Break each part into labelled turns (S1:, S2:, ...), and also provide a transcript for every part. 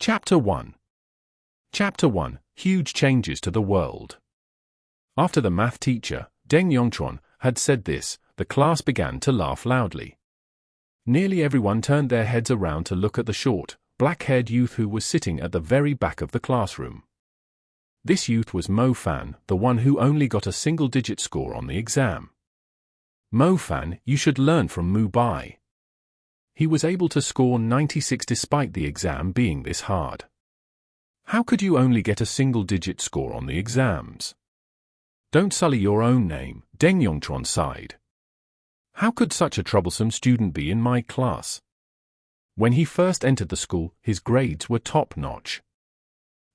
S1: Chapter 1. Chapter 1. Huge Changes to the World. After the math teacher, Deng Yongchuan, had said this, the class began to laugh loudly. Nearly everyone turned their heads around to look at the short, black-haired youth who was sitting at the very back of the classroom. This youth was Mo Fan, the one who only got a single-digit score on the exam. Mo Fan, you should learn from Mu Bai. He was able to score 96 despite the exam being this hard. How could you only get a single-digit score on the exams? Don't sully your own name, Deng Yongchuan sighed. How could such a troublesome student be in my class? When he first entered the school, his grades were top-notch.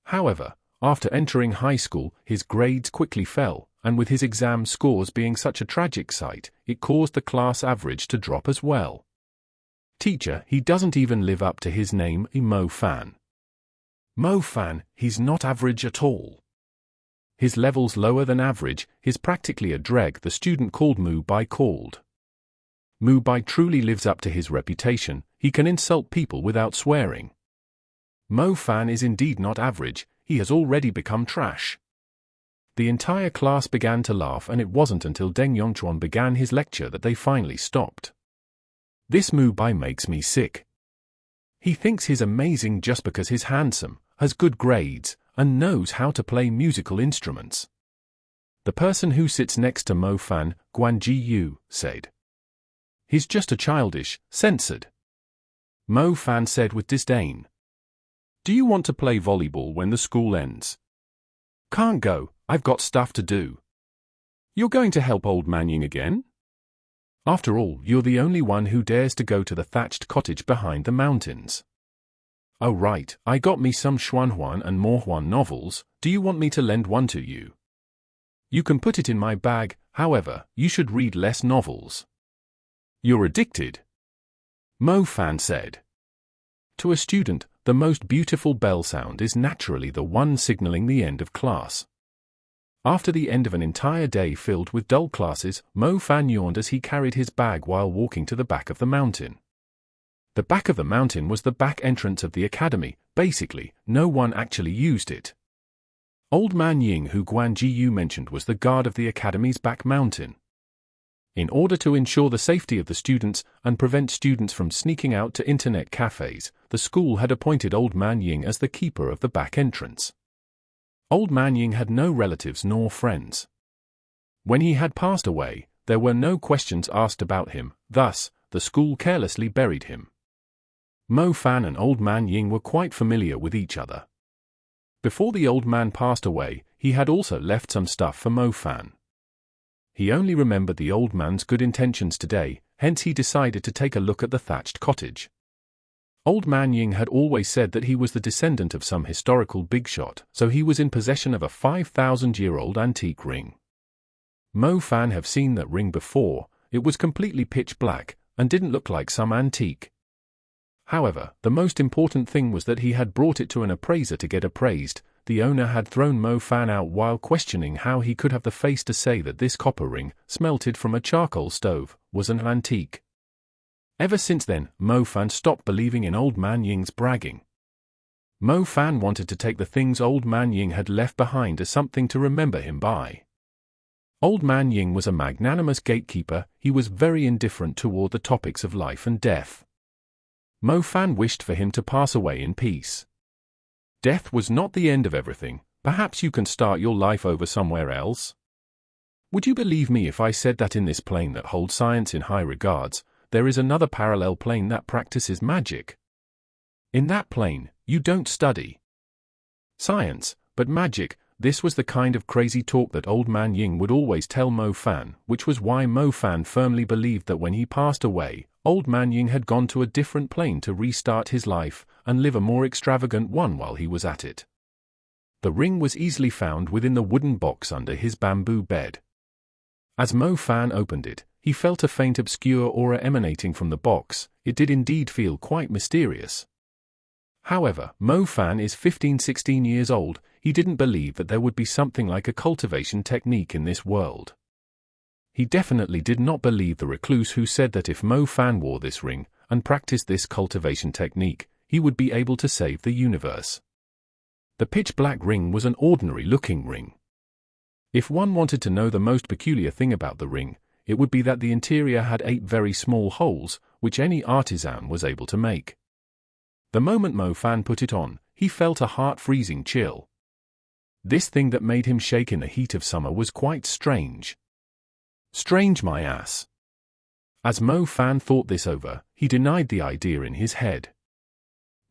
S1: However, after entering high school, his grades quickly fell, and with his exam scores being such a tragic sight, it caused the class average to drop as well. Teacher, he doesn't even live up to his name, Mo Fan. Mo Fan, he's not average at all. His level's lower than average, he's practically a dreg, the student called Mu Bai called. Mu Bai truly lives up to his reputation, he can insult people without swearing. Mo Fan is indeed not average, he has already become trash. The entire class began to laugh, and it wasn't until Deng Yongchuan began his lecture that they finally stopped. This Mu Bai makes me sick. He thinks he's amazing just because he's handsome, has good grades, and knows how to play musical instruments. The person who sits next to Mo Fan, Guan Ji Yu, said. He's just a childish, censored. Mo Fan said with disdain. Do you want to play volleyball when the school ends? Can't go, I've got stuff to do. You're going to help old man Ying again? After all, you're the only one who dares to go to the thatched cottage behind the mountains. Oh right, I got me some Xuanhuan and Mohuan novels, do you want me to lend one to you? You can put it in my bag, however, you should read less novels. You're addicted. Mo Fan said. To a student, the most beautiful bell sound is naturally the one signaling the end of class. After the end of an entire day filled with dull classes, Mo Fan yawned as he carried his bag while walking to the back of the mountain. The back of the mountain was the back entrance of the academy, basically, no one actually used it. Old Man Ying, who Guan Ji Yu mentioned, was the guard of the academy's back mountain. In order to ensure the safety of the students and prevent students from sneaking out to internet cafes, the school had appointed Old Man Ying as the keeper of the back entrance. Old Man Ying had no relatives nor friends. When he had passed away, there were no questions asked about him, thus, the school carelessly buried him. Mo Fan and Old Man Ying were quite familiar with each other. Before the old man passed away, he had also left some stuff for Mo Fan. He only remembered the old man's good intentions today, hence he decided to take a look at the thatched cottage. Old Man Ying had always said that he was the descendant of some historical big shot, so he was in possession of a 5,000-year-old antique ring. Mo Fan have seen that ring before, it was completely pitch black, and didn't look like some antique. However, the most important thing was that he had brought it to an appraiser to get appraised. The owner had thrown Mo Fan out while questioning how he could have the face to say that this copper ring, smelted from a charcoal stove, was an antique. Ever since then, Mo Fan stopped believing in Old Man Ying's bragging. Mo Fan wanted to take the things Old Man Ying had left behind as something to remember him by. Old Man Ying was a magnanimous gatekeeper, he was very indifferent toward the topics of life and death. Mo Fan wished for him to pass away in peace. Death was not the end of everything, perhaps you can start your life over somewhere else. Would you believe me if I said that in this plane that holds science in high regards, there is another parallel plane that practices magic? In that plane, you don't study science, but magic. This was the kind of crazy talk that Old Man Ying would always tell Mo Fan, which was why Mo Fan firmly believed that when he passed away, Old Man Ying had gone to a different plane to restart his life and live a more extravagant one while he was at it. The ring was easily found within the wooden box under his bamboo bed. As Mo Fan opened it, he felt a faint obscure aura emanating from the box. It did indeed feel quite mysterious. However, Mo Fan is 15-16 years old, he didn't believe that there would be something like a cultivation technique in this world. He definitely did not believe the recluse who said that if Mo Fan wore this ring and practiced this cultivation technique, he would be able to save the universe. The pitch-black ring was an ordinary-looking ring. If one wanted to know the most peculiar thing about the ring, it would be that the interior had 8 very small holes, which any artisan was able to make. The moment Mo Fan put it on, he felt a heart-freezing chill. This thing that made him shake in the heat of summer was quite strange. Strange my ass. As Mo Fan thought this over, he denied the idea in his head.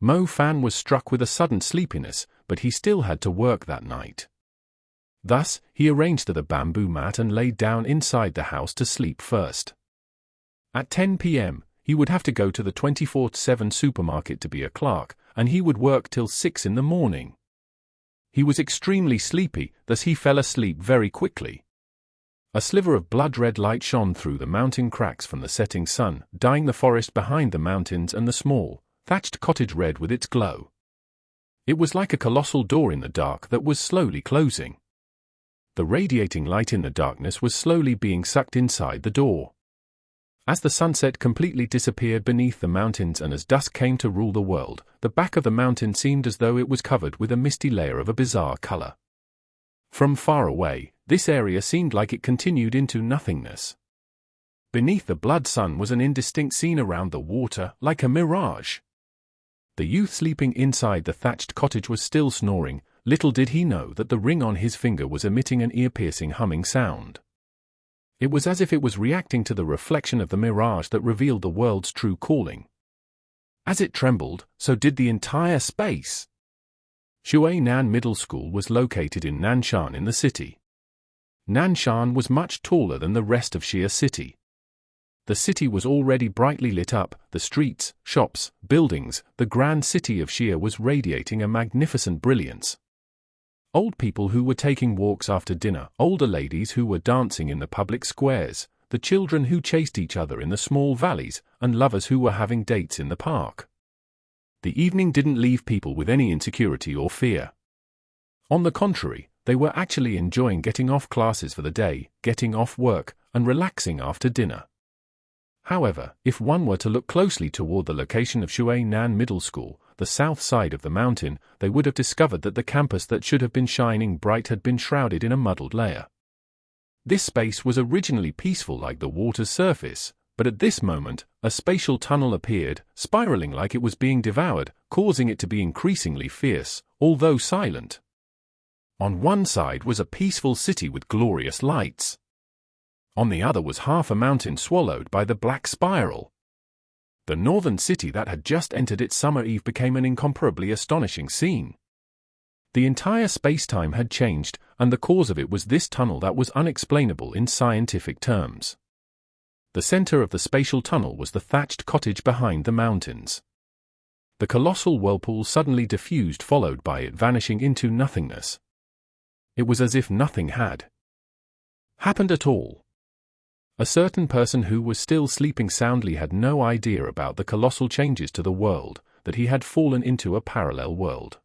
S1: Mo Fan was struck with a sudden sleepiness, but he still had to work that night. Thus, he arranged the bamboo mat and laid down inside the house to sleep first. At 10 p.m., he would have to go to the 24/7 supermarket to be a clerk, and he would work till 6 in the morning. He was extremely sleepy, thus he fell asleep very quickly. A sliver of blood-red light shone through the mountain cracks from the setting sun, dyeing the forest behind the mountains and the small, thatched cottage red with its glow. It was like a colossal door in the dark that was slowly closing. The radiating light in the darkness was slowly being sucked inside the door. As the sunset completely disappeared beneath the mountains and as dusk came to rule the world, the back of the mountain seemed as though it was covered with a misty layer of a bizarre color. From far away, this area seemed like it continued into nothingness. Beneath the blood sun was an indistinct scene around the water, like a mirage. The youth sleeping inside the thatched cottage was still snoring. Little did he know that the ring on his finger was emitting an ear-piercing humming sound. It was as if it was reacting to the reflection of the mirage that revealed the world's true calling. As it trembled, so did the entire space. Shui Nan Middle School was located in Nanshan in the city. Nanshan was much taller than the rest of Xia City. The city was already brightly lit up, the streets, shops, buildings, the grand city of Xia was radiating a magnificent brilliance. Old people who were taking walks after dinner, older ladies who were dancing in the public squares, the children who chased each other in the small valleys, and lovers who were having dates in the park. The evening didn't leave people with any insecurity or fear. On the contrary, they were actually enjoying getting off classes for the day, getting off work, and relaxing after dinner. However, if one were to look closely toward the location of Shui Nan Middle School, the south side of the mountain, they would have discovered that the campus that should have been shining bright had been shrouded in a muddled layer. This space was originally peaceful like the water's surface, but at this moment, a spatial tunnel appeared, spiraling like it was being devoured, causing it to be increasingly fierce, although silent. On one side was a peaceful city with glorious lights. On the other was half a mountain swallowed by the black spiral. The northern city that had just entered its summer eve became an incomparably astonishing scene. The entire space-time had changed, and the cause of it was this tunnel that was unexplainable in scientific terms. The center of the spatial tunnel was the thatched cottage behind the mountains. The colossal whirlpool suddenly diffused, followed by it vanishing into nothingness. It was as if nothing had happened at all. A certain person who was still sleeping soundly had no idea about the colossal changes to the world, that he had fallen into a parallel world.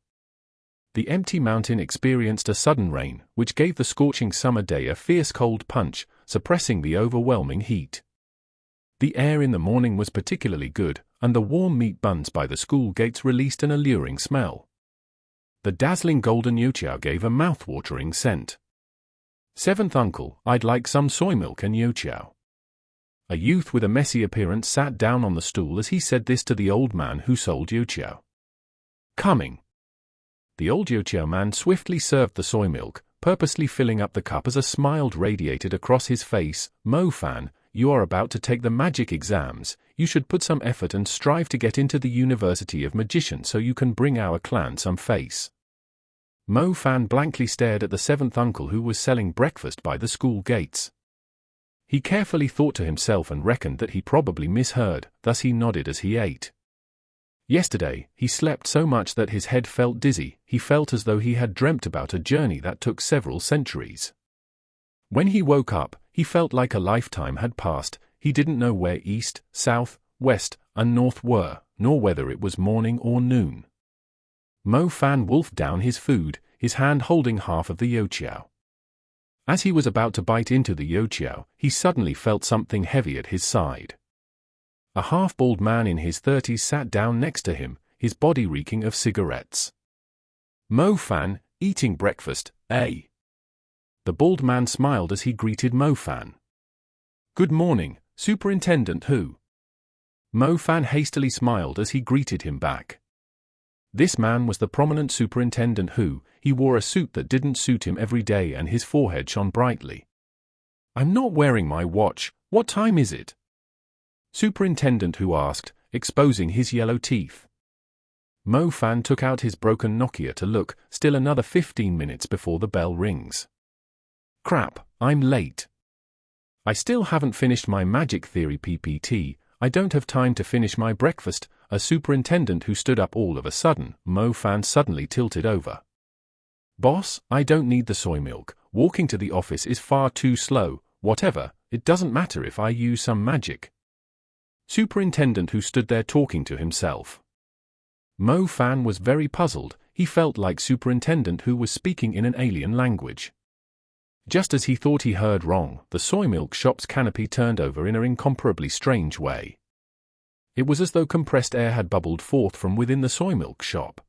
S1: The empty mountain experienced a sudden rain, which gave the scorching summer day a fierce cold punch, suppressing the overwhelming heat. The air in the morning was particularly good, and the warm meat buns by the school gates released an alluring smell. The dazzling golden youtiao gave a mouth-watering scent. "Seventh uncle, I'd like some soy milk and youtiao." A youth with a messy appearance sat down on the stool as he said this to the old man who sold youtiao. "Coming." The old youtiao man swiftly served the soy milk, purposely filling up the cup as a smile radiated across his face. "Mo Fan, you are about to take the magic exams. You should put some effort and strive to get into the University of Magician so you can bring our clan some face." Mo Fan blankly stared at the seventh uncle who was selling breakfast by the school gates. He carefully thought to himself and reckoned that he probably misheard, thus he nodded as he ate. Yesterday, he slept so much that his head felt dizzy. He felt as though he had dreamt about a journey that took several centuries. When he woke up, he felt like a lifetime had passed. He didn't know where east, south, west, and north were, nor whether it was morning or noon. Mo Fan wolfed down his food, his hand holding half of the youtiao. As he was about to bite into the youtiao, he suddenly felt something heavy at his side. A half-bald man in his 30s sat down next to him, his body reeking of cigarettes. "Mo Fan, eating breakfast, eh?" The bald man smiled as he greeted Mo Fan. "Good morning, Superintendent Hu." Mo Fan hastily smiled as he greeted him back. This man was the prominent Superintendent Hu. He wore a suit that didn't suit him every day and his forehead shone brightly. "I'm not wearing my watch. What time is it?" Superintendent Hu asked, exposing his yellow teeth. Mo Fan took out his broken Nokia to look, still another 15 minutes before the bell rings. "Crap, I'm late. I still haven't finished my magic theory PPT. I don't have time to finish my breakfast." A superintendent who stood up all of a sudden. Mo Fan suddenly tilted over. "Boss, I don't need the soy milk. Walking to the office is far too slow. Whatever, it doesn't matter if I use some magic." Superintendent who stood there talking to himself. Mo Fan was very puzzled. He felt like Superintendent who was speaking in an alien language. Just as he thought he heard wrong, the soy milk shop's canopy turned over in an incomparably strange way. It was as though compressed air had bubbled forth from within the soy milk shop.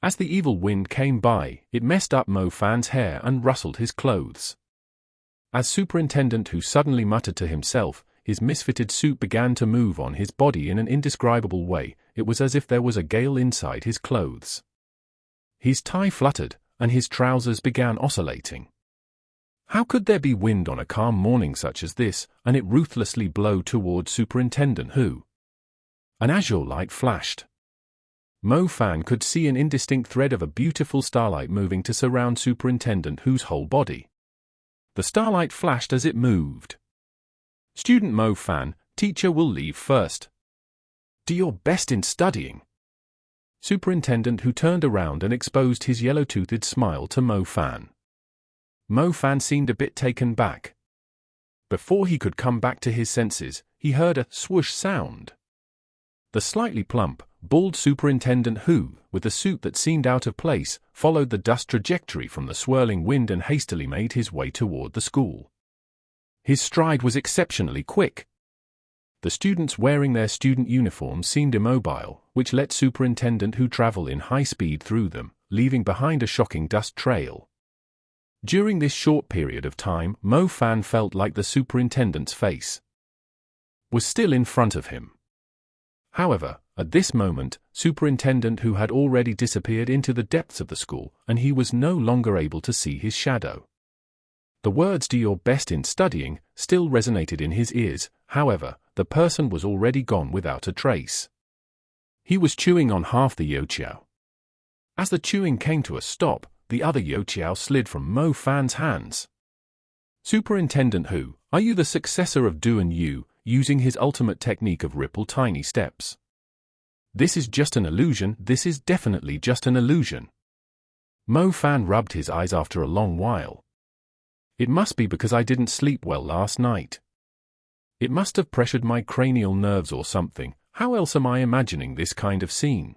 S1: As the evil wind came by, it messed up Mo Fan's hair and rustled his clothes. As Superintendent who suddenly muttered to himself, his misfitted suit began to move on his body in an indescribable way. It was as if there was a gale inside his clothes. His tie fluttered, and his trousers began oscillating. How could there be wind on a calm morning such as this, and it ruthlessly blow toward Superintendent Hu? An azure light flashed. Mo Fan could see an indistinct thread of a beautiful starlight moving to surround Superintendent Hu's whole body. The starlight flashed as it moved. "Student Mo Fan, teacher will leave first. Do your best in studying." Superintendent Hu turned around and exposed his yellow-toothed smile to Mo Fan. Mo Fan seemed a bit taken back. Before he could come back to his senses, he heard a swoosh sound. The slightly plump, bald Superintendent Hu, with a suit that seemed out of place, followed the dust trajectory from the swirling wind and hastily made his way toward the school. His stride was exceptionally quick. The students wearing their student uniforms seemed immobile, which let Superintendent Hu travel in high speed through them, leaving behind a shocking dust trail. During this short period of time, Mo Fan felt like the superintendent's face was still in front of him. However, at this moment, Superintendent Hu had already disappeared into the depths of the school, and he was no longer able to see his shadow. The words "do your best in studying" still resonated in his ears. However, the person was already gone without a trace. He was chewing on half the youtiao. As the chewing came to a stop, the other youtiao slid from Mo Fan's hands. "Superintendent Hu, are you the successor of Dunn Yu, using his ultimate technique of ripple tiny steps?" "This is just an illusion. This is definitely just an illusion." Mo Fan rubbed his eyes after a long while. "It must be because I didn't sleep well last night. It must have pressured my cranial nerves or something. How else am I imagining this kind of scene?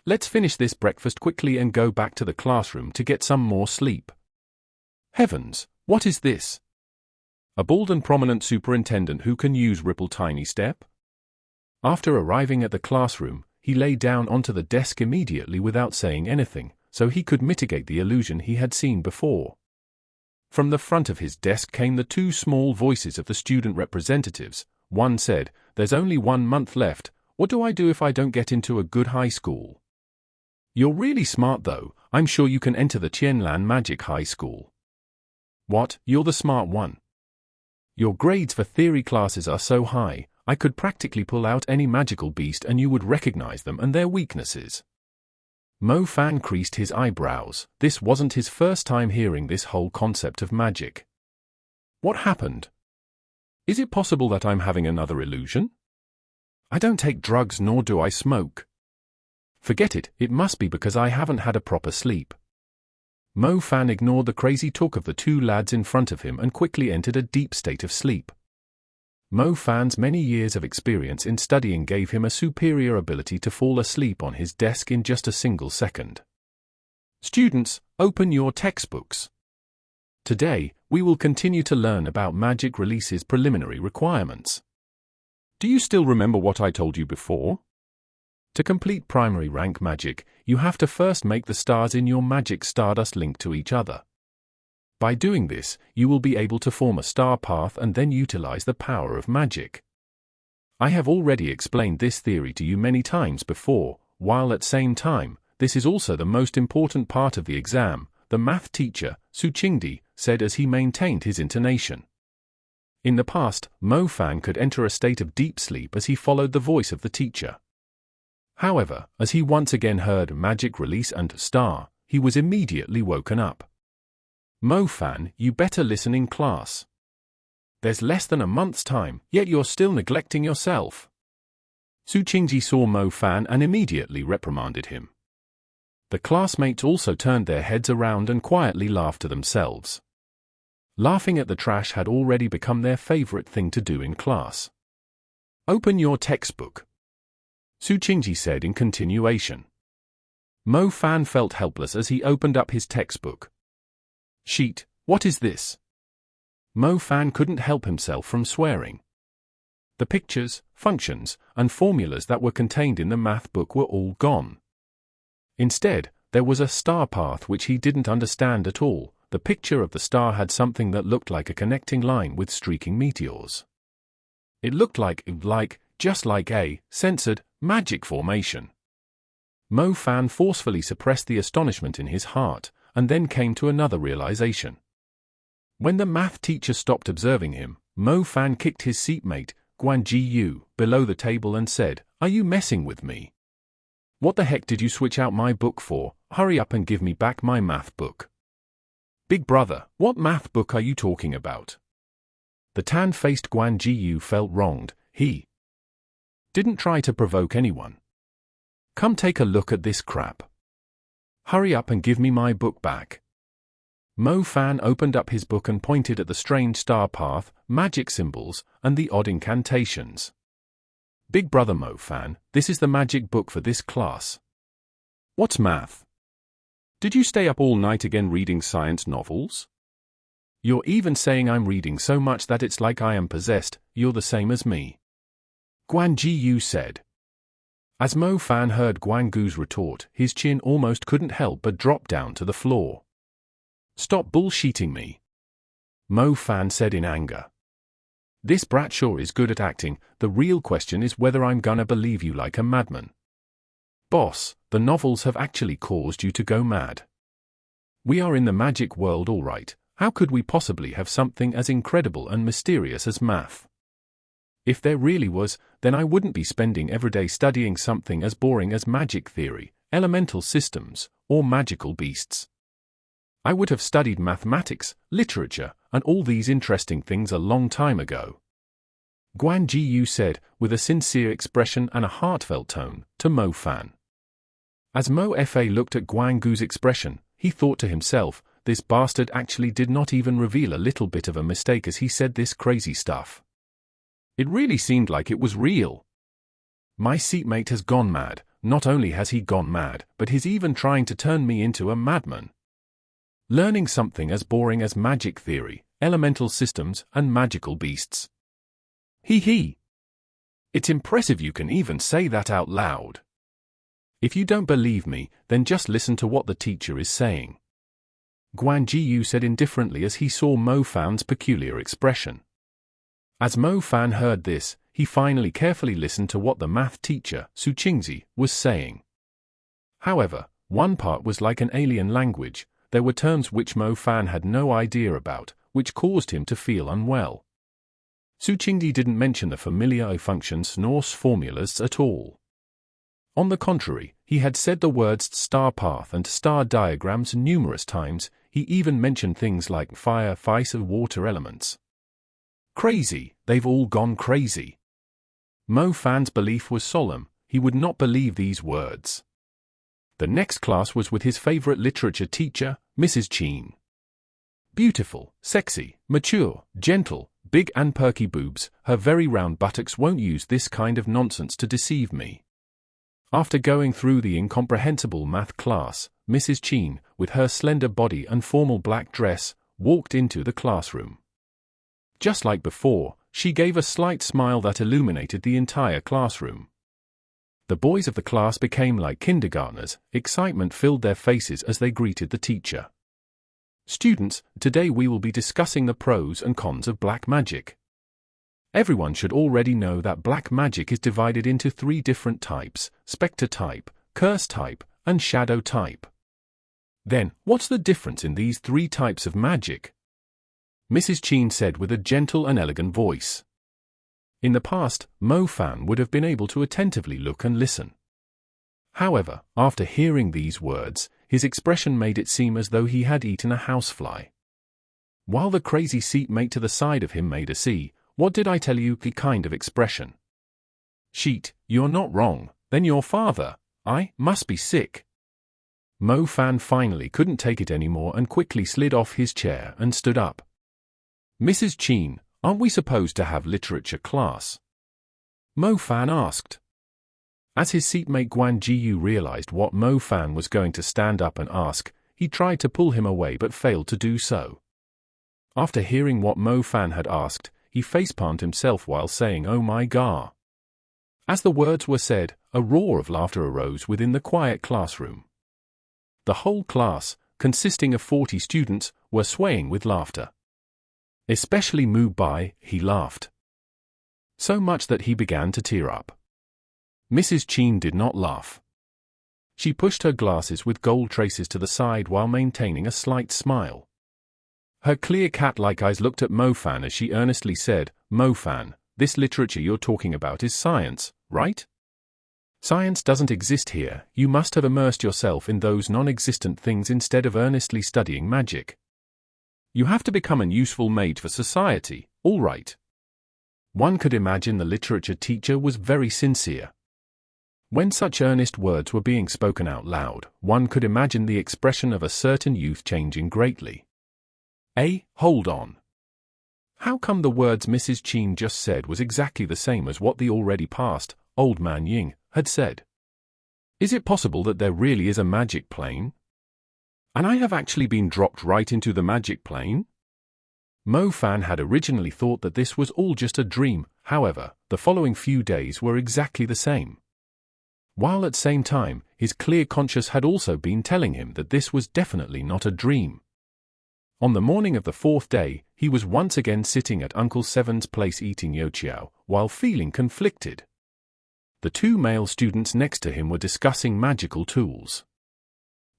S1: Let's finish this breakfast quickly and go back to the classroom to get some more sleep." Heavens, what is this? A bald and prominent superintendent who can use ripple tiny step? After arriving at the classroom, he lay down onto the desk immediately without saying anything, so he could mitigate the illusion he had seen before. From the front of his desk came the two small voices of the student representatives. One said, "There's only 1 month left. What do I do if I don't get into a good high school?" "You're really smart though. I'm sure you can enter the Tianlan Magic High School." "What, you're the smart one? Your grades for theory classes are so high, I could practically pull out any magical beast and you would recognize them and their weaknesses." Mo Fan creased his eyebrows. This wasn't his first time hearing this whole concept of magic. What happened? Is it possible that I'm having another illusion? I don't take drugs nor do I smoke. Forget it, it must be because I haven't had a proper sleep. Mo Fan ignored the crazy talk of the two lads in front of him and quickly entered a deep state of sleep. Mo Fan's many years of experience in studying gave him a superior ability to fall asleep on his desk in just a single second. Students, open your textbooks. Today, we will continue to learn about Magic Release's preliminary requirements. Do you still remember what I told you before? To complete primary rank magic, you have to first make the stars in your magic stardust link to each other. By doing this, you will be able to form a star path and then utilize the power of magic. I have already explained this theory to you many times before, while at same time, this is also the most important part of the exam, the math teacher, Suqingdi, said as he maintained his intonation. In the past, Mo Fan could enter a state of deep sleep as he followed the voice of the teacher. However, as he once again heard magic release and star, he was immediately woken up. Mo Fan, you better listen in class. There's less than a month's time, yet you're still neglecting yourself. Suqingdi saw Mo Fan and immediately reprimanded him. The classmates also turned their heads around and quietly laughed to themselves. Laughing at the trash had already become their favorite thing to do in class. Open your textbook, Suqingdi said in continuation. Mo Fan felt helpless as he opened up his textbook. Sheet, what is this? Mo Fan couldn't help himself from swearing. The pictures, functions, and formulas that were contained in the math book were all gone. Instead, there was a star path which he didn't understand at all. The picture of the star had something that looked like a connecting line with streaking meteors. It looked just like a censored magic formation. Mo Fan forcefully suppressed the astonishment in his heart, and then came to another realization. When the math teacher stopped observing him, Mo Fan kicked his seatmate, Guan Jiyu, below the table and said, "Are you messing with me? What the heck did you switch out my book for? Hurry up and give me back my math book." "Big brother, what math book are you talking about?" The tan-faced Guan Jiyu felt wronged. He didn't try to provoke anyone. "Come take a look at this crap. Hurry up and give me my book back." Mo Fan opened up his book and pointed at the strange star path, magic symbols, and the odd incantations. "Big brother Mo Fan, this is the magic book for this class." "What's math? Did you stay up all night again reading science novels? You're even saying I'm reading so much that it's like I am possessed. You're the same as me," Guan Jiyu said. As Mo Fan heard Guan Gu's retort, his chin almost couldn't help but drop down to the floor. "Stop bullshitting me," Mo Fan said in anger. "This brat sure is good at acting. The real question is whether I'm gonna believe you like a madman." "Boss, the novels have actually caused you to go mad. We are in the magic world, all right. How could we possibly have something as incredible and mysterious as math? If there really was, then I wouldn't be spending every day studying something as boring as magic theory, elemental systems, or magical beasts. I would have studied mathematics, literature, and all these interesting things a long time ago," Guan Jiyu said, with a sincere expression and a heartfelt tone, to Mo Fan. As Mo Fa looked at Guan Gu's expression, he thought to himself, this bastard actually did not even reveal a little bit of a mistake as he said this crazy stuff. It really seemed like it was real. My seatmate has gone mad. Not only has he gone mad, but he's even trying to turn me into a madman. Learning something as boring as magic theory, elemental systems, and magical beasts. Hee. It's impressive you can even say that out loud. If you don't believe me, then just listen to what the teacher is saying," Guan Jiyu said indifferently as he saw Mo Fan's peculiar expression. As Mo Fan heard this, he finally carefully listened to what the math teacher, Suqingdi, was saying. However, one part was like an alien language. There were terms which Mo Fan had no idea about, which caused him to feel unwell. Suqingdi didn't mention the familiar functions nor formulas at all. On the contrary, he had said the words star path and star diagrams numerous times. He even mentioned things like fire, ice, and water elements. Crazy, they've all gone crazy. Mo Fan's belief was solemn. He would not believe these words. The next class was with his favorite literature teacher, Mrs. Chin. Beautiful, sexy, mature, gentle, big and perky boobs, her very round buttocks won't use this kind of nonsense to deceive me. After going through the incomprehensible math class, Mrs. Chin, with her slender body and formal black dress, walked into the classroom. Just like before, she gave a slight smile that illuminated the entire classroom. The boys of the class became like kindergartners. Excitement filled their faces as they greeted the teacher. Students, today we will be discussing the pros and cons of black magic. Everyone should already know that black magic is divided into 3 different types: spectre type, curse type, and shadow type. Then, what's the difference in these 3 types of magic? Mrs. Cheen said with a gentle and elegant voice. In the past, Mo Fan would have been able to attentively look and listen. However, after hearing these words, his expression made it seem as though he had eaten a housefly. While the crazy seatmate to the side of him made a "what did I tell you" kind of expression. "Sheet, you're not wrong, then your father, must be sick." Mo Fan finally couldn't take it anymore and quickly slid off his chair and stood up. "Mrs. Cheen, aren't we supposed to have literature class?" Mo Fan asked. As his seatmate Guan Jiu realized what Mo Fan was going to stand up and ask, he tried to pull him away but failed to do so. After hearing what Mo Fan had asked, he facepalmed himself while saying, "Oh my God." As the words were said, a roar of laughter arose within the quiet classroom. The whole class, consisting of 40 students, were swaying with laughter. Especially Mu Bai, he laughed. So much that he began to tear up. Mrs. Cheen did not laugh. She pushed her glasses with gold traces to the side while maintaining a slight smile. Her clear cat-like eyes looked at Mo Fan as she earnestly said, "Mo Fan, this literature you're talking about is science, right? Science doesn't exist here. You must have immersed yourself in those non-existent things instead of earnestly studying magic. You have to become an useful mage for society, all right." One could imagine the literature teacher was very sincere. When such earnest words were being spoken out loud, one could imagine the expression of a certain youth changing greatly. Hold on. How come the words Mrs. Cheen just said was exactly the same as what the already passed, Old Man Ying, had said? Is it possible that there really is a magic plane? And I have actually been dropped right into the magic plane? Mo Fan had originally thought that this was all just a dream. However, the following few days were exactly the same. While at the same time, his clear conscience had also been telling him that this was definitely not a dream. On the morning of the 4th day, he was once again sitting at Uncle Seven's place eating youtiao, while feeling conflicted. The 2 male students next to him were discussing magical tools.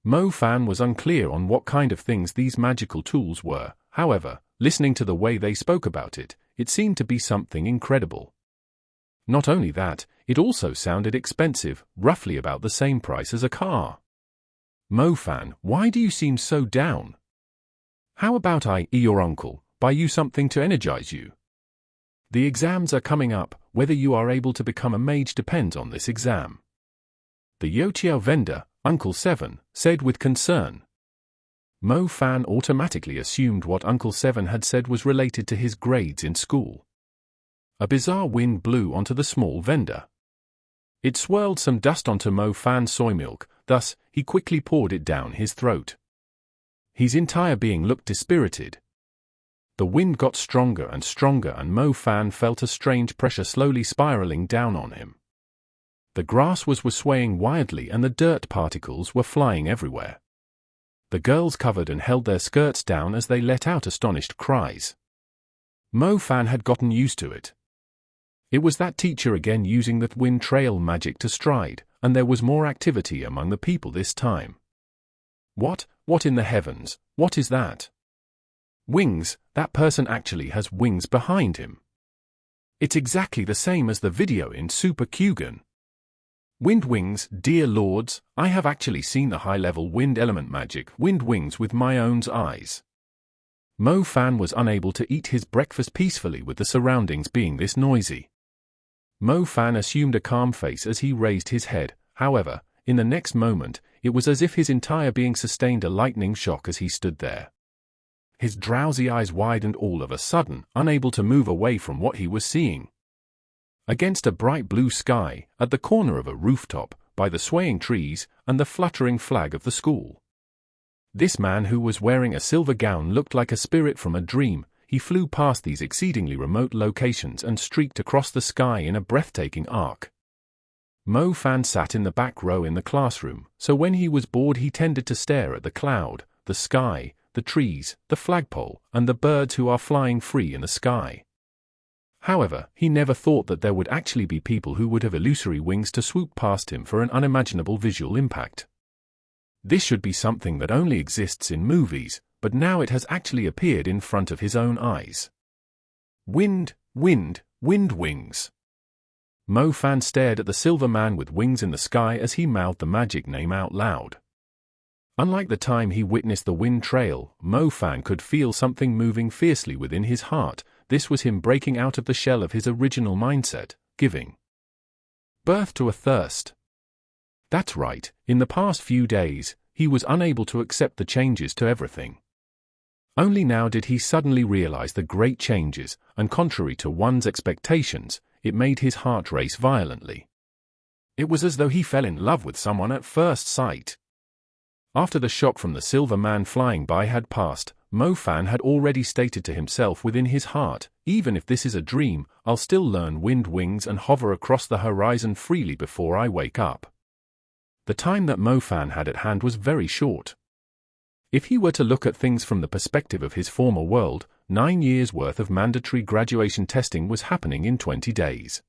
S1: Mo Fan was unclear on what kind of things these magical tools were. However, listening to the way they spoke about it, it seemed to be something incredible. Not only that, it also sounded expensive, roughly about the same price as a car. "Mo Fan, why do you seem so down? How about your uncle, buy you something to energize you? The exams are coming up. Whether you are able to become a mage depends on this exam." The youtiao vendor, Uncle Seven, said with concern. Mo Fan automatically assumed what Uncle Seven had said was related to his grades in school. A bizarre wind blew onto the small vendor. It swirled some dust onto Mo Fan's soy milk, thus, he quickly poured it down his throat. His entire being looked dispirited. The wind got stronger and stronger and Mo Fan felt a strange pressure slowly spiraling down on him. The grass was swaying wildly and the dirt particles were flying everywhere. The girls covered and held their skirts down as they let out astonished cries. Mo Fan had gotten used to it. It was that teacher again using that wind trail magic to stride, and there was more activity among the people this time. What in the heavens, what is that? Wings, that person actually has wings behind him. It's exactly the same as the video in Super Kyugen. Wind wings, dear lords, I have actually seen the high-level wind element magic wind wings with my own eyes. Mo Fan was unable to eat his breakfast peacefully with the surroundings being this noisy. Mo Fan assumed a calm face as he raised his head. However, in the next moment, it was as if his entire being sustained a lightning shock as he stood there. His drowsy eyes widened all of a sudden, unable to move away from what he was seeing. Against a bright blue sky, at the corner of a rooftop, by the swaying trees, and the fluttering flag of the school. This man who was wearing a silver gown looked like a spirit from a dream. He flew past these exceedingly remote locations and streaked across the sky in a breathtaking arc. Mo Fan sat in the back row in the classroom, so when he was bored he tended to stare at the cloud, the sky, the trees, the flagpole, and the birds who are flying free in the sky. However, he never thought that there would actually be people who would have illusory wings to swoop past him for an unimaginable visual impact. This should be something that only exists in movies, but now it has actually appeared in front of his own eyes. Wind, wind, wind wings. Mo Fan stared at the silver man with wings in the sky as he mouthed the magic name out loud. Unlike the time he witnessed the wind trail, Mo Fan could feel something moving fiercely within his heart. This was him breaking out of the shell of his original mindset, giving birth to a thirst. That's right, in the past few days, he was unable to accept the changes to everything. Only now did he suddenly realize the great changes, and contrary to one's expectations, it made his heart race violently. It was as though he fell in love with someone at first sight. After the shock from the silver man flying by had passed, Mo Fan had already stated to himself within his heart, even if this is a dream, I'll still learn wind wings and hover across the horizon freely before I wake up. The time that Mo Fan had at hand was very short. If he were to look at things from the perspective of his former world, 9 years' worth of mandatory graduation testing was happening in 20 days.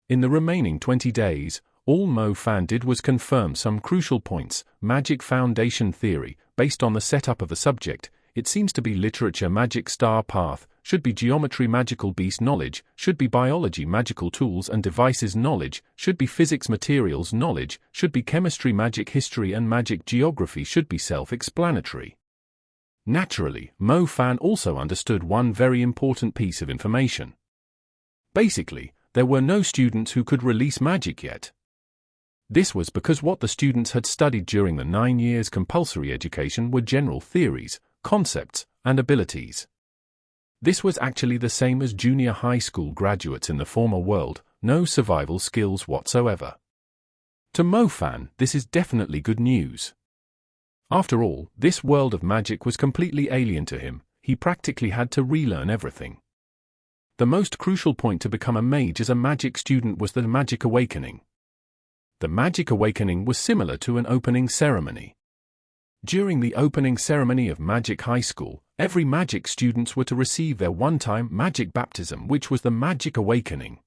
S1: In the remaining 20 days, all Mo Fan did was confirm some crucial points: magic foundation theory, based on the setup of the subject, it seems to be literature magic star path, should be geometry magical beast knowledge, should be biology magical tools and devices knowledge, should be physics materials knowledge, should be chemistry magic history and magic geography should be self-explanatory. Naturally, Mo Fan also understood one very important piece of information. Basically, there were no students who could release magic yet. This was because what the students had studied during the 9 years compulsory education were general theories, concepts, and abilities. This was actually the same as junior high school graduates in the former world, no survival skills whatsoever. To Mo Fan, this is definitely good news. After all, this world of magic was completely alien to him, he practically had to relearn everything. The most crucial point to become a mage as a magic student was the magic awakening. The magic awakening was similar to an opening ceremony. During the opening ceremony of Magic High School, every magic students were to receive their one-time magic baptism, which was the magic awakening.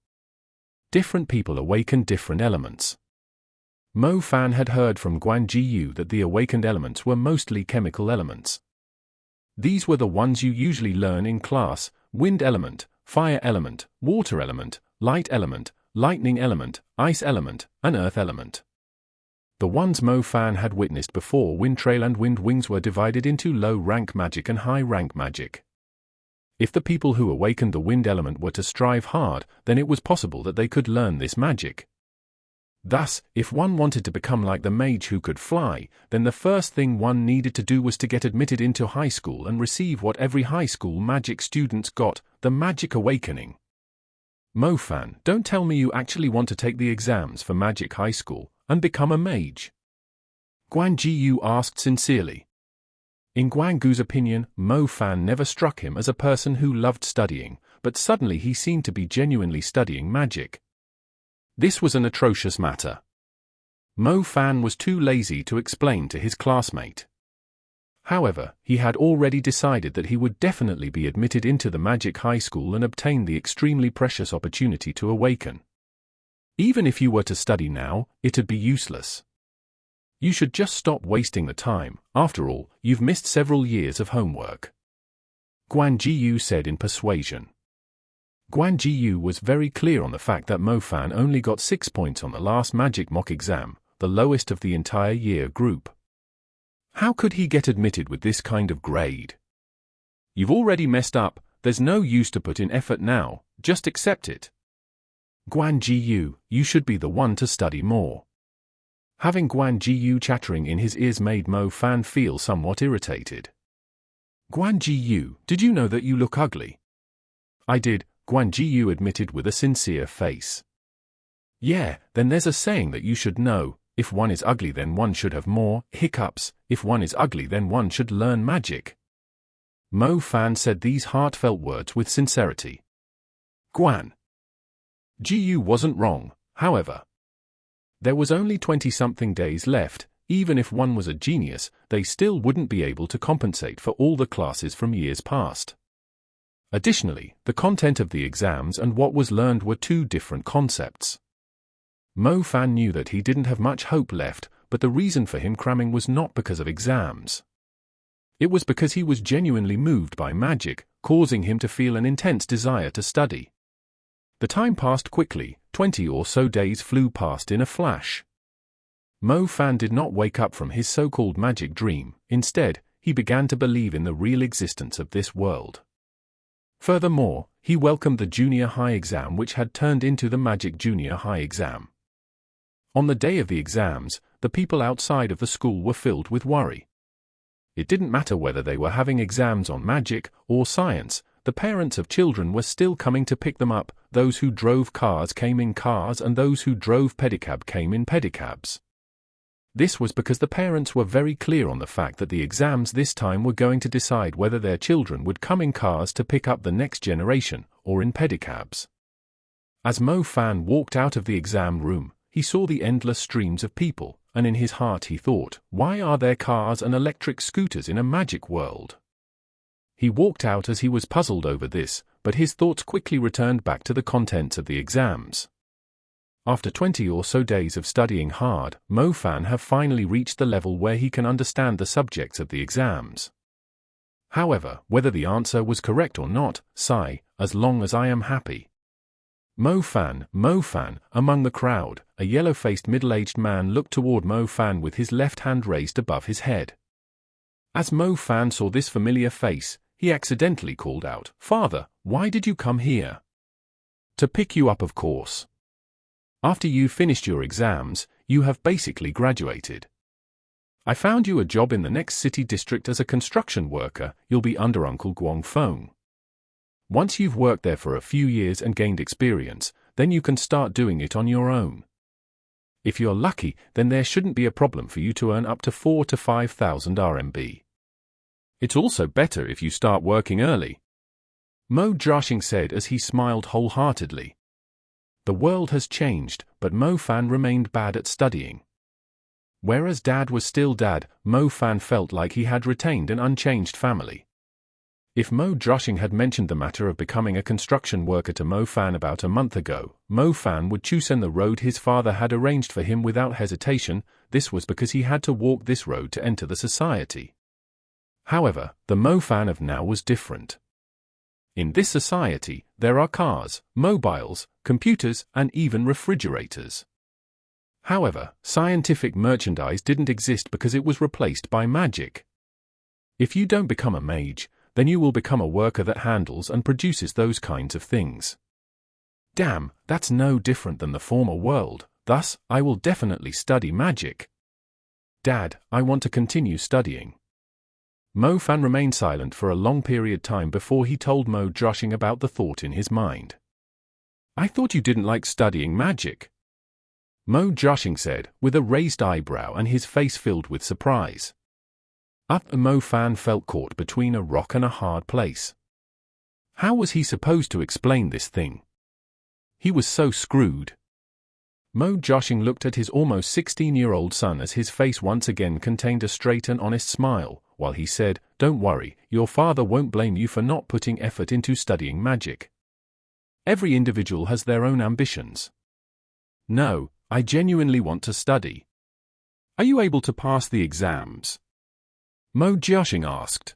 S1: Different people awakened different elements. Mo Fan had heard from Guan Jiyu that the awakened elements were mostly chemical elements. These were the ones you usually learn in class: wind element, fire element, water element, light element, lightning element, ice element, and earth element. The ones Mo Fan had witnessed before Wind Trail and Wind Wings were divided into low-rank magic and high-rank magic. If the people who awakened the wind element were to strive hard, then it was possible that they could learn this magic. Thus, if one wanted to become like the mage who could fly, then the first thing one needed to do was to get admitted into high school and receive what every high school magic students got, the magic awakening. Mo Fan, don't tell me you actually want to take the exams for Magic High School and become a mage? Guan Jiyu asked sincerely. In Guan Gu's opinion, Mo Fan never struck him as a person who loved studying, but suddenly he seemed to be genuinely studying magic. This was an atrocious matter. Mo Fan was too lazy to explain to his classmate. However, he had already decided that he would definitely be admitted into the Magic High School and obtain the extremely precious opportunity to awaken. Even if you were to study now, it'd be useless. You should just stop wasting the time, after all, you've missed several years of homework. Guan Jiyu said in persuasion. Guan Jiyu was very clear on the fact that Mo Fan only got 6 points on the last magic mock exam, the lowest of the entire year group. How could he get admitted with this kind of grade? You've already messed up, there's no use to put in effort now, just accept it. Guan Jiyu, you should be the one to study more. Having Guan Jiyu chattering in his ears made Mo Fan feel somewhat irritated. Guan Jiyu, did you know that you look ugly? I did, Guan Jiyu admitted with a sincere face. Yeah, then there's a saying that you should know. If one is ugly then one should have more hiccups, if one is ugly then one should learn magic. Mo Fan said these heartfelt words with sincerity. Guan Jiyu wasn't wrong, however. There was only 20-something days left. Even if one was a genius, they still wouldn't be able to compensate for all the classes from years past. Additionally, the content of the exams and what was learned were two different concepts. Mo Fan knew that he didn't have much hope left, but the reason for him cramming was not because of exams. It was because he was genuinely moved by magic, causing him to feel an intense desire to study. The time passed quickly. 20 or so days flew past in a flash. Mo Fan did not wake up from his so-called magic dream. Instead, he began to believe in the real existence of this world. Furthermore, he welcomed the junior high exam, which had turned into the magic junior high exam. On the day of the exams, the people outside of the school were filled with worry. It didn't matter whether they were having exams on magic or science, the parents of children were still coming to pick them up. Those who drove cars came in cars and those who drove pedicab came in pedicabs. This was because the parents were very clear on the fact that the exams this time were going to decide whether their children would come in cars to pick up the next generation, or in pedicabs. As Mo Fan walked out of the exam room, he saw the endless streams of people, and in his heart he thought, why are there cars and electric scooters in a magic world? He walked out as he was puzzled over this, but his thoughts quickly returned back to the contents of the exams. After 20 or so days of studying hard, Mo Fan have finally reached the level where he can understand the subjects of the exams. However, whether the answer was correct or not, sigh, as long as I am happy. Mo Fan, among the crowd, a yellow-faced middle-aged man looked toward Mo Fan with his left hand raised above his head. As Mo Fan saw this familiar face, he accidentally called out, "Father, why did you come here?" "To pick you up, of course. After you finished your exams, you have basically graduated. I found you a job in the next city district as a construction worker. You'll be under Uncle Guang Feng. Once you've worked there for a few years and gained experience, then you can start doing it on your own. If you're lucky, then there shouldn't be a problem for you to earn up to 4,000 to 5,000 RMB. It's also better if you start working early," Mo Jiaxing said as he smiled wholeheartedly. The world has changed, but Mo Fan remained bad at studying. Whereas Dad was still Dad, Mo Fan felt like he had retained an unchanged family. If Mo Jiaxing had mentioned the matter of becoming a construction worker to Mo Fan about a month ago, Mo Fan would choose the road his father had arranged for him without hesitation. This was because he had to walk this road to enter the society. However, the Mo Fan of now was different. In this society, there are cars, mobiles, computers, and even refrigerators. However, scientific merchandise didn't exist because it was replaced by magic. If you don't become a mage, then you will become a worker that handles and produces those kinds of things. Damn, that's no different than the former world. Thus, I will definitely study magic. Dad, I want to continue studying. Mo Fan remained silent for a long period of time before he told Mo Jiaxing about the thought in his mind. "I thought you didn't like studying magic," Mo Jiaxing said, with a raised eyebrow and his face filled with surprise. Mo Fan felt caught between a rock and a hard place. How was he supposed to explain this thing? He was so screwed. Mo Jiaxing looked at his almost 16-year-old son as his face once again contained a straight and honest smile, while he said, "Don't worry, your father won't blame you for not putting effort into studying magic. Every individual has their own ambitions. No, I genuinely want to study. Are you able to pass the exams?" Mo Jiaxing asked.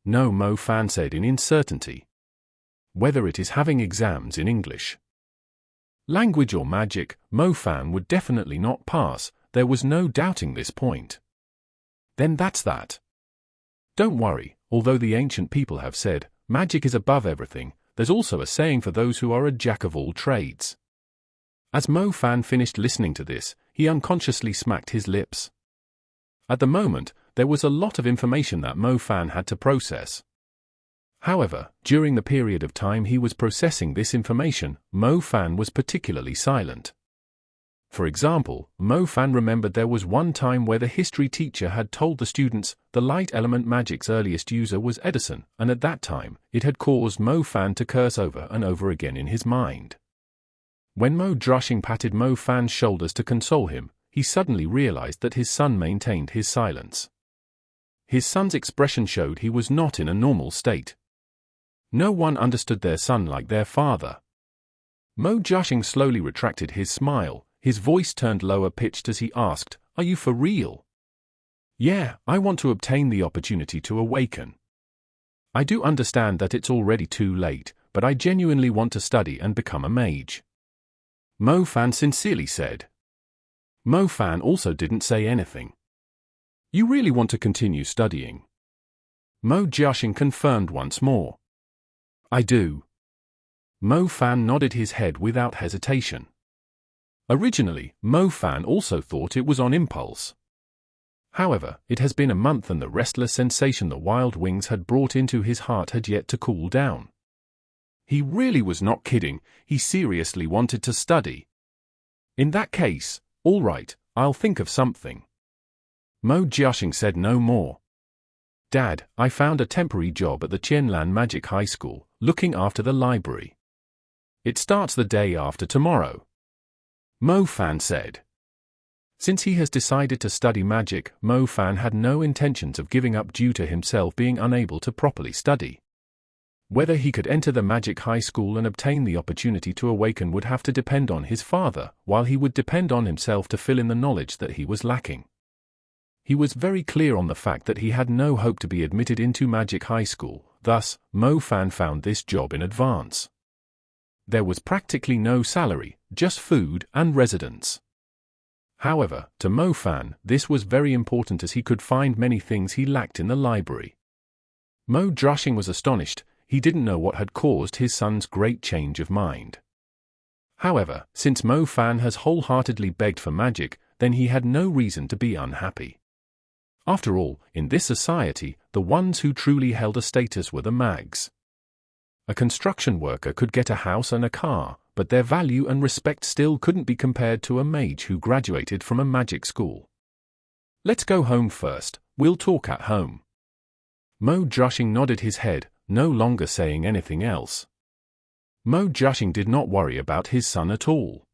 S1: "No," Mo Fan said in uncertainty. Whether it is having exams in English, language or magic, Mo Fan would definitely not pass. There was no doubting this point. Then that's that. Don't worry, although the ancient people have said, magic is above everything, there's also a saying for those who are a jack of all trades. As Mo Fan finished listening to this, he unconsciously smacked his lips. At the moment, there was a lot of information that Mo Fan had to process. However, during the period of time he was processing this information, Mo Fan was particularly silent. For example, Mo Fan remembered there was one time where the history teacher had told the students the light element magic's earliest user was Edison, and at that time, it had caused Mo Fan to curse over and over again in his mind. When Mo Drushing patted Mo Fan's shoulders to console him, he suddenly realized that his son maintained his silence. His son's expression showed he was not in a normal state. No one understood their son like their father. Mo Drushing slowly retracted his smile, his voice turned lower-pitched as he asked, "Are you for real?" "Yeah, I want to obtain the opportunity to awaken. I do understand that it's already too late, but I genuinely want to study and become a mage," Mo Fan sincerely said. Mo Fan also didn't say anything. "You really want to continue studying?" Mo Drushing confirmed once more. "I do." Mo Fan nodded his head without hesitation. Originally, Mo Fan also thought it was on impulse. However, it has been a month and the restless sensation the wild wings had brought into his heart had yet to cool down. He really was not kidding, he seriously wanted to study. "In that case, all right, I'll think of something." Mo Drushing said no more. "Dad, I found a temporary job at the Qianlan Magic High School, looking after the library. It starts the day after tomorrow," Mo Fan said. Since he has decided to study magic, Mo Fan had no intentions of giving up due to himself being unable to properly study. Whether he could enter the magic high school and obtain the opportunity to awaken would have to depend on his father, while he would depend on himself to fill in the knowledge that he was lacking. He was very clear on the fact that he had no hope to be admitted into magic high school, thus, Mo Fan found this job in advance. There was practically no salary, just food and residence. However, to Mo Fan, this was very important as he could find many things he lacked in the library. Mo Drushing was astonished, he didn't know what had caused his son's great change of mind. However, since Mo Fan has wholeheartedly begged for magic, then he had no reason to be unhappy. After all, in this society, the ones who truly held a status were the mags. A construction worker could get a house and a car, but their value and respect still couldn't be compared to a mage who graduated from a magic school. "Let's go home first, we'll talk at home." Mo Drushing nodded his head, no longer saying anything else. Mo Drushing did not worry about his son at all.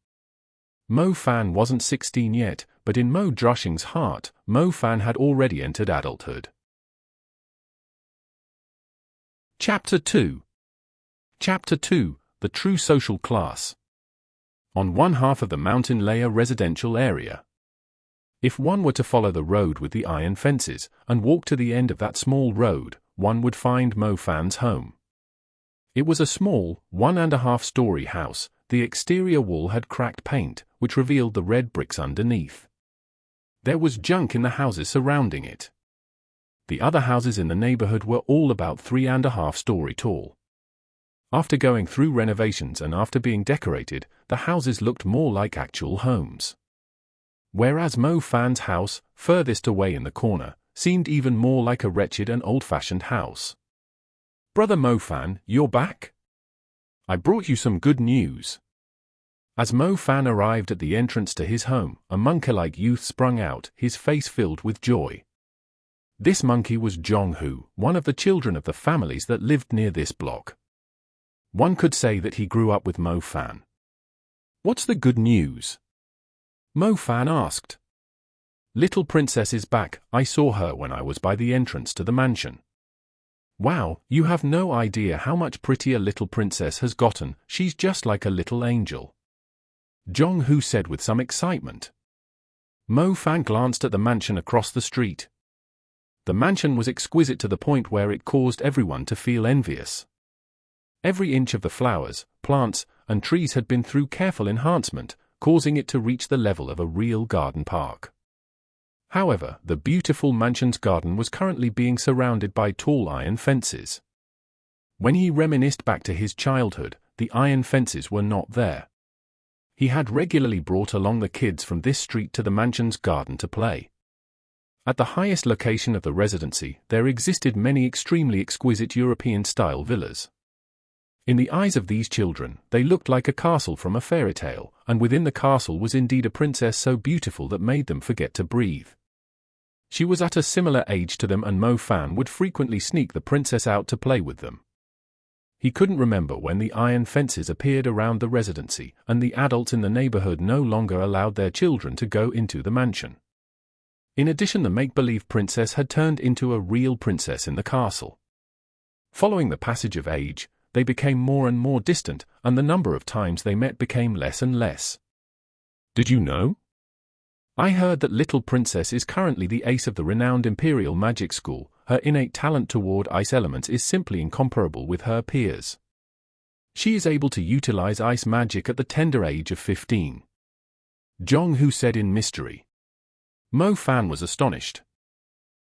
S1: Mo Fan wasn't 16 yet, but in Mo Drushing's heart, Mo Fan had already entered adulthood. Chapter 2. Chapter 2. The True Social Class. On one half of the mountain lay a residential area. If one were to follow the road with the iron fences, and walk to the end of that small road, one would find Mo Fan's home. It was a small, 1.5-story house. The exterior wall had cracked paint, which revealed the red bricks underneath. There was junk in the houses surrounding it. The other houses in the neighborhood were all about 3.5 stories tall. After going through renovations and after being decorated, the houses looked more like actual homes. Whereas Mo Fan's house, furthest away in the corner, seemed even more like a wretched and old-fashioned house. "Brother Mo Fan, you're back? I brought you some good news." As Mo Fan arrived at the entrance to his home, a monkey-like youth sprung out, his face filled with joy. This monkey was Jong-Hu, one of the children of the families that lived near this block. One could say that he grew up with Mo Fan. "What's the good news?" Mo Fan asked. "Little Princess is back, I saw her when I was by the entrance to the mansion." "Wow, you have no idea how much prettier Little Princess has gotten, she's just like a little angel," Jong-Hu said with some excitement. Mo Fan glanced at the mansion across the street. The mansion was exquisite to the point where it caused everyone to feel envious. Every inch of the flowers, plants, and trees had been through careful enhancement, causing it to reach the level of a real garden park. However, the beautiful mansion's garden was currently being surrounded by tall iron fences. When he reminisced back to his childhood, the iron fences were not there. He had regularly brought along the kids from this street to the mansion's garden to play. At the highest location of the residency, there existed many extremely exquisite European-style villas. In the eyes of these children, they looked like a castle from a fairy tale, and within the castle was indeed a princess so beautiful that made them forget to breathe. She was at a similar age to them, and Mo Fan would frequently sneak the princess out to play with them. He couldn't remember when the iron fences appeared around the residency, and the adults in the neighborhood no longer allowed their children to go into the mansion. In addition, the make-believe princess had turned into a real princess in the castle. Following the passage of age, they became more and more distant, and the number of times they met became less and less. Did you know? I heard that little princess is currently the ace of the renowned Imperial Magic School. Her innate talent toward ice elements is simply incomparable with her peers. She is able to utilize ice magic at the tender age of 15. Jong-Hu said in mystery. Mo Fan was astonished.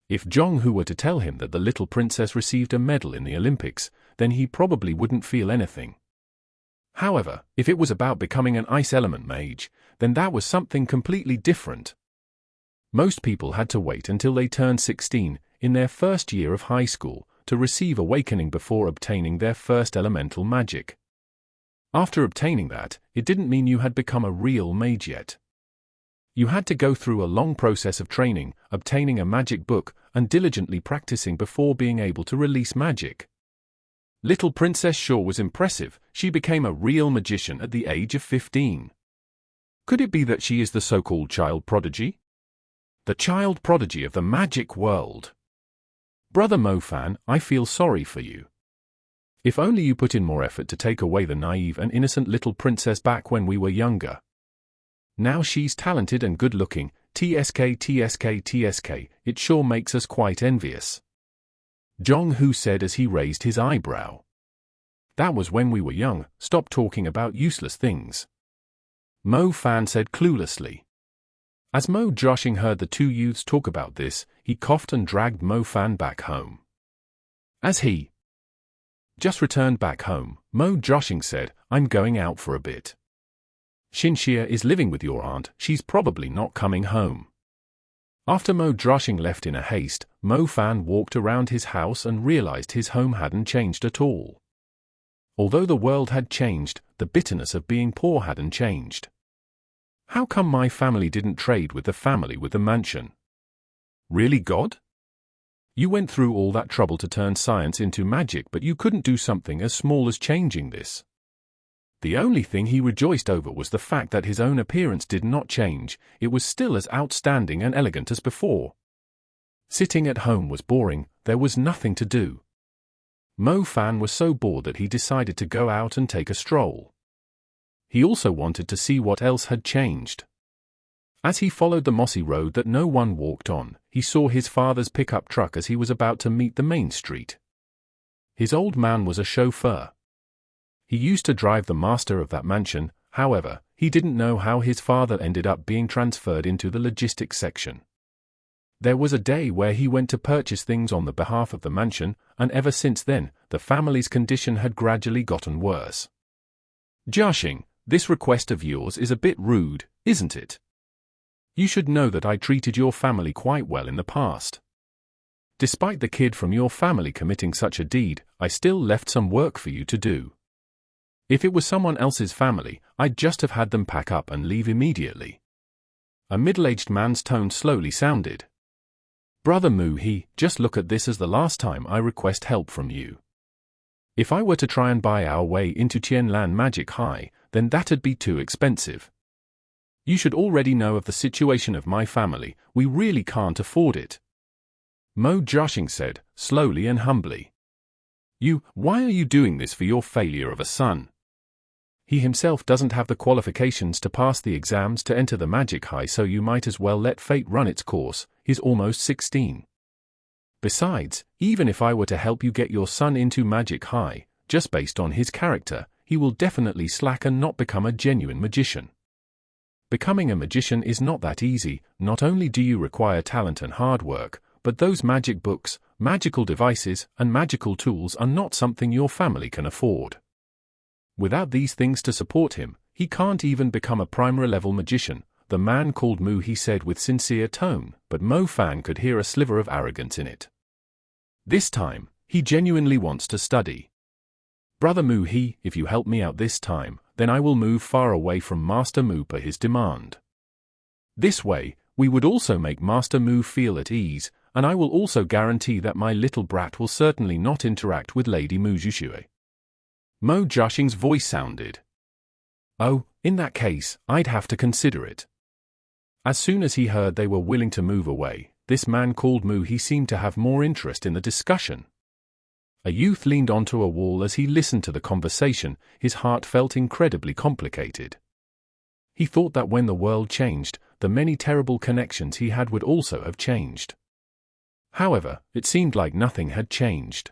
S1: If Jong-Hu were to tell him that the little princess received a medal in the Olympics, then he probably wouldn't feel anything. However, if it was about becoming an ice element mage, then that was something completely different. Most people had to wait until they turned 16, in their first year of high school, to receive awakening before obtaining their first elemental magic. After obtaining that, it didn't mean you had become a real mage yet. You had to go through a long process of training, obtaining a magic book, and diligently practicing before being able to release magic. Little Princess Shaw was impressive. She became a real magician at the age of 15. Could it be that she is the so-called child prodigy? The child prodigy of the magic world. Brother Mo Fan, I feel sorry for you. If only you put in more effort to take away the naive and innocent little princess back when we were younger. Now she's talented and good-looking, TSK, it sure makes us quite envious. Jong-Hu said as he raised his eyebrow. That was when we were young, stop talking about useless things. Mo Fan said cluelessly. As Mo Joshing heard the two youths talk about this, he coughed and dragged Mo Fan back home. As he just returned back home, Mo Joshing said, I'm going out for a bit. Xinxia is living with your aunt, she's probably not coming home. After Mo Joshing left in a haste, Mo Fan walked around his house and realized his home hadn't changed at all. Although the world had changed, the bitterness of being poor hadn't changed. How come my family didn't trade with the family with the mansion? Really, God? You went through all that trouble to turn science into magic, but you couldn't do something as small as changing this. The only thing he rejoiced over was the fact that his own appearance did not change, it was still as outstanding and elegant as before. Sitting at home was boring, there was nothing to do. Mo Fan was so bored that he decided to go out and take a stroll. He also wanted to see what else had changed. As he followed the mossy road that no one walked on, he saw his father's pickup truck as he was about to meet the main street. His old man was a chauffeur. He used to drive the master of that mansion, however, he didn't know how his father ended up being transferred into the logistics section. There was a day where he went to purchase things on the behalf of the mansion, and ever since then, the family's condition had gradually gotten worse. Joshing, this request of yours is a bit rude, isn't it? You should know that I treated your family quite well in the past. Despite the kid from your family committing such a deed, I still left some work for you to do. If it was someone else's family, I'd just have had them pack up and leave immediately. A middle-aged man's tone slowly sounded. Brother Mu-He, just look at this as the last time I request help from you. If I were to try and buy our way into Tianlan Magic High, then that'd be too expensive. You should already know of the situation of my family, we really can't afford it. Mo Joshing said, slowly and humbly. Why are you doing this for your failure of a son? He himself doesn't have the qualifications to pass the exams to enter the Magic High, so you might as well let fate run its course, he's almost 16. Besides, even if I were to help you get your son into Magic High, just based on his character, he will definitely slack and not become a genuine magician. Becoming a magician is not that easy, not only do you require talent and hard work, but those magic books, magical devices, and magical tools are not something your family can afford. Without these things to support him, he can't even become a primary-level magician, the man called Mu-He said with sincere tone, but Mo Fan could hear a sliver of arrogance in it. This time, he genuinely wants to study. Brother Mu-He, if you help me out this time, then I will move far away from Master Mu per his demand. This way, we would also make Master Mu feel at ease, and I will also guarantee that my little brat will certainly not interact with Lady Mu Zhuxue. Mo Joshing's voice sounded. Oh, in that case, I'd have to consider it. As soon as he heard they were willing to move away, this man called Mu he seemed to have more interest in the discussion. A youth leaned onto a wall as he listened to the conversation. His heart felt incredibly complicated. He thought that when the world changed, the many terrible connections he had would also have changed. However, it seemed like nothing had changed.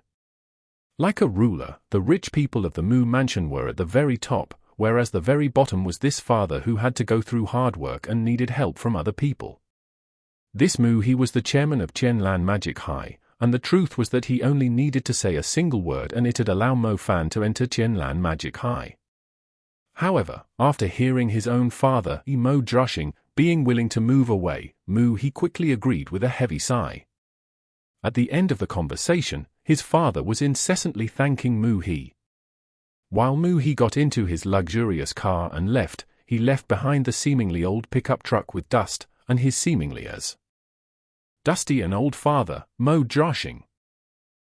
S1: Like a ruler, the rich people of the Mu mansion were at the very top, whereas the very bottom was this father who had to go through hard work and needed help from other people. This Mu he was the chairman of Qianlan Magic High, and the truth was that he only needed to say a single word and it'd allow Mo Fan to enter Qianlan Magic High. However, after hearing his own father, Mo Joshing, being willing to move away, Mu he quickly agreed with a heavy sigh. At the end of the conversation, his father was incessantly thanking Mu he. While Mu he got into his luxurious car and left, he left behind the seemingly old pickup truck with dust, and his seemingly as dusty and old father, Mo Joshing.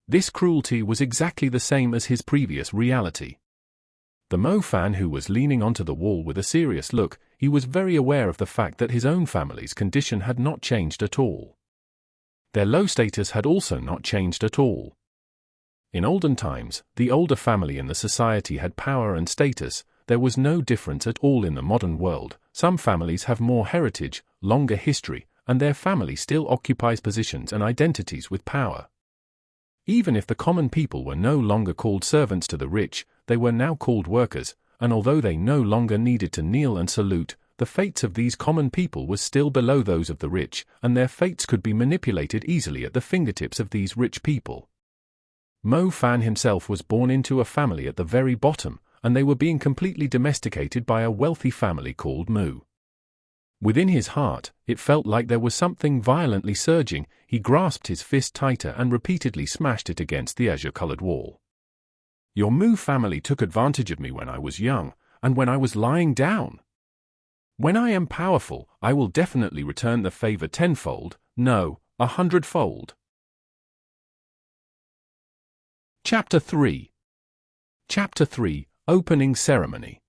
S1: This cruelty was exactly the same as his previous reality. The Mo Fan who was leaning onto the wall with a serious look, he was very aware of the fact that his own family's condition had not changed at all. Their low status had also not changed at all. In olden times, the older family in the society had power and status. There was no difference at all in the modern world. Some families have more heritage, longer history, and their family still occupies positions and identities with power. Even if the common people were no longer called servants to the rich, they were now called workers, and although they no longer needed to kneel and salute, the fates of these common people was still below those of the rich, and their fates could be manipulated easily at the fingertips of these rich people. Mo Fan himself was born into a family at the very bottom, and they were being completely domesticated by a wealthy family called Mu. Within his heart, it felt like there was something violently surging. He grasped his fist tighter and repeatedly smashed it against the azure-colored wall. Your Mu family took advantage of me when I was young, and when I was lying down. When I am powerful, I will definitely return the favor tenfold, no, 100-fold. Chapter 3. Chapter 3, Opening Ceremony.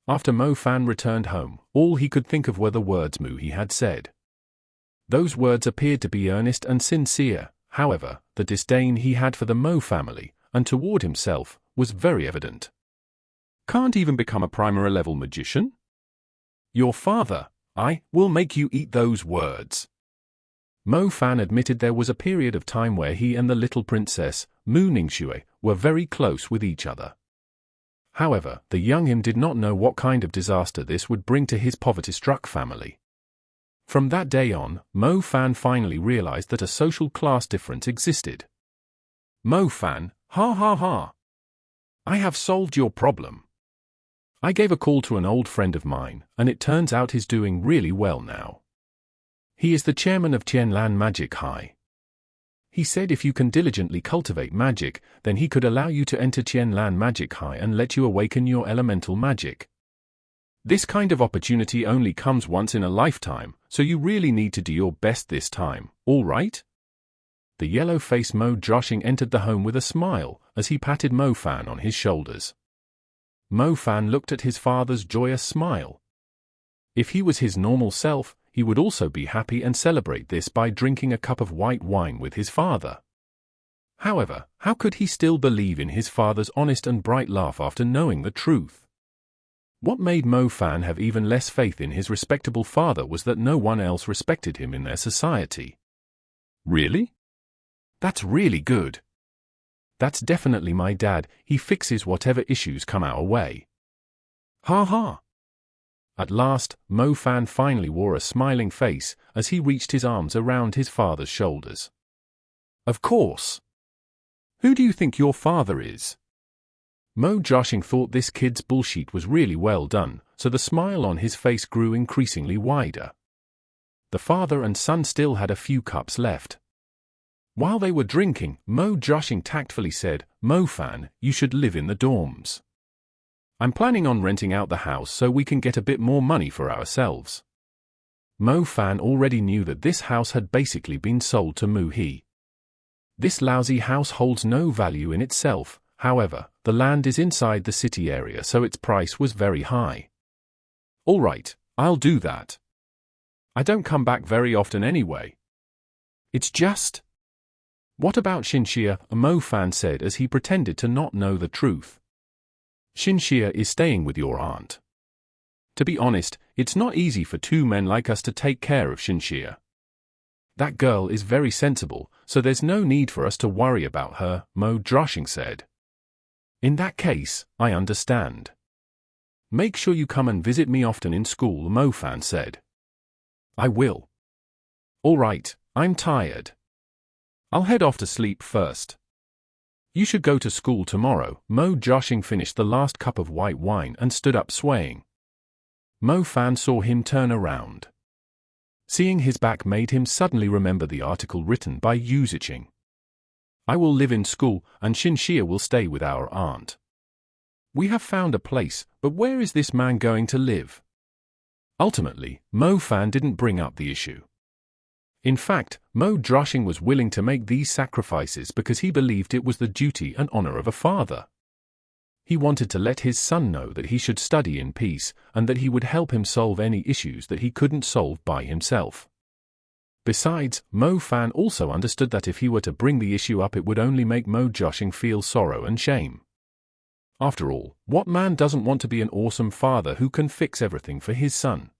S1: After Mo Fan returned home, all he could think of were the words Mu he had said. Those words appeared to be earnest and sincere. However, the disdain he had for the Mo family, and toward himself, was very evident. Can't even become a primary-level magician? Your father, I, will make you eat those words. Mo Fan admitted there was a period of time where he and the little princess, Mu Ningxue, were very close with each other. However, the young him did not know what kind of disaster this would bring to his poverty-struck family. From that day on, Mo Fan finally realized that a social class difference existed. Mo Fan, ha ha ha. I have solved your problem. I gave a call to an old friend of mine, and it turns out he's doing really well now. He is the chairman of Qianlan Magic High. He said if you can diligently cultivate magic, then he could allow you to enter Qianlan Magic High and let you awaken your elemental magic. This kind of opportunity only comes once in a lifetime, so you really need to do your best this time, all right? The yellow-faced Mo Joshing entered the home with a smile, as he patted Mo Fan on his shoulders. Mo Fan looked at his father's joyous smile. If he was his normal self, he would also be happy and celebrate this by drinking a cup of white wine with his father. However, how could he still believe in his father's honest and bright laugh after knowing the truth? What made Mo Fan have even less faith in his respectable father was that no one else respected him in their society. Really? That's really good. That's definitely my dad, he fixes whatever issues come our way. Ha ha. At last, Mo Fan finally wore a smiling face as he reached his arms around his father's shoulders. Of course. Who do you think your father is? Mo Joshing thought this kid's bullshit was really well done, so the smile on his face grew increasingly wider. The father and son still had a few cups left. While they were drinking, Mo Joshing tactfully said, Mo Fan, you should live in the dorms. I'm planning on renting out the house so we can get a bit more money for ourselves. Mo Fan already knew that this house had basically been sold to Mu he. This lousy house holds no value in itself, However, the land is inside the city area, so its price was very high. All right, I'll do that. I don't come back very often anyway. It's just... What about Xinxia? Mo Fan said as he pretended to not know the truth. Xinxia is staying with your aunt. To be honest, it's not easy for two men like us to take care of Xinxia. That girl is very sensible, so there's no need for us to worry about her, Mo Droshing said. In that case, I understand. Make sure you come and visit me often in school, Mo Fan said. I will. All right, I'm tired. I'll head off to sleep first. You should go to school tomorrow. Mo Droshing finished the last cup of white wine and stood up swaying. Mo Fan saw him turn around. Seeing his back made him suddenly remember the article written by Yu Ziqing. I will live in school, and Xinxia will stay with our aunt. We have found a place, but where is this man going to live? Ultimately, Mo Fan didn't bring up the issue. In fact, Mo Droshing was willing to make these sacrifices because he believed it was the duty and honor of a father. He wanted to let his son know that he should study in peace and that he would help him solve any issues that he couldn't solve by himself. Besides, Mo Fan also understood that if he were to bring the issue up, it would only make Mo Droshing feel sorrow and shame. After all, what man doesn't want to be an awesome father who can fix everything for his son?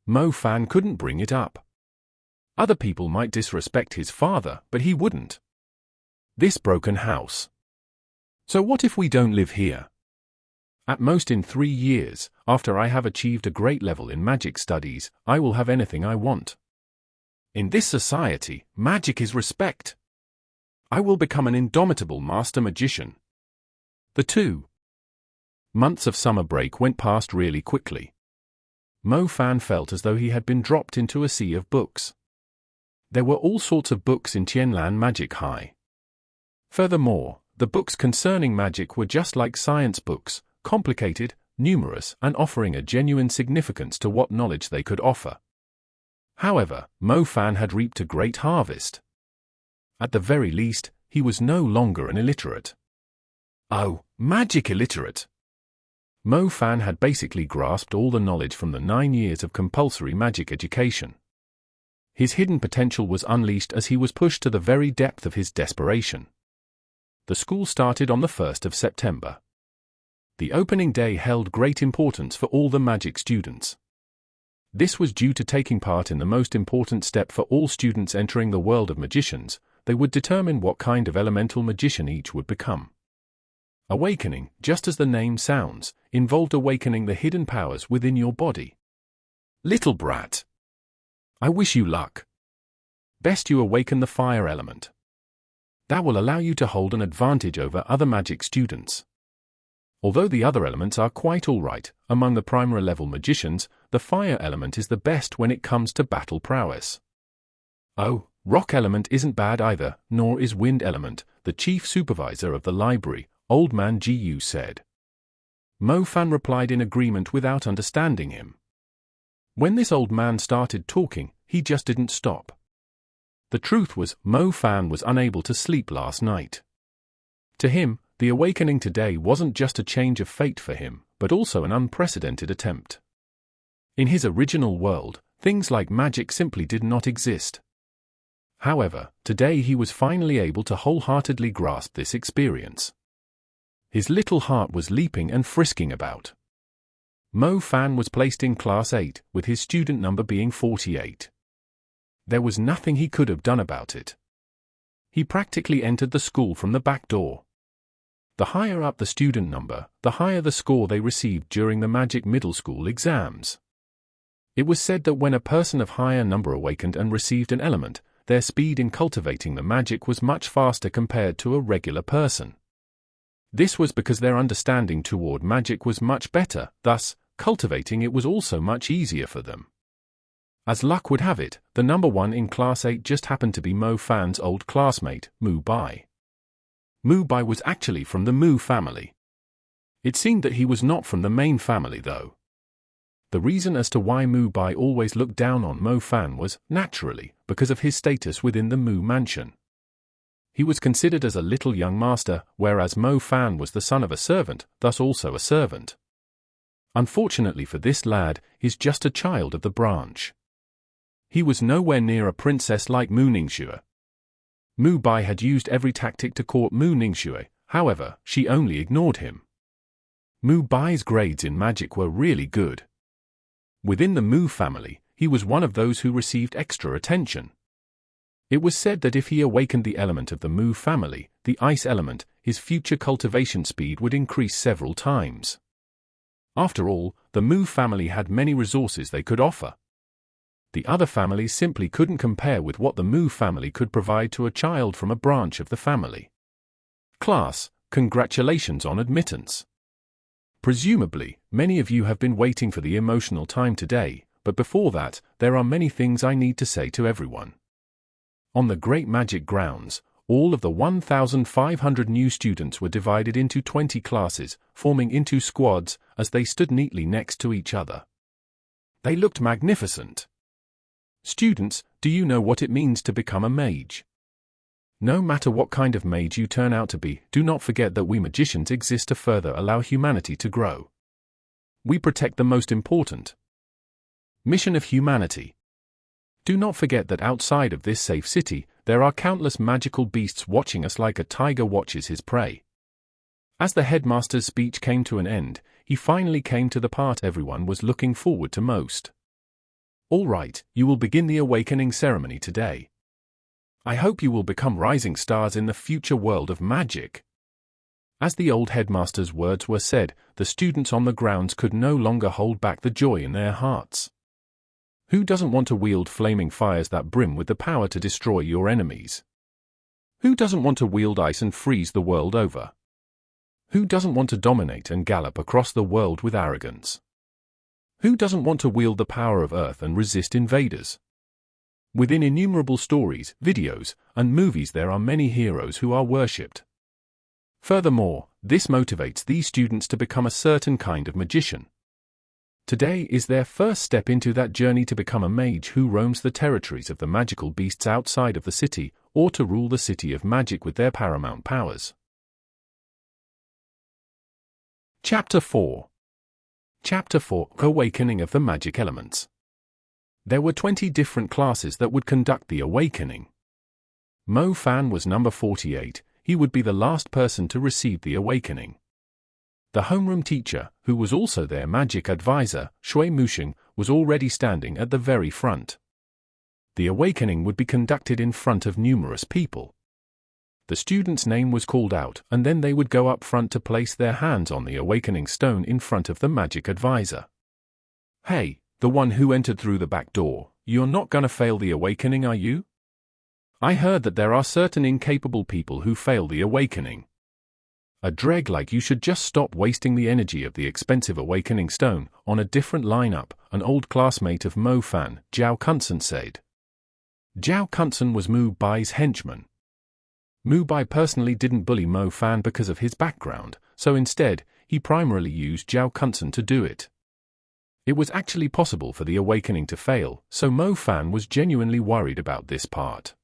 S1: Mo Fan couldn't bring it up. Other people might disrespect his father, but he wouldn't. This broken house. So what if we don't live here? At most in 3 years, after I have achieved a great level in magic studies, I will have anything I want. In this society, magic is respect. I will become an indomitable master magician. The 2 months of summer break went past really quickly. Mo Fan felt as though he had been dropped into a sea of books. There were all sorts of books in Tianlan Magic High. Furthermore, the books concerning magic were just like science books, complicated, numerous, and offering a genuine significance to what knowledge they could offer. However, Mo Fan had reaped a great harvest. At the very least, he was no longer an illiterate. Oh, magic illiterate! Mo Fan had basically grasped all the knowledge from the 9 years of compulsory magic education. His hidden potential was unleashed as he was pushed to the very depth of his desperation. The school started on the 1st of September. The opening day held great importance for all the magic students. This was due to taking part in the most important step for all students entering the world of magicians. They would determine what kind of elemental magician each would become. Awakening, just as the name sounds, involved awakening the hidden powers within your body. Little brat. I wish you luck. Best you awaken the fire element. That will allow you to hold an advantage over other magic students. Although the other elements are quite alright, among the primary level magicians, the fire element is the best when it comes to battle prowess. Oh, rock element isn't bad either, nor is wind element, the chief supervisor of the library, Old Man Gu said. Mo Fan replied in agreement without understanding him. When this old man started talking, he just didn't stop. The truth was, Mo Fan was unable to sleep last night. To him, the awakening today wasn't just a change of fate for him, but also an unprecedented attempt. In his original world, things like magic simply did not exist. However, today he was finally able to wholeheartedly grasp this experience. His little heart was leaping and frisking about. Mo Fan was placed in Class 8, with his student number being 48. There was nothing he could have done about it. He practically entered the school from the back door. The higher up the student number, the higher the score they received during the Magic Middle School exams. It was said that when a person of higher number awakened and received an element, their speed in cultivating the magic was much faster compared to a regular person. This was because their understanding toward magic was much better, thus, cultivating it was also much easier for them. As luck would have it, the number 1 in Class 8 just happened to be Mo Fan's old classmate, Mu Bai. Mu Bai was actually from the Mu family. It seemed that he was not from the main family though. The reason as to why Mu Bai always looked down on Mo Fan was, naturally, because of his status within the Mu mansion. He was considered as a little young master, whereas Mo Fan was the son of a servant, thus also a servant. Unfortunately for this lad, he's just a child of the branch. He was nowhere near a princess like Mu Ningxue. Mu Bai had used every tactic to court Mu Ningxue, however, she only ignored him. Mu Bai's grades in magic were really good. Within the Mu family, he was one of those who received extra attention. It was said that if he awakened the element of the Mu family, the ice element, his future cultivation speed would increase several times. After all, the Mu family had many resources they could offer. The other families simply couldn't compare with what the Mu family could provide to a child from a branch of the family. Class, congratulations on admittance. Presumably, many of you have been waiting for the emotional time today, but before that, there are many things I need to say to everyone. On the Great Magic grounds, all of the 1,500 new students were divided into 20 classes, forming into squads, as they stood neatly next to each other. They looked magnificent. Students, do you know what it means to become a mage? No matter what kind of mage you turn out to be, do not forget that we magicians exist to further allow humanity to grow. We protect the most important mission of humanity. Do not forget that outside of this safe city, there are countless magical beasts watching us like a tiger watches his prey. As the headmaster's speech came to an end, he finally came to the part everyone was looking forward to most. All right, you will begin the awakening ceremony today. I hope you will become rising stars in the future world of magic. As the old headmaster's words were said, the students on the grounds could no longer hold back the joy in their hearts. Who doesn't want to wield flaming fires that brim with the power to destroy your enemies? Who doesn't want to wield ice and freeze the world over? Who doesn't want to dominate and gallop across the world with arrogance? Who doesn't want to wield the power of earth and resist invaders? Within innumerable stories, videos, and movies there are many heroes who are worshipped. Furthermore, this motivates these students to become a certain kind of magician. Today is their first step into that journey to become a mage who roams the territories of the magical beasts outside of the city, or to rule the city of magic with their paramount powers. Chapter 4. Chapter 4: Awakening of the Magic Elements. There were 20 different classes that would conduct the awakening. Mo Fan was number 48, he would be the last person to receive the awakening. The homeroom teacher, who was also their magic advisor, Shui Musheng, was already standing at the very front. The awakening would be conducted in front of numerous people. The student's name was called out, and then they would go up front to place their hands on the awakening stone in front of the magic advisor. Hey, the one who entered through the back door, you're not gonna fail the awakening, are you? I heard that there are certain incapable people who fail the awakening. A dreg like you should just stop wasting the energy of the expensive awakening stone on a different lineup, an old classmate of Mo Fan, Zhao Kunsen, said. Zhao Kunsen was Mu Bai's henchman. Mu Bai personally didn't bully Mo Fan because of his background, so instead, he primarily used Zhao Kunsen to do it. It was actually possible for the awakening to fail, so Mo Fan was genuinely worried about this part.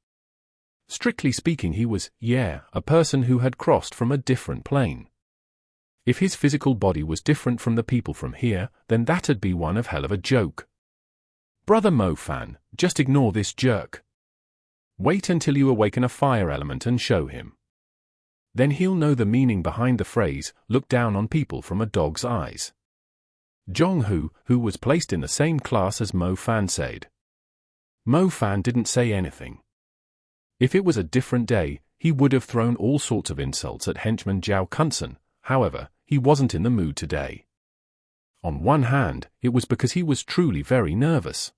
S1: Strictly speaking, he was, a person who had crossed from a different plane. If his physical body was different from the people from here, then that'd be one hell of a joke. Brother Mo Fan, just ignore this jerk. Wait until you awaken a fire element and show him. Then he'll know the meaning behind the phrase, look down on people from a dog's eyes. Zhong Hu, who was placed in the same class as Mo Fan, said. Mo Fan didn't say anything. If it was a different day, he would have thrown all sorts of insults at henchman Zhao Kunsen, however, he wasn't in the mood today. On one hand, it was because he was truly very nervous.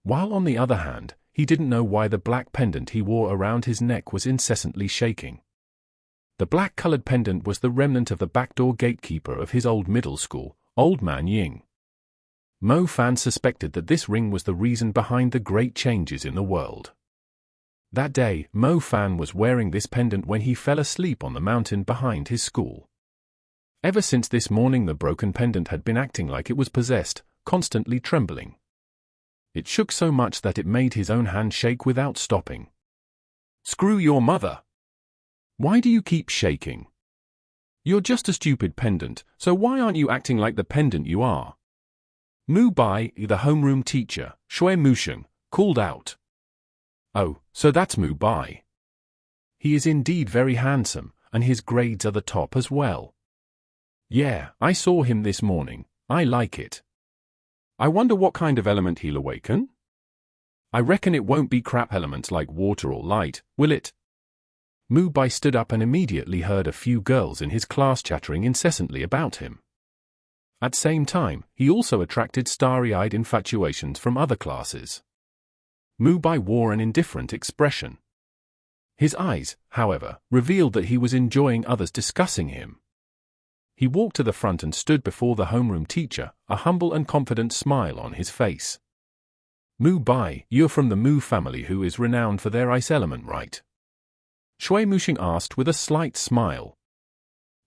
S1: While on the other hand, he didn't know why the black pendant he wore around his neck was incessantly shaking. The black-colored pendant was the remnant of the backdoor gatekeeper of his old middle school, Old Man Ying. Mo Fan suspected that this ring was the reason behind the great changes in the world. That day, Mo Fan was wearing this pendant when he fell asleep on the mountain behind his school. Ever since this morning, the broken pendant had been acting like it was possessed, constantly trembling. It shook so much that it made his own hand shake without stopping. Screw your mother! Why do you keep shaking? You're just a stupid pendant, so why aren't you acting like the pendant you are? Mu Bai, the homeroom teacher, Shui Musheng, called out. Oh, so that's Mu Bai. He is indeed very handsome, and his grades are the top as well. Yeah, I saw him this morning. I like it. I wonder what kind of element he'll awaken? I reckon it won't be crap elements like water or light, will it? Mu Bai stood up and immediately heard a few girls in his class chattering incessantly about him. At same time, he also attracted starry-eyed infatuations from other classes. Mu Bai wore an indifferent expression. His eyes, however, revealed that he was enjoying others discussing him. He walked to the front and stood before the homeroom teacher, a humble and confident smile on his face. Mu Bai, you're from the Mu family who is renowned for their ice element, right? Shui Musheng asked with a slight smile.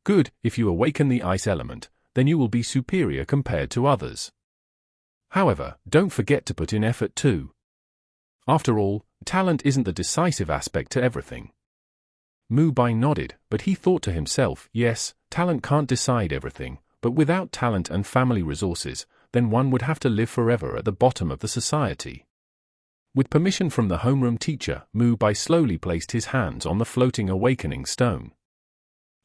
S1: Good, if you awaken the ice element, then you will be superior compared to others. However, don't forget to put in effort too. After all, talent isn't the decisive aspect to everything. Mu Bai nodded, but he thought to himself, yes, talent can't decide everything, but without talent and family resources, then one would have to live forever at the bottom of the society. With permission from the homeroom teacher, Mu Bai slowly placed his hands on the floating awakening stone.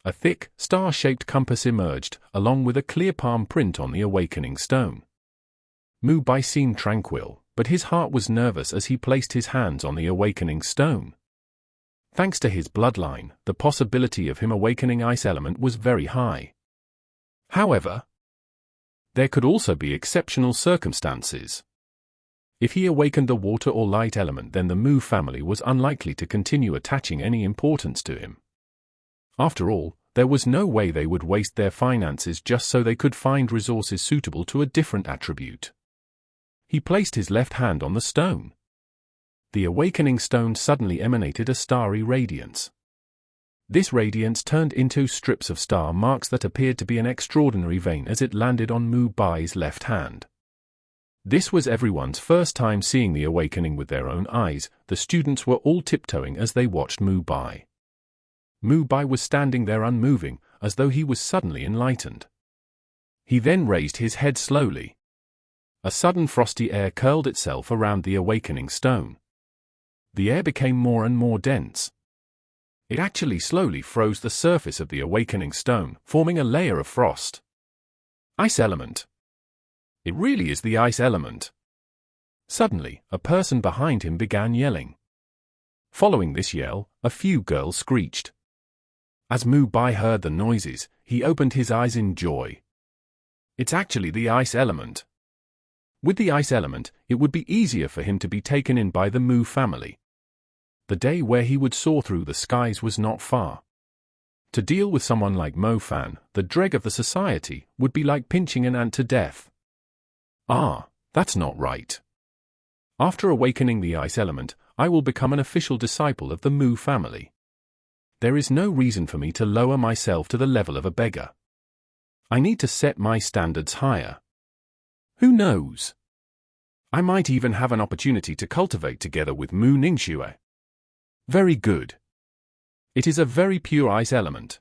S1: A thick, star-shaped compass emerged, along with a clear palm print on the awakening stone. Mu Bai seemed tranquil, but his heart was nervous as he placed his hands on the awakening stone. Thanks to his bloodline, the possibility of him awakening ice element was very high. However, there could also be exceptional circumstances. If he awakened the water or light element, then the Mu family was unlikely to continue attaching any importance to him. After all, there was no way they would waste their finances just so they could find resources suitable to a different attribute. He placed his left hand on the stone. The awakening stone suddenly emanated a starry radiance. This radiance turned into strips of star marks that appeared to be an extraordinary vein as it landed on Mu Bai's left hand. This was everyone's first time seeing the awakening with their own eyes. The students were all tiptoeing as they watched Mu Bai. Mu Bai was standing there unmoving, as though he was suddenly enlightened. He then raised his head slowly. A sudden frosty air curled itself around the awakening stone. The air became more and more dense. It actually slowly froze the surface of the awakening stone, forming a layer of frost. Ice element. It really is the ice element. Suddenly, a person behind him began yelling. Following this yell, a few girls screeched. As Mu Bai heard the noises, he opened his eyes in joy. It's actually the ice element. With the ice element, it would be easier for him to be taken in by the Mu family. The day where he would soar through the skies was not far. To deal with someone like Mo Fan, the dregs of the society, would be like pinching an ant to death. Ah, that's not right. After awakening the ice element, I will become an official disciple of the Mu family. There is no reason for me to lower myself to the level of a beggar. I need to set my standards higher. Who knows? I might even have an opportunity to cultivate together with Mu Ningxue. Very good. It is a very pure ice element.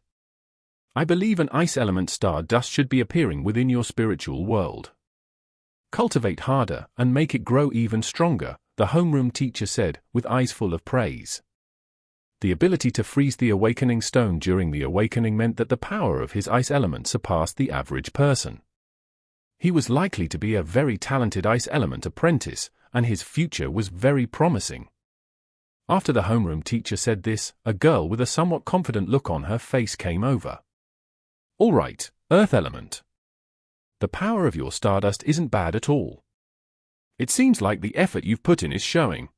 S1: I believe an ice element star dust should be appearing within your spiritual world. Cultivate harder and make it grow even stronger, the homeroom teacher said, with eyes full of praise. The ability to freeze the awakening stone during the awakening meant that the power of his ice element surpassed the average person. He was likely to be a very talented ice element apprentice, and his future was very promising. After the homeroom teacher said this, a girl with a somewhat confident look on her face came over. All right, earth element. The power of your stardust isn't bad at all. It seems like the effort you've put in is showing.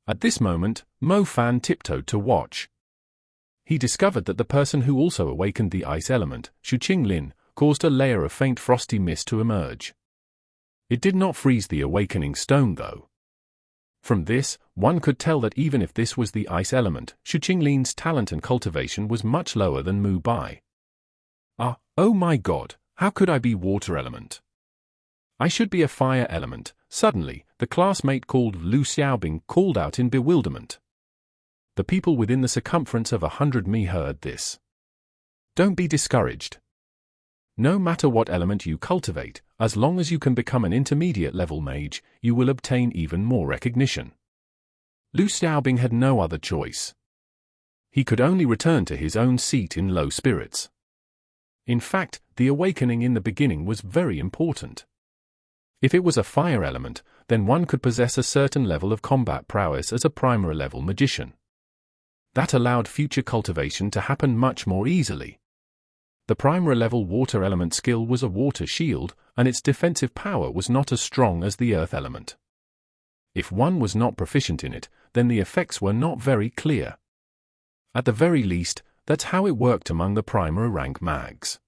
S1: At this moment, Mo Fan tiptoed to watch. He discovered that the person who also awakened the ice element, Shu Qinglin, caused a layer of faint frosty mist to emerge. It did not freeze the awakening stone though. From this, one could tell that even if this was the ice element, Shu Qinglin's talent and cultivation was much lower than Mu Bai. Ah, oh my god, how could I be water element? I should be a fire element. Suddenly, the classmate called Lu Xiaobing called out in bewilderment. The people within the circumference of 100 mi heard this. Don't be discouraged. No matter what element you cultivate, as long as you can become an intermediate level mage, you will obtain even more recognition. Lu Xiaobing had no other choice. He could only return to his own seat in low spirits. In fact, the awakening in the beginning was very important. If it was a fire element, then one could possess a certain level of combat prowess as a primary level magician. That allowed future cultivation to happen much more easily. The primary level water element skill was a water shield, and its defensive power was not as strong as the earth element. If one was not proficient in it, then the effects were not very clear. At the very least, that's how it worked among the primary rank mags.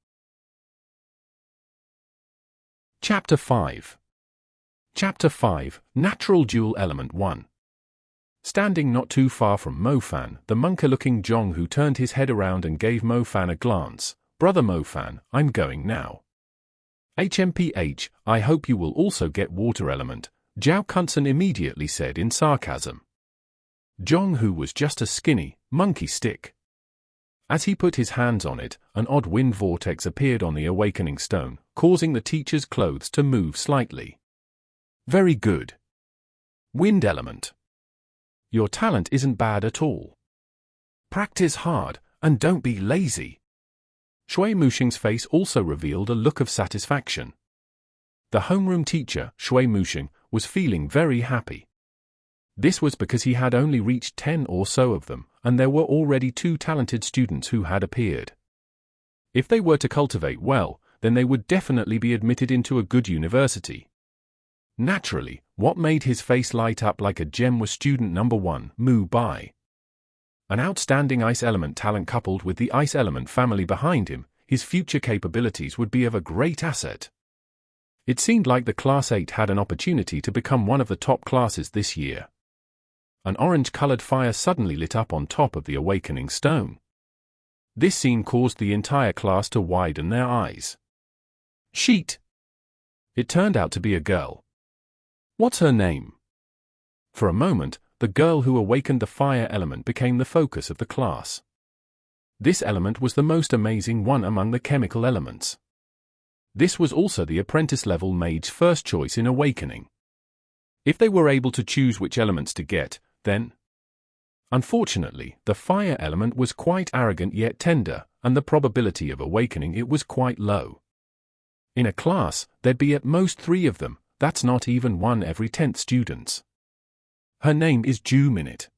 S1: Chapter 5. Chapter 5, Natural Dual Element 1. Standing not too far from Mo Fan, the monka-looking Zhong turned his head around and gave Mo Fan a glance. Brother Mo Fan, I'm going now. HMPH, I hope you will also get water element, Zhao Kunsen immediately said in sarcasm. Zhong was just a skinny, monkey stick. As he put his hands on it, an odd wind vortex appeared on the awakening stone, causing the teacher's clothes to move slightly. Very good. Wind element. Your talent isn't bad at all. Practice hard, and don't be lazy. Shui Muxing's face also revealed a look of satisfaction. The homeroom teacher, Shui Muxing, was feeling very happy. This was because he had only reached 10 or so of them, and there were already 2 talented students who had appeared. If they were to cultivate well, then they would definitely be admitted into a good university. Naturally, what made his face light up like a gem was student number 1, Mu Bai. An outstanding ice element talent coupled with the ice element family behind him, his future capabilities would be of a great asset. It seemed like the Class 8 had an opportunity to become one of the top classes this year. An orange-colored fire suddenly lit up on top of the awakening stone. This scene caused the entire class to widen their eyes. Sheet! It turned out to be a girl. What's her name? For a moment, the girl who awakened the fire element became the focus of the class. This element was the most amazing one among the chemical elements. This was also the apprentice-level mage's first choice in awakening. If they were able to choose which elements to get, then... Unfortunately, the fire element was quite arrogant yet tender, and the probability of awakening it was quite low. In a class, there'd be at most 3 of them, that's not even 1 every 10th students. Her name is Ju Minute.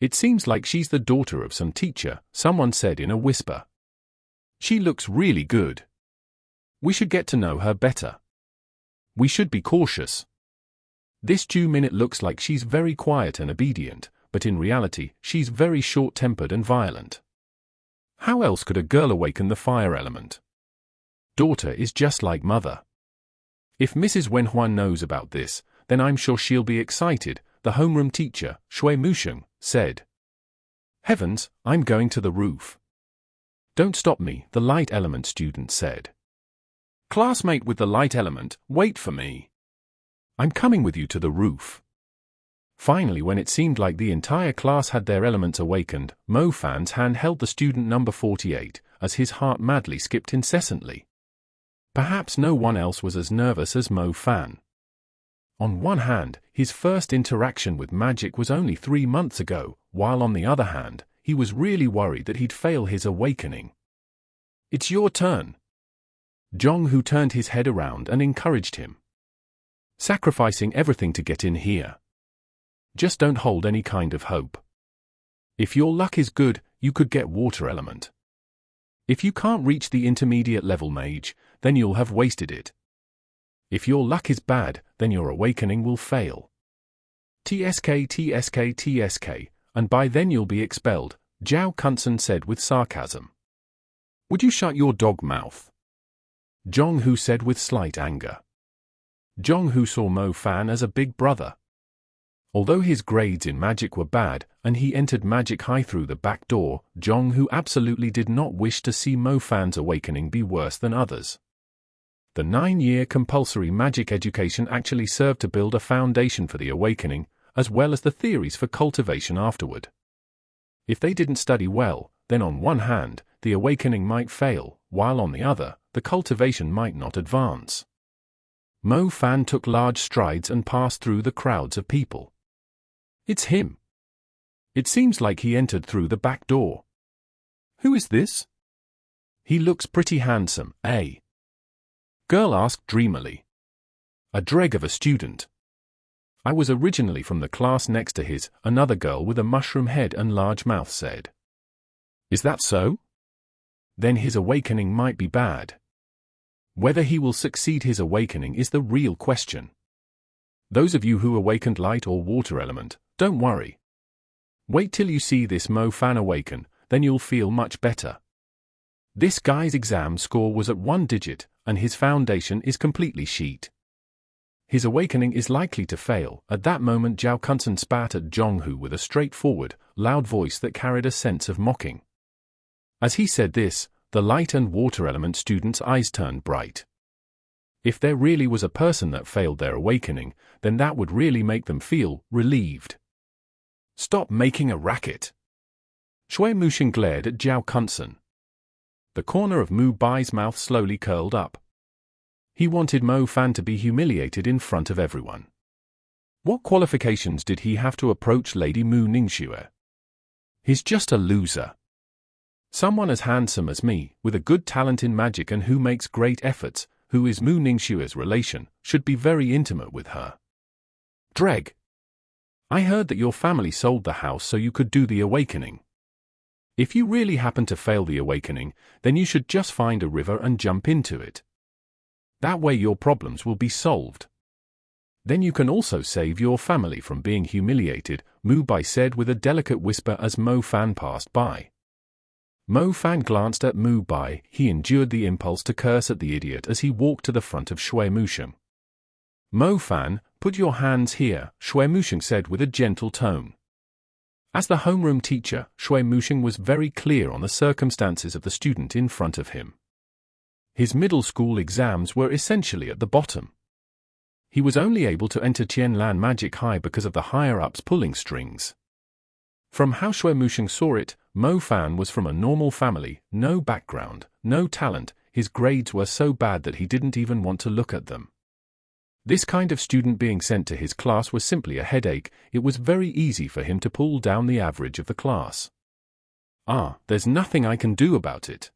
S1: It seems like she's the daughter of some teacher, someone said in a whisper. She looks really good. We should get to know her better. We should be cautious. This Ju Minute looks like she's very quiet and obedient, but in reality, she's very short-tempered and violent. How else could a girl awaken the fire element? Daughter is just like mother. If Mrs. Wenhuan knows about this, then I'm sure she'll be excited, the homeroom teacher, Shui Muxing, said. Heavens, I'm going to the roof. Don't stop me, the light element student said. Classmate with the light element, wait for me. I'm coming with you to the roof. Finally, when it seemed like the entire class had their elements awakened, Mo Fan's hand held the student number 48, as his heart madly skipped incessantly. Perhaps no one else was as nervous as Mo Fan. On one hand, his first interaction with magic was only 3 months ago, while on the other hand, he was really worried that he'd fail his awakening. It's your turn. Zhong turned his head around and encouraged him. Sacrificing everything to get in here. Just don't hold any kind of hope. If your luck is good, you could get water element. If you can't reach the intermediate level mage, then you'll have wasted it. If your luck is bad, then your awakening will fail. TSK, TSK, TSK, and by then you'll be expelled, Zhao Kunsen said with sarcasm. Would you shut your dog mouth? Zhong said with slight anger. Zhong saw Mo Fan as a big brother. Although his grades in magic were bad, and he entered magic high through the back door, Zhong absolutely did not wish to see Mo Fan's awakening be worse than others. The 9-year compulsory magic education actually served to build a foundation for the awakening, as well as the theories for cultivation afterward. If they didn't study well, then on one hand, the awakening might fail, while on the other, the cultivation might not advance. Mo Fan took large strides and passed through the crowds of people. It's him. It seems like he entered through the back door. Who is this? He looks pretty handsome, eh? Girl asked dreamily. A dreg of a student. I was originally from the class next to his, another girl with a mushroom head and large mouth said. Is that so? Then his awakening might be bad. Whether he will succeed his awakening is the real question. Those of you who awakened light or water element, don't worry. Wait till you see this Mo Fan awaken, then you'll feel much better. This guy's exam score was at 1 digit, and his foundation is completely sheet. His awakening is likely to fail. At that moment Zhao Kunsen spat at Zhonghu with a straightforward, loud voice that carried a sense of mocking. As he said this, the light and water element students' eyes turned bright. If there really was a person that failed their awakening, then that would really make them feel relieved. Stop making a racket. Shui Muxing glared at Zhao Kunsen. The corner of Mu Bai's mouth slowly curled up. He wanted Mo Fan to be humiliated in front of everyone. What qualifications did he have to approach Lady Mu Ningxue? He's just a loser. Someone as handsome as me, with a good talent in magic and who makes great efforts, who is Mu Ningxue's relation, should be very intimate with her. Dreg. I heard that your family sold the house so you could do the awakening. If you really happen to fail the awakening, then you should just find a river and jump into it. That way your problems will be solved. Then you can also save your family from being humiliated, Mu Bai said with a delicate whisper as Mo Fan passed by. Mo Fan glanced at Mu Bai. He endured the impulse to curse at the idiot as he walked to the front of Shui Muxing. Mo Fan, put your hands here, Shui Muxing said with a gentle tone. As the homeroom teacher, Shui Muxing was very clear on the circumstances of the student in front of him. His middle school exams were essentially at the bottom. He was only able to enter Qianlan Magic High because of the higher-ups pulling strings. From how Shui Muxing saw it, Mo Fan was from a normal family, no background, no talent. His grades were so bad that he didn't even want to look at them. This kind of student being sent to his class was simply a headache. It was very easy for him to pull down the average of the class. There's nothing I can do about it.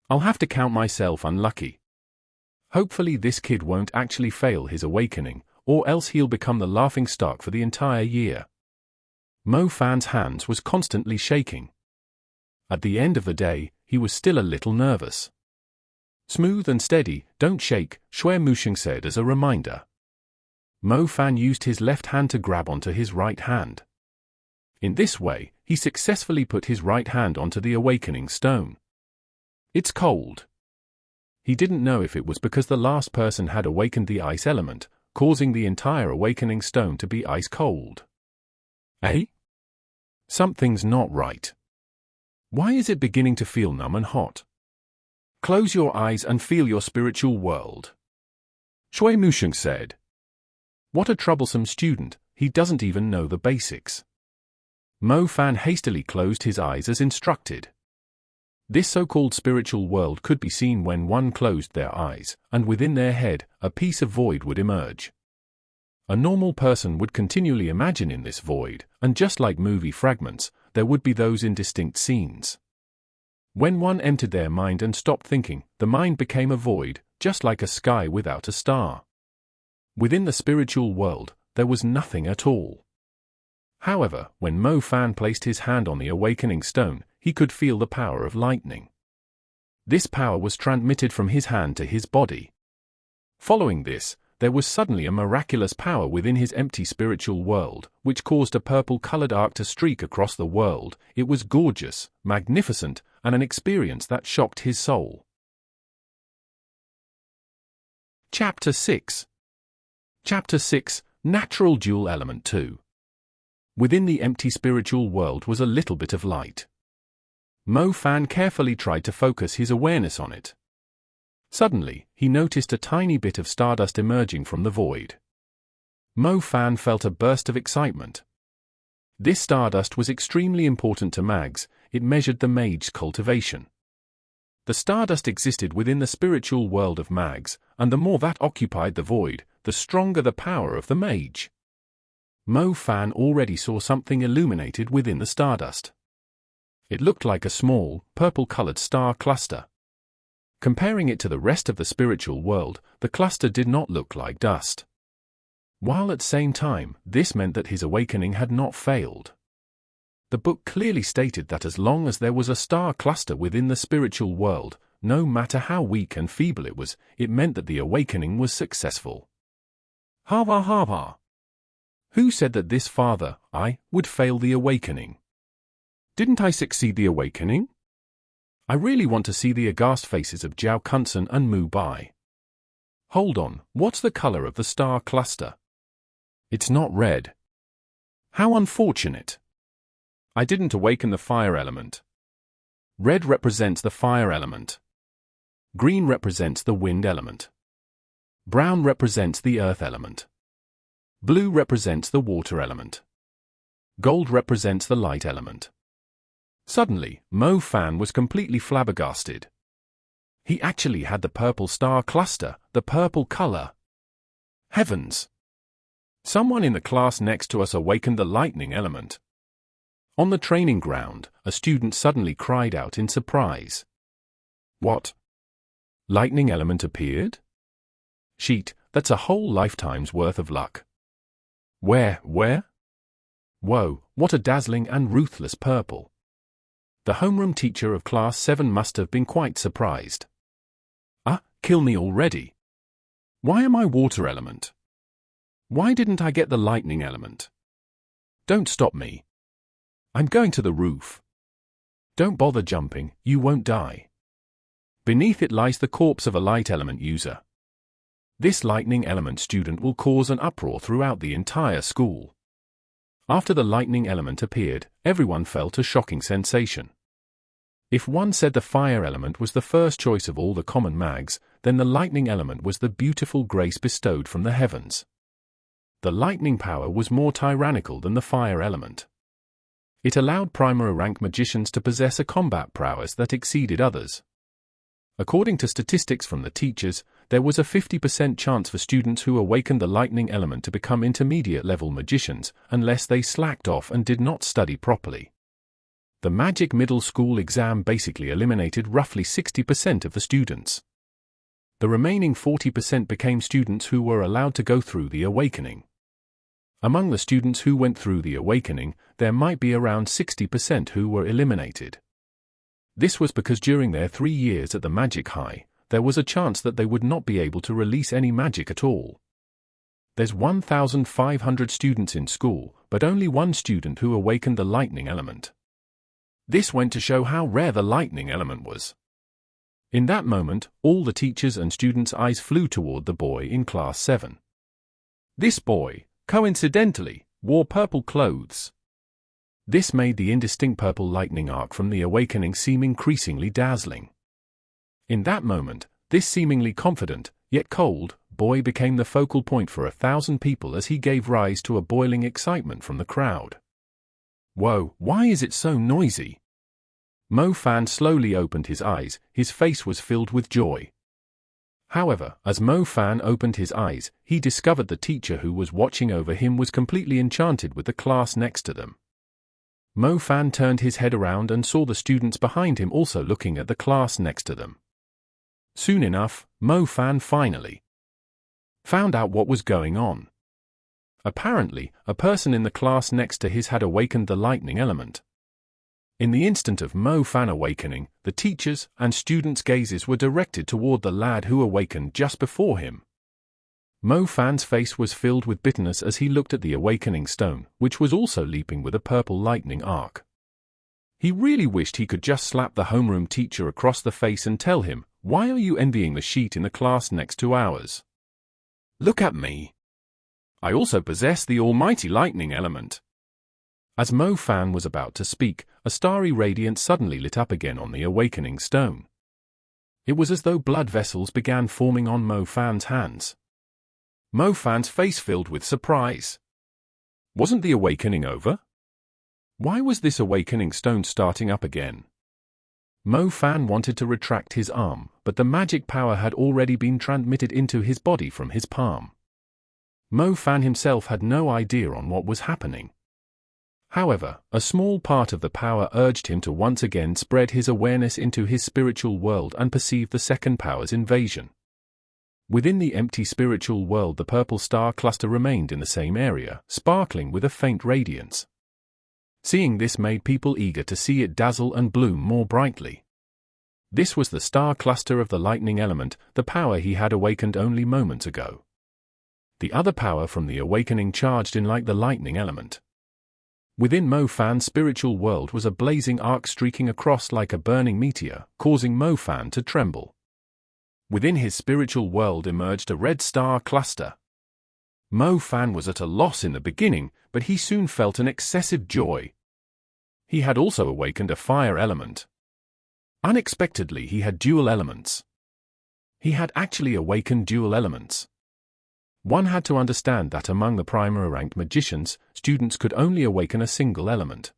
S1: I'll have to count myself unlucky. Hopefully this kid won't actually fail his awakening, or else he'll become the laughingstock for the entire year. Mo Fan's hands was constantly shaking. At the end of the day, he was still a little nervous. Smooth and steady, don't shake, Shui Muxing said as a reminder. Mo Fan used his left hand to grab onto his right hand. In this way, he successfully put his right hand onto the awakening stone. It's cold. He didn't know if it was because the last person had awakened the ice element, causing the entire awakening stone to be ice cold. Eh? Something's not right. Why is it beginning to feel numb and hot? Close your eyes and feel your spiritual world. Shui Muxing said. What a troublesome student, he doesn't even know the basics. Mo Fan hastily closed his eyes as instructed. This so-called spiritual world could be seen when one closed their eyes, and within their head, a piece of void would emerge. A normal person would continually imagine in this void, and just like movie fragments, there would be those indistinct scenes. When one entered their mind and stopped thinking, the mind became a void, just like a sky without a star. Within the spiritual world, there was nothing at all. However, when Mo Fan placed his hand on the awakening stone, he could feel the power of lightning. This power was transmitted from his hand to his body. Following this, there was suddenly a miraculous power within his empty spiritual world, which caused a purple-colored arc to streak across the world. It was gorgeous, magnificent, and an experience that shocked his soul. Chapter 6. Chapter 6, Natural Dual Element 2. Within the empty spiritual world was a little bit of light. Mo Fan carefully tried to focus his awareness on it. Suddenly, he noticed a tiny bit of stardust emerging from the void. Mo Fan felt a burst of excitement. This stardust was extremely important to Mags. It measured the Mage's cultivation. The stardust existed within the spiritual world of Mags, and the more that occupied the void, the stronger the power of the Mage. Mo Fan already saw something illuminated within the stardust. It looked like a small, purple-colored star cluster. Comparing it to the rest of the spiritual world, the cluster did not look like dust. While at the same time, this meant that his awakening had not failed. The book clearly stated that as long as there was a star cluster within the spiritual world, no matter how weak and feeble it was, it meant that the awakening was successful. Ha ha ha ha! Who said that this father, I, would fail the awakening? Didn't I succeed the awakening? I really want to see the aghast faces of Jiao Kunsen and Mu Bai. Hold on, what's the color of the star cluster? It's not red. How unfortunate. I didn't awaken the fire element. Red represents the fire element. Green represents the wind element. Brown represents the earth element. Blue represents the water element. Gold represents the light element. Suddenly, Mo Fan was completely flabbergasted. He actually had the purple star cluster, the purple color. Heavens! Someone in the class next to us awakened the lightning element. On the training ground, a student suddenly cried out in surprise. What? Lightning element appeared? Sheet, that's a whole lifetime's worth of luck. Where? Whoa, what a dazzling and ruthless purple. The homeroom teacher of Class 7 must have been quite surprised. Kill me already. Why am I water element? Why didn't I get the lightning element? Don't stop me. I'm going to the roof. Don't bother jumping, you won't die. Beneath it lies the corpse of a light element user. This lightning element student will cause an uproar throughout the entire school. After the lightning element appeared, everyone felt a shocking sensation. If one said the fire element was the first choice of all the common mags, then the lightning element was the beautiful grace bestowed from the heavens. The lightning power was more tyrannical than the fire element. It allowed primary rank magicians to possess a combat prowess that exceeded others. According to statistics from the teachers, there was a 50% chance for students who awakened the lightning element to become intermediate-level magicians, unless they slacked off and did not study properly. The magic middle school exam basically eliminated roughly 60% of the students. The remaining 40% became students who were allowed to go through the awakening. Among the students who went through the awakening, there might be around 60% who were eliminated. This was because during their 3 years at the Magic High, there was a chance that they would not be able to release any magic at all. There's 1,500 students in school, but only one student who awakened the lightning element. This went to show how rare the lightning element was. In that moment, all the teachers' and students' eyes flew toward the boy in Class 7. This boy, coincidentally, wore purple clothes. This made the indistinct purple lightning arc from the awakening seem increasingly dazzling. In that moment, this seemingly confident, yet cold, boy became the focal point for 1,000 people as he gave rise to a boiling excitement from the crowd. Whoa, why is it so noisy? Mo Fan slowly opened his eyes, his face was filled with joy. However, as Mo Fan opened his eyes, he discovered the teacher who was watching over him was completely enchanted with the class next to them. Mo Fan turned his head around and saw the students behind him also looking at the class next to them. Soon enough, Mo Fan finally found out what was going on. Apparently, a person in the class next to his had awakened the lightning element. In the instant of Mo Fan awakening, the teachers' and students' gazes were directed toward the lad who awakened just before him. Mo Fan's face was filled with bitterness as he looked at the awakening stone, which was also leaping with a purple lightning arc. He really wished he could just slap the homeroom teacher across the face and tell him, "Why are you envying the sheet in the class next to ours? Look at me. I also possess the almighty lightning element." As Mo Fan was about to speak, a starry radiance suddenly lit up again on the awakening stone. It was as though blood vessels began forming on Mo Fan's hands. Mo Fan's face filled with surprise. Wasn't the awakening over? Why was this awakening stone starting up again? Mo Fan wanted to retract his arm, but the magic power had already been transmitted into his body from his palm. Mo Fan himself had no idea on what was happening. However, a small part of the power urged him to once again spread his awareness into his spiritual world and perceive the second power's invasion. Within the empty spiritual world, the purple star cluster remained in the same area, sparkling with a faint radiance. Seeing this made people eager to see it dazzle and bloom more brightly. This was the star cluster of the lightning element, the power he had awakened only moments ago. The other power from the awakening charged in like the lightning element. Within Mo Fan's spiritual world was a blazing arc streaking across like a burning meteor, causing Mo Fan to tremble. Within his spiritual world emerged a red star cluster. Mo Fan was at a loss in the beginning, but he soon felt an excessive joy. He had also awakened a fire element. Unexpectedly, he had dual elements. He had actually awakened dual elements. One had to understand that among the primary-ranked magicians, students could only awaken a single element.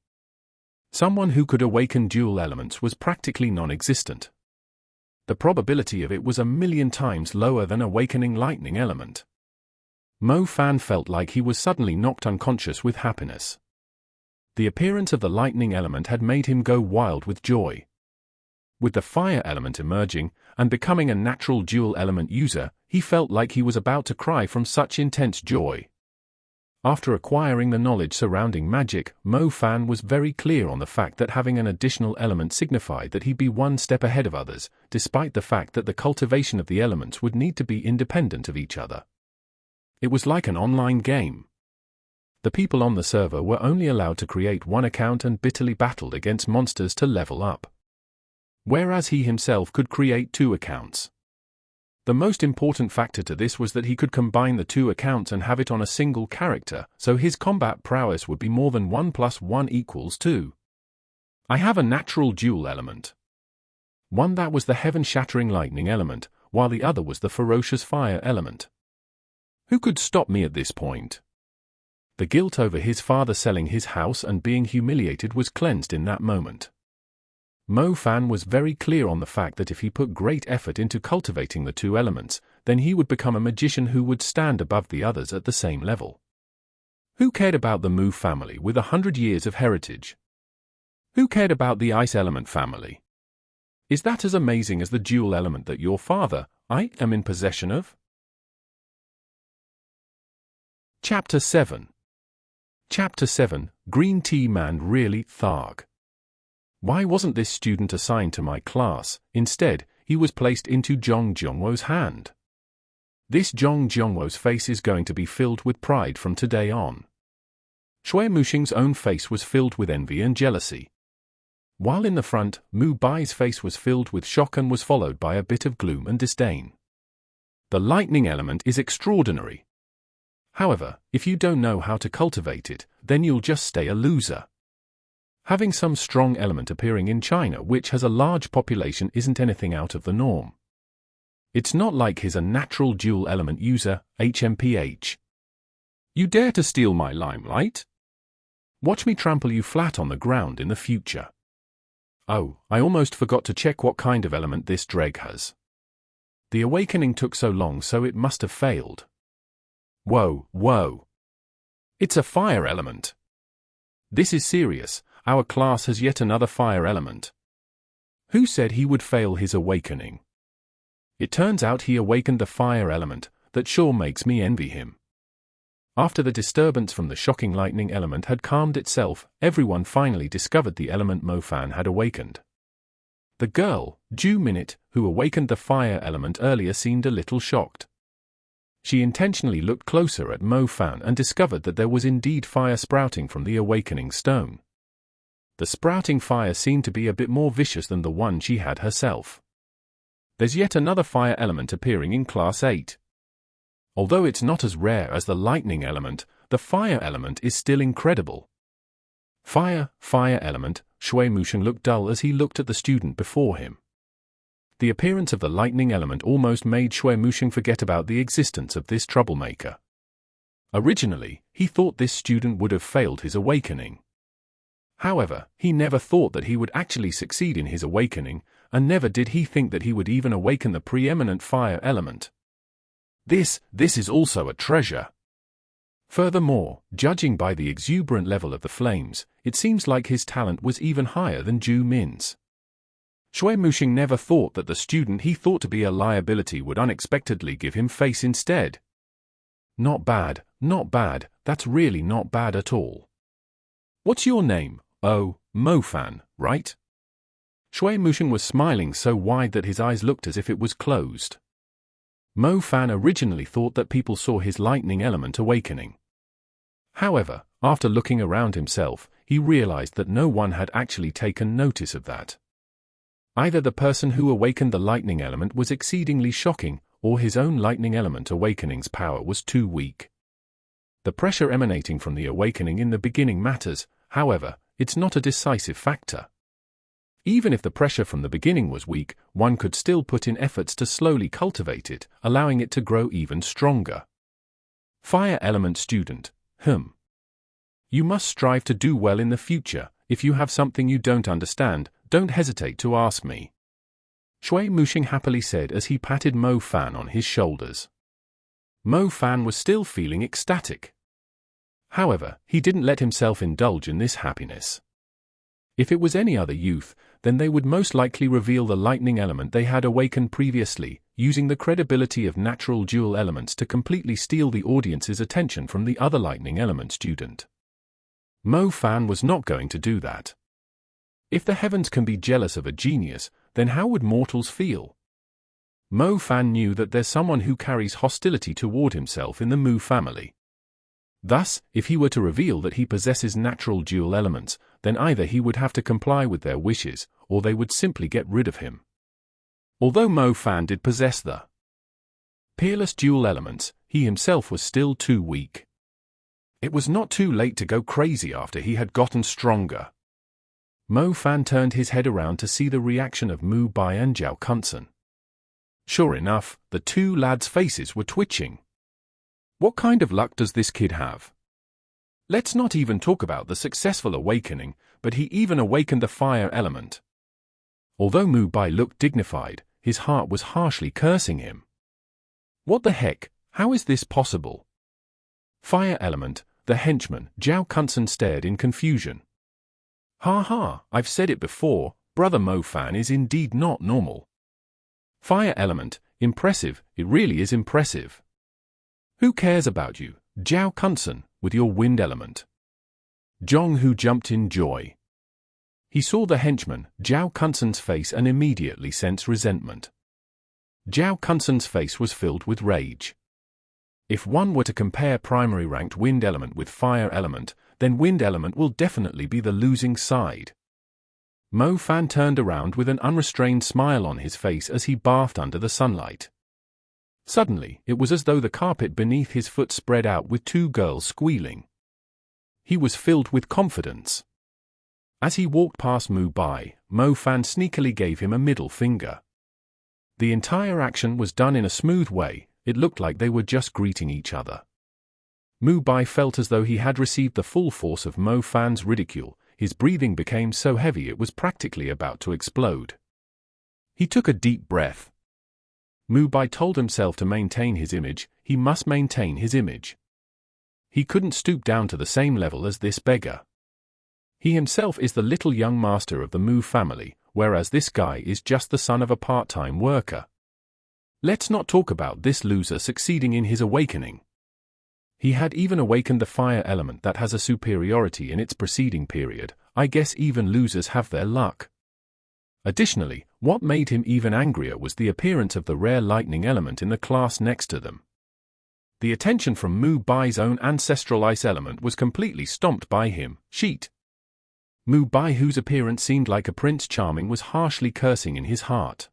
S1: Someone who could awaken dual elements was practically non-existent. The probability of it was 1,000,000 times lower than awakening lightning element. Mo Fan felt like he was suddenly knocked unconscious with happiness. The appearance of the lightning element had made him go wild with joy. With the fire element emerging, and becoming a natural dual element user, he felt like he was about to cry from such intense joy. After acquiring the knowledge surrounding magic, Mo Fan was very clear on the fact that having an additional element signified that he'd be one step ahead of others, despite the fact that the cultivation of the elements would need to be independent of each other. It was like an online game. The people on the server were only allowed to create one account and bitterly battled against monsters to level up. Whereas he himself could create 2 accounts. The most important factor to this was that he could combine the 2 accounts and have it on a single character, so his combat prowess would be more than 1 + 1 = 2. I have a natural dual element. One that was the heaven-shattering lightning element, while the other was the ferocious fire element. Who could stop me at this point? The guilt over his father selling his house and being humiliated was cleansed in that moment. Mo Fan was very clear on the fact that if he put great effort into cultivating the 2 elements, then he would become a magician who would stand above the others at the same level. Who cared about the Mu family with 100 years of heritage? Who cared about the ice element family? Is that as amazing as the dual element that your father, I, am in possession of? Chapter 7. Chapter 7, Green Tea Man Really Tharg. Why wasn't this student assigned to my class? Instead, he was placed into Zhong Zhongwo's hand. This Zhong Zhongwo's face is going to be filled with pride from today on. Shui Muxing's own face was filled with envy and jealousy. While in the front, Mu Bai's face was filled with shock and was followed by a bit of gloom and disdain. The lightning element is extraordinary. However, if you don't know how to cultivate it, then you'll just stay a loser. Having some strong element appearing in China which has a large population isn't anything out of the norm. It's not like he's a natural dual element user, HMPH. You dare to steal my limelight? Watch me trample you flat on the ground in the future. Oh, I almost forgot to check what kind of element this dreg has. The awakening took so long, so it must have failed. Whoa, whoa. It's a fire element. This is serious. Our class has yet another fire element. Who said he would fail his awakening? It turns out he awakened the fire element. That sure makes me envy him. After the disturbance from the shocking lightning element had calmed itself, everyone finally discovered the element Mo Fan had awakened. The girl, Ju Minute, who awakened the fire element earlier, seemed a little shocked. She intentionally looked closer at Mo Fan and discovered that there was indeed fire sprouting from the awakening stone. The sprouting fire seemed to be a bit more vicious than the one she had herself. There's yet another fire element appearing in Class 8. Although it's not as rare as the lightning element, the fire element is still incredible. Fire element, Shui Muxing looked dull as he looked at the student before him. The appearance of the lightning element almost made Shui Muxing forget about the existence of this troublemaker. Originally, he thought this student would have failed his awakening. However, he never thought that he would actually succeed in his awakening, and never did he think that he would even awaken the preeminent fire element. This is also a treasure. Furthermore, judging by the exuberant level of the flames, it seems like his talent was even higher than Ju Min's. Shui Muxing never thought that the student he thought to be a liability would unexpectedly give him face instead. Not bad, that's really not bad at all. What's your name? Oh, Mo Fan, right? Shui Muxing was smiling so wide that his eyes looked as if it was closed. Mo Fan originally thought that people saw his lightning element awakening. However, after looking around himself, he realized that no one had actually taken notice of that. Either the person who awakened the lightning element was exceedingly shocking, or his own lightning element awakening's power was too weak. The pressure emanating from the awakening in the beginning matters, however, it's not a decisive factor. Even if the pressure from the beginning was weak, one could still put in efforts to slowly cultivate it, allowing it to grow even stronger. Fire element student, You must strive to do well in the future. If you have something you don't understand, don't hesitate to ask me. Shui Muxing happily said as he patted Mo Fan on his shoulders. Mo Fan was still feeling ecstatic. However, he didn't let himself indulge in this happiness. If it was any other youth, then they would most likely reveal the lightning element they had awakened previously, using the credibility of natural dual elements to completely steal the audience's attention from the other lightning element student. Mo Fan was not going to do that. If the heavens can be jealous of a genius, then how would mortals feel? Mo Fan knew that there's someone who carries hostility toward himself in the Mu family. Thus, if he were to reveal that he possesses natural dual elements, then either he would have to comply with their wishes, or they would simply get rid of him. Although Mo Fan did possess the peerless dual elements, he himself was still too weak. It was not too late to go crazy after he had gotten stronger. Mo Fan turned his head around to see the reaction of Mu Bai and Zhao Kunsen. Sure enough, the two lads' faces were twitching. What kind of luck does this kid have? Let's not even talk about the successful awakening, but he even awakened the fire element. Although Mu Bai looked dignified, his heart was harshly cursing him. What the heck, how is this possible? Fire element, the henchman, Zhao Kunsen stared in confusion. I've said it before, brother Mo Fan is indeed not normal. Fire element, impressive, it really is impressive. Who cares about you, Zhao Kunsen, with your wind element? Zhong Hu jumped in joy. He saw the henchman, Zhao Kunsen's face and immediately sensed resentment. Zhao Kunsen's face was filled with rage. If one were to compare primary ranked wind element with fire element, then wind element will definitely be the losing side. Mo Fan turned around with an unrestrained smile on his face as he bathed under the sunlight. Suddenly, it was as though the carpet beneath his foot spread out with two girls squealing. He was filled with confidence. As he walked past Mu Bai, Mo Fan sneakily gave him a middle finger. The entire action was done in a smooth way, it looked like they were just greeting each other. Mu Bai felt as though he had received the full force of Mo Fan's ridicule, his breathing became so heavy it was practically about to explode. He took a deep breath. Mu Bai told himself to maintain his image, he must maintain his image. He couldn't stoop down to the same level as this beggar. He himself is the little young master of the Mu family, whereas this guy is just the son of a part-time worker. Let's not talk about this loser succeeding in his awakening. He had even awakened the fire element that has a superiority in its preceding period. I guess even losers have their luck. Additionally, what made him even angrier was the appearance of the rare lightning element in the class next to them. The attention from Mu Bai's own ancestral ice element was completely stomped by him. Sheet. Mu Bai, whose appearance seemed like a prince charming, was harshly cursing in his heart.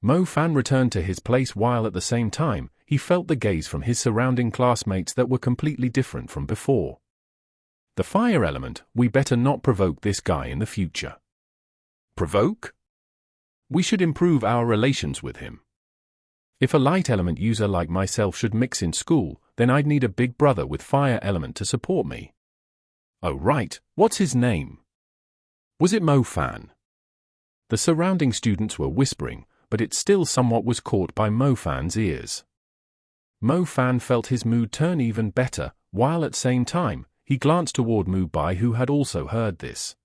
S1: Mo Fan returned to his place while at the same time, he felt the gaze from his surrounding classmates that were completely different from before. The fire element, we better not provoke this guy in the future. Provoke? We should improve our relations with him. If a light element user like myself should mix in school, then I'd need a big brother with fire element to support me. Oh right, what's his name? Was it Mo Fan? The surrounding students were whispering, but it still somewhat was caught by Mo Fan's ears. Mo Fan felt his mood turn even better, while at the same time, he glanced toward Mu Bai, who had also heard this.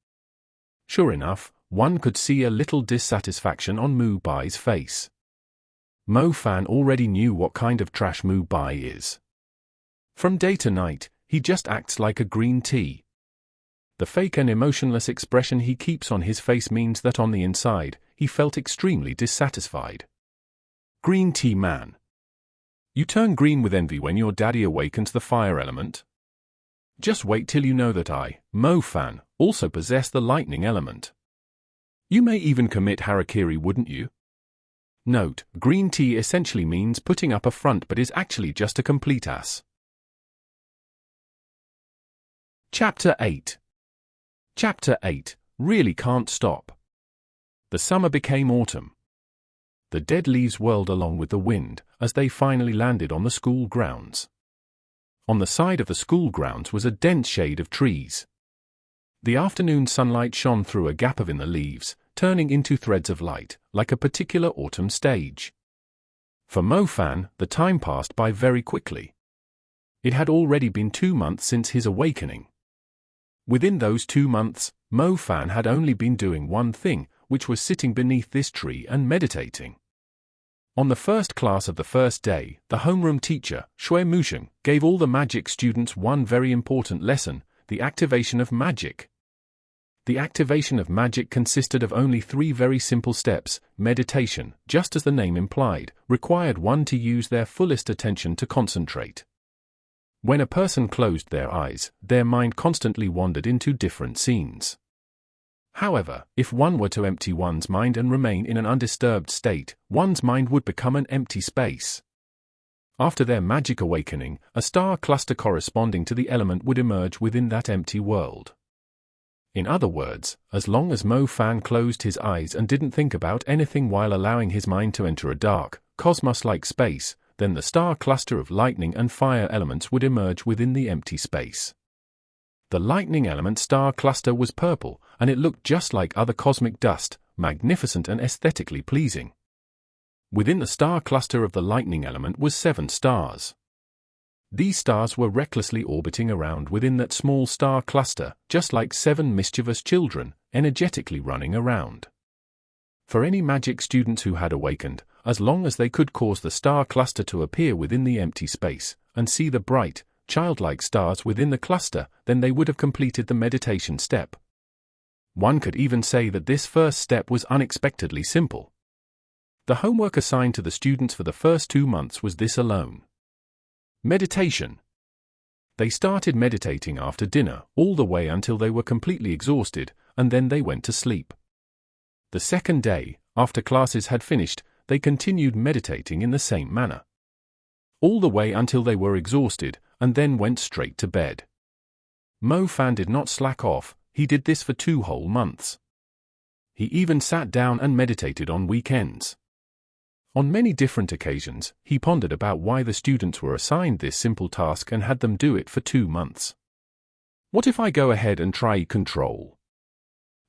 S1: Sure enough, one could see a little dissatisfaction on Mu Bai's face. Mo Fan already knew what kind of trash Mu Bai is. From day to night, he just acts like a green tea. The fake and emotionless expression he keeps on his face means that on the inside, he felt extremely dissatisfied. Green tea man. You turn green with envy when your daddy awakens the fire element? Just wait till you know that I, Mo Fan, also possess the lightning element. You may even commit harakiri, wouldn't you? Note, green tea essentially means putting up a front but is actually just a complete ass. Chapter 8. Chapter 8, Really Can't Stop. The summer became autumn. The dead leaves whirled along with the wind as they finally landed on the school grounds. On the side of the school grounds was a dense shade of trees. The afternoon sunlight shone through a gap in the leaves, turning into threads of light, like a particular autumn stage. For Mo Fan, the time passed by very quickly. It had already been 2 months since his awakening. Within those 2 months, Mo Fan had only been doing one thing, which was sitting beneath this tree and meditating. On the first class of the first day, the homeroom teacher, Shui Musheng, gave all the magic students one very important lesson, the activation of magic. The activation of magic consisted of only 3 very simple steps. Meditation, just as the name implied, required one to use their fullest attention to concentrate. When a person closed their eyes, their mind constantly wandered into different scenes. However, if one were to empty one's mind and remain in an undisturbed state, one's mind would become an empty space. After their magic awakening, a star cluster corresponding to the element would emerge within that empty world. In other words, as long as Mo Fan closed his eyes and didn't think about anything while allowing his mind to enter a dark, cosmos-like space, then the star cluster of lightning and fire elements would emerge within the empty space. The lightning element star cluster was purple, and it looked just like other cosmic dust, magnificent and aesthetically pleasing. Within the star cluster of the lightning element was 7 stars. These stars were recklessly orbiting around within that small star cluster, just like 7 mischievous children, energetically running around. For any magic students who had awakened, as long as they could cause the star cluster to appear within the empty space, and see the bright, childlike stars within the cluster, then they would have completed the meditation step. One could even say that this first step was unexpectedly simple. The homework assigned to the students for the first 2 months was this alone. Meditation. They started meditating after dinner, all the way until they were completely exhausted, and then they went to sleep. The second day, after classes had finished, they continued meditating in the same manner. All the way until they were exhausted, and then went straight to bed. Mo Fan did not slack off, he did this for 2 whole months. He even sat down and meditated on weekends. On many different occasions, he pondered about why the students were assigned this simple task and had them do it for 2 months. What if I go ahead and try control?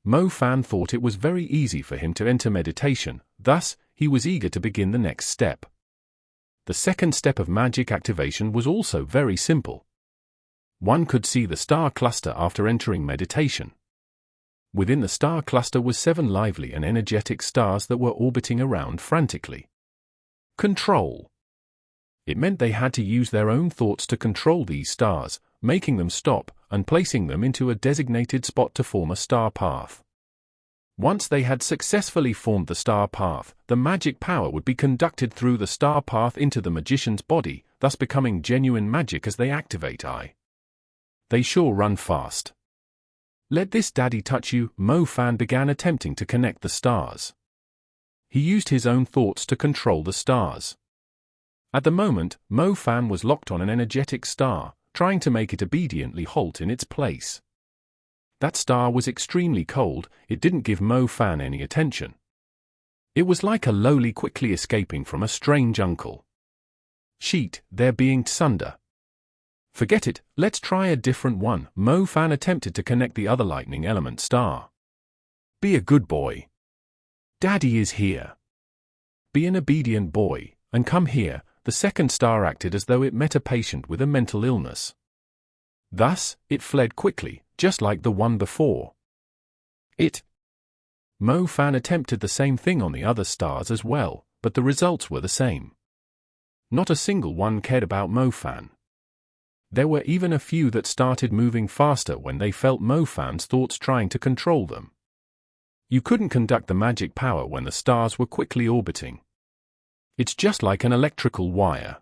S1: Mo Fan thought it was very easy for him to enter meditation, thus, he was eager to begin the next step. The second step of magic activation was also very simple. One could see the star cluster after entering meditation. Within the star cluster was 7 lively and energetic stars that were orbiting around frantically. Control. It meant they had to use their own thoughts to control these stars, making them stop, and placing them into a designated spot to form a star path. Once they had successfully formed the star path, the magic power would be conducted through the star path into the magician's body, thus becoming genuine magic as they activate. They sure run fast. Let this daddy touch you. Mo Fan began attempting to connect the stars. He used his own thoughts to control the stars. At the moment, Mo Fan was locked on an energetic star, trying to make it obediently halt in its place. That star was extremely cold, it didn't give Mo Fan any attention. It was like a lowly quickly escaping from a strange uncle. Sheet, they're being tsunder. Forget it, let's try a different one. Mo Fan attempted to connect the other lightning element star. Be a good boy. Daddy is here. Be an obedient boy, and come here. The second star acted as though it met a patient with a mental illness. Thus, it fled quickly, just like the one before. Mo Fan attempted the same thing on the other stars as well, but the results were the same. Not a single one cared about Mo Fan. There were even a few that started moving faster when they felt Mo Fan's thoughts trying to control them. You couldn't conduct the magic power when the stars were quickly orbiting. It's just like an electrical wire.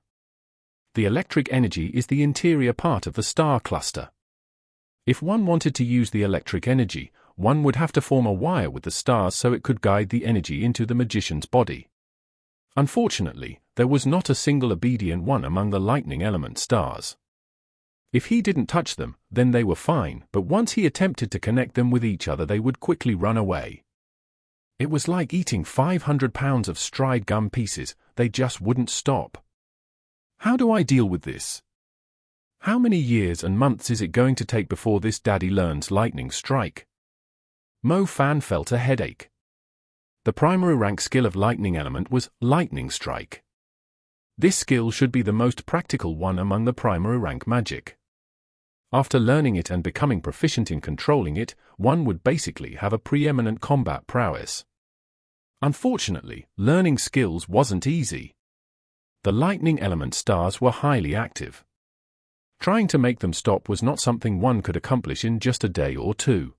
S1: The electric energy is the interior part of the star cluster. If one wanted to use the electric energy, one would have to form a wire with the stars so it could guide the energy into the magician's body. Unfortunately, there was not a single obedient one among the lightning element stars. If he didn't touch them, then they were fine, but once he attempted to connect them with each other, they would quickly run away. It was like eating 500 pounds of stride gum pieces, they just wouldn't stop. How do I deal with this? How many years and months is it going to take before this daddy learns lightning strike? Mo Fan felt a headache. The primary rank skill of lightning element was lightning strike. This skill should be the most practical one among the primary rank magic. After learning it and becoming proficient in controlling it, one would basically have a preeminent combat prowess. Unfortunately, learning skills wasn't easy. The lightning element stars were highly active. Trying to make them stop was not something one could accomplish in just a day or two.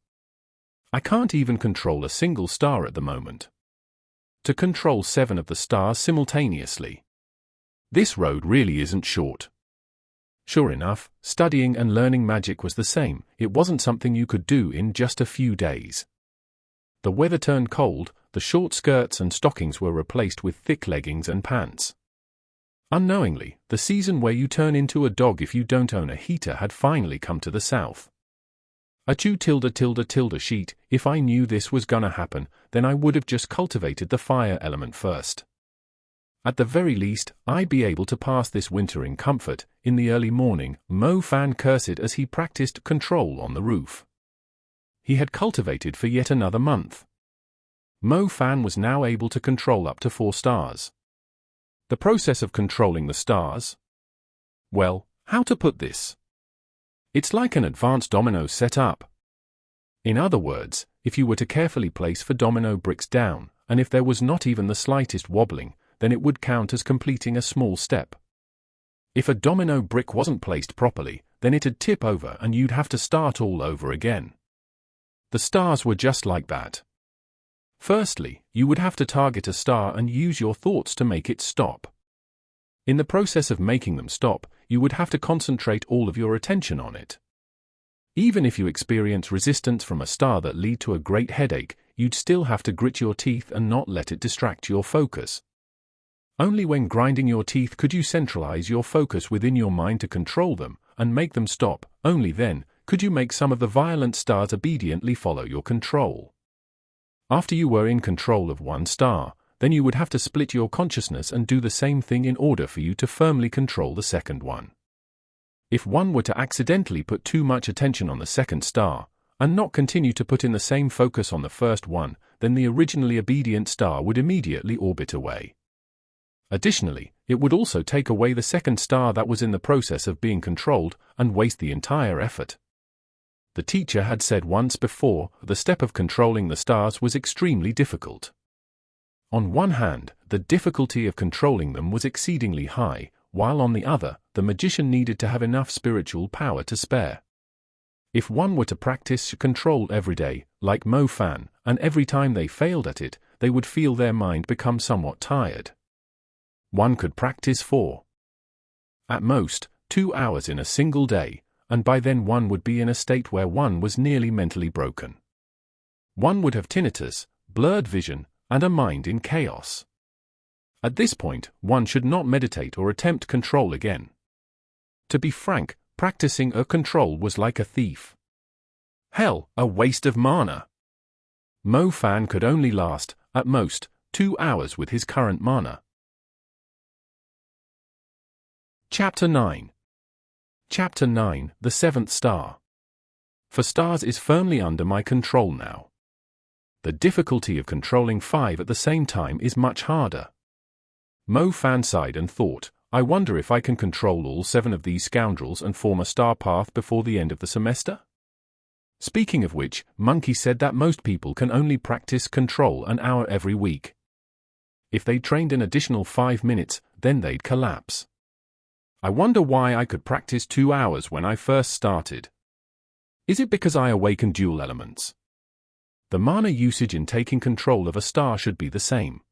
S1: I can't even control a single star at the moment. To control 7 of the stars simultaneously. This road really isn't short. Sure enough, studying and learning magic was the same, it wasn't something you could do in just a few days. The weather turned cold, the short skirts and stockings were replaced with thick leggings and pants. Unknowingly, the season where you turn into a dog if you don't own a heater had finally come to the south. Sheet, if I knew this was gonna happen, then I would have just cultivated the fire element first. At the very least, I'd be able to pass this winter in comfort. In the early morning, Mo Fan cursed as he practiced control on the roof. He had cultivated for yet another month. Mo Fan was now able to control up to 4 stars. The process of controlling the stars? Well, how to put this? It's like an advanced domino setup. In other words, if you were to carefully place 4 domino bricks down, and if there was not even the slightest wobbling, then it would count as completing a small step. If a domino brick wasn't placed properly, then it'd tip over and you'd have to start all over again. The stars were just like that. Firstly, you would have to target a star and use your thoughts to make it stop. In the process of making them stop, you would have to concentrate all of your attention on it. Even if you experience resistance from a star that lead to a great headache, you'd still have to grit your teeth and not let it distract your focus. Only when grinding your teeth could you centralize your focus within your mind to control them and make them stop. Only then could you make some of the violent stars obediently follow your control. After you were in control of one star, then you would have to split your consciousness and do the same thing in order for you to firmly control the second one. If one were to accidentally put too much attention on the second star, and not continue to put in the same focus on the first one, then the originally obedient star would immediately orbit away. Additionally, it would also take away the second star that was in the process of being controlled, and waste the entire effort. The teacher had said once before, the step of controlling the stars was extremely difficult. On one hand, the difficulty of controlling them was exceedingly high, while on the other, the magician needed to have enough spiritual power to spare. If one were to practice control every day, like Mo Fan, and every time they failed at it, they would feel their mind become somewhat tired. One could practice for, at most, 2 hours in a single day, and by then one would be in a state where one was nearly mentally broken. One would have tinnitus, blurred vision, and a mind in chaos. At this point, one should not meditate or attempt control again. To be frank, practicing a control was like a thief. Hell, a waste of mana. Mo Fan could only last, at most, 2 hours with his current mana. Chapter 9. Chapter 9, The Seventh Star. 4 stars is firmly under my control now. The difficulty of controlling 5 at the same time is much harder. Mo Fan sighed and thought, I wonder if I can control all 7 of these scoundrels and form a star path before the end of the semester? Speaking of which, Monkey said that most people can only practice control an hour every week. If they trained an additional 5 minutes, then they'd collapse. I wonder why I could practice 2 hours when I first started. Is it because I awakened dual elements? The mana usage in taking control of a star should be the same.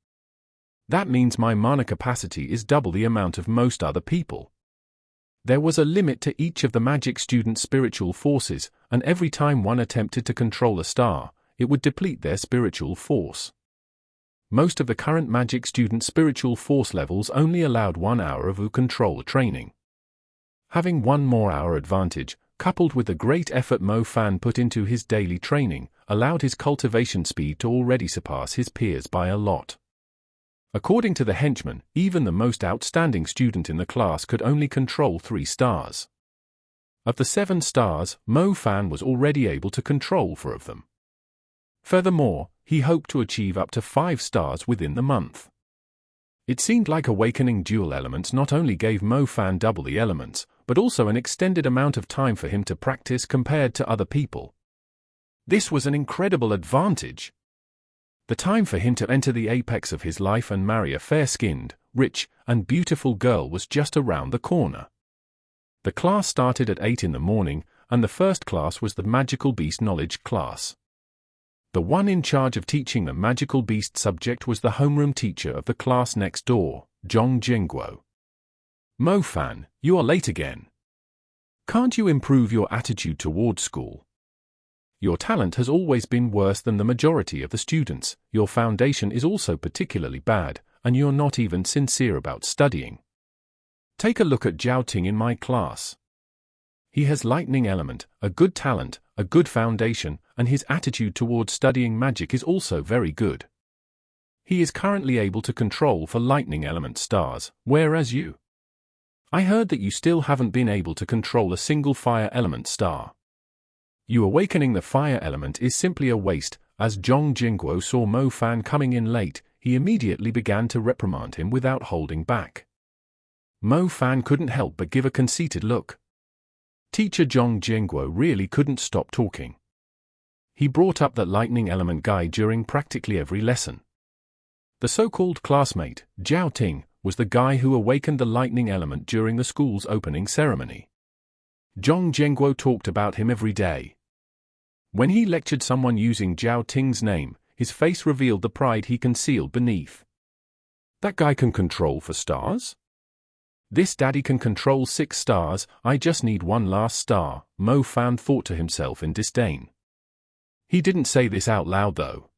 S1: That means my mana capacity is double the amount of most other people. There was a limit to each of the magic students' spiritual forces, and every time one attempted to control a star, it would deplete their spiritual force. Most of the current magic students' spiritual force levels only allowed 1 hour of control training. Having 1 more hour advantage, coupled with the great effort Mo Fan put into his daily training, allowed his cultivation speed to already surpass his peers by a lot. According to the henchman, even the most outstanding student in the class could only control 3 stars. Of the 7 stars, Mo Fan was already able to control 4 of them. Furthermore, he hoped to achieve up to 5 stars within the month. It seemed like awakening dual elements not only gave Mo Fan double the elements, but also an extended amount of time for him to practice compared to other people. This was an incredible advantage. The time for him to enter the apex of his life and marry a fair-skinned, rich, and beautiful girl was just around the corner. The class started at 8 in the morning, and the first class was the Magical Beast Knowledge class. The one in charge of teaching the Magical Beast subject was the homeroom teacher of the class next door, Zhong Jingguo. Mo Fan, you are late again. Can't you improve your attitude toward school? Your talent has always been worse than the majority of the students, your foundation is also particularly bad, and you're not even sincere about studying. Take a look at Zhao Ting in my class. He has lightning element, a good talent, a good foundation, and his attitude toward studying magic is also very good. He is currently able to control for lightning element stars, whereas you. I heard that you still haven't been able to control a single fire element star. You awakening the fire element is simply a waste. As Zhong Jingguo saw Mo Fan coming in late, he immediately began to reprimand him without holding back. Mo Fan couldn't help but give a conceited look. Teacher Zhong Jingguo really couldn't stop talking. He brought up that lightning element guy during practically every lesson. The so-called classmate, Zhao Ting, was the guy who awakened the lightning element during the school's opening ceremony. Zhong Jingguo talked about him every day. When he lectured someone using Zhao Ting's name, his face revealed the pride he concealed beneath. That guy can control 4 stars? This daddy can control 6 stars, I just need 1 last star, Mo Fan thought to himself in disdain. He didn't say this out loud though.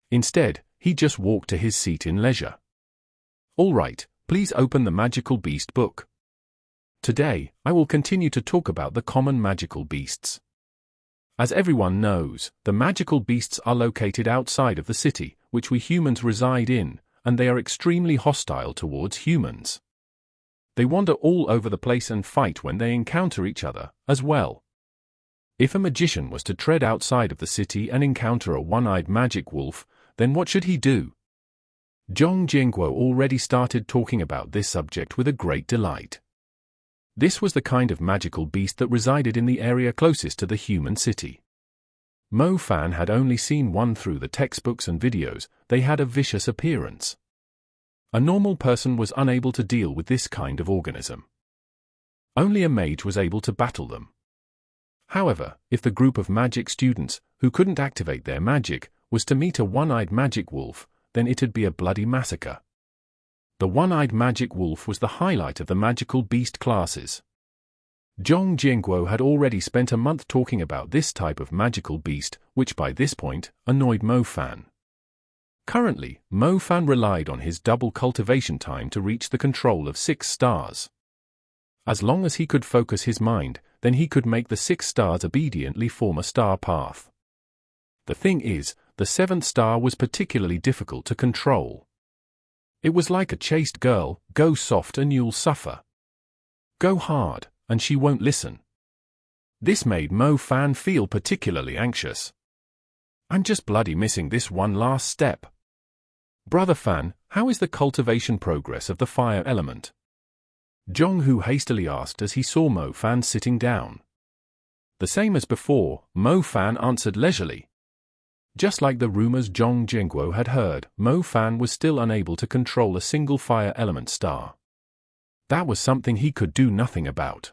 S1: Instead, he just walked to his seat in leisure. All right, please open the Magical Beast book. Today, I will continue to talk about the common magical beasts. As everyone knows, the magical beasts are located outside of the city, which we humans reside in, and they are extremely hostile towards humans. They wander all over the place and fight when they encounter each other, as well. If a magician was to tread outside of the city and encounter a one-eyed magic wolf, then what should he do? Zhong Jingguo already started talking about this subject with a great delight. This was the kind of magical beast that resided in the area closest to the human city. Mo Fan had only seen one through the textbooks and videos. They had a vicious appearance. A normal person was unable to deal with this kind of organism. Only a mage was able to battle them. However, if the group of magic students, who couldn't activate their magic, was to meet a one-eyed magic wolf, then it'd be a bloody massacre. The one-eyed magic wolf was the highlight of the magical beast classes. Zhong Jingguo had already spent a month talking about this type of magical beast, which by this point, annoyed Mo Fan. Currently, Mo Fan relied on his double cultivation time to reach the control of 6 stars. As long as he could focus his mind, then he could make the 6 stars obediently form a star path. The thing is, the 7th star was particularly difficult to control. It was like a chaste girl, go soft and you'll suffer. Go hard, and she won't listen. This made Mo Fan feel particularly anxious. I'm just bloody missing this one last step. Brother Fan, how is the cultivation progress of the fire element? Jong-Hu hastily asked as he saw Mo Fan sitting down. The same as before, Mo Fan answered leisurely. Just like the rumors Zhong Zhengguo had heard, Mo Fan was still unable to control a single fire element star. That was something he could do nothing about.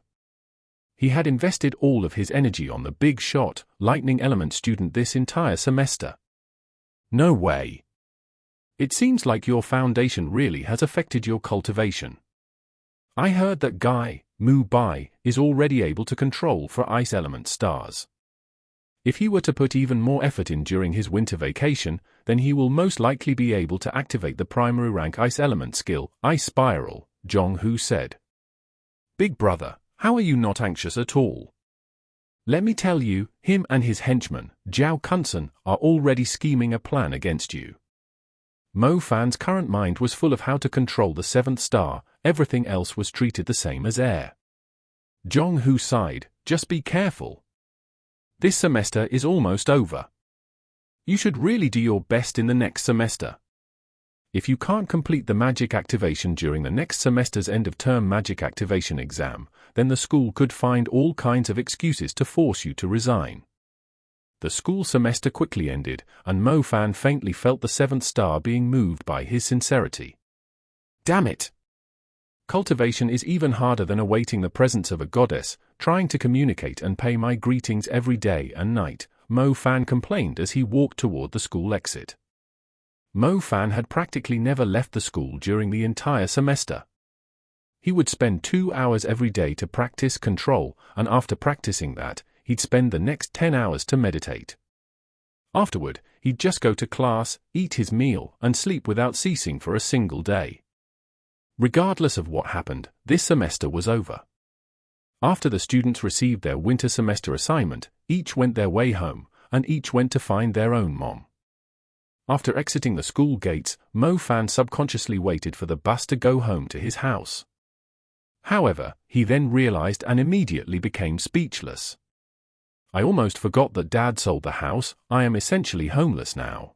S1: He had invested all of his energy on the big shot, lightning element student this entire semester. No way. It seems like your foundation really has affected your cultivation. I heard that Guy, Mu Bai, is already able to control for ice element stars. If he were to put even more effort in during his winter vacation, then he will most likely be able to activate the primary rank ice element skill, Ice Spiral, Jong-Hu said. Big brother, how are you not anxious at all? Let me tell you, him and his henchman, Zhao Kunsen, are already scheming a plan against you. Mo Fan's current mind was full of how to control the 7th star, everything else was treated the same as air. Jong-Hu sighed, just be careful. This semester is almost over. You should really do your best in the next semester. If you can't complete the magic activation during the next semester's end-of-term magic activation exam, then the school could find all kinds of excuses to force you to resign. The school semester quickly ended, and Mo Fan faintly felt the 7th star being moved by his sincerity. Damn it! Cultivation is even harder than awaiting the presence of a goddess, trying to communicate and pay my greetings every day and night, Mo Fan complained as he walked toward the school exit. Mo Fan had practically never left the school during the entire semester. He would spend 2 hours every day to practice control, and after practicing that, he'd spend the next 10 hours to meditate. Afterward, he'd just go to class, eat his meal, and sleep without ceasing for a single day. Regardless of what happened, this semester was over. After the students received their winter semester assignment, each went their way home, and each went to find their own mom. After exiting the school gates, Mo Fan subconsciously waited for the bus to go home to his house. However, he then realized and immediately became speechless. I almost forgot that Dad sold the house. I am essentially homeless now.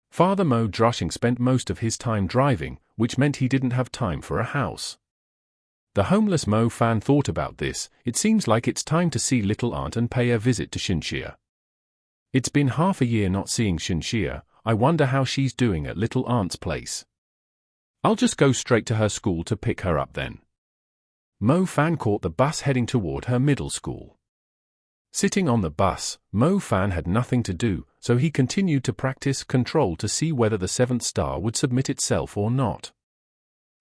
S1: Father Mo Drushing spent most of his time driving, which meant he didn't have time for a house. The homeless Mo Fan thought about this. It seems like it's time to see little aunt and pay a visit to Xinxia. It's been half a year not seeing Xinxia. I wonder how she's doing at little aunt's place. I'll just go straight to her school to pick her up then. Mo Fan caught the bus heading toward her middle school. Sitting on the bus, Mo Fan had nothing to do, so he continued to practice control to see whether the 7th star would submit itself or not.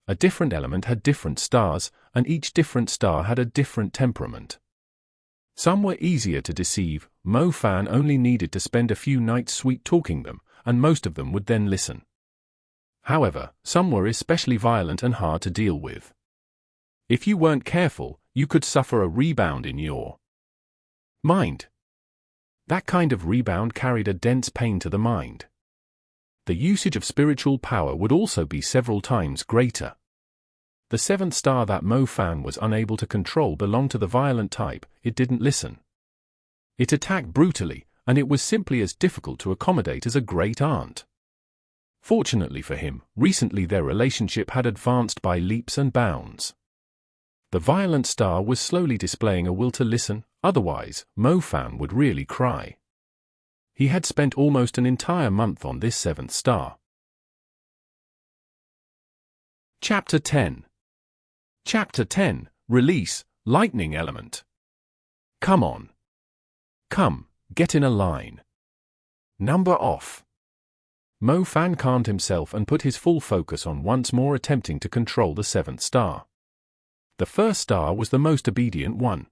S1: A different element had different stars, and each different star had a different temperament. Some were easier to deceive. Mo Fan only needed to spend a few nights sweet-talking them, and most of them would then listen. However, some were especially violent and hard to deal with. If you weren't careful, you could suffer a rebound in your mind. That kind of rebound carried a dense pain to the mind. The usage of spiritual power would also be several times greater. The 7th star that Mo Fan was unable to control belonged to the violent type. It didn't listen. It attacked brutally, and it was simply as difficult to accommodate as a great aunt. Fortunately for him, recently their relationship had advanced by leaps and bounds. The violent star was slowly displaying a will to listen, otherwise, Mo Fan would really cry. He had spent almost an entire month on this 7th star. Chapter 10. Chapter 10, Release, Lightning Element. Come on. Come, get in a line. Number off. Mo Fan calmed himself and put his full focus on once more attempting to control the 7th star. The 1st star was the most obedient one.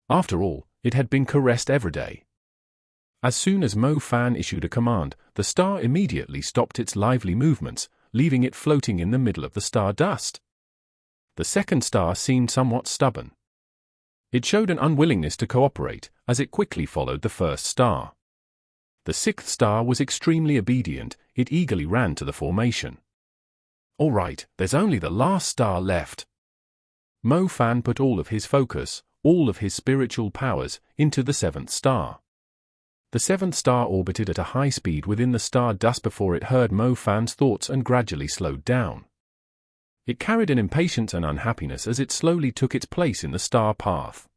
S1: After all, it had been caressed every day. As soon as Mo Fan issued a command, the star immediately stopped its lively movements, leaving it floating in the middle of the star dust. The 2nd star seemed somewhat stubborn. It showed an unwillingness to cooperate, as it quickly followed the 1st star. The 6th star was extremely obedient. It eagerly ran to the formation. All right, there's only the last star left. Mo Fan put all of his focus, all of his spiritual powers, into the 7th star. The seventh star orbited at a high speed within the star dust before it heard Mo Fan's thoughts and gradually slowed down. It carried an impatience and unhappiness as it slowly took its place in the star path.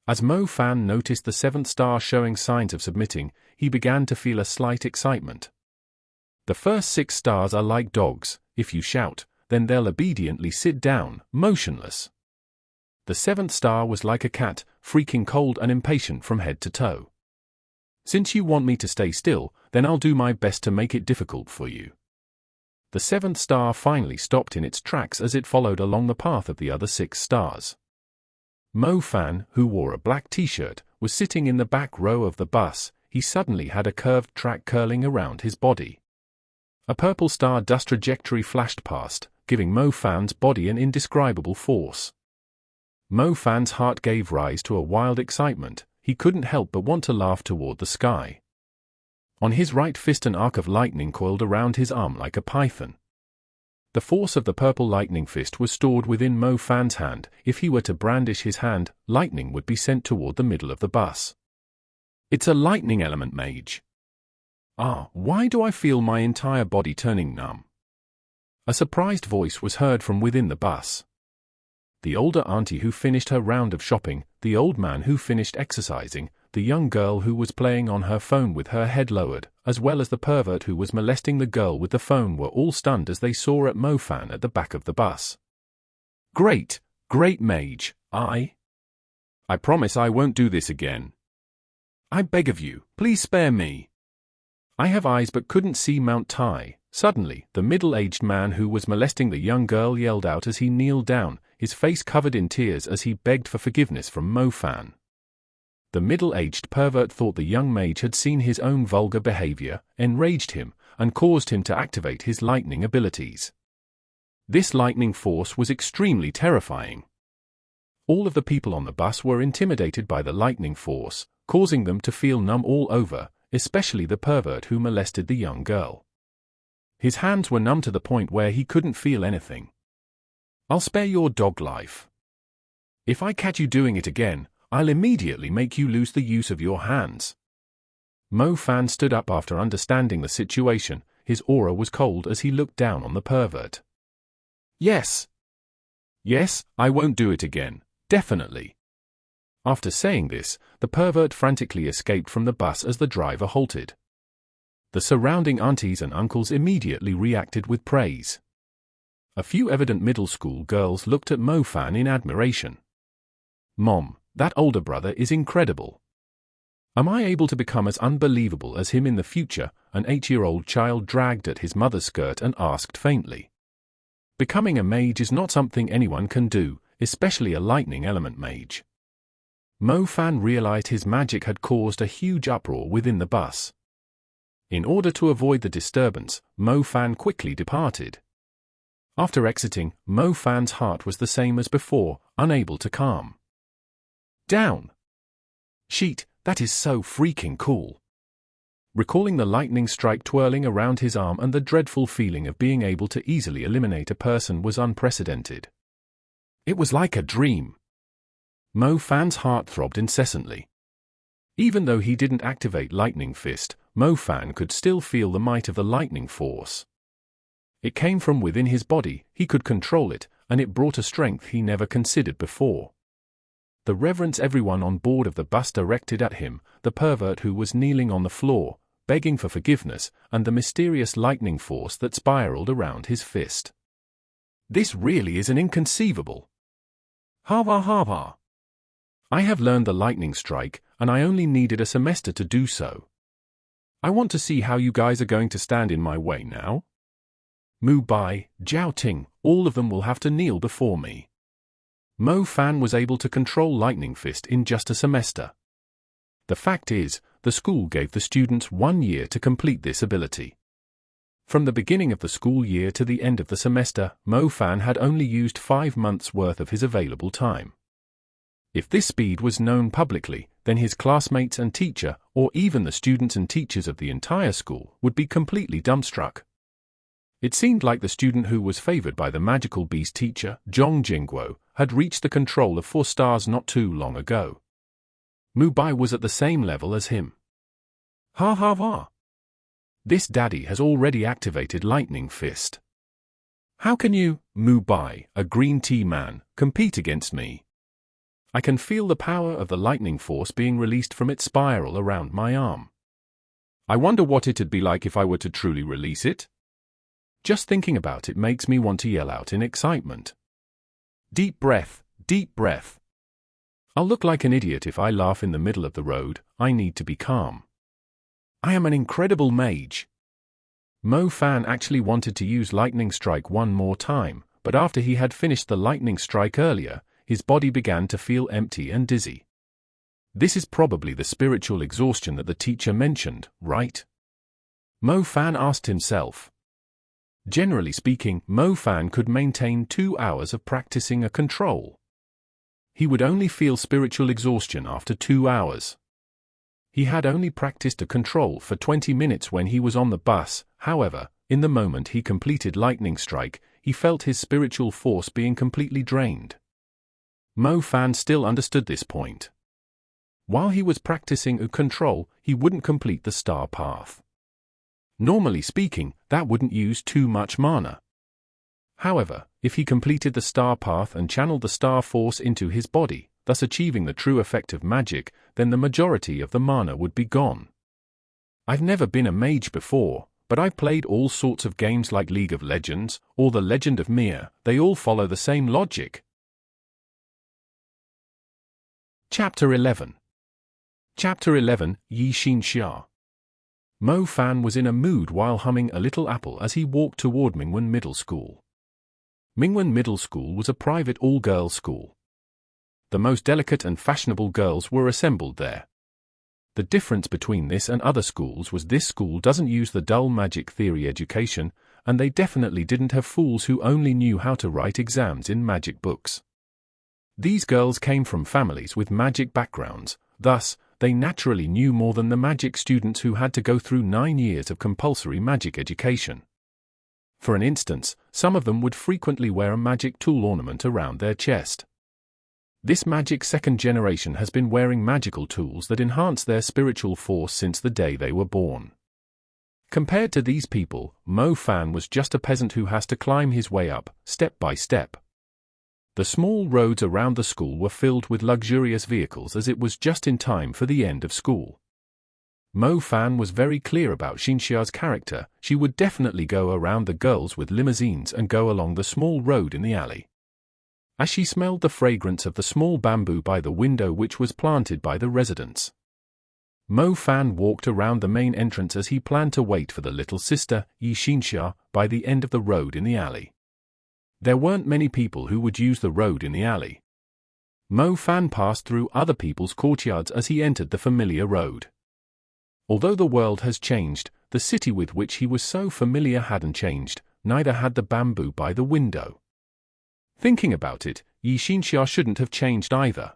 S1: As Mo Fan noticed the seventh star showing signs of submitting, he began to feel a slight excitement. The first 6 stars are like dogs. If you shout, then they'll obediently sit down, motionless. The 7th star was like a cat, freaking cold and impatient from head to toe. Since you want me to stay still, then I'll do my best to make it difficult for you. The 7th star finally stopped in its tracks as it followed along the path of the other 6 stars. Mo Fan, who wore a black t-shirt, was sitting in the back row of the bus. He suddenly had a curved track curling around his body. A purple star dust trajectory flashed past, giving Mo Fan's body an indescribable force. Mo Fan's heart gave rise to a wild excitement. He couldn't help but want to laugh toward the sky. On his right fist an arc of lightning coiled around his arm like a python. The force of the purple lightning fist was stored within Mo Fan's hand. If he were to brandish his hand, lightning would be sent toward the middle of the bus. It's a lightning element mage. Why do I feel my entire body turning numb? A surprised voice was heard from within the bus. The older auntie who finished her round of shopping, the old man who finished exercising, the young girl who was playing on her phone with her head lowered, as well as the pervert who was molesting the girl with the phone were all stunned as they saw at Mo Fan at the back of the bus. Great mage, I promise I won't do this again. I beg of you, please spare me. I have eyes but couldn't see Mount Tai. Suddenly, the middle-aged man who was molesting the young girl yelled out as he kneeled down, his face covered in tears as he begged for forgiveness from Mo Fan. The middle-aged pervert thought the young mage had seen his own vulgar behavior, enraged him, and caused him to activate his lightning abilities. This lightning force was extremely terrifying. All of the people on the bus were intimidated by the lightning force, causing them to feel numb all over, especially the pervert who molested the young girl. His hands were numb to the point where he couldn't feel anything. I'll spare your dog life. If I catch you doing it again, I'll immediately make you lose the use of your hands. Mo Fan stood up after understanding the situation. His aura was cold as he looked down on the pervert. Yes, I won't do it again, definitely. After saying this, the pervert frantically escaped from the bus as the driver halted. The surrounding aunties and uncles immediately reacted with praise. A few evident middle school girls looked at Mo Fan in admiration. Mom, that older brother is incredible. Am I able to become as unbelievable as him in the future? An 8-year-old child dragged at his mother's skirt and asked faintly. Becoming a mage is not something anyone can do, especially a lightning element mage. Mo Fan realized his magic had caused a huge uproar within the bus. In order to avoid the disturbance, Mo Fan quickly departed. After exiting, Mo Fan's heart was the same as before, unable to calm down. Sheet, that is so freaking cool. Recalling the lightning strike twirling around his arm and the dreadful feeling of being able to easily eliminate a person was unprecedented. It was like a dream. Mo Fan's heart throbbed incessantly. Even though he didn't activate Lightning Fist, Mo Fan could still feel the might of the lightning force. It came from within his body, he could control it, and it brought a strength he never considered before. The reverence everyone on board of the bus directed at him, the pervert who was kneeling on the floor, begging for forgiveness, and the mysterious lightning force that spiraled around his fist. This really is an inconceivable. Ha. I have learned the lightning strike, and I only needed a semester to do so. I want to see how you guys are going to stand in my way now. Mu Bai, Jiao Ting, all of them will have to kneel before me. Mo Fan was able to control Lightning Fist in just a semester. The fact is, the school gave the students 1 year to complete this ability. From the beginning of the school year to the end of the semester, Mo Fan had only used 5 months' worth of his available time. If this speed was known publicly, then his classmates and teacher, or even the students and teachers of the entire school, would be completely dumbstruck. It seemed like the student who was favored by the magical beast teacher, Zhong Jingguo, had reached the control of 4 stars not too long ago. Mu Bai was at the same level as him. Ha ha ha. This daddy has already activated Lightning Fist. How can you, Mubai, a green tea man, compete against me? I can feel the power of the lightning force being released from its spiral around my arm. I wonder what it'd be like if I were to truly release it? Just thinking about it makes me want to yell out in excitement. Deep breath, deep breath. I'll look like an idiot if I laugh in the middle of the road. I need to be calm. I am an incredible mage. Mo Fan actually wanted to use Lightning Strike one more time, but after he had finished the Lightning Strike earlier, his body began to feel empty and dizzy. This is probably the spiritual exhaustion that the teacher mentioned, right? Mo Fan asked himself. Generally speaking, Mo Fan could maintain 2 hours of practicing a control. He would only feel spiritual exhaustion after 2 hours. He had only practiced a control for 20 minutes when he was on the bus. However, in the moment he completed Lightning Strike, he felt his spiritual force being completely drained. Mo Fan still understood this point. While he was practicing a control, he wouldn't complete the star path. Normally speaking, that wouldn't use too much mana. However, if he completed the star path and channeled the star force into his body, thus achieving the true effect of magic, then the majority of the mana would be gone. I've never been a mage before, but I've played all sorts of games like League of Legends, or The Legend of Mir. They all follow the same logic. Chapter 11. Chapter 11, Yi Xinxia. Mo Fan was in a mood while humming a little apple as he walked toward Mingwen Middle School. Mingwen Middle School was a private all-girls school. The most delicate and fashionable girls were assembled there. The difference between this and other schools was this school doesn't use the dull magic theory education, and they definitely didn't have fools who only knew how to write exams in magic books. These girls came from families with magic backgrounds, thus, they naturally knew more than the magic students who had to go through 9 years of compulsory magic education. For an instance, some of them would frequently wear a magic tool ornament around their chest. This magic second generation has been wearing magical tools that enhance their spiritual force since the day they were born. Compared to these people, Mo Fan was just a peasant who has to climb his way up, step by step. The small roads around the school were filled with luxurious vehicles as it was just in time for the end of school. Mo Fan was very clear about Xinxia's character. She would definitely go around the girls with limousines and go along the small road in the alley. As she smelled the fragrance of the small bamboo by the window which was planted by the residents, Mo Fan walked around the main entrance as he planned to wait for the little sister, Yi Xinxia, by the end of the road in the alley. There weren't many people who would use the road in the alley. Mo Fan passed through other people's courtyards as he entered the familiar road. Although the world has changed, the city with which he was so familiar hadn't changed, neither had the bamboo by the window. Thinking about it, Yi Xinxia shouldn't have changed either.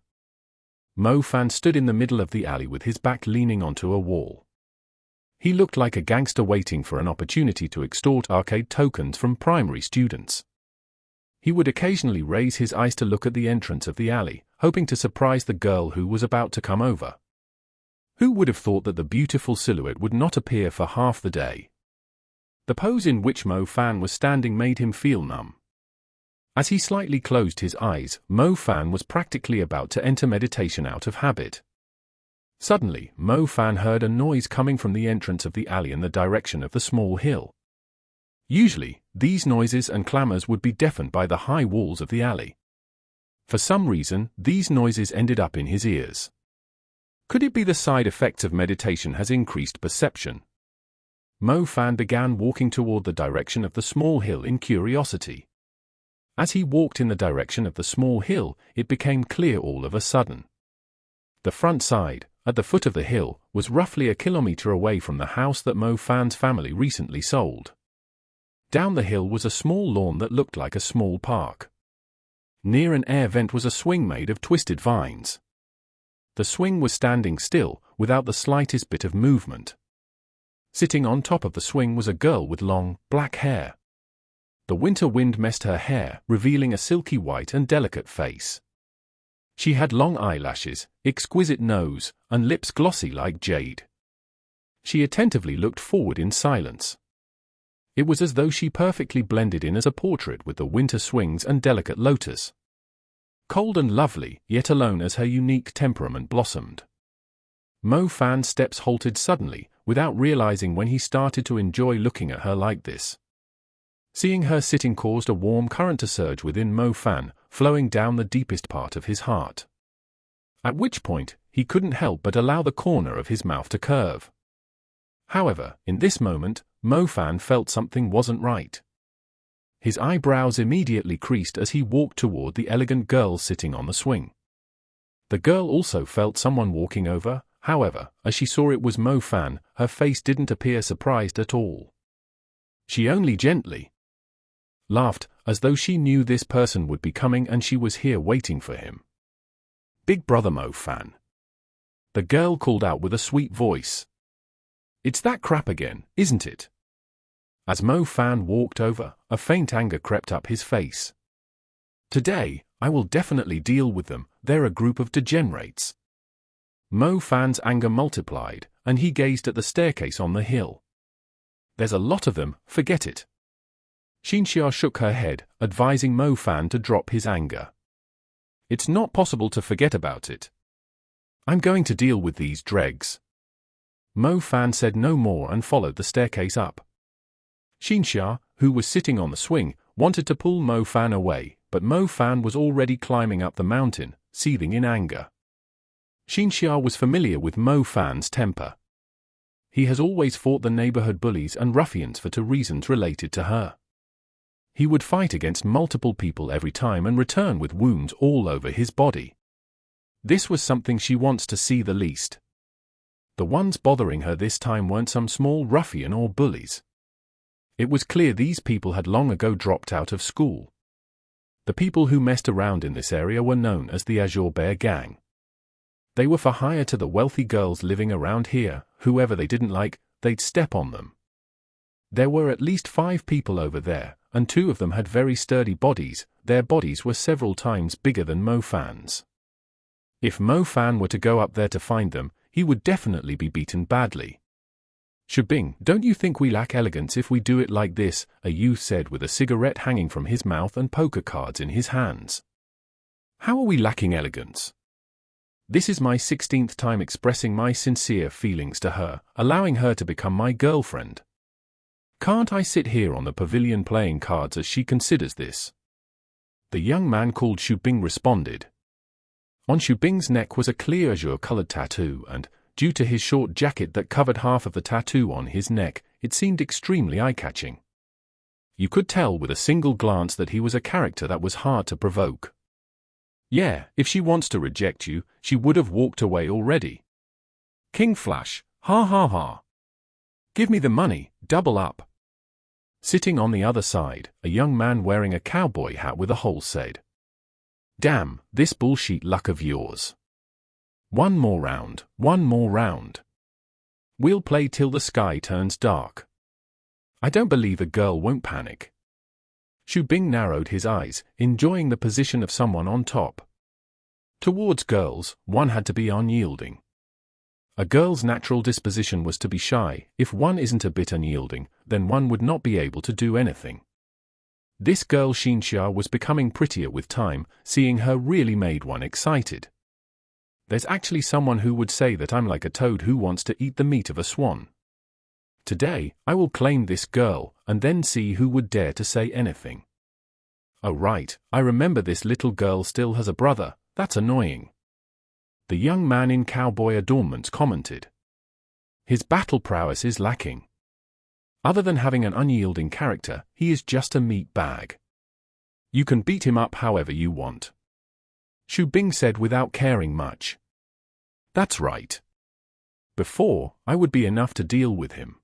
S1: Mo Fan stood in the middle of the alley with his back leaning onto a wall. He looked like a gangster waiting for an opportunity to extort arcade tokens from primary students. He would occasionally raise his eyes to look at the entrance of the alley, hoping to surprise the girl who was about to come over. Who would have thought that the beautiful silhouette would not appear for half the day? The pose in which Mo Fan was standing made him feel numb. As he slightly closed his eyes, Mo Fan was practically about to enter meditation out of habit. Suddenly, Mo Fan heard a noise coming from the entrance of the alley in the direction of the small hill. Usually, these noises and clamors would be deafened by the high walls of the alley. For some reason, these noises ended up in his ears. Could it be the side effects of meditation has increased perception? Mo Fan began walking toward the direction of the small hill in curiosity. As he walked in the direction of the small hill, it became clear all of a sudden. The front side, at the foot of the hill, was roughly a kilometer away from the house that Mo Fan's family recently sold. Down the hill was a small lawn that looked like a small park. Near an air vent was a swing made of twisted vines. The swing was standing still, without the slightest bit of movement. Sitting on top of the swing was a girl with long, black hair. The winter wind messed her hair, revealing a silky white and delicate face. She had long eyelashes, exquisite nose, and lips glossy like jade. She attentively looked forward in silence. It was as though she perfectly blended in as a portrait with the winter swings and delicate lotus. Cold and lovely, yet alone as her unique temperament blossomed. Mo Fan's steps halted suddenly, without realizing when he started to enjoy looking at her like this. Seeing her sitting caused a warm current to surge within Mo Fan, flowing down the deepest part of his heart. At which point, he couldn't help but allow the corner of his mouth to curve. However, in this moment, Mo Fan felt something wasn't right. His eyebrows immediately creased as he walked toward the elegant girl sitting on the swing. The girl also felt someone walking over, however, as she saw it was Mo Fan, her face didn't appear surprised at all. She only gently laughed, as though she knew this person would be coming and she was here waiting for him. "Big brother Mo Fan," the girl called out with a sweet voice. "It's that crap again, isn't it?" As Mo Fan walked over, a faint anger crept up his face. "Today, I will definitely deal with them, they're a group of degenerates." Mo Fan's anger multiplied, and he gazed at the staircase on the hill. "There's a lot of them, forget it." Xinxia shook her head, advising Mo Fan to drop his anger. "It's not possible to forget about it. I'm going to deal with these dregs." Mo Fan said no more and followed the staircase up. Xinxia, who was sitting on the swing, wanted to pull Mo Fan away, but Mo Fan was already climbing up the mountain, seething in anger. Xinxia was familiar with Mo Fan's temper. He has always fought the neighborhood bullies and ruffians for two reasons related to her. He would fight against multiple people every time and return with wounds all over his body. This was something she wants to see the least. The ones bothering her this time weren't some small ruffian or bullies. It was clear these people had long ago dropped out of school. The people who messed around in this area were known as the Azure Bear Gang. They were for hire to the wealthy girls living around here, whoever they didn't like, they'd step on them. There were at least 5 people over there, and 2 of them had very sturdy bodies. Their bodies were several times bigger than Mo Fan's. If Mo Fan were to go up there to find them, he would definitely be beaten badly. "Shubing, don't you think we lack elegance if we do it like this?" a youth said with a cigarette hanging from his mouth and poker cards in his hands. "How are we lacking elegance? This is my 16th time expressing my sincere feelings to her, allowing her to become my girlfriend. Can't I sit here on the pavilion playing cards as she considers this?" The young man called Shubing responded. On Shubing's neck was a clear azure-colored tattoo and, due to his short jacket that covered half of the tattoo on his neck, it seemed extremely eye-catching. You could tell with a single glance that he was a character that was hard to provoke. Yeah, if she wants to reject you, she would have walked away already. King Flash, ha ha ha. Give me the money, double up. Sitting on the other side, a young man wearing a cowboy hat with a hole said, "Damn, this bullshit luck of yours. One more round, one more round. We'll play till the sky turns dark. I don't believe a girl won't panic." Shubing narrowed his eyes, enjoying the position of someone on top. Towards girls, one had to be unyielding. A girl's natural disposition was to be shy. If one isn't a bit unyielding, then one would not be able to do anything. This girl Xinxia was becoming prettier with time, seeing her really made one excited. There's actually someone who would say that I'm like a toad who wants to eat the meat of a swan. Today, I will claim this girl, and then see who would dare to say anything. Oh right, I remember this little girl still has a brother, that's annoying. The young man in cowboy adornments commented. His battle prowess is lacking. Other than having an unyielding character, he is just a meat bag. You can beat him up however you want. Shubing said without caring much. That's right. Before, I would be enough to deal with him.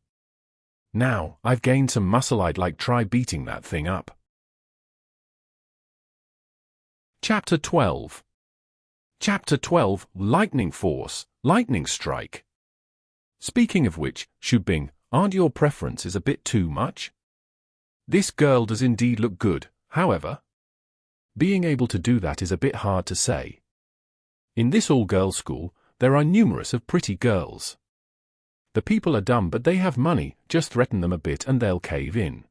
S1: Now, I've gained some muscle, I'd like try beating that thing up. Chapter 12. Chapter 12, Lightning Force, Lightning Strike. Speaking of which, Shubing, aren't your preferences a bit too much? This girl does indeed look good, however. Being able to do that is a bit hard to say. In this all-girls school, there are numerous of pretty girls. The people are dumb, but they have money, just threaten them a bit and they'll cave in.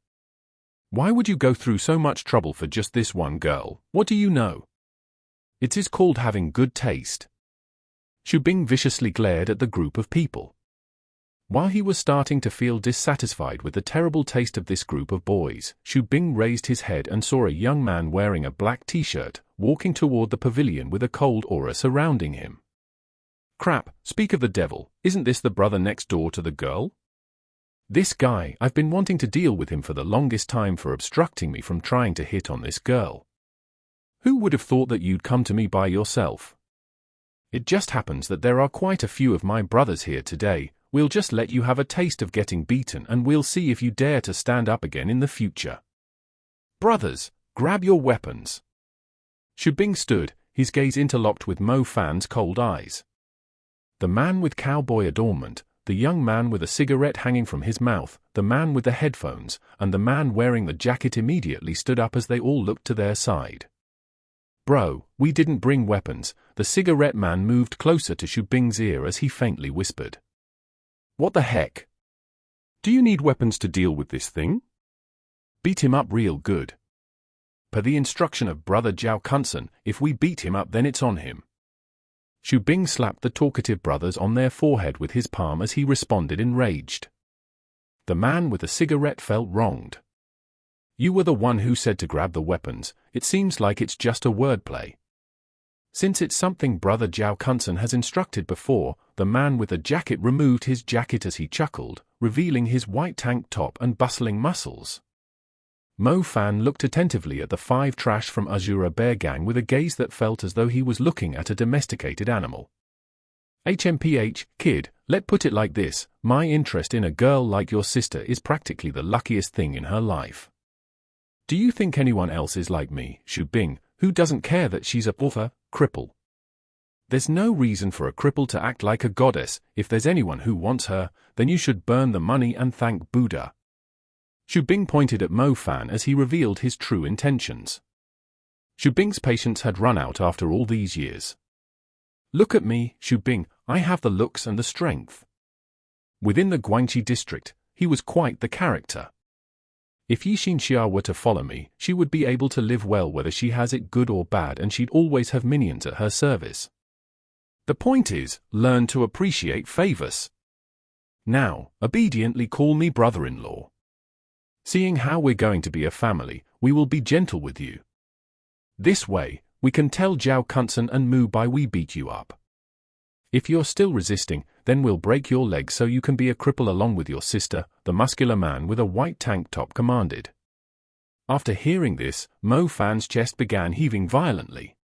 S1: Why would you go through so much trouble for just this one girl? What do you know? It is called having good taste. Xu Bing viciously glared at the group of people. While he was starting to feel dissatisfied with the terrible taste of this group of boys, Xu Bing raised his head and saw a young man wearing a black t-shirt, walking toward the pavilion with a cold aura surrounding him. Crap, speak of the devil, isn't this the brother next door to the girl? This guy, I've been wanting to deal with him for the longest time for obstructing me from trying to hit on this girl. Who would have thought that you'd come to me by yourself? It just happens that there are quite a few of my brothers here today. We'll just let you have a taste of getting beaten and we'll see if you dare to stand up again in the future. Brothers, grab your weapons. Xu Bing stood, his gaze interlocked with Mo Fan's cold eyes. The man with cowboy adornment, the young man with a cigarette hanging from his mouth, the man with the headphones, and the man wearing the jacket immediately stood up as they all looked to their side. Bro, we didn't bring weapons. The cigarette man moved closer to Xu Bing's ear as he faintly whispered. What the heck? Do you need weapons to deal with this thing? Beat him up real good. Per the instruction of Brother Zhao Kunsen, if we beat him up then it's on him. Xu Bing slapped the talkative brothers on their forehead with his palm as he responded enraged. The man with the cigarette felt wronged. You were the one who said to grab the weapons. It seems like it's just a wordplay. Since it's something Brother Zhao Kunsen has instructed before, the man with the jacket removed his jacket as he chuckled, revealing his white tank top and bustling muscles. Mo Fan looked attentively at the 5 trash from Azura Bear Gang with a gaze that felt as though he was looking at a domesticated animal. HMPH, kid, let's put it like this, my interest in a girl like your sister is practically the luckiest thing in her life. Do you think anyone else is like me, Xu Bing, who doesn't care that she's a cripple? There's no reason for a cripple to act like a goddess. If there's anyone who wants her, then you should burn the money and thank Buddha. Xu Bing pointed at Mo Fan as he revealed his true intentions. Xu Bing's patience had run out after all these years. Look at me, Xu Bing, I have the looks and the strength. Within the Guangxi district, he was quite the character. If Yi Xinxia were to follow me, she would be able to live well whether she has it good or bad, and she'd always have minions at her service. The point is, learn to appreciate favors. Now, obediently call me brother-in-law. Seeing how we're going to be a family, we will be gentle with you. This way, we can tell Zhao Kunsen and Mu Bai we beat you up. If you're still resisting, then we'll break your legs so you can be a cripple along with your sister, the muscular man with a white tank top commanded. After hearing this, Mo Fan's chest began heaving violently.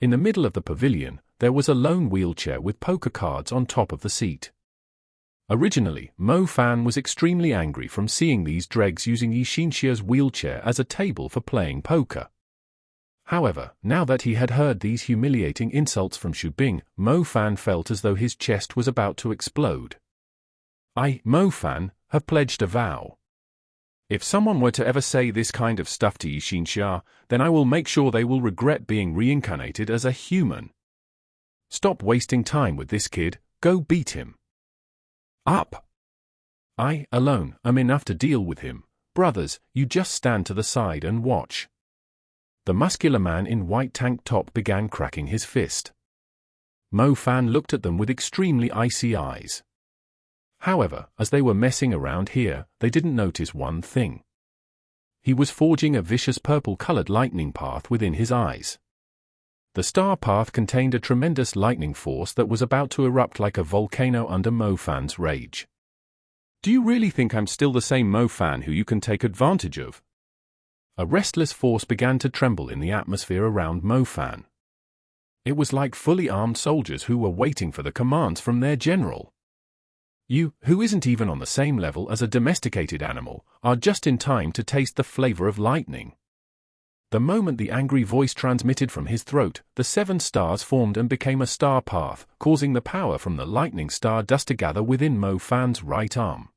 S1: In the middle of the pavilion, there was a lone wheelchair with poker cards on top of the seat. Originally, Mo Fan was extremely angry from seeing these dregs using Yi Xinxia's wheelchair as a table for playing poker. However, now that he had heard these humiliating insults from Xu Bing, Mo Fan felt as though his chest was about to explode. I, Mo Fan, have pledged a vow. If someone were to ever say this kind of stuff to Yi Xinxia, then I will make sure they will regret being reincarnated as a human. Stop wasting time with this kid, go beat him up. I, alone, am enough to deal with him. Brothers, you just stand to the side and watch. The muscular man in white tank top began cracking his fist. Mo Fan looked at them with extremely icy eyes. However, as they were messing around here, they didn't notice one thing. He was forging a vicious purple-colored lightning path within his eyes. The star path contained a tremendous lightning force that was about to erupt like a volcano under Mo Fan's rage. Do you really think I'm still the same Mo Fan who you can take advantage of? A restless force began to tremble in the atmosphere around Mo Fan. It was like fully armed soldiers who were waiting for the commands from their general. You, who isn't even on the same level as a domesticated animal, are just in time to taste the flavor of lightning. The moment the angry voice transmitted from his throat, the 7 stars formed and became a star path, causing the power from the lightning star dust to gather within Mo Fan's right arm.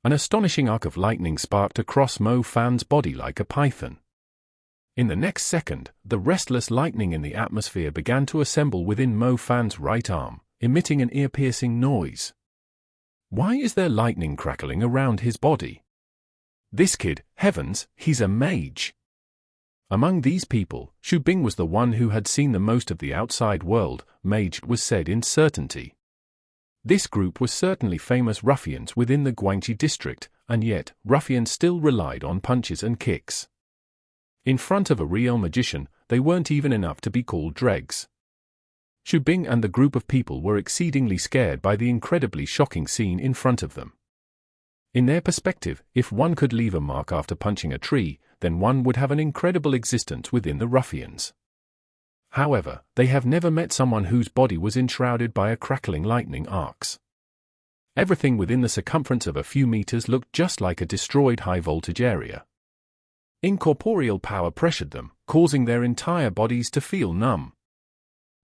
S1: An astonishing arc of lightning sparked across Mo Fan's body like a python. In the next second, the restless lightning in the atmosphere began to assemble within Mo Fan's right arm, emitting an ear-piercing noise. Why is there lightning crackling around his body? This kid, heavens, he's a mage. Among these people, Xu Bing was the one who had seen the most of the outside world, Mage was said in certainty. This group was certainly famous ruffians within the Guangxi district, and yet, ruffians still relied on punches and kicks. In front of a real magician, they weren't even enough to be called dregs. Xu Bing and the group of people were exceedingly scared by the incredibly shocking scene in front of them. In their perspective, if one could leave a mark after punching a tree, then one would have an incredible existence within the ruffians. However, they have never met someone whose body was enshrouded by a crackling lightning arcs. Everything within the circumference of a few meters looked just like a destroyed high-voltage area. Incorporeal power pressured them, causing their entire bodies to feel numb.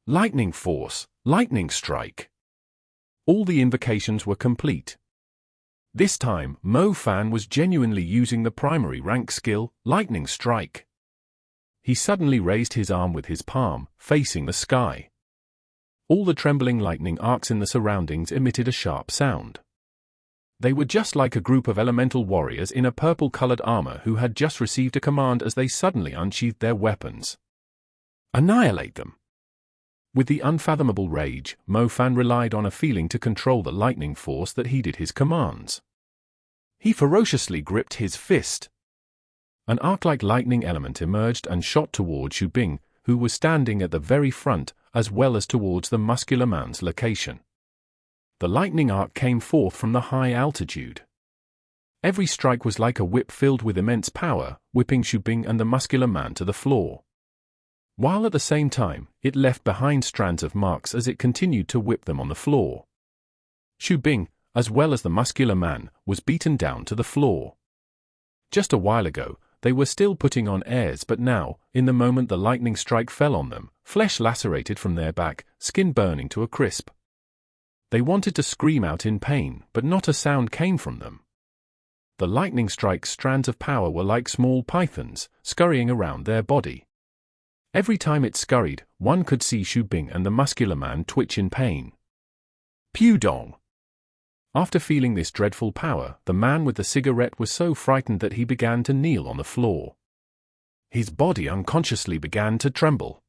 S1: Lightning force, lightning strike. All the invocations were complete. This time, Mo Fan was genuinely using the primary rank skill, Lightning Strike. He suddenly raised his arm with his palm, facing the sky. All the trembling lightning arcs in the surroundings emitted a sharp sound. They were just like a group of elemental warriors in a purple-colored armor who had just received a command as they suddenly unsheathed their weapons. Annihilate them! With the unfathomable rage, Mo Fan relied on a feeling to control the lightning force that heeded his commands. He ferociously gripped his fist. An arc-like lightning element emerged and shot toward Xu Bing, who was standing at the very front, as well as towards the muscular man's location. The lightning arc came forth from the high altitude. Every strike was like a whip filled with immense power, whipping Xu Bing and the muscular man to the floor. While at the same time, it left behind strands of marks as it continued to whip them on the floor. Xu Bing, as well as the muscular man, was beaten down to the floor. Just a while ago, they were still putting on airs, but now, in the moment the lightning strike fell on them, flesh lacerated from their back, skin burning to a crisp. They wanted to scream out in pain, but not a sound came from them. The lightning strike's strands of power were like small pythons, scurrying around their body. Every time it scurried, one could see Xu Bing and the muscular man twitch in pain. Pudong! After feeling this dreadful power, the man with the cigarette was so frightened that he began to kneel on the floor. His body unconsciously began to tremble.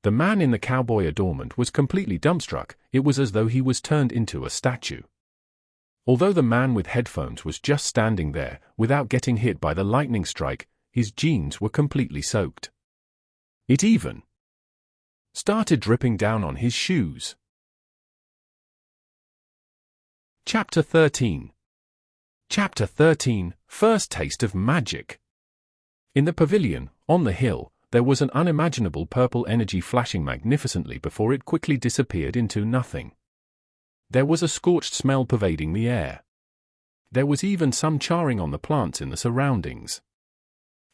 S1: The man in the cowboy adornment was completely dumbstruck. It was as though he was turned into a statue. Although the man with headphones was just standing there, without getting hit by the lightning strike, his jeans were completely soaked. It even started dripping down on his shoes. Chapter 13. Chapter 13, First Taste of Magic. In the pavilion, on the hill, there was an unimaginable purple energy flashing magnificently before it quickly disappeared into nothing. There was a scorched smell pervading the air. There was even some charring on the plants in the surroundings.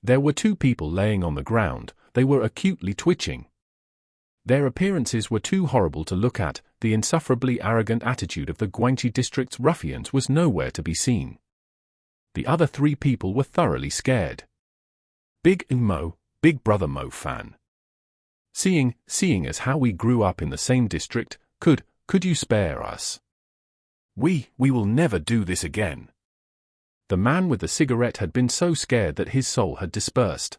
S1: There were two people laying on the ground. They were acutely twitching. Their appearances were too horrible to look at. The insufferably arrogant attitude of the Guangxi district's ruffians was nowhere to be seen. The other three people were thoroughly scared. Big brother Mo Fan. Seeing as how we grew up in the same district, could you spare us? We will never do this again. The man with the cigarette had been so scared that his soul had dispersed.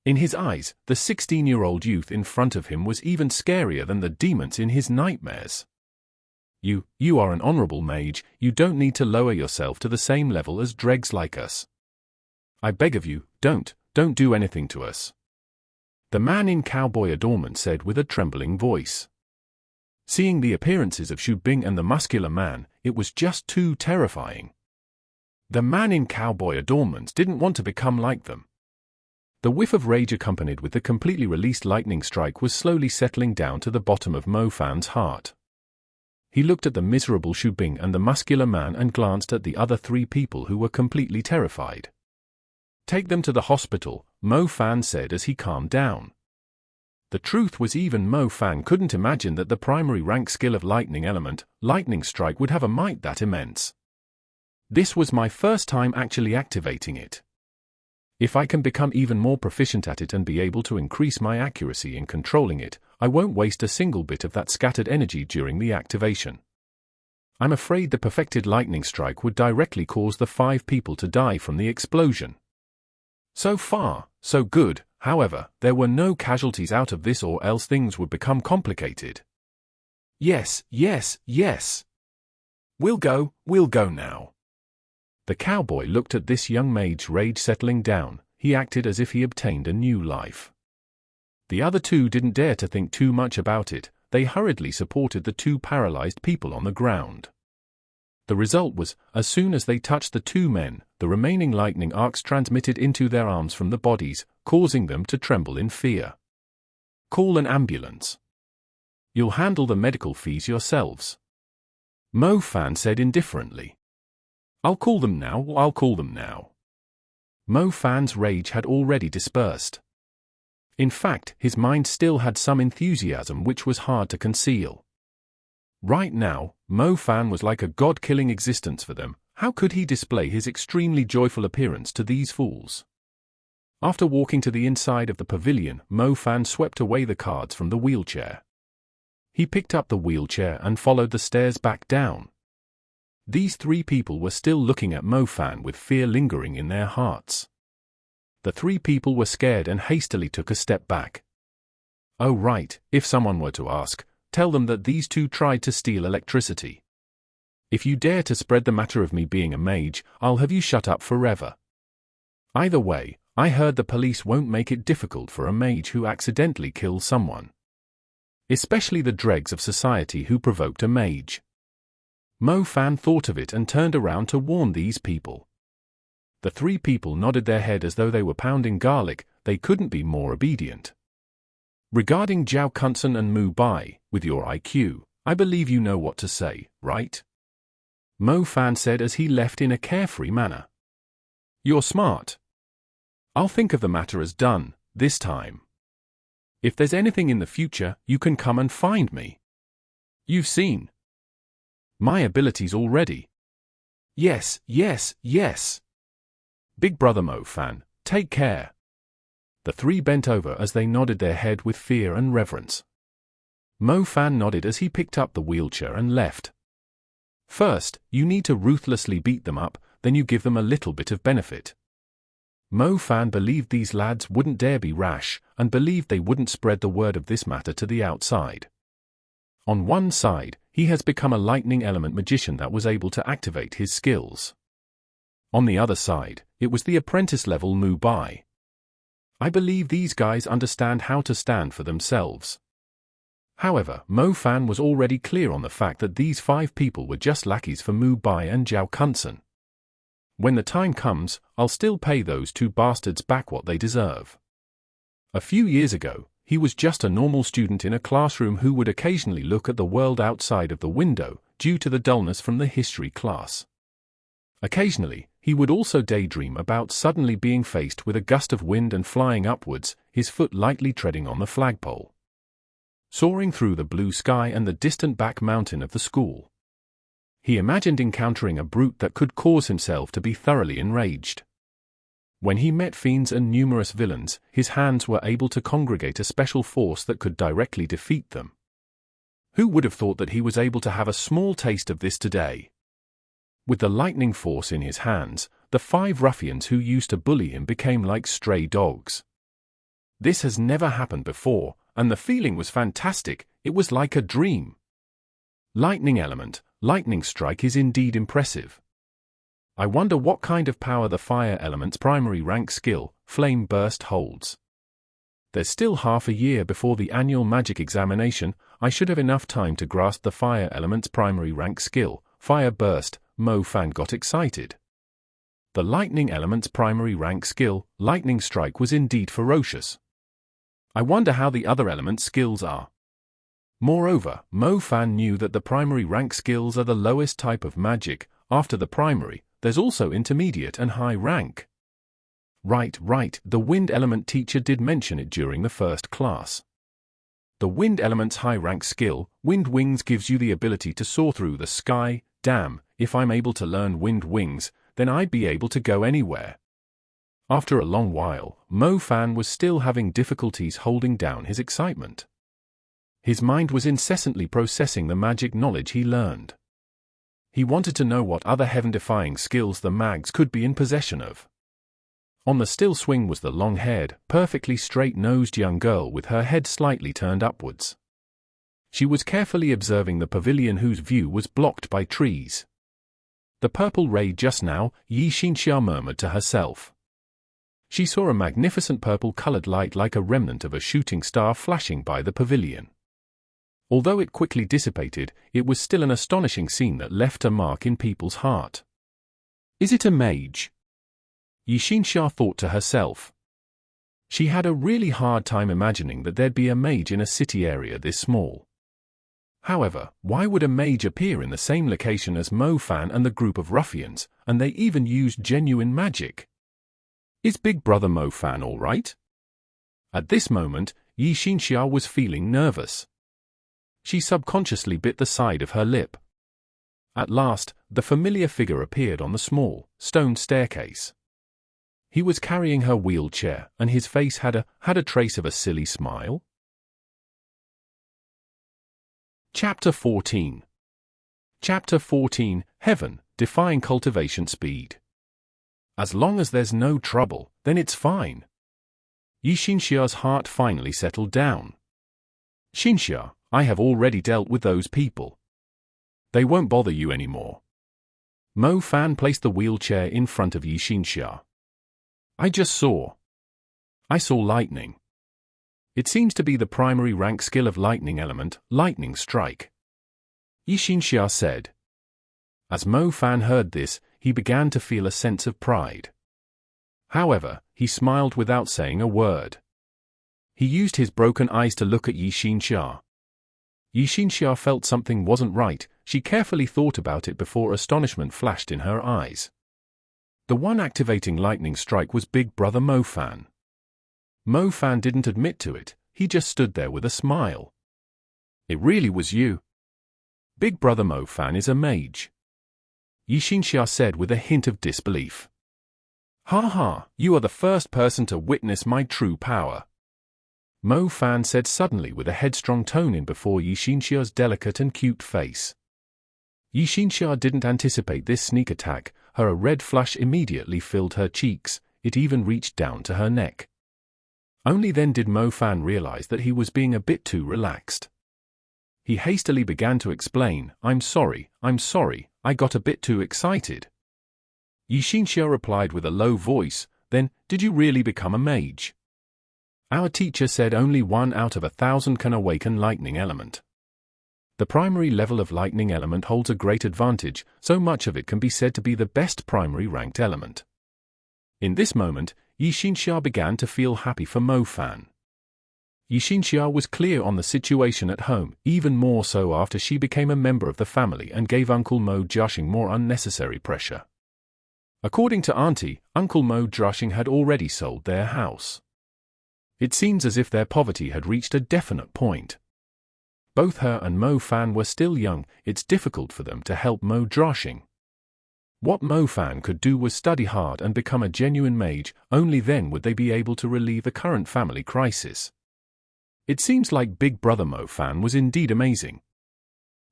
S1: In his eyes, the 16-year-old youth in front of him was even scarier than the demons in his nightmares. You are an honorable mage. You don't need to lower yourself to the same level as dregs like us. I beg of you, don't do anything to us. The man in cowboy adornment said with a trembling voice. Seeing the appearances of Xu Bing and the muscular man, it was just too terrifying. The man in cowboy adornment didn't want to become like them. The whiff of rage accompanied with the completely released lightning strike was slowly settling down to the bottom of Mo Fan's heart. He looked at the miserable Xu Bing and the muscular man and glanced at the other three people who were completely terrified. Take them to the hospital, Mo Fan said as he calmed down. The truth was even Mo Fan couldn't imagine that the primary rank skill of lightning element, lightning strike, would have a might that immense. This was my first time actually activating it. If I can become even more proficient at it and be able to increase my accuracy in controlling it, I won't waste a single bit of that scattered energy during the activation. I'm afraid the perfected lightning strike would directly cause the 5 people to die from the explosion. So far, so good. However, there were no casualties out of this, or else things would become complicated. Yes, yes, yes. We'll go now. The cowboy looked at this young mage's rage settling down. He acted as if he obtained a new life. The other 2 didn't dare to think too much about it. They hurriedly supported the 2 paralyzed people on the ground. The result was, as soon as they touched the 2 men, the remaining lightning arcs transmitted into their arms from the bodies, causing them to tremble in fear. Call an ambulance. You'll handle the medical fees yourselves. Mo Fan said indifferently. I'll call them now. Mo Fan's rage had already dispersed. In fact, his mind still had some enthusiasm which was hard to conceal. Right now, Mo Fan was like a god-killing existence for them. How could he display his extremely joyful appearance to these fools? After walking to the inside of the pavilion, Mo Fan swept away the cards from the wheelchair. He picked up the wheelchair and followed the stairs back down. These 3 people were still looking at Mo Fan with fear lingering in their hearts. The 3 people were scared and hastily took a step back. Oh right, if someone were to ask, tell them that these 2 tried to steal electricity. If you dare to spread the matter of me being a mage, I'll have you shut up forever. Either way, I heard the police won't make it difficult for a mage who accidentally kills someone. Especially the dregs of society who provoked a mage. Mo Fan thought of it and turned around to warn these people. The 3 people nodded their head as though they were pounding garlic. They couldn't be more obedient. Regarding Jiao Kunsen and Mu Bai, with your IQ, I believe you know what to say, right? Mo Fan said as he left in a carefree manner. You're smart. I'll think of the matter as done, this time. If there's anything in the future, you can come and find me. You've seen my abilities already. Yes. Big brother Mo Fan, take care. The 3 bent over as they nodded their head with fear and reverence. Mo Fan nodded as he picked up the wheelchair and left. First, you need to ruthlessly beat them up, then you give them a little bit of benefit. Mo Fan believed these lads wouldn't dare be rash, and believed they wouldn't spread the word of this matter to the outside. On one side, he has become a lightning element magician that was able to activate his skills. On the other side, it was the apprentice-level Mu Bai. I believe these guys understand how to stand for themselves. However, Mo Fan was already clear on the fact that these 5 people were just lackeys for Mu Bai and Jiao Kunsen. When the time comes, I'll still pay those 2 bastards back what they deserve. A few years ago, he was just a normal student in a classroom who would occasionally look at the world outside of the window, due to the dullness from the history class. Occasionally, he would also daydream about suddenly being faced with a gust of wind and flying upwards, his foot lightly treading on the flagpole. Soaring through the blue sky and the distant back mountain of the school. He imagined encountering a brute that could cause himself to be thoroughly enraged. When he met fiends and numerous villains, his hands were able to congregate a special force that could directly defeat them. Who would have thought that he was able to have a small taste of this today? With the lightning force in his hands, the 5 ruffians who used to bully him became like stray dogs. This has never happened before, and the feeling was fantastic. It was like a dream. Lightning element, lightning strike is indeed impressive. I wonder what kind of power the fire element's primary rank skill, Flame Burst, holds. There's still half a year before the annual magic examination. I should have enough time to grasp the fire element's primary rank skill, Fire Burst. Mo Fan got excited. The lightning element's primary rank skill, Lightning Strike, was indeed ferocious. I wonder how the other element skills are. Moreover, Mo Fan knew that the primary rank skills are the lowest type of magic. After the primary, there's also intermediate and high rank. Right, the wind element teacher did mention it during the first class. The wind element's high rank skill, Wind Wings, gives you the ability to soar through the sky. Damn, if I'm able to learn Wind Wings, then I'd be able to go anywhere. After a long while, Mo Fan was still having difficulties holding down his excitement. His mind was incessantly processing the magic knowledge he learned. He wanted to know what other heaven-defying skills the mags could be in possession of. On the still swing was the long-haired, perfectly straight-nosed young girl with her head slightly turned upwards. She was carefully observing the pavilion whose view was blocked by trees. The purple ray just now, Yi Xinxia murmured to herself. She saw a magnificent purple-colored light like a remnant of a shooting star flashing by the pavilion. Although it quickly dissipated, it was still an astonishing scene that left a mark in people's heart. Is it a mage? Yi Xinxia thought to herself. She had a really hard time imagining that there'd be a mage in a city area this small. However, why would a mage appear in the same location as Mo Fan and the group of ruffians, and they even used genuine magic? Is Big Brother Mo Fan all right? At this moment, Yi Xinxia was feeling nervous. She subconsciously bit the side of her lip. At last, the familiar figure appeared on the small, stone staircase. He was carrying her wheelchair, and his face had a trace of a silly smile. Chapter 14. Chapter 14, Heaven, Defying Cultivation Speed. As long as there's no trouble, then it's fine. Yi Xinxia's heart finally settled down. Xinxia, I have already dealt with those people. They won't bother you anymore. Mo Fan placed the wheelchair in front of Yi Xinxia. I saw lightning. It seems to be the primary rank skill of lightning element, lightning strike. Yi Xinxia said. As Mo Fan heard this, he began to feel a sense of pride. However, he smiled without saying a word. He used his broken eyes to look at Yi Xinxia. Yi Xinxia felt something wasn't right. She carefully thought about it before astonishment flashed in her eyes. The one activating lightning strike was Big Brother Mo Fan. Mo Fan didn't admit to it, he just stood there with a smile. It really was you. Big Brother Mo Fan is a mage. Yi Xinxia said with a hint of disbelief. Ha ha, you are the first person to witness my true power. Mo Fan said suddenly with a headstrong tone in before Yi Xinxia's delicate and cute face. Yi Xinxia didn't anticipate this sneak attack, her red flush immediately filled her cheeks, it even reached down to her neck. Only then did Mo Fan realize that he was being a bit too relaxed. He hastily began to explain, I'm sorry, I got a bit too excited. Yi Xinxia replied with a low voice, then, did you really become a mage? Our teacher said only 1 out of 1,000 can awaken lightning element. The primary level of lightning element holds a great advantage, so much of it can be said to be the best primary ranked element. In this moment, Yi Xinxia began to feel happy for Mo Fan. Yi Xinxia was clear on the situation at home, even more so after she became a member of the family and gave Uncle Mo Jushing more unnecessary pressure. According to Auntie, Uncle Mo Jushing had already sold their house. It seems as if their poverty had reached a definite point. Both her and Mo Fan were still young, it's difficult for them to help Mo Jushing. What Mo Fan could do was study hard and become a genuine mage, only then would they be able to relieve the current family crisis. It seems like Big Brother Mo Fan was indeed amazing.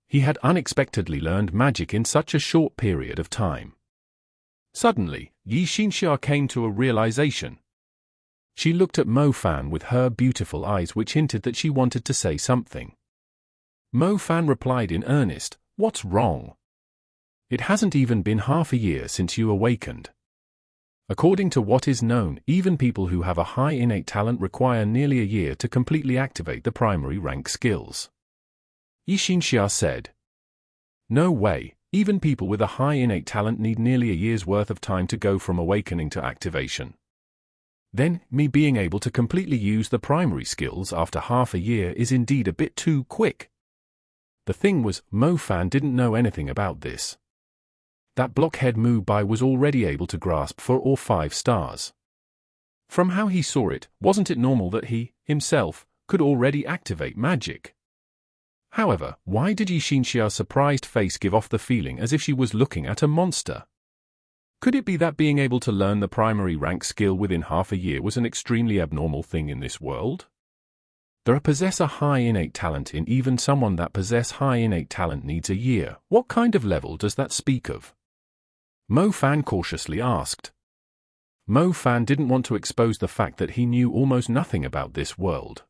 S1: He had unexpectedly learned magic in such a short period of time. Suddenly, Yi Xinxia came to a realization. She looked at Mo Fan with her beautiful eyes which hinted that she wanted to say something. Mo Fan replied in earnest, "What's wrong? It hasn't even been half a year since you awakened. According to what is known, even people who have a high innate talent require nearly a year to completely activate the primary rank skills." Yi Xinxia said. No way, even people with a high innate talent need nearly a year's worth of time to go from awakening to activation. Then, me being able to completely use the primary skills after half a year is indeed a bit too quick. The thing was, Mo Fan didn't know anything about this. That blockhead Mu Bai was already able to grasp 4 or 5 stars. From how he saw it, wasn't it normal that he, himself, could already activate magic? However, why did Yi Xinxia's surprised face give off the feeling as if she was looking at a monster? Could it be that being able to learn the primary rank skill within half a year was an extremely abnormal thing in this world? There possess a high innate talent in even someone that possess high innate talent needs a year. What kind of level does that speak of? Mo Fan cautiously asked. Mo Fan didn't want to expose the fact that he knew almost nothing about this world.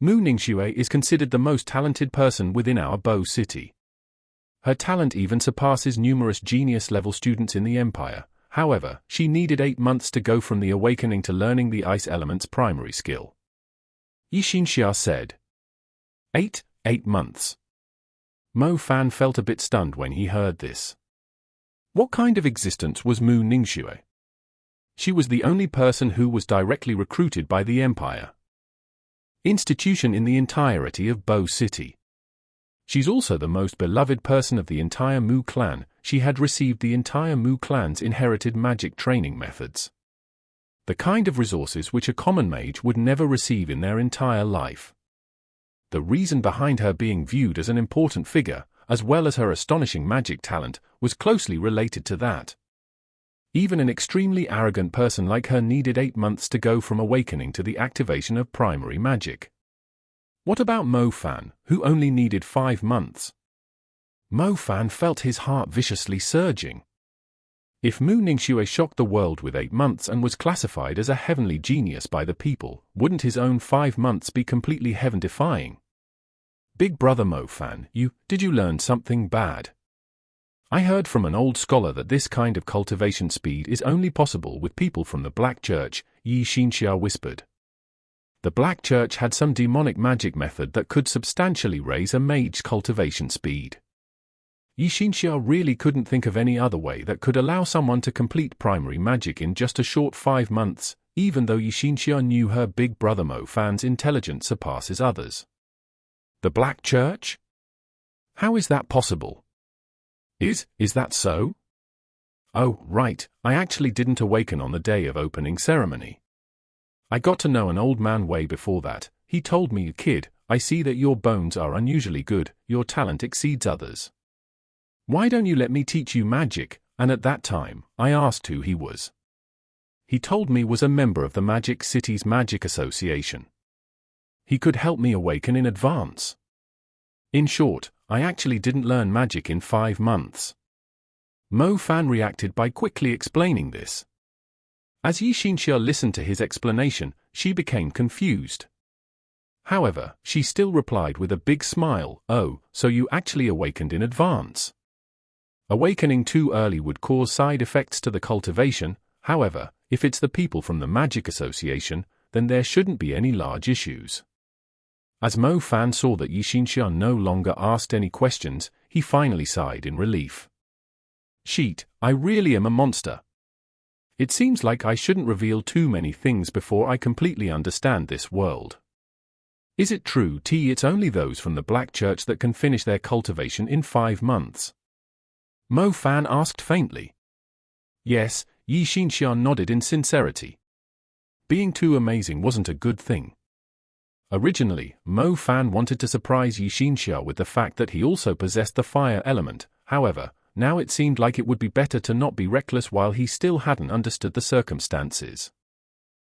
S1: Mu Ningxue is considered the most talented person within our Bo City. Her talent even surpasses numerous genius-level students in the Empire. However, she needed 8 months to go from the awakening to learning the ice element's primary skill. Yi Xinxia said. 8 months. Mo Fan felt a bit stunned when he heard this. What kind of existence was Mu Ningxue? She was the only person who was directly recruited by the Empire institution in the entirety of Bo City. She's also the most beloved person of the entire Mu clan. She had received the entire Mu clan's inherited magic training methods. The kind of resources which a common mage would never receive in their entire life. The reason behind her being viewed as an important figure, as well as her astonishing magic talent, was closely related to that. Even an extremely arrogant person like her needed 8 months to go from awakening to the activation of primary magic. What about Mo Fan, who only needed 5 months? Mo Fan felt his heart viciously surging. If Mu Ningxue shocked the world with 8 months and was classified as a heavenly genius by the people, wouldn't his own 5 months be completely heaven-defying? Big brother Mo Fan, did you learn something bad? I heard from an old scholar that this kind of cultivation speed is only possible with people from the Black Church, Yi Xinxia whispered. The Black Church had some demonic magic method that could substantially raise a mage's cultivation speed. Yi Xinxia really couldn't think of any other way that could allow someone to complete primary magic in just a short 5 months, even though Yi Xinxia knew her big brother Mo Fan's intelligence surpasses others. The Black Church? How is that possible? Is that so? Oh, right, I actually didn't awaken on the day of opening ceremony. I got to know an old man way before that. He told me, kid, I see that your bones are unusually good, your talent exceeds others. Why don't you let me teach you magic? And at that time, I asked who he was. He told me was a member of the Magic City's Magic Association. He could help me awaken in advance. In short, I actually didn't learn magic in 5 months. Mo Fan reacted by quickly explaining this. As Yi Xinxia listened to his explanation, she became confused. However, she still replied with a big smile, oh, so you actually awakened in advance. Awakening too early would cause side effects to the cultivation. However, if it's the people from the Magic Association, then there shouldn't be any large issues. As Mo Fan saw that Yi Xinxia no longer asked any questions, he finally sighed in relief. Sheet, I really am a monster. It seems like I shouldn't reveal too many things before I completely understand this world. Is it true, it's only those from the Black Church that can finish their cultivation in 5 months? Mo Fan asked faintly. Yes, Yi Xinxia nodded in sincerity. Being too amazing wasn't a good thing. Originally, Mo Fan wanted to surprise Yi Xinxia with the fact that he also possessed the fire element. However, now it seemed like it would be better to not be reckless while he still hadn't understood the circumstances.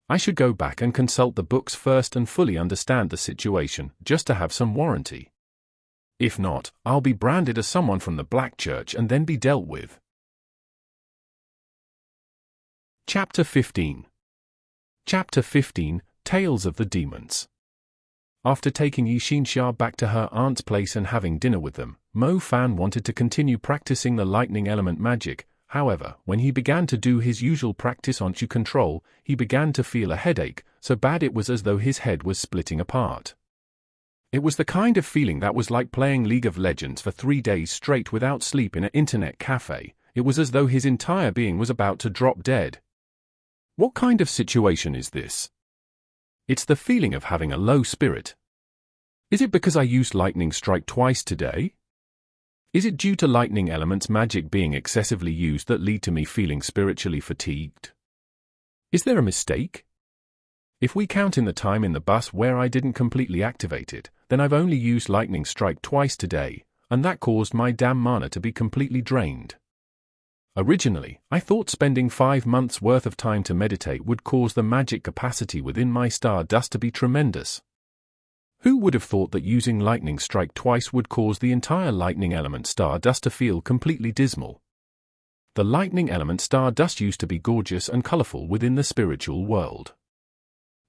S1: I should go back and consult the books first and fully understand the situation, just to have some warranty. If not, I'll be branded as someone from the Black Church and then be dealt with. Chapter 15. Chapter 15, Tales of the Demons. After taking Yi Xinxia back to her aunt's place and having dinner with them, Mo Fan wanted to continue practicing the lightning element magic. However, when he began to do his usual practice on Qi control, he began to feel a headache, so bad it was as though his head was splitting apart. It was the kind of feeling that was like playing League of Legends for 3 days straight without sleep in an internet cafe. It was as though his entire being was about to drop dead. What kind of situation is this? It's the feeling of having a low spirit. Is it because I used lightning strike twice today? Is it due to lightning element's magic being excessively used that lead to me feeling spiritually fatigued? Is there a mistake? If we count in the time in the bus where I didn't completely activate it, then I've only used lightning strike twice today, and that caused my damn mana to be completely drained. Originally, I thought spending 5 months worth of time to meditate would cause the magic capacity within my star dust to be tremendous. Who would have thought that using lightning strike twice would cause the entire lightning element stardust to feel completely dismal? The lightning element stardust used to be gorgeous and colorful within the spiritual world.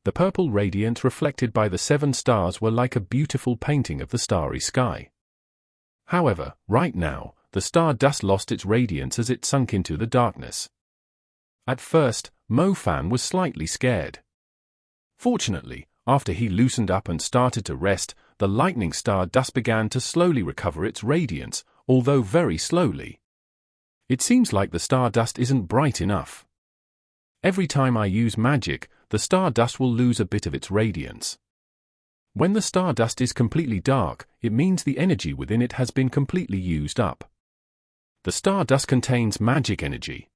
S1: The purple radiance reflected by the 7 stars were like a beautiful painting of the starry sky. However, right now, the stardust lost its radiance as it sunk into the darkness. At first, Mo Fan was slightly scared. Fortunately, after he loosened up and started to rest, the lightning stardust began to slowly recover its radiance, although very slowly. It seems like the stardust isn't bright enough. Every time I use magic, the stardust will lose a bit of its radiance. When the stardust is completely dark, it means the energy within it has been completely used up. The stardust contains magic energy.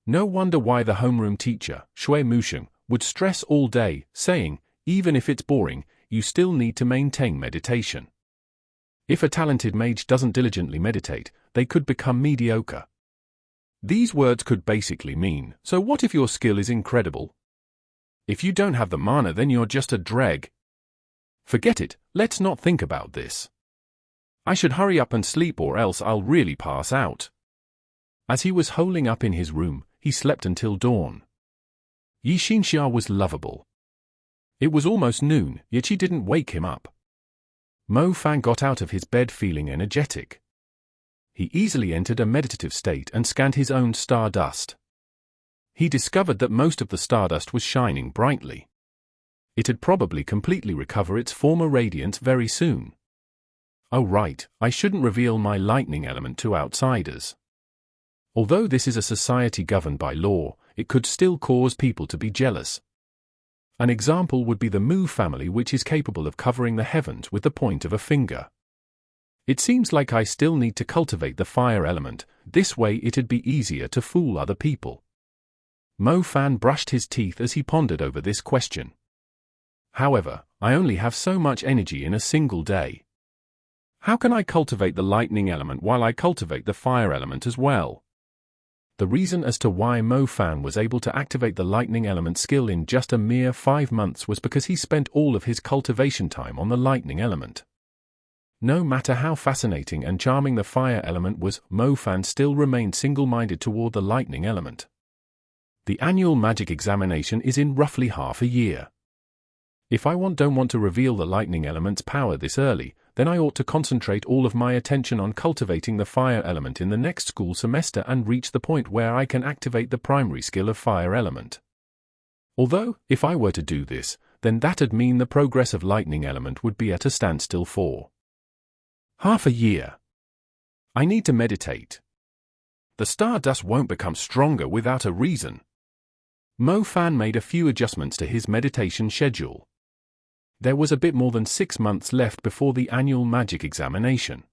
S1: No wonder why the homeroom teacher, Shui Musheng, would stress all day, saying, even if it's boring, you still need to maintain meditation. If a talented mage doesn't diligently meditate, they could become mediocre. These words could basically mean, so what if your skill is incredible? If you don't have the mana, then you're just a dreg. Forget it, let's not think about this. I should hurry up and sleep or else I'll really pass out. As he was holing up in his room, he slept until dawn. Yi Xinxia was lovable. It was almost noon, yet she didn't wake him up. Mo Fan got out of his bed feeling energetic. He easily entered a meditative state and scanned his own stardust. He discovered that most of the stardust was shining brightly. It had probably completely recovered its former radiance very soon. Oh right, I shouldn't reveal my lightning element to outsiders. Although this is a society governed by law, it could still cause people to be jealous. An example would be the Mu family, which is capable of covering the heavens with the point of a finger. It seems like I still need to cultivate the fire element, this way it'd be easier to fool other people. Mo Fan brushed his teeth as he pondered over this question. However, I only have so much energy in a single day. How can I cultivate the lightning element while I cultivate the fire element as well? The reason as to why Mo Fan was able to activate the lightning element skill in just a mere 5 months was because he spent all of his cultivation time on the lightning element. No matter how fascinating and charming the fire element was, Mo Fan still remained single-minded toward the lightning element. The annual magic examination is in roughly half a year. If I don't want to reveal the lightning element's power this early, then I ought to concentrate all of my attention on cultivating the fire element in the next school semester and reach the point where I can activate the primary skill of fire element. Although, if I were to do this, then that'd mean the progress of lightning element would be at a standstill for half a year. I need to meditate. The stardust won't become stronger without a reason. Mo Fan made a few adjustments to his meditation schedule. There was a bit more than 6 months left before the annual magic examination.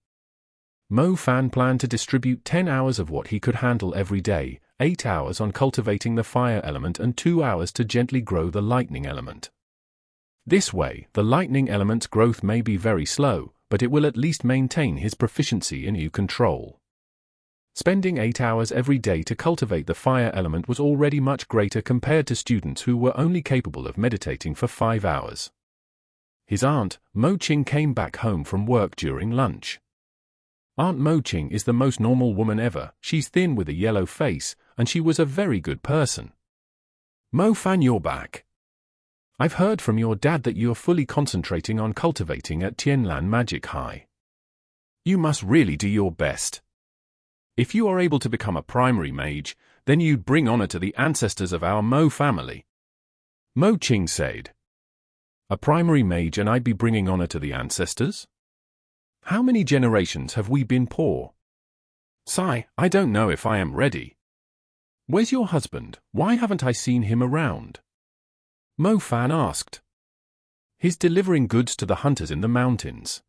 S1: Mo Fan planned to distribute 10 hours of what he could handle every day, 8 hours on cultivating the fire element and 2 hours to gently grow the lightning element. This way, the lightning element's growth may be very slow, but it will at least maintain his proficiency in control. Spending 8 hours every day to cultivate the fire element was already much greater compared to students who were only capable of meditating for 5 hours. His aunt, Mo Qing, came back home from work during lunch. Aunt Mo Qing is the most normal woman ever. She's thin with a yellow face, and she was a very good person. Mo Fan, you're back. I've heard from your dad that you're fully concentrating on cultivating at Tianlan Magic High. You must really do your best. If you are able to become a primary mage, then you'd bring honor to the ancestors of our Mo family. Mo Qing said. A primary mage and I'd be bringing honor to the ancestors? How many generations have we been poor? Sigh, I don't know if I am ready. Where's your husband? Why haven't I seen him around? Mo Fan asked. He's delivering goods to the hunters in the mountains.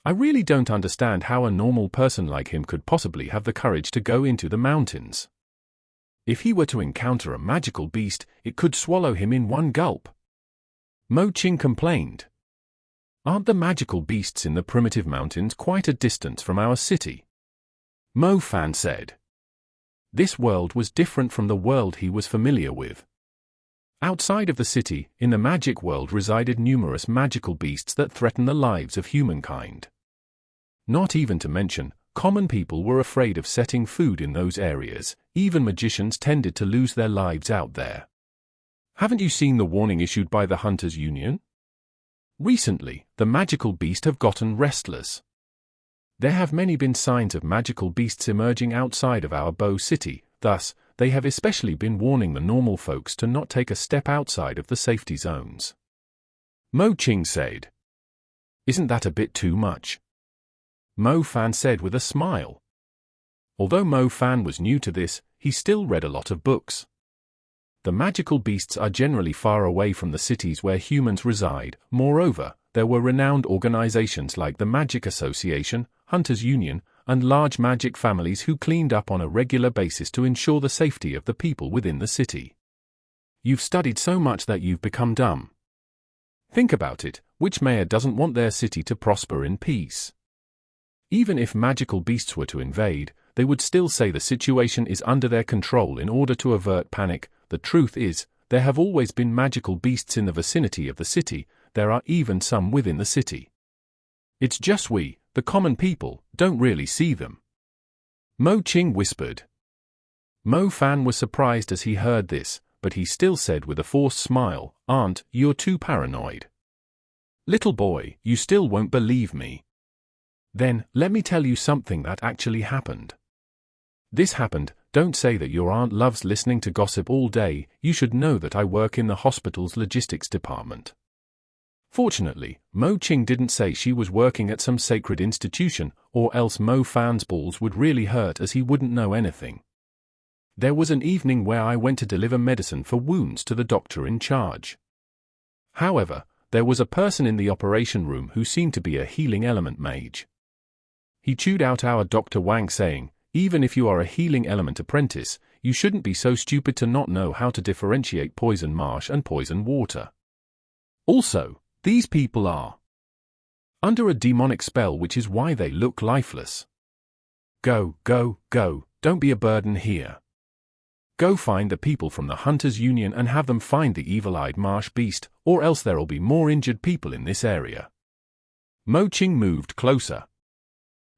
S1: I really don't understand how a normal person like him could possibly have the courage to go into the mountains. If he were to encounter a magical beast, it could swallow him in one gulp. Mo Qing complained. Aren't the magical beasts in the primitive mountains quite a distance from our city? Mo Fan said. This world was different from the world he was familiar with. Outside of the city, in the magic world resided numerous magical beasts that threaten the lives of humankind. Not even to mention, common people were afraid of setting food in those areas, even magicians tended to lose their lives out there. Haven't you seen the warning issued by the Hunters Union? Recently, the magical beasts have gotten restless. There have many been signs of magical beasts emerging outside of our Bow City, thus, they have especially been warning the normal folks to not take a step outside of the safety zones. Mo Ching said. Isn't that a bit too much? Mo Fan said with a smile. Although Mo Fan was new to this, he still read a lot of books. The magical beasts are generally far away from the cities where humans reside. Moreover, there were renowned organizations like the Magic Association, Hunters Union, and large magic families who cleaned up on a regular basis to ensure the safety of the people within the city. You've studied so much that you've become dumb. Think about it, which mayor doesn't want their city to prosper in peace? Even if magical beasts were to invade, they would still say the situation is under their control in order to avert panic. The truth is, there have always been magical beasts in the vicinity of the city, there are even some within the city. It's just we, the common people, don't really see them. Mo Ching whispered. Mo Fan was surprised as he heard this, but he still said with a forced smile, "Aunt, you're too paranoid. Little boy, you still won't believe me. Then, let me tell you something that actually happened. This happened. Don't say that your aunt loves listening to gossip all day, you should know that I work in the hospital's logistics department." Fortunately, Mo Ching didn't say she was working at some sacred institution, or else Mo Fan's balls would really hurt as he wouldn't know anything. There was an evening where I went to deliver medicine for wounds to the doctor in charge. However, there was a person in the operation room who seemed to be a healing element mage. He chewed out our Dr. Wang saying, "Even if you are a healing element apprentice, you shouldn't be so stupid to not know how to differentiate poison marsh and poison water. Also, these people are under a demonic spell, which is why they look lifeless. Go, go, go, don't be a burden here. Go find the people from the Hunters Union and have them find the evil-eyed marsh beast, or else there'll be more injured people in this area." Mo Ching moved closer.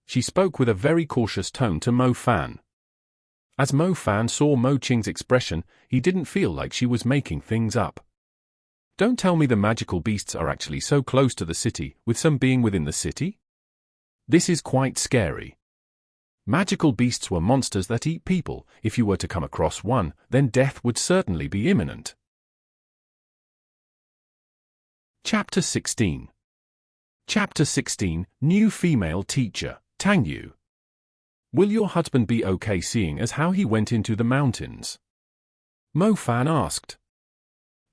S1: She spoke with a very cautious tone to Mo Fan. As Mo Fan saw Mo Ching's expression, he didn't feel like she was making things up. Don't tell me the magical beasts are actually so close to the city, with some being within the city? This is quite scary. Magical beasts were monsters that eat people. If you were to come across one, then death would certainly be imminent. Chapter 16. Chapter 16, New Female Teacher, Tang Yu. Will your husband be okay seeing as how he went into the mountains? Mo Fan asked.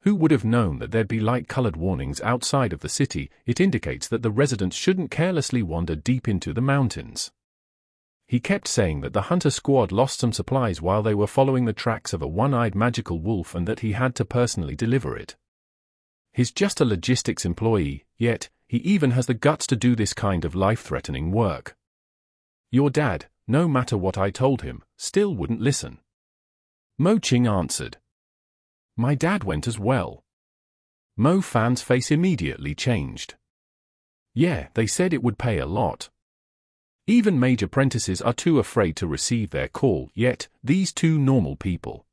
S1: Who would have known that there'd be light-colored warnings outside of the city? It indicates that the residents shouldn't carelessly wander deep into the mountains. He kept saying that the hunter squad lost some supplies while they were following the tracks of a one-eyed magical wolf and that he had to personally deliver it. He's just a logistics employee, yet, he even has the guts to do this kind of life-threatening work. Your dad, no matter what I told him, still wouldn't listen. Mo Ching answered. My dad went as well. Mo Fan's face immediately changed. Yeah, they said it would pay a lot. Even mage apprentices are too afraid to receive their call, yet, these two normal people.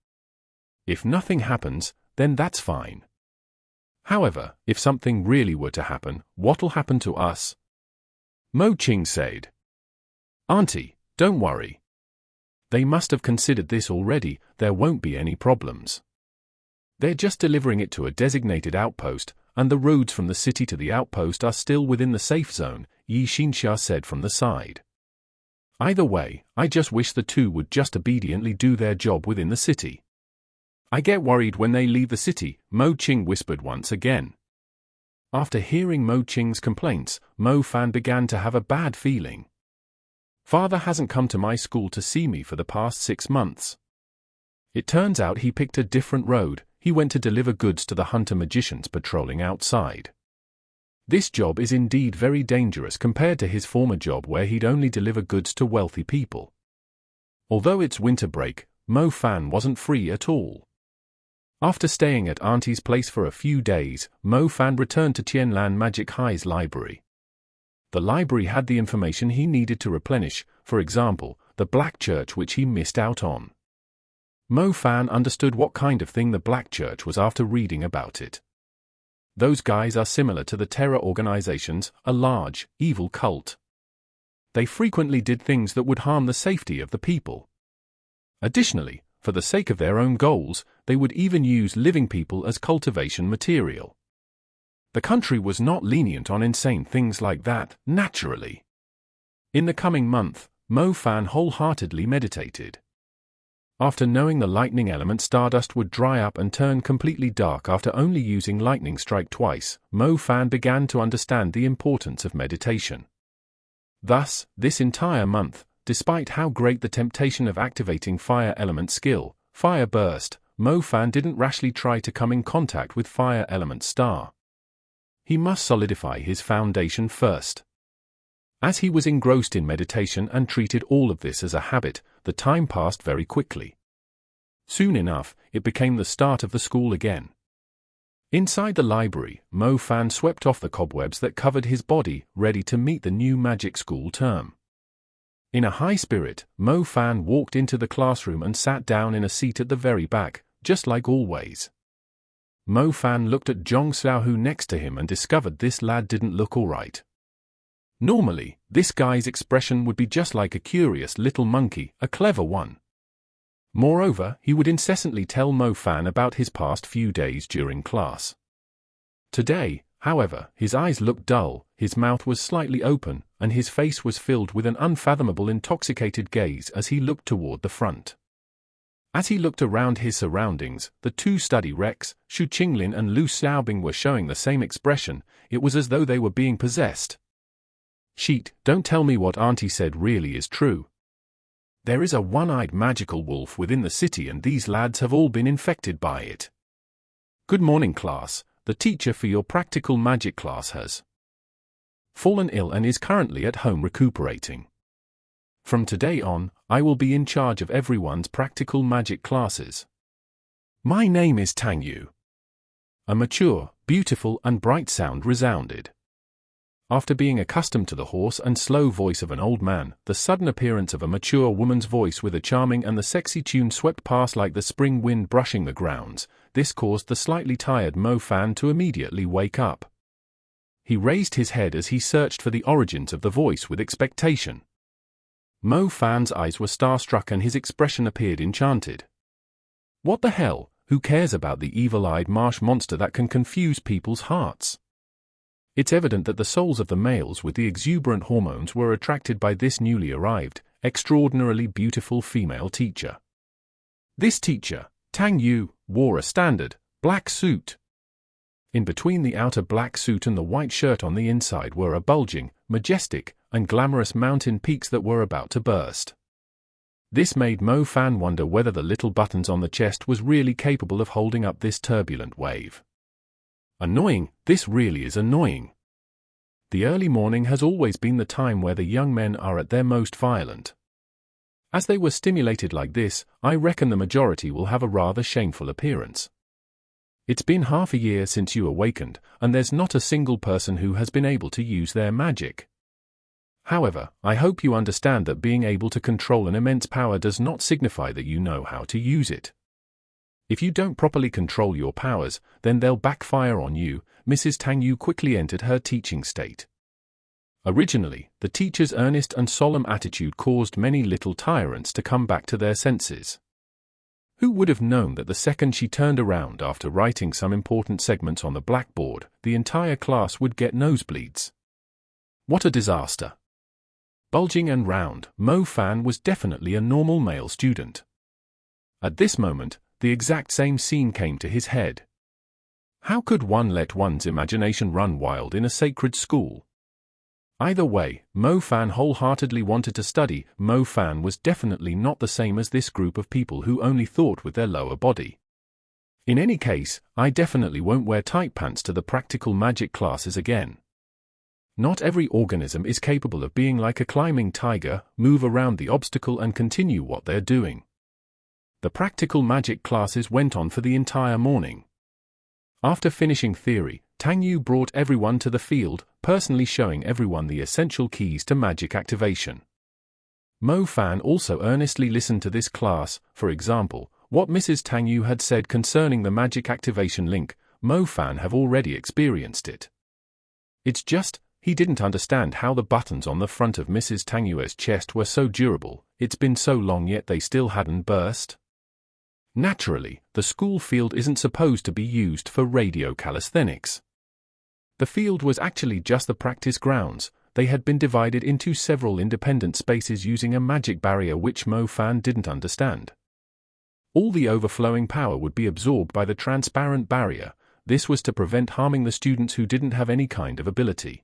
S1: If nothing happens, then that's fine. However, if something really were to happen, what'll happen to us? Mo Ching said. Auntie, don't worry. They must have considered this already, there won't be any problems. They're just delivering it to a designated outpost, and the roads from the city to the outpost are still within the safe zone, Yi Xinxia said from the side. Either way, I just wish the two would just obediently do their job within the city. I get worried when they leave the city, Mo Ching whispered once again. After hearing Mo Ching's complaints, Mo Fan began to have a bad feeling. Father hasn't come to my school to see me for the past 6 months. It turns out he picked a different road, he went to deliver goods to the hunter magicians patrolling outside. This job is indeed very dangerous compared to his former job where he'd only deliver goods to wealthy people. Although it's winter break, Mo Fan wasn't free at all. After staying at Auntie's place for a few days, Mo Fan returned to Tianlan Magic High's library. The library had the information he needed to replenish, for example, the Black Church which he missed out on. Mo Fan understood what kind of thing the Black Church was after reading about it. Those guys are similar to the terror organizations, a large, evil cult. They frequently did things that would harm the safety of the people. Additionally, for the sake of their own goals, they would even use living people as cultivation material. The country was not lenient on insane things like that, naturally. In the coming month, Mo Fan wholeheartedly meditated. After knowing the lightning element stardust would dry up and turn completely dark after only using lightning strike twice, Mo Fan began to understand the importance of meditation. Thus, this entire month, despite how great the temptation of activating fire element skill, Fire Burst, Mo Fan didn't rashly try to come in contact with Fire Element Star. He must solidify his foundation first. As he was engrossed in meditation and treated all of this as a habit, the time passed very quickly. Soon enough, it became the start of the school again. Inside the library, Mo Fan swept off the cobwebs that covered his body, ready to meet the new magic school term. In a high spirit, Mo Fan walked into the classroom and sat down in a seat at the very back, just like always. Mo Fan looked at Zhong Xiaohu next to him and discovered this lad didn't look alright. Normally, this guy's expression would be just like a curious little monkey, a clever one. Moreover, he would incessantly tell Mo Fan about his past few days during class. Today, however, his eyes looked dull, his mouth was slightly open, and his face was filled with an unfathomable intoxicated gaze as he looked toward the front. As he looked around his surroundings, the two study Rex, Xu Qinglin and Lu Xiaobing were showing the same expression. It was as though they were being possessed. Sheet, don't tell me what Auntie said really is true. There is a one-eyed magical wolf within the city and these lads have all been infected by it. Good morning, class. The teacher for your practical magic class has fallen ill and is currently at home recuperating. From today on, I will be in charge of everyone's practical magic classes. My name is Tang Yu. A mature, beautiful and bright sound resounded. After being accustomed to the hoarse and slow voice of an old man, the sudden appearance of a mature woman's voice with a charming and the sexy tune swept past like the spring wind brushing the grounds. This caused the slightly tired Mo Fan to immediately wake up. He raised his head as he searched for the origins of the voice with expectation. Mo Fan's eyes were starstruck and his expression appeared enchanted. What the hell? Who cares about the evil-eyed marsh monster that can confuse people's hearts? It's evident that the souls of the males with the exuberant hormones were attracted by this newly arrived, extraordinarily beautiful female teacher. This teacher, Tang Yu, wore a standard, black suit. In between the outer black suit and the white shirt on the inside were a bulging, majestic, and glamorous mountain peaks that were about to burst. This made Mo Fan wonder whether the little buttons on the chest was really capable of holding up this turbulent wave. Annoying, this really is annoying. The early morning has always been the time where the young men are at their most violent. As they were stimulated like this, I reckon the majority will have a rather shameful appearance. It's been half a year since you awakened, and there's not a single person who has been able to use their magic. However, I hope you understand that being able to control an immense power does not signify that you know how to use it. If you don't properly control your powers, then they'll backfire on you. Mrs. Tang Yu quickly entered her teaching state. Originally, the teacher's earnest and solemn attitude caused many little tyrants to come back to their senses. Who would have known that the second she turned around after writing some important segments on the blackboard, the entire class would get nosebleeds? What a disaster! Bulging and round, Mo Fan was definitely a normal male student. At this moment, the exact same scene came to his head. How could one let one's imagination run wild in a sacred school? Either way, Mo Fan wholeheartedly wanted to study. Mo Fan was definitely not the same as this group of people who only thought with their lower body. In any case, I definitely won't wear tight pants to the practical magic classes again. Not every organism is capable of being like a climbing tiger, move around the obstacle and continue what they're doing. The practical magic classes went on for the entire morning. After finishing theory, Tang Yu brought everyone to the field, personally showing everyone the essential keys to magic activation. Mo Fan also earnestly listened to this class. For example, what Mrs. Tang Yu had said concerning the magic activation link, Mo Fan have already experienced it. It's just, he didn't understand how the buttons on the front of Mrs. Tang Yu's chest were so durable. It's been so long yet they still hadn't burst. Naturally, the school field isn't supposed to be used for radio calisthenics. The field was actually just the practice grounds. They had been divided into several independent spaces using a magic barrier which Mo Fan didn't understand. All the overflowing power would be absorbed by the transparent barrier. This was to prevent harming the students who didn't have any kind of ability.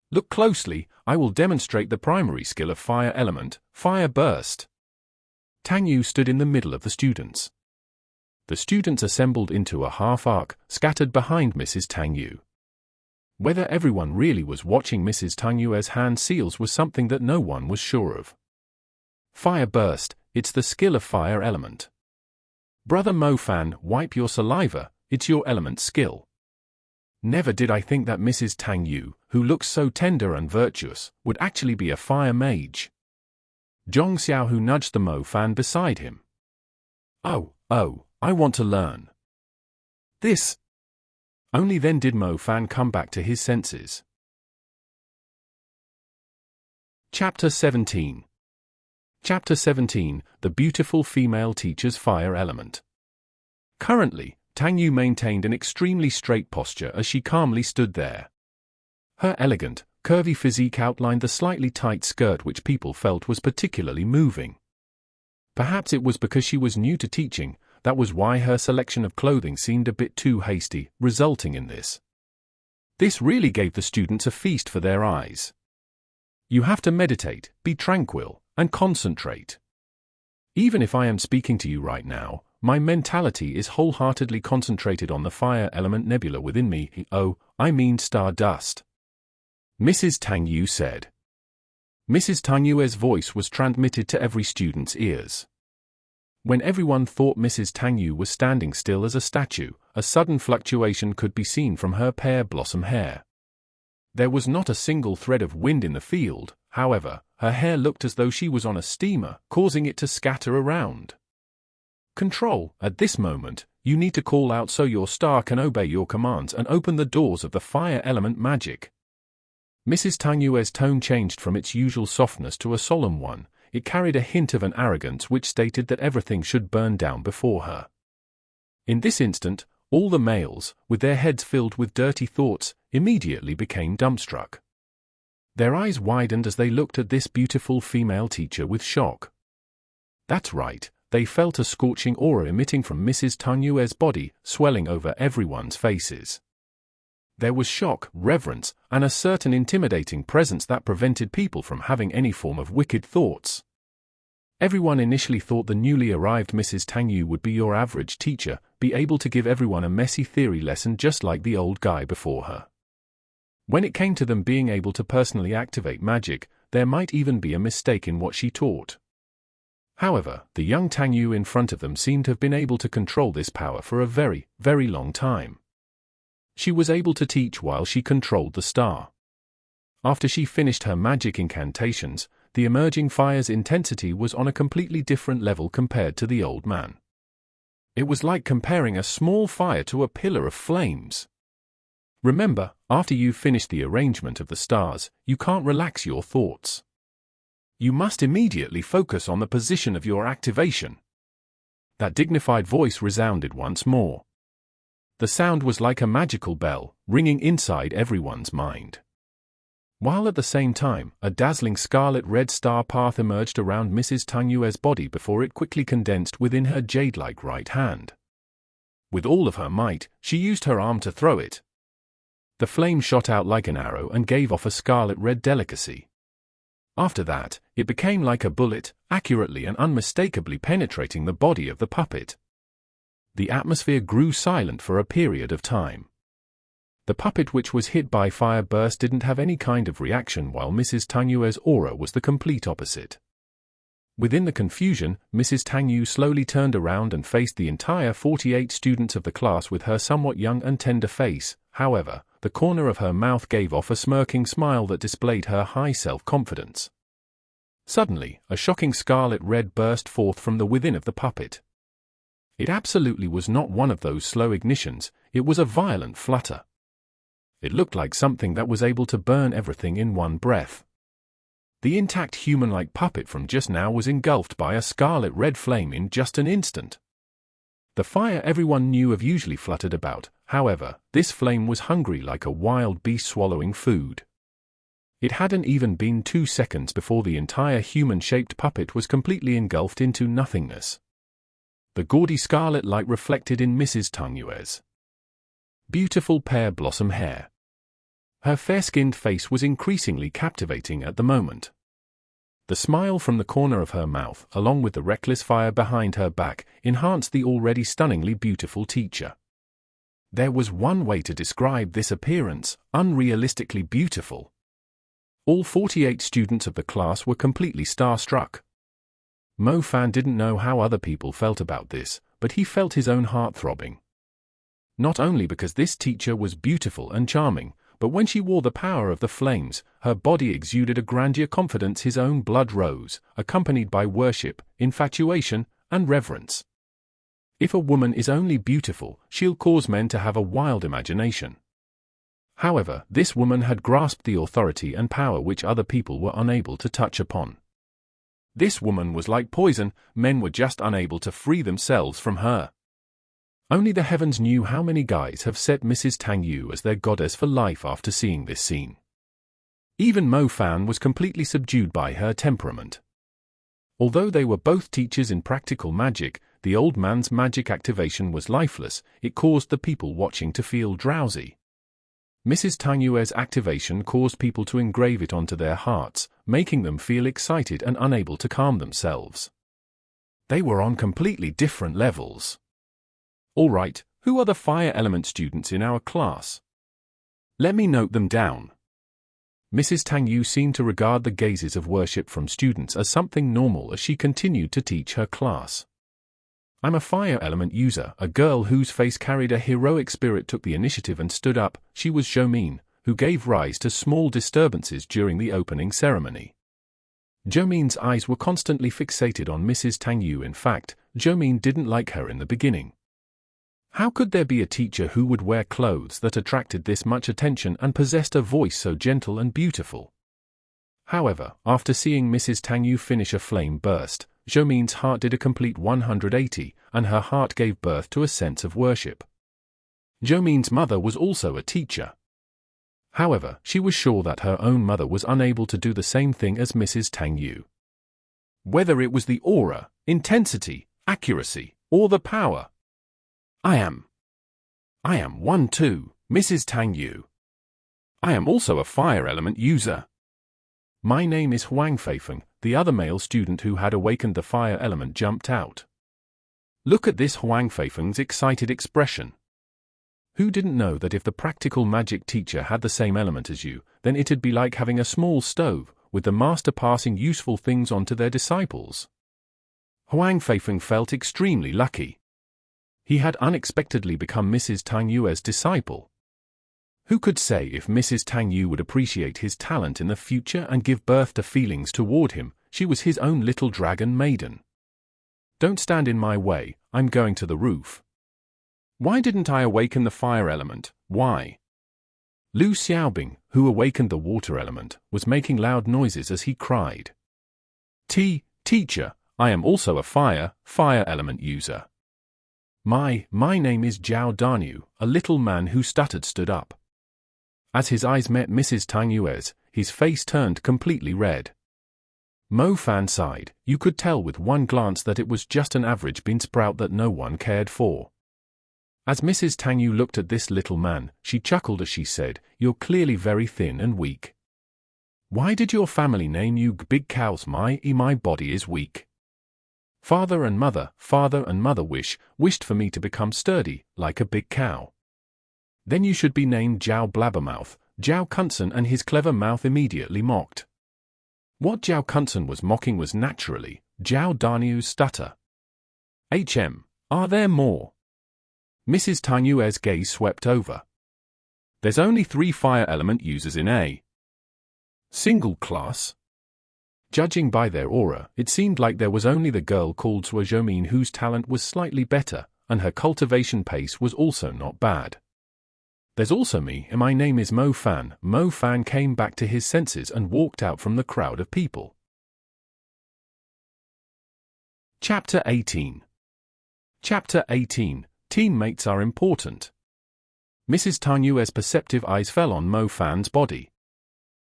S1: Look closely, I will demonstrate the primary skill of fire element, Fire Burst. Tang Yu stood in the middle of the students. The students assembled into a half-arc, scattered behind Mrs. Tang Yu. Whether everyone really was watching Mrs. Tang Yu's hand seals was something that no one was sure of. Fire Burst, it's the skill of fire element. Brother Mo Fan, wipe your saliva, it's your element skill. Never did I think that Mrs. Tang Yu, who looks so tender and virtuous, would actually be a fire mage. Zhong Xiao, who nudged the Mo Fan beside him. Oh, I want to learn this. Only then did Mo Fan come back to his senses. Chapter 17. Chapter 17, The Beautiful Female Teacher's Fire Element. Currently, Tang Yu maintained an extremely straight posture as she calmly stood there. Her elegant, curvy physique outlined the slightly tight skirt which people felt was particularly moving. Perhaps it was because she was new to teaching, that was why her selection of clothing seemed a bit too hasty, resulting in this. This really gave the students a feast for their eyes. You have to meditate, be tranquil, and concentrate. Even if I am speaking to you right now, my mentality is wholeheartedly concentrated on the fire element nebula within me. Oh, I mean stardust. Mrs. Tang Yu said. Mrs. Tang Yu's voice was transmitted to every student's ears. When everyone thought Mrs. Tang Yu was standing still as a statue, a sudden fluctuation could be seen from her pear blossom hair. There was not a single thread of wind in the field, however, her hair looked as though she was on a steamer, causing it to scatter around. Control, at this moment, you need to call out so your star can obey your commands and open the doors of the fire element magic. Mrs. Tang Yu's tone changed from its usual softness to a solemn one. It carried a hint of an arrogance which stated that everything should burn down before her. In this instant, all the males, with their heads filled with dirty thoughts, immediately became dumbstruck. Their eyes widened as they looked at this beautiful female teacher with shock. That's right, they felt a scorching aura emitting from Mrs. Tang Yu's body, swelling over everyone's faces. There was shock, reverence, and a certain intimidating presence that prevented people from having any form of wicked thoughts. Everyone initially thought the newly arrived Mrs. Tang Yu would be your average teacher, be able to give everyone a messy theory lesson just like the old guy before her. When it came to them being able to personally activate magic, there might even be a mistake in what she taught. However, the young Tang Yu in front of them seemed to have been able to control this power for a very, very long time. She was able to teach while she controlled the star. After she finished her magic incantations, the emerging fire's intensity was on a completely different level compared to the old man. It was like comparing a small fire to a pillar of flames. Remember, after you've finished the arrangement of the stars, you can't relax your thoughts. You must immediately focus on the position of your activation. That dignified voice resounded once more. The sound was like a magical bell, ringing inside everyone's mind. While at the same time, a dazzling scarlet-red star path emerged around Mrs. Tang Yu's body before it quickly condensed within her jade-like right hand. With all of her might, she used her arm to throw it. The flame shot out like an arrow and gave off a scarlet-red delicacy. After that, it became like a bullet, accurately and unmistakably penetrating the body of the puppet. The atmosphere grew silent for a period of time. The puppet which was hit by fire burst didn't have any kind of reaction while Mrs. Tang Yu's aura was the complete opposite. Within the confusion, Mrs. Tang Yu slowly turned around and faced the entire 48 students of the class with her somewhat young and tender face. However, the corner of her mouth gave off a smirking smile that displayed her high self-confidence. Suddenly, a shocking scarlet red burst forth from the within of the puppet. It absolutely was not one of those slow ignitions, it was a violent flutter. It looked like something that was able to burn everything in one breath. The intact human-like puppet from just now was engulfed by a scarlet red flame in just an instant. The fire everyone knew of usually fluttered about, however, this flame was hungry like a wild beast swallowing food. It hadn't even been 2 seconds before the entire human-shaped puppet was completely engulfed into nothingness. The gaudy scarlet light reflected in Mrs. Tang Yu's beautiful pear blossom hair. Her fair-skinned face was increasingly captivating at the moment. The smile from the corner of her mouth, along with the reckless fire behind her back, enhanced the already stunningly beautiful teacher. There was one way to describe this appearance: unrealistically beautiful. All 48 students of the class were completely starstruck. Mo Fan didn't know how other people felt about this, but he felt his own heart throbbing. Not only because this teacher was beautiful and charming, but when she wore the power of the flames, her body exuded a grandeur confidence. His own blood rose, accompanied by worship, infatuation, and reverence. If a woman is only beautiful, she'll cause men to have a wild imagination. However, this woman had grasped the authority and power which other people were unable to touch upon. This woman was like poison, men were just unable to free themselves from her. Only the heavens knew how many guys have set Mrs. Tang Yu as their goddess for life after seeing this scene. Even Mo Fan was completely subdued by her temperament. Although they were both teachers in practical magic, the old man's magic activation was lifeless. It caused the people watching to feel drowsy. Mrs. Tang Yu's activation caused people to engrave it onto their hearts, making them feel excited and unable to calm themselves. They were on completely different levels. All right, who are the fire element students in our class? Let me note them down. Mrs. Tang Yu seemed to regard the gazes of worship from students as something normal as she continued to teach her class. I'm a fire element user. A girl whose face carried a heroic spirit took the initiative and stood up. She was Zhoumin, who gave rise to small disturbances during the opening ceremony. Zhoumin's eyes were constantly fixated on Mrs. Tang Yu. In fact, Zhoumin didn't like her in the beginning. How could there be a teacher who would wear clothes that attracted this much attention and possessed a voice so gentle and beautiful? However, after seeing Mrs. Tang Yu finish a flame burst, Zhoumin's heart did a complete 180, and her heart gave birth to a sense of worship. Zhoumin's mother was also a teacher. However, she was sure that her own mother was unable to do the same thing as Mrs. Tang Yu. Whether it was the aura, intensity, accuracy, or the power. I am 1-2, Mrs. Tang Yu. I am also a fire element user. My name is Huang Feifeng. The other male student who had awakened the fire element jumped out. Look at this Huang Feifeng's excited expression. Who didn't know that if the practical magic teacher had the same element as you, then it'd be like having a small stove, with the master passing useful things on to their disciples? Huang Feifeng felt extremely lucky. He had unexpectedly become Mrs. Tang Yu's disciple. Who could say if Mrs. Tang Yu would appreciate his talent in the future and give birth to feelings toward him? She was his own little dragon maiden. Don't stand in my way, I'm going to the roof. Why didn't I awaken the fire element? Why? Lu Xiaobing, who awakened the water element, was making loud noises as he cried. Teacher, I am also a fire element user. My name is Zhao Danyu. A little man who stuttered stood up. As his eyes met Mrs. Tang Yu's, his face turned completely red. Mo Fan sighed. You could tell with one glance that it was just an average bean sprout that no one cared for. As Mrs. Tang Yu looked at this little man, she chuckled as she said, "You're clearly very thin and weak. Why did your family name you Big Cows? My body is weak. Father and mother wished for me to become sturdy, like a big cow. Then you should be named Zhao Blabbermouth." Zhao Kunsen and his clever mouth immediately mocked. What Zhao Kunsen was mocking was naturally, Zhao Daniu's stutter. Are there more? Mrs. Tanyue's gaze swept over. There's only 3 fire element users in a single class. Judging by their aura, it seemed like there was only the girl called Sua Zhoumin whose talent was slightly better, and her cultivation pace was also not bad. There's also me, and my name is Mo Fan. Mo Fan came back to his senses and walked out from the crowd of people. Chapter 18. Chapter 18. Teammates are important. Mrs. Tanyue's perceptive eyes fell on Mo Fan's body.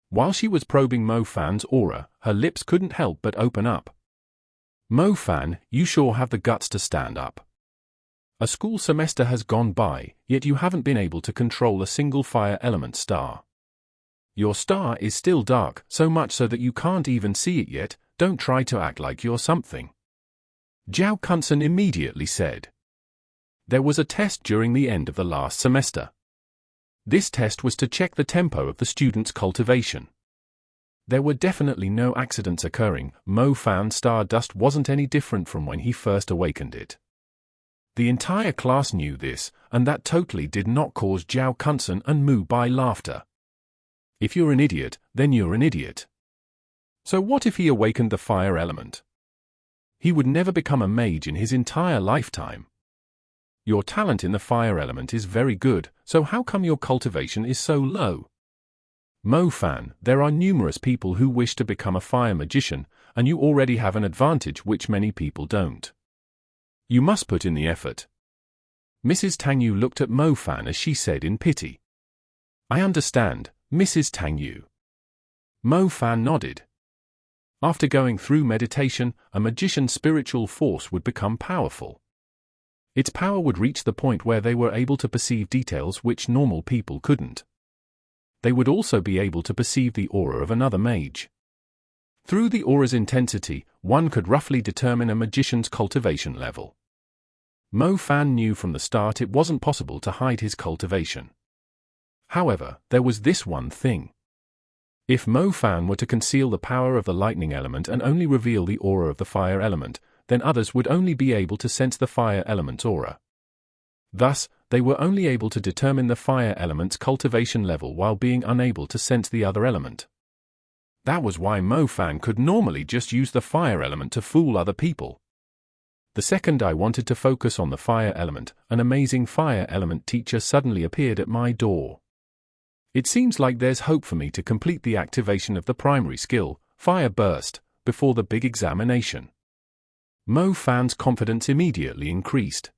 S1: While she was probing Mo Fan's aura, her lips couldn't help but open up. Mo Fan, you sure have the guts to stand up. A school semester has gone by, yet you haven't been able to control a single fire element star. Your star is still dark, so much so that you can't even see it yet. Don't try to act like you're something. Zhao Kunsen immediately said. There was a test during the end of the last semester. This test was to check the tempo of the students' cultivation. There were definitely no accidents occurring. Mo Fan's stardust wasn't any different from when he first awakened it. The entire class knew this, and that totally did not cause Zhao Kunsen and Mu Bai laughter. If you're an idiot, then you're an idiot. So what if he awakened the fire element? He would never become a mage in his entire lifetime. Your talent in the fire element is very good, so how come your cultivation is so low? Mo Fan, there are numerous people who wish to become a fire magician, and you already have an advantage which many people don't. You must put in the effort. Mrs. Tangyu looked at Mo Fan as she said in pity. I understand, Mrs. Tangyu. Mo Fan nodded. After going through meditation, a magician's spiritual force would become powerful. Its power would reach the point where they were able to perceive details which normal people couldn't. They would also be able to perceive the aura of another mage. Through the aura's intensity, one could roughly determine a magician's cultivation level. Mo Fan knew from the start it wasn't possible to hide his cultivation. However, there was this one thing. If Mo Fan were to conceal the power of the lightning element and only reveal the aura of the fire element, then others would only be able to sense the fire element's aura. Thus, they were only able to determine the fire element's cultivation level while being unable to sense the other element. That was why Mo Fan could normally just use the fire element to fool other people. The second I wanted to focus on the fire element, an amazing fire element teacher suddenly appeared at my door. It seems like there's hope for me to complete the activation of the primary skill, Fire Burst, before the big examination. Mo Fan's confidence immediately increased.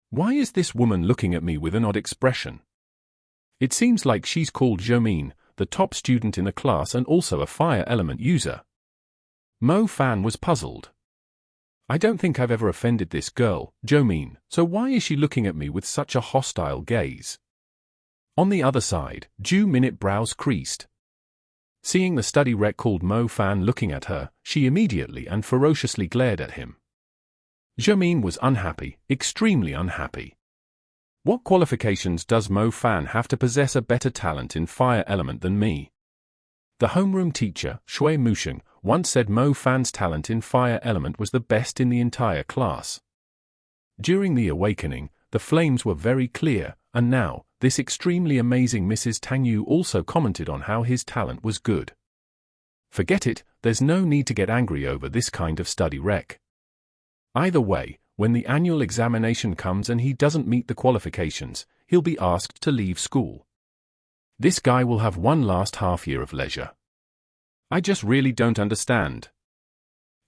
S1: Why is this woman looking at me with an odd expression? It seems like she's called Zhoumin, the top student in the class and also a fire element user. Mo Fan was puzzled. I don't think I've ever offended this girl, Zhoumin, so why is she looking at me with such a hostile gaze? On the other side, Zhu Minute brows creased. Seeing the study rec called Mo Fan looking at her, she immediately and ferociously glared at him. Zhoumin was unhappy, extremely unhappy. What qualifications does Mo Fan have to possess a better talent in fire element than me? The homeroom teacher, Shui Musheng, once said Mo Fan's talent in fire element was the best in the entire class. During the awakening, the flames were very clear, and now, this extremely amazing Mrs. Tangyu also commented on how his talent was good. Forget it, there's no need to get angry over this kind of study rec. Either way, when the annual examination comes and he doesn't meet the qualifications, he'll be asked to leave school. This guy will have one last half year of leisure. I just really don't understand.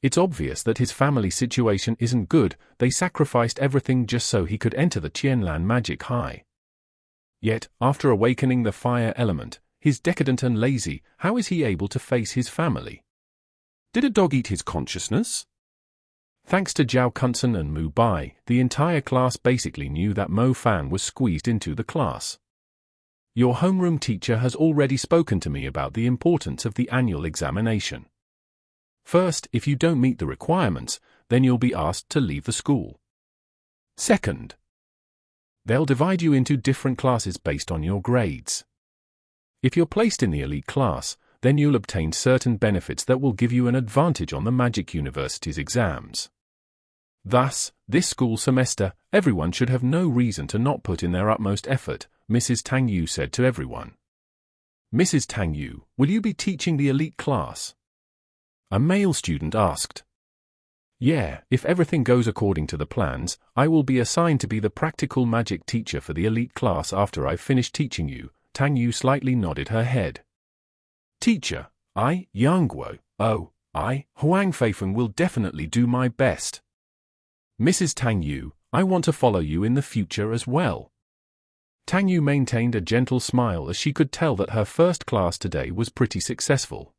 S1: It's obvious that his family situation isn't good. They sacrificed everything just so he could enter the Qianlan Magic High. Yet, after awakening the fire element, he's decadent and lazy. How is he able to face his family? Did a dog eat his consciousness? Thanks to Zhao Kunsen and Mu Bai, the entire class basically knew that Mo Fan was squeezed into the class. Your homeroom teacher has already spoken to me about the importance of the annual examination. First, if you don't meet the requirements, then you'll be asked to leave the school. Second, they'll divide you into different classes based on your grades. If you're placed in the elite class, then you'll obtain certain benefits that will give you an advantage on the Magic University's exams. Thus, this school semester, everyone should have no reason to not put in their utmost effort, Mrs. Tang Yu said to everyone. Mrs. Tang Yu, will you be teaching the elite class? A male student asked. Yeah, if everything goes according to the plans, I will be assigned to be the practical magic teacher for the elite class after I've finished teaching you. Tang Yu slightly nodded her head. Teacher, I, Yang Guo, I, Huang Feifeng will definitely do my best. Mrs. Tang Yu, I want to follow you in the future as well. Tang Yu maintained a gentle smile as she could tell that her first class today was pretty successful.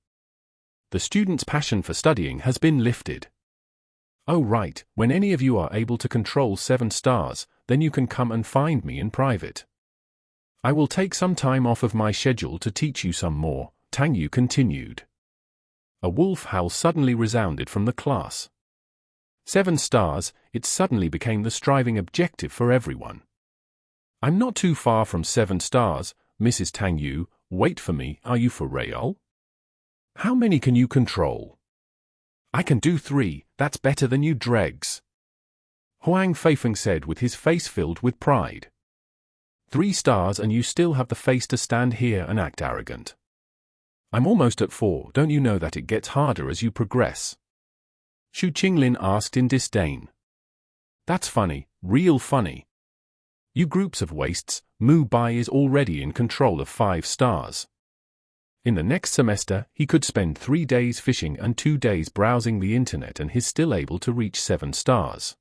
S1: The student's passion for studying has been lifted. Oh right, when any of you are able to control 7 stars, then you can come and find me in private. I will take some time off of my schedule to teach you some more, Tang Yu continued. A wolf howl suddenly resounded from the class. 7 stars, it suddenly became the striving objective for everyone. I'm not too far from 7 stars, Mrs. Tang Yu, wait for me, are you for real? How many can you control? I can do 3, that's better than you dregs. Huang Feifeng said with his face filled with pride. 3 stars and you still have the face to stand here and act arrogant. I'm almost at 4, don't you know that it gets harder as you progress? Xu Qinglin asked in disdain. That's funny, real funny. You groups of wastes, Mu Bai is already in control of 5 stars. In the next semester, he could spend 3 days fishing and 2 days browsing the internet and he's still able to reach 7 stars.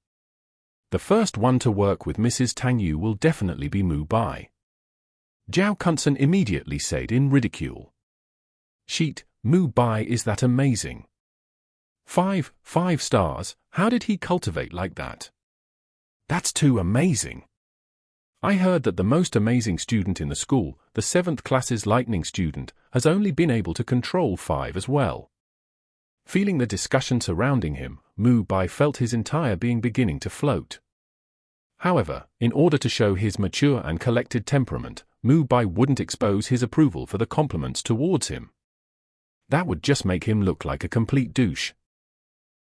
S1: The first one to work with Mrs. Tang Yu will definitely be Mu Bai. Zhao Kunsen immediately said in ridicule. Sheet, Mu Bai is that amazing. 5 stars, how did he cultivate like that? That's too amazing. I heard that the most amazing student in the school, the 7th class's lightning student, has only been able to control 5 as well. Feeling the discussion surrounding him, Mu Bai felt his entire being beginning to float. However, in order to show his mature and collected temperament, Mu Bai wouldn't expose his approval for the compliments towards him. That would just make him look like a complete douche.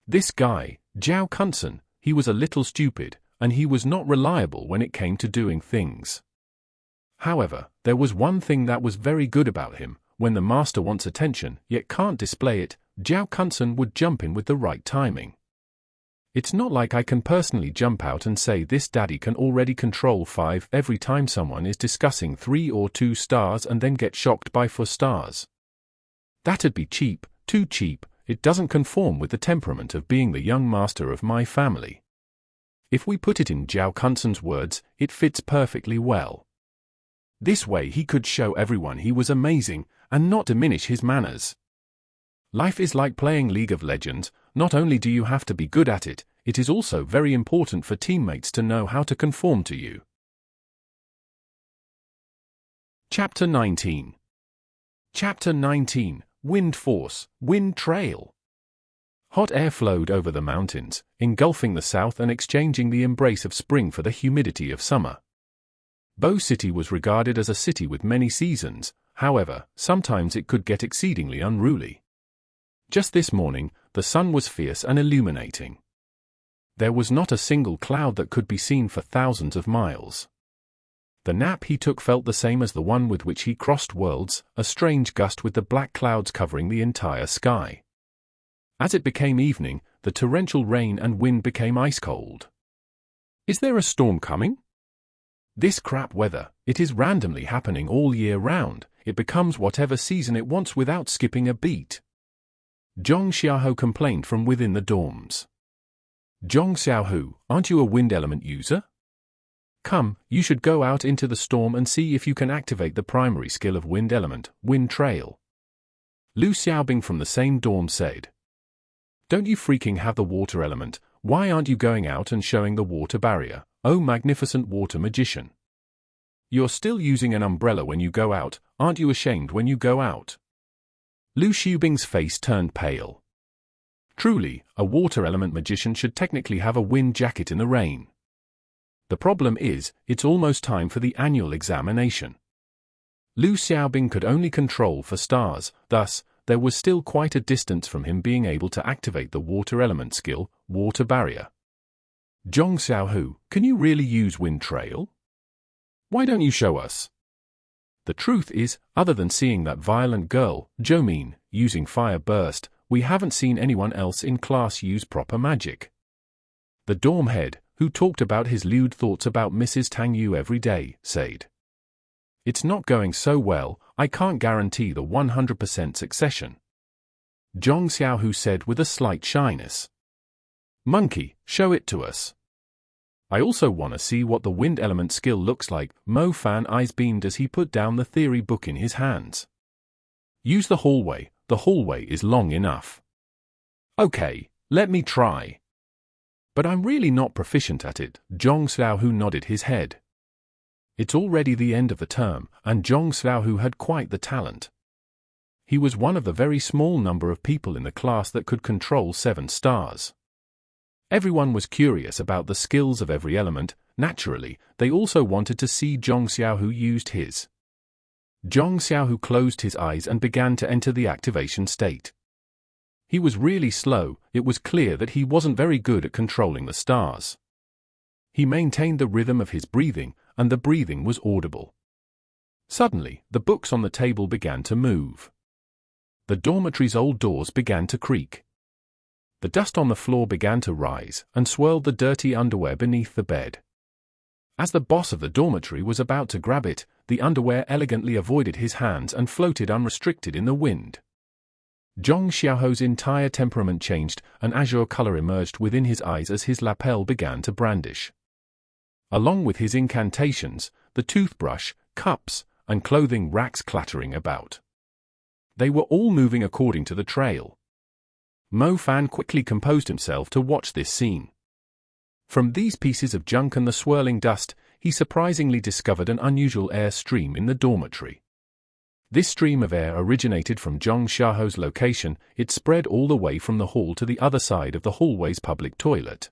S1: This guy, Zhao Kunsen, he was a little stupid, and he was not reliable when it came to doing things. However, there was one thing that was very good about him: when the master wants attention yet can't display it, Zhao Kunsen would jump in with the right timing. It's not like I can personally jump out and say this daddy can already control 5 every time someone is discussing 3 or 2 stars and then get shocked by 4 stars. That'd be cheap, too cheap. It doesn't conform with the temperament of being the young master of my family. If we put it in Zhao Kunsen's words, it fits perfectly well. This way he could show everyone he was amazing, and not diminish his manners. Life is like playing League of Legends, not only do you have to be good at it, it is also very important for teammates to know how to conform to you. Chapter 19. Chapter 19. Wind Force, Wind Trail. Hot air flowed over the mountains, engulfing the south and exchanging the embrace of spring for the humidity of summer. Bo City was regarded as a city with many seasons, however, sometimes it could get exceedingly unruly. Just this morning, the sun was fierce and illuminating. There was not a single cloud that could be seen for thousands of miles. The nap he took felt the same as the one with which he crossed worlds, a strange gust with the black clouds covering the entire sky. As it became evening, the torrential rain and wind became ice cold. Is there a storm coming? This crap weather, it is randomly happening all year round, it becomes whatever season it wants without skipping a beat. Zhong Xiaohu complained from within the dorms. Zhong Xiaohu, aren't you a wind element user? Come, you should go out into the storm and see if you can activate the primary skill of wind element, Wind Trail. Lu Xiaobing from the same dorm said. Don't you freaking have the water element? Why aren't you going out and showing the water barrier, oh magnificent water magician? You're still using an umbrella when you go out, aren't you ashamed when you go out? Lu Xiaobing's face turned pale. Truly, a water element magician should technically have a wind jacket in the rain. The problem is, it's almost time for the annual examination. Lu Xiaobing could only control for stars, thus, there was still quite a distance from him being able to activate the water element skill, Water Barrier. Zhong Xiaohu, can you really use Wind Trail? Why don't you show us? The truth is, other than seeing that violent girl, Jomin, using Fire Burst, we haven't seen anyone else in class use proper magic. The dorm head, who talked about his lewd thoughts about Mrs. Tang Yu every day, said, "It's not going so well, I can't guarantee the 100% succession." Zhong Xiaohu said with a slight shyness. "Monkey, show it to us. I also want to see what the wind element skill looks like." Mo Fan eyes beamed as he put down the theory book in his hands. "Use the hallway is long enough." "Okay, let me try." "But I'm really not proficient at it." Zhong Xiaohu nodded his head. It's already the end of the term, and Zhong Xiaohu had quite the talent. He was one of the very small number of people in the class that could control 7 stars. Everyone was curious about the skills of every element. Naturally, they also wanted to see Zhong Xiaohu used his. Zhong Xiaohu closed his eyes and began to enter the activation state. He was really slow. It was clear that he wasn't very good at controlling the stars. He maintained the rhythm of his breathing, and the breathing was audible. Suddenly, the books on the table began to move. The dormitory's old doors began to creak. The dust on the floor began to rise and swirled the dirty underwear beneath the bed. As the boss of the dormitory was about to grab it, the underwear elegantly avoided his hands and floated unrestricted in the wind. Zhong Xiaohu's entire temperament changed, an azure color emerged within his eyes as his lapel began to brandish. Along with his incantations, the toothbrush, cups, and clothing racks clattering about. They were all moving according to the trail. Mo Fan quickly composed himself to watch this scene. From these pieces of junk and the swirling dust, he surprisingly discovered an unusual air stream in the dormitory. This stream of air originated from Zhong Xiaohu's location. It spread all the way from the hall to the other side of the hallway's public toilet.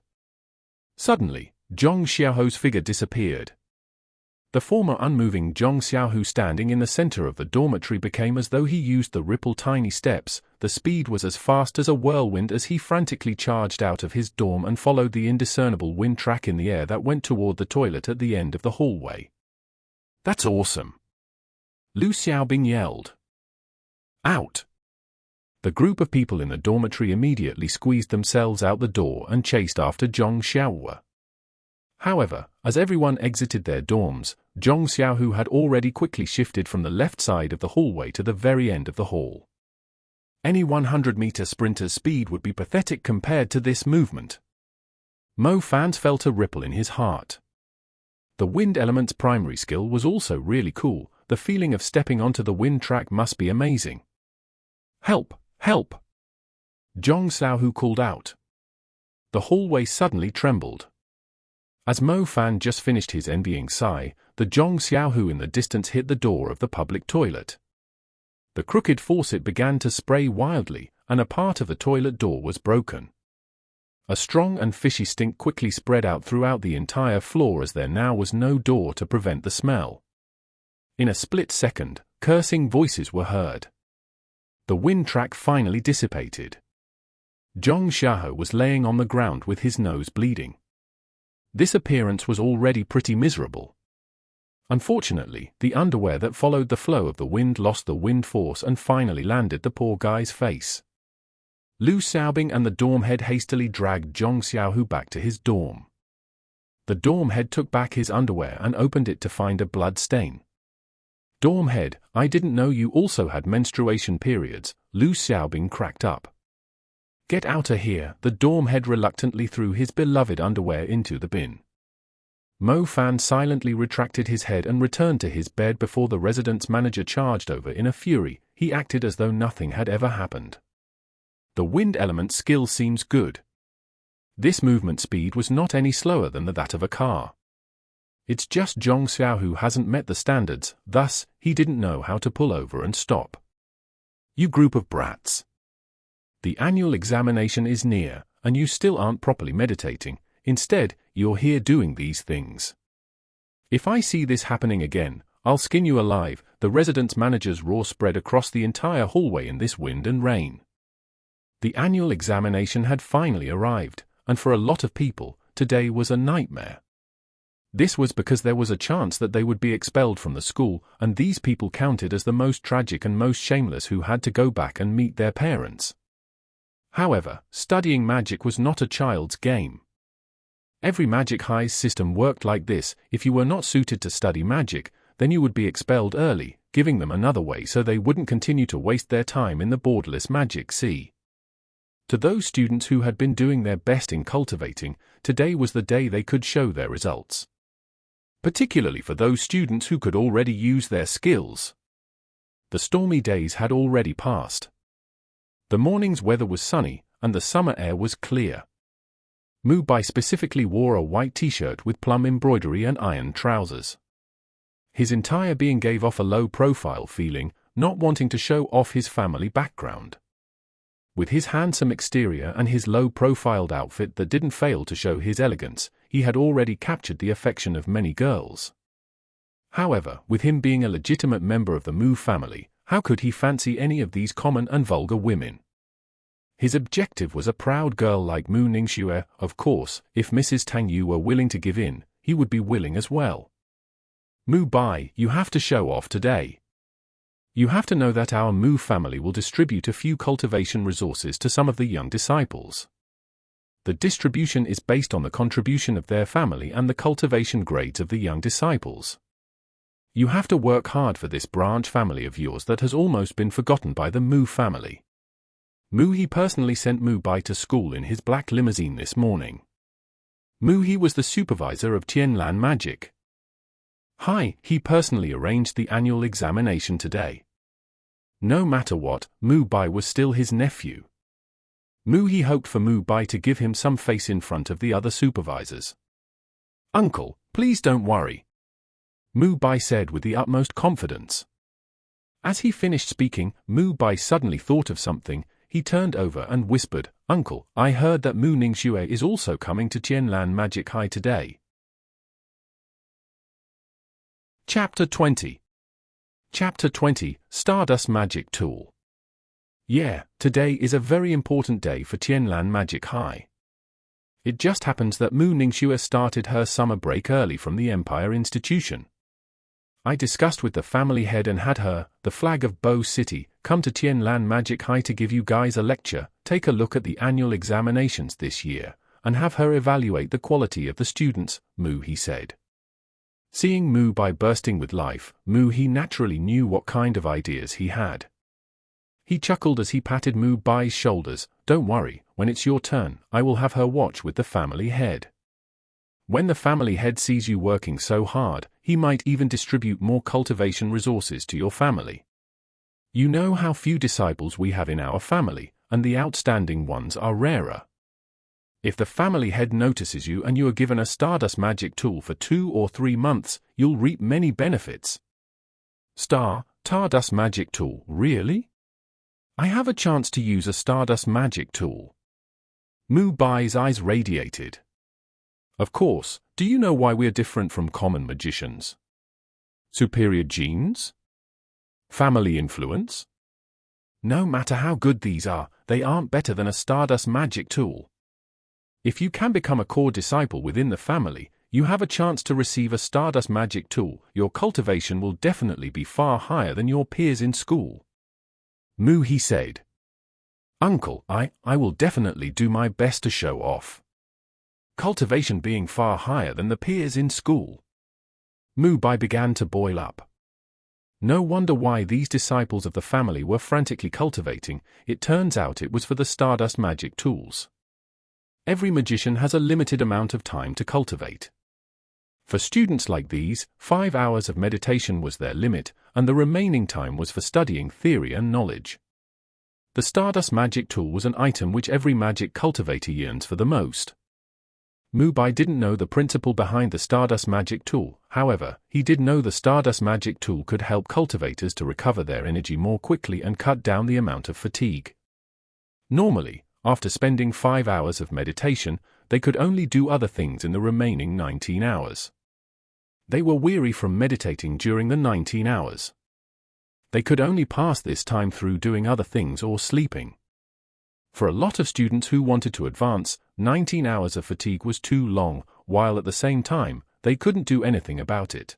S1: Suddenly, Zhong Xiaohu's figure disappeared. The former unmoving Zhong Xiaohu standing in the center of the dormitory became as though he used the ripple tiny steps. The speed was as fast as a whirlwind as he frantically charged out of his dorm and followed the indiscernible wind track in the air that went toward the toilet at the end of the hallway. "That's awesome!" Lu Xiaobing yelled. "Out!" The group of people in the dormitory immediately squeezed themselves out the door and chased after Zhong Xiaohu. However, as everyone exited their dorms, Zhong Xiaohu had already quickly shifted from the left side of the hallway to the very end of the hall. Any 100-meter sprinter's speed would be pathetic compared to this movement. Mo Fan felt a ripple in his heart. The wind element's primary skill was also really cool. The feeling of stepping onto the wind track must be amazing. "Help! Help!" Zhong Xiaohu called out. The hallway suddenly trembled. As Mo Fan just finished his envying sigh, the Zhong Xiaohu in the distance hit the door of the public toilet. The crooked faucet began to spray wildly, and a part of the toilet door was broken. A strong and fishy stink quickly spread out throughout the entire floor as there now was no door to prevent the smell. In a split second, cursing voices were heard. The wind track finally dissipated. Zhong Xiaohu was laying on the ground with his nose bleeding. This appearance was already pretty miserable. Unfortunately, the underwear that followed the flow of the wind lost the wind force and finally landed the poor guy's face. Lu Xiaobing and the dorm head hastily dragged Zhong Xiaohu back to his dorm. The dorm head took back his underwear and opened it to find a blood stain. "Dorm head, I didn't know you also had menstruation periods," Lu Xiaobing cracked up. "Get out of here." The dorm head reluctantly threw his beloved underwear into the bin. Mo Fan silently retracted his head and returned to his bed before the residence manager charged over in a fury. He acted as though nothing had ever happened. The wind element skill seems good. This movement speed was not any slower than that of a car. It's just Zhong Xiaohu hasn't met the standards, thus, he didn't know how to pull over and stop. "You group of brats. The annual examination is near, and you still aren't properly meditating. Instead, you're here doing these things. If I see this happening again, I'll skin you alive." The residence manager's roar spread across the entire hallway in this wind and rain. The annual examination had finally arrived, and for a lot of people, today was a nightmare. This was because there was a chance that they would be expelled from the school, and these people counted as the most tragic and most shameless who had to go back and meet their parents. However, studying magic was not a child's game. Every Magic High's system worked like this: if you were not suited to study magic, then you would be expelled early, giving them another way so they wouldn't continue to waste their time in the borderless magic sea. To those students who had been doing their best in cultivating, today was the day they could show their results. Particularly for those students who could already use their skills. The stormy days had already passed. The morning's weather was sunny, and the summer air was clear. Mu Bai specifically wore a white t-shirt with plum embroidery and iron trousers. His entire being gave off a low-profile feeling, not wanting to show off his family background. With his handsome exterior and his low-profiled outfit that didn't fail to show his elegance, he had already captured the affection of many girls. However, with him being a legitimate member of the Mu family, how could he fancy any of these common and vulgar women? His objective was a proud girl like Mu Ningxue. Of course, if Mrs. Tang Yu were willing to give in, he would be willing as well. Mu Bai, you have to show off today. You have to know that our Mu family will distribute a few cultivation resources to some of the young disciples. The distribution is based on the contribution of their family and the cultivation grades of the young disciples. You have to work hard for this branch family of yours that has almost been forgotten by the Mu family. Mu He personally sent Mu Bai to school in his black limousine this morning. Mu He was the supervisor of Tianlan Magic. He personally arranged the annual examination today. No matter what, Mu Bai was still his nephew. Mu He hoped for Mu Bai to give him some face in front of the other supervisors. "Uncle, please don't worry," Mu Bai said with the utmost confidence. As he finished speaking, Mu Bai suddenly thought of something. He turned over and whispered, "Uncle, I heard that Mu Ningxue is also coming to Tianlan Magic High today." Chapter 20. Chapter 20, Stardust Magic Tool. Yeah, today is a very important day for Tianlan Magic High. It just happens that Mu Ningxue started her summer break early from the Empire Institution. I discussed with the family head and had her, the flag of Bo City, come to Tianlan Magic High to give you guys a lecture, take a look at the annual examinations this year, and have her evaluate the quality of the students, Mu He said. Seeing Mu Bai bursting with life, Mu He naturally knew what kind of ideas he had. He chuckled as he patted Mu Bai's shoulders. "Don't worry, when it's your turn, I will have her watch with the family head. When the family head sees you working so hard, he might even distribute more cultivation resources to your family. You know how few disciples we have in our family, and the outstanding ones are rarer. If the family head notices you and you are given a Stardust Magic Tool for 2 or 3 months, you'll reap many benefits." Stardust Magic Tool, really? I have a chance to use a Stardust Magic Tool. Mu Bai's eyes radiated. Of course, do you know why we're different from common magicians? Superior genes? Family influence? No matter how good these are, they aren't better than a Stardust Magic Tool. If you can become a core disciple within the family, you have a chance to receive a Stardust Magic Tool. Your cultivation will definitely be far higher than your peers in school. Mu He said. "Uncle, I will definitely do my best to show off. Cultivation being far higher than the peers in school." Mu Bai began to boil up. No wonder why these disciples of the family were frantically cultivating. It turns out it was for the Stardust Magic Tools. Every magician has a limited amount of time to cultivate. For students like these, 5 hours of meditation was their limit, and the remaining time was for studying theory and knowledge. The Stardust Magic Tool was an item which every magic cultivator yearns for the most. Mu Bai didn't know the principle behind the Stardust Magic Tool. However, he did know the Stardust Magic Tool could help cultivators to recover their energy more quickly and cut down the amount of fatigue. Normally, after spending 5 hours of meditation, they could only do other things in the remaining 19 hours. They were weary from meditating during the 19 hours. They could only pass this time through doing other things or sleeping. For a lot of students who wanted to advance, 19 hours of fatigue was too long, while at the same time, they couldn't do anything about it.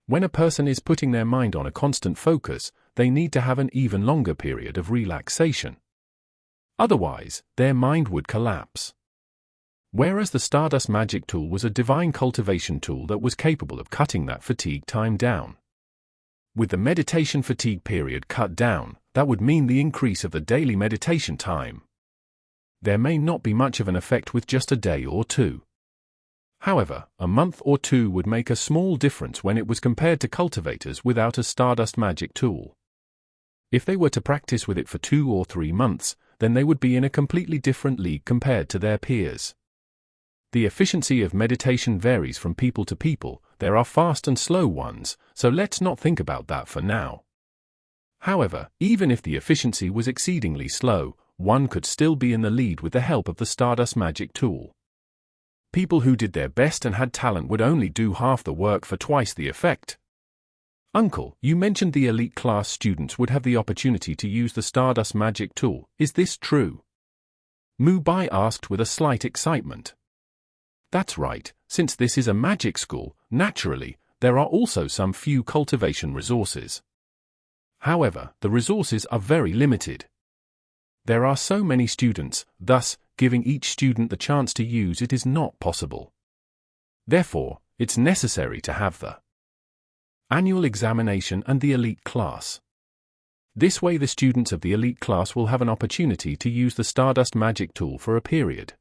S1: When a person is putting their mind on a constant focus, they need to have an even longer period of relaxation. Otherwise, their mind would collapse. Whereas the Stardust Magic Tool was a divine cultivation tool that was capable of cutting that fatigue time down. With the meditation fatigue period cut down, that would mean the increase of the daily meditation time. There may not be much of an effect with just a day or two. However, a month or two would make a small difference when it was compared to cultivators without a Stardust Magic Tool. If they were to practice with it for 2 or 3 months, then they would be in a completely different league compared to their peers. The efficiency of meditation varies from people to people. There are fast and slow ones, so let's not think about that for now. However, even if the efficiency was exceedingly slow, one could still be in the lead with the help of the Stardust Magic Tool. People who did their best and had talent would only do half the work for twice the effect. Uncle, you mentioned the elite class students would have the opportunity to use the Stardust Magic Tool. Is this true? Mu Bai asked with a slight excitement. That's right, since this is a magic school, naturally, there are also some few cultivation resources. However, the resources are very limited. There are so many students, thus, giving each student the chance to use it is not possible. Therefore, it's necessary to have the annual examination and the elite class. This way the students of the elite class will have an opportunity to use the Stardust Magic Tool for a period.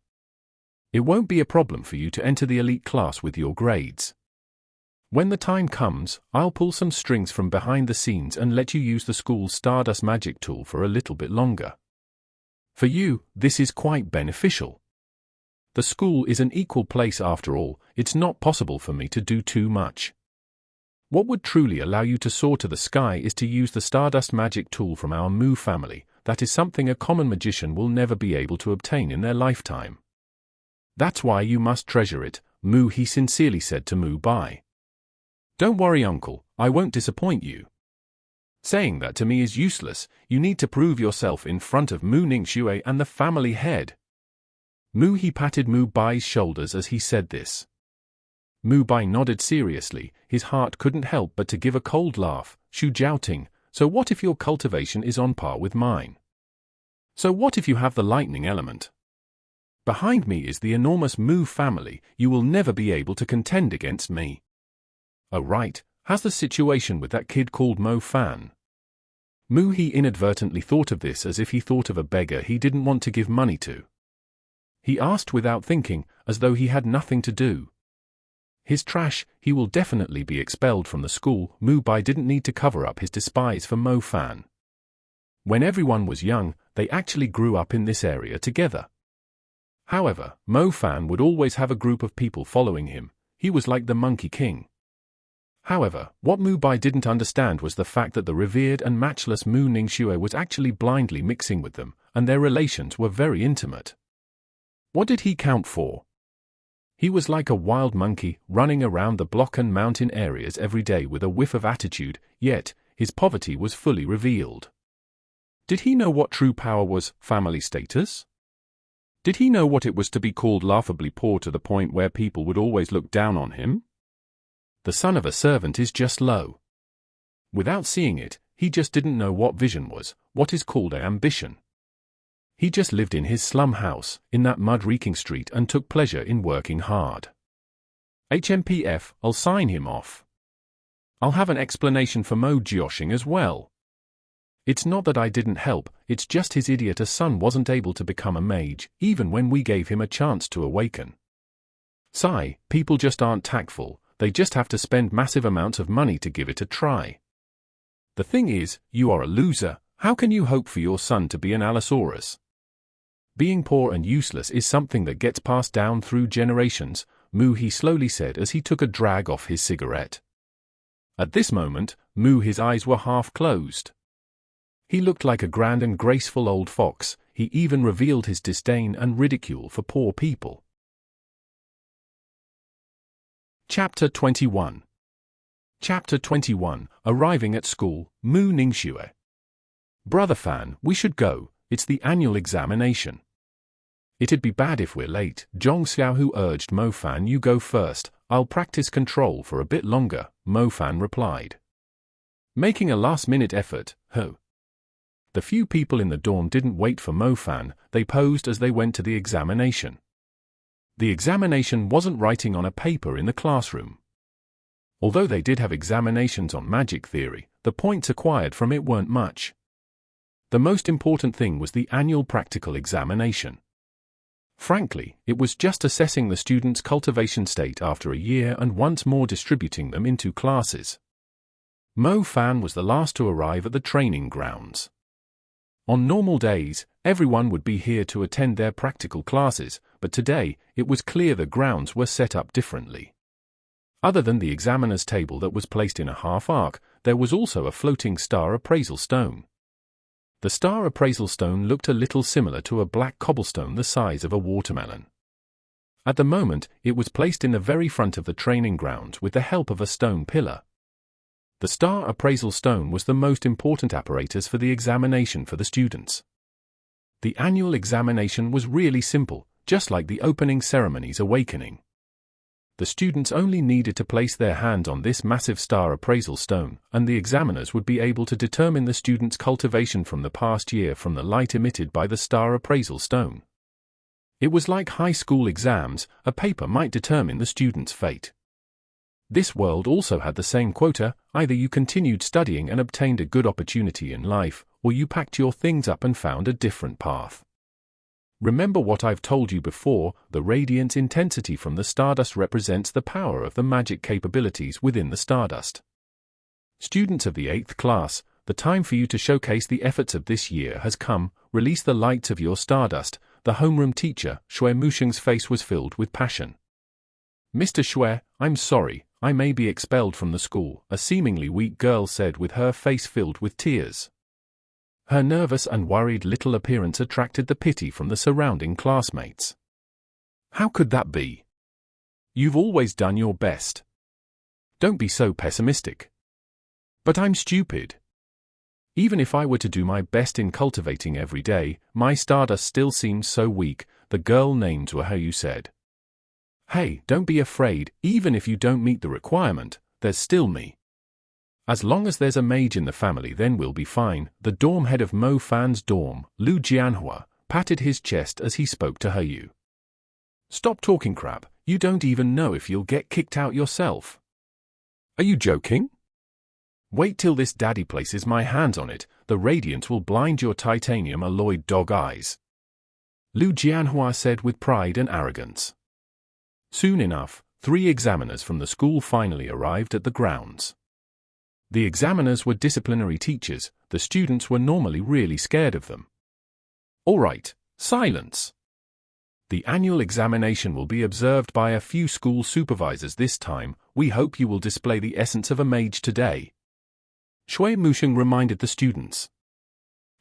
S1: It won't be a problem for you to enter the elite class with your grades. When the time comes, I'll pull some strings from behind the scenes and let you use the school's Stardust Magic Tool for a little bit longer. For you, this is quite beneficial. The school is an equal place after all. It's not possible for me to do too much. What would truly allow you to soar to the sky is to use the Stardust Magic Tool from our Mu family. That is something a common magician will never be able to obtain in their lifetime. That's why you must treasure it, Mu, he sincerely said to Mu Bai. Don't worry, uncle, I won't disappoint you. Saying that to me is useless. You need to prove yourself in front of Mu Ningxue and the family head. Mu, he patted Mu Bai's shoulders as he said this. Mu Bai nodded seriously. His heart couldn't help but to give a cold laugh. Shu Jiaoting, so what if your cultivation is on par with mine? So what if you have the lightning element? Behind me is the enormous Mu family. You will never be able to contend against me. Oh right, how's the situation with that kid called Mo Fan? Mu, he inadvertently thought of this as if he thought of a beggar he didn't want to give money to. He asked without thinking, as though he had nothing to do. His trash, he will definitely be expelled from the school. Mu Bai didn't need to cover up his despise for Mo Fan. When everyone was young, they actually grew up in this area together. However, Mo Fan would always have a group of people following him. He was like the Monkey King. However, what Mu Bai didn't understand was the fact that the revered and matchless Mu Ningxue was actually blindly mixing with them, and their relations were very intimate. What did he count for? He was like a wild monkey, running around the block and mountain areas every day with a whiff of attitude, yet, his poverty was fully revealed. Did he know what true power was, family status? Did he know what it was to be called laughably poor to the point where people would always look down on him? The son of a servant is just low. Without seeing it, he just didn't know what vision was, what is called ambition. He just lived in his slum house, in that mud-reeking street and took pleasure in working hard. HMPF, I'll sign him off. I'll have an explanation for Mo Jiaoxing as well. It's not that I didn't help, it's just his idiot son wasn't able to become a mage, even when we gave him a chance to awaken. Sigh, people just aren't tactful, they just have to spend massive amounts of money to give it a try. The thing is, you are a loser, how can you hope for your son to be an Allosaurus? Being poor and useless is something that gets passed down through generations, Mu, he slowly said as he took a drag off his cigarette. At this moment, Mu, his eyes were half closed. He looked like a grand and graceful old fox. He even revealed his disdain and ridicule for poor people. Chapter 21. Chapter 21, Arriving at School, Mu Ningxue. Brother Fan, we should go, it's the annual examination. It'd be bad if we're late, Zhong Xiaohu urged Mo Fan. You go first, I'll practice control for a bit longer, Mo Fan replied. Making a last-minute effort, The few people in the dorm didn't wait for Mo Fan, they posed as they went to the examination. The examination wasn't writing on a paper in the classroom. Although they did have examinations on magic theory, the points acquired from it weren't much. The most important thing was the annual practical examination. Frankly, it was just assessing the students' cultivation state after a year and once more distributing them into classes. Mo Fan was the last to arrive at the training grounds. On normal days, everyone would be here to attend their practical classes, but today, it was clear the grounds were set up differently. Other than the examiner's table that was placed in a half-arc, there was also a floating star appraisal stone. The star appraisal stone looked a little similar to a black cobblestone the size of a watermelon. At the moment, it was placed in the very front of the training grounds with the help of a stone pillar. The star appraisal stone was the most important apparatus for the examination for the students. The annual examination was really simple, just like the opening ceremony's awakening. The students only needed to place their hand on this massive star appraisal stone, and the examiners would be able to determine the student's cultivation from the past year from the light emitted by the star appraisal stone. It was like high school exams, a paper might determine the student's fate. This world also had the same quota, either you continued studying and obtained a good opportunity in life, or you packed your things up and found a different path. Remember what I've told you before, the radiance intensity from the stardust represents the power of the magic capabilities within the stardust. Students of the 8th class, the time for you to showcase the efforts of this year has come. Release the lights of your stardust. The homeroom teacher, Shui Musheng's face was filled with passion. Mr. Shui, I'm sorry, I may be expelled from the school, a seemingly weak girl said with her face filled with tears. Her nervous and worried little appearance attracted the pity from the surrounding classmates. How could that be? You've always done your best. Don't be so pessimistic. But I'm stupid. Even if I were to do my best in cultivating every day, my stardust still seems so weak, the girl named Wahayu said. Hey, don't be afraid, even if you don't meet the requirement, there's still me. As long as there's a mage in the family then we'll be fine. The dorm head of Mo Fan's dorm, Lu Jianhua, patted his chest as he spoke to Hayu. Stop talking crap, you don't even know if you'll get kicked out yourself. Are you joking? Wait till this daddy places my hands on it, the radiance will blind your titanium alloyed dog eyes. Lu Jianhua said with pride and arrogance. Soon enough, 3 examiners from the school finally arrived at the grounds. The examiners were disciplinary teachers, the students were normally really scared of them. All right, silence. The annual examination will be observed by a few school supervisors this time. We hope you will display the essence of a mage today. Shui Musheng reminded the students.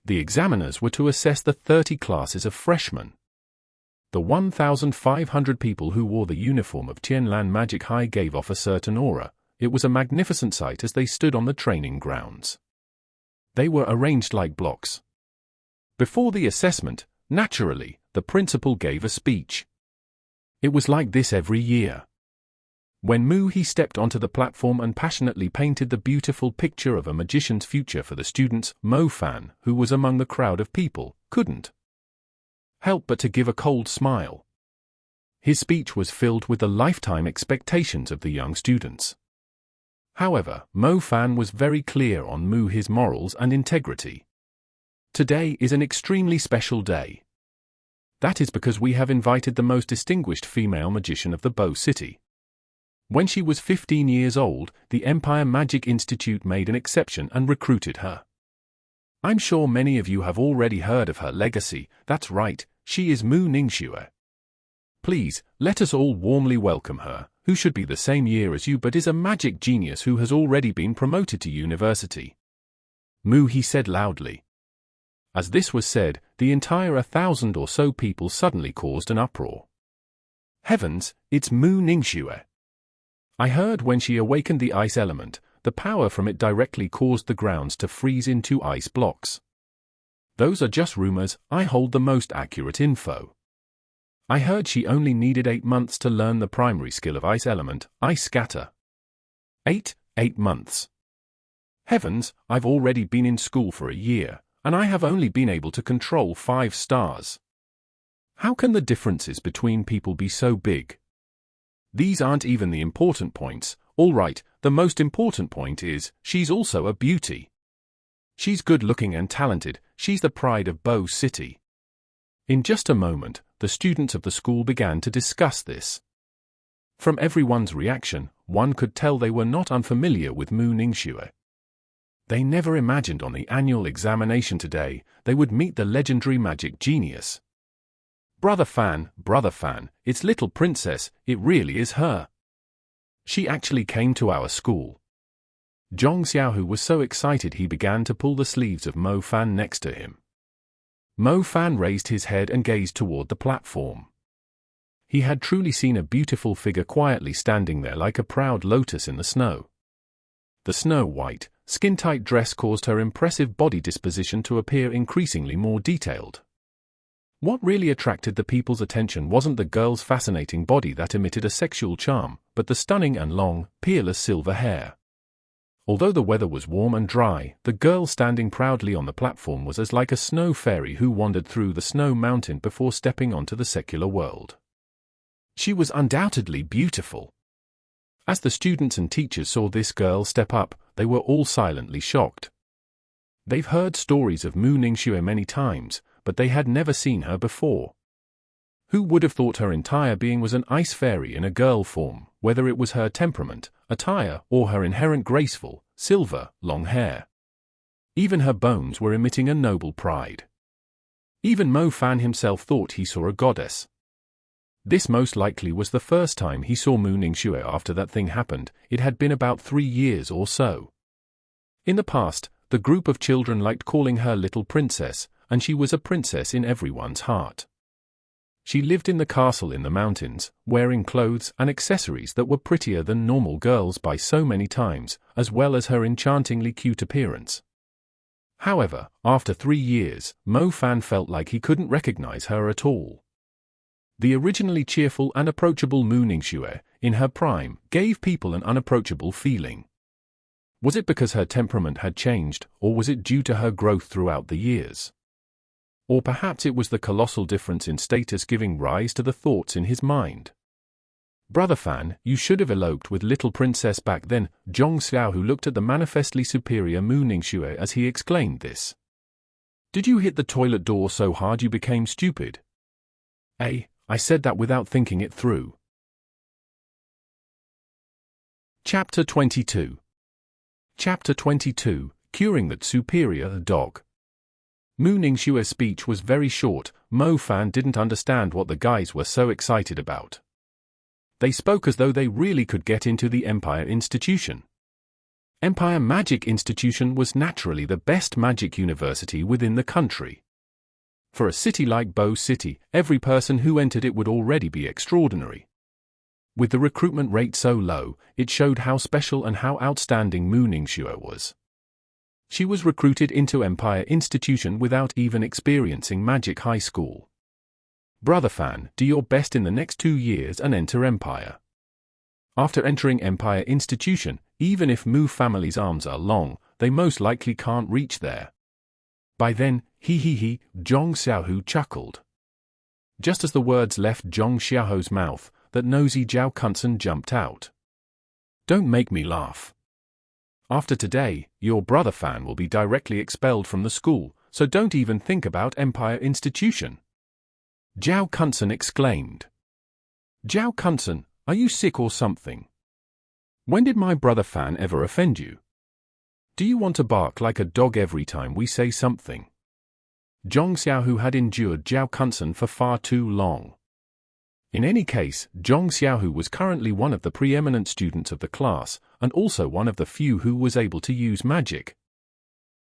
S1: The examiners were to assess the 30 classes of freshmen. The 1,500 people who wore the uniform of Tianlan Magic High gave off a certain aura. It was a magnificent sight as they stood on the training grounds. They were arranged like blocks. Before the assessment, naturally, the principal gave a speech. It was like this every year. When Mu He stepped onto the platform and passionately painted the beautiful picture of a magician's future for the students, Mo Fan, who was among the crowd of people, couldn't help but to give a cold smile. His speech was filled with the lifetime expectations of the young students. However, Mo Fan was very clear on Mu He's morals and integrity. Today is an extremely special day. That is because we have invited the most distinguished female magician of the Bow City. When she was 15 years old, the Empire Magic Institute made an exception and recruited her. I'm sure many of you have already heard of her legacy. That's right, she is Mu Ningxue. Please, let us all warmly welcome her, who should be the same year as you but is a magic genius who has already been promoted to university. Mu He said loudly. As this was said, the entire 1,000 or so people suddenly caused an uproar. Heavens, it's Mu Ningxue. I heard when she awakened the ice element, the power from it directly caused the grounds to freeze into ice blocks. Those are just rumors, I hold the most accurate info. I heard she only needed 8 months to learn the primary skill of ice element, ice scatter. 8 months. Heavens, I've already been in school for a year, and I have only been able to control 5 stars. How can the differences between people be so big? These aren't even the important points. All right, the most important point is, she's also a beauty. She's good-looking and talented, she's the pride of Bow City. In just a moment, the students of the school began to discuss this. From everyone's reaction, one could tell they were not unfamiliar with Mu Ningxue. They never imagined on the annual examination today, they would meet the legendary magic genius. Brother Fan, it's little princess, it really is her. She actually came to our school. Zhong Xiaohu was so excited he began to pull the sleeves of Mo Fan next to him. Mo Fan raised his head and gazed toward the platform. He had truly seen a beautiful figure quietly standing there like a proud lotus in the snow. The snow-white, skin-tight dress caused her impressive body disposition to appear increasingly more detailed. What really attracted the people's attention wasn't the girl's fascinating body that emitted a sexual charm, but the stunning and long, peerless silver hair. Although the weather was warm and dry, the girl standing proudly on the platform was as like a snow fairy who wandered through the snow mountain before stepping onto the secular world. She was undoubtedly beautiful. As the students and teachers saw this girl step up, they were all silently shocked. They've heard stories of Mu Ningxue many times, but they had never seen her before. Who would have thought her entire being was an ice fairy in a girl form, whether it was her temperament, attire, or her inherent graceful, silver, long hair? Even her bones were emitting a noble pride. Even Mo Fan himself thought he saw a goddess. This most likely was the first time he saw Mu Ningxue after that thing happened. It had been about 3 years or so. In the past, the group of children liked calling her Little Princess, and she was a princess in everyone's heart. She lived in the castle in the mountains, wearing clothes and accessories that were prettier than normal girls by so many times, as well as her enchantingly cute appearance. However, after 3 years, Mo Fan felt like he couldn't recognize her at all. The originally cheerful and approachable Mu Ningxue, in her prime, gave people an unapproachable feeling. Was it because her temperament had changed, or was it due to her growth throughout the years? Or perhaps it was the colossal difference in status giving rise to the thoughts in his mind. Brother Fan, you should have eloped with Little Princess back then. Zhong Xiaohu looked at the manifestly superior Mu Ningxue as he exclaimed this. Did you hit the toilet door so hard you became stupid? I said that without thinking it through. Chapter 22. Chapter 22, Curing the Superior Dog. Mu Ningxue's speech was very short. Mo Fan didn't understand what the guys were so excited about. They spoke as though they really could get into the Empire Institution. Empire Magic Institution was naturally the best magic university within the country. For a city like Bow City, every person who entered it would already be extraordinary. With the recruitment rate so low, it showed how special and how outstanding Mu Ningxue was. She was recruited into Empire Institution without even experiencing Magic High School. Brother Fan, do your best in the next 2 years and enter Empire. After entering Empire Institution, even if Mu family's arms are long, they most likely can't reach there. By then, Zhong Xiaohu chuckled. Just as the words left Zhong Xiaohu's mouth, that nosy Zhao Kunsen jumped out. Don't make me laugh. After today, your Brother Fan will be directly expelled from the school, so don't even think about Empire Institution. Zhao Kunsen exclaimed. Zhao Kunsen, are you sick or something? When did my Brother Fan ever offend you? Do you want to bark like a dog every time we say something? Zhong Xiaohu had endured Zhao Kunsen for far too long. In any case, Zhong Xiaohu was currently one of the preeminent students of the class, and also one of the few who was able to use magic.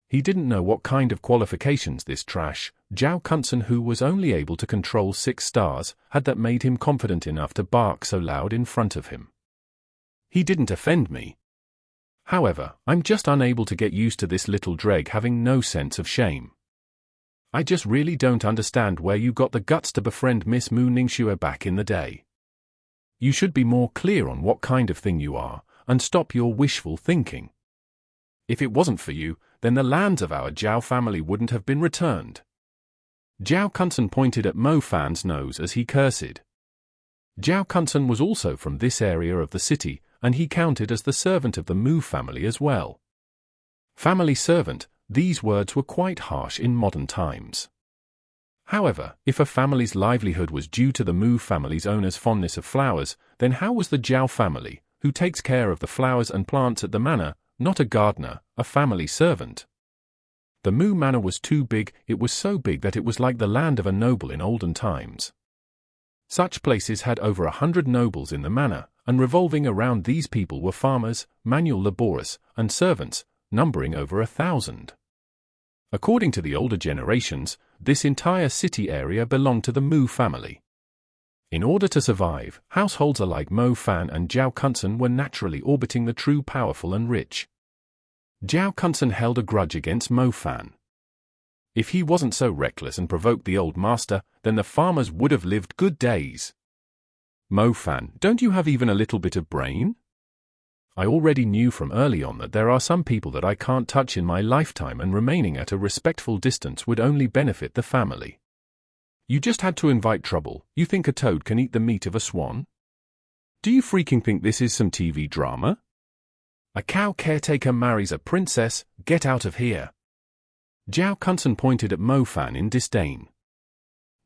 S1: He didn't know what kind of qualifications this trash, Zhao Kunsen, who was only able to control 6 stars, had that made him confident enough to bark so loud in front of him. He didn't offend me. However, I'm just unable to get used to this little dreg having no sense of shame. I just really don't understand where you got the guts to befriend Miss Mu Ningxue back in the day. You should be more clear on what kind of thing you are, and stop your wishful thinking. If it wasn't for you, then the lands of our Zhao family wouldn't have been returned. Zhao Kunsen pointed at Mo Fan's nose as he cursed. Zhao Kunsen was also from this area of the city, and he counted as the servant of the Mu family as well. Family servant, these words were quite harsh in modern times. However, if a family's livelihood was due to the Mu family's owner's fondness of flowers, then how was the Zhao family, who takes care of the flowers and plants at the manor, not a gardener, a family servant? The Mu manor was too big. It was so big that it was like the land of a noble in olden times. Such places had over 100 nobles in the manor, and revolving around these people were farmers, manual laborers, and servants, numbering over 1,000. According to the older generations, this entire city area belonged to the Mu family. In order to survive, households like Mo Fan and Zhao Kunsen were naturally orbiting the true powerful and rich. Zhao Kunsen held a grudge against Mo Fan. If he wasn't so reckless and provoked the old master, then the farmers would have lived good days. Mo Fan, don't you have even a little bit of brain? I already knew from early on that there are some people that I can't touch in my lifetime, and remaining at a respectful distance would only benefit the family. You just had to invite trouble. You think a toad can eat the meat of a swan? Do you freaking think this is some TV drama? A cow caretaker marries a princess, get out of here. Zhao Kunsen pointed at Mo Fan in disdain.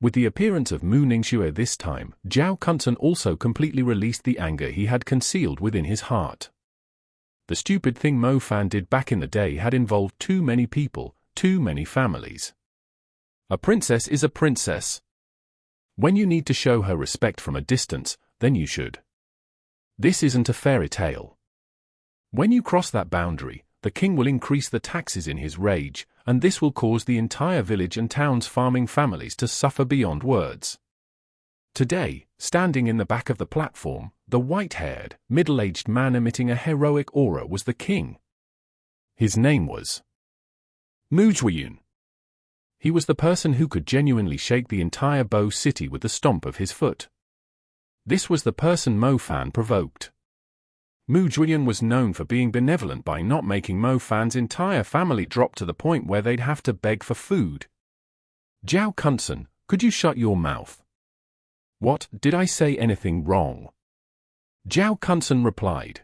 S1: With the appearance of Mu Ningxue this time, Zhao Kunsen also completely released the anger he had concealed within his heart. The stupid thing Mo Fan did back in the day had involved too many people, too many families. A princess is a princess. When you need to show her respect from a distance, then you should. This isn't a fairy tale. When you cross that boundary, the king will increase the taxes in his rage, and this will cause the entire village and town's farming families to suffer beyond words. Today, standing in the back of the platform, the white-haired, middle-aged man emitting a heroic aura was the king. His name was Mu Zhuiyun. He was the person who could genuinely shake the entire Bo city with the stomp of his foot. This was the person Mo Fan provoked. Mu Zhuiyun was known for being benevolent by not making Mo Fan's entire family drop to the point where they'd have to beg for food. Zhao Kunsen, could you shut your mouth? What, did I say anything wrong? Zhao Kunsen replied.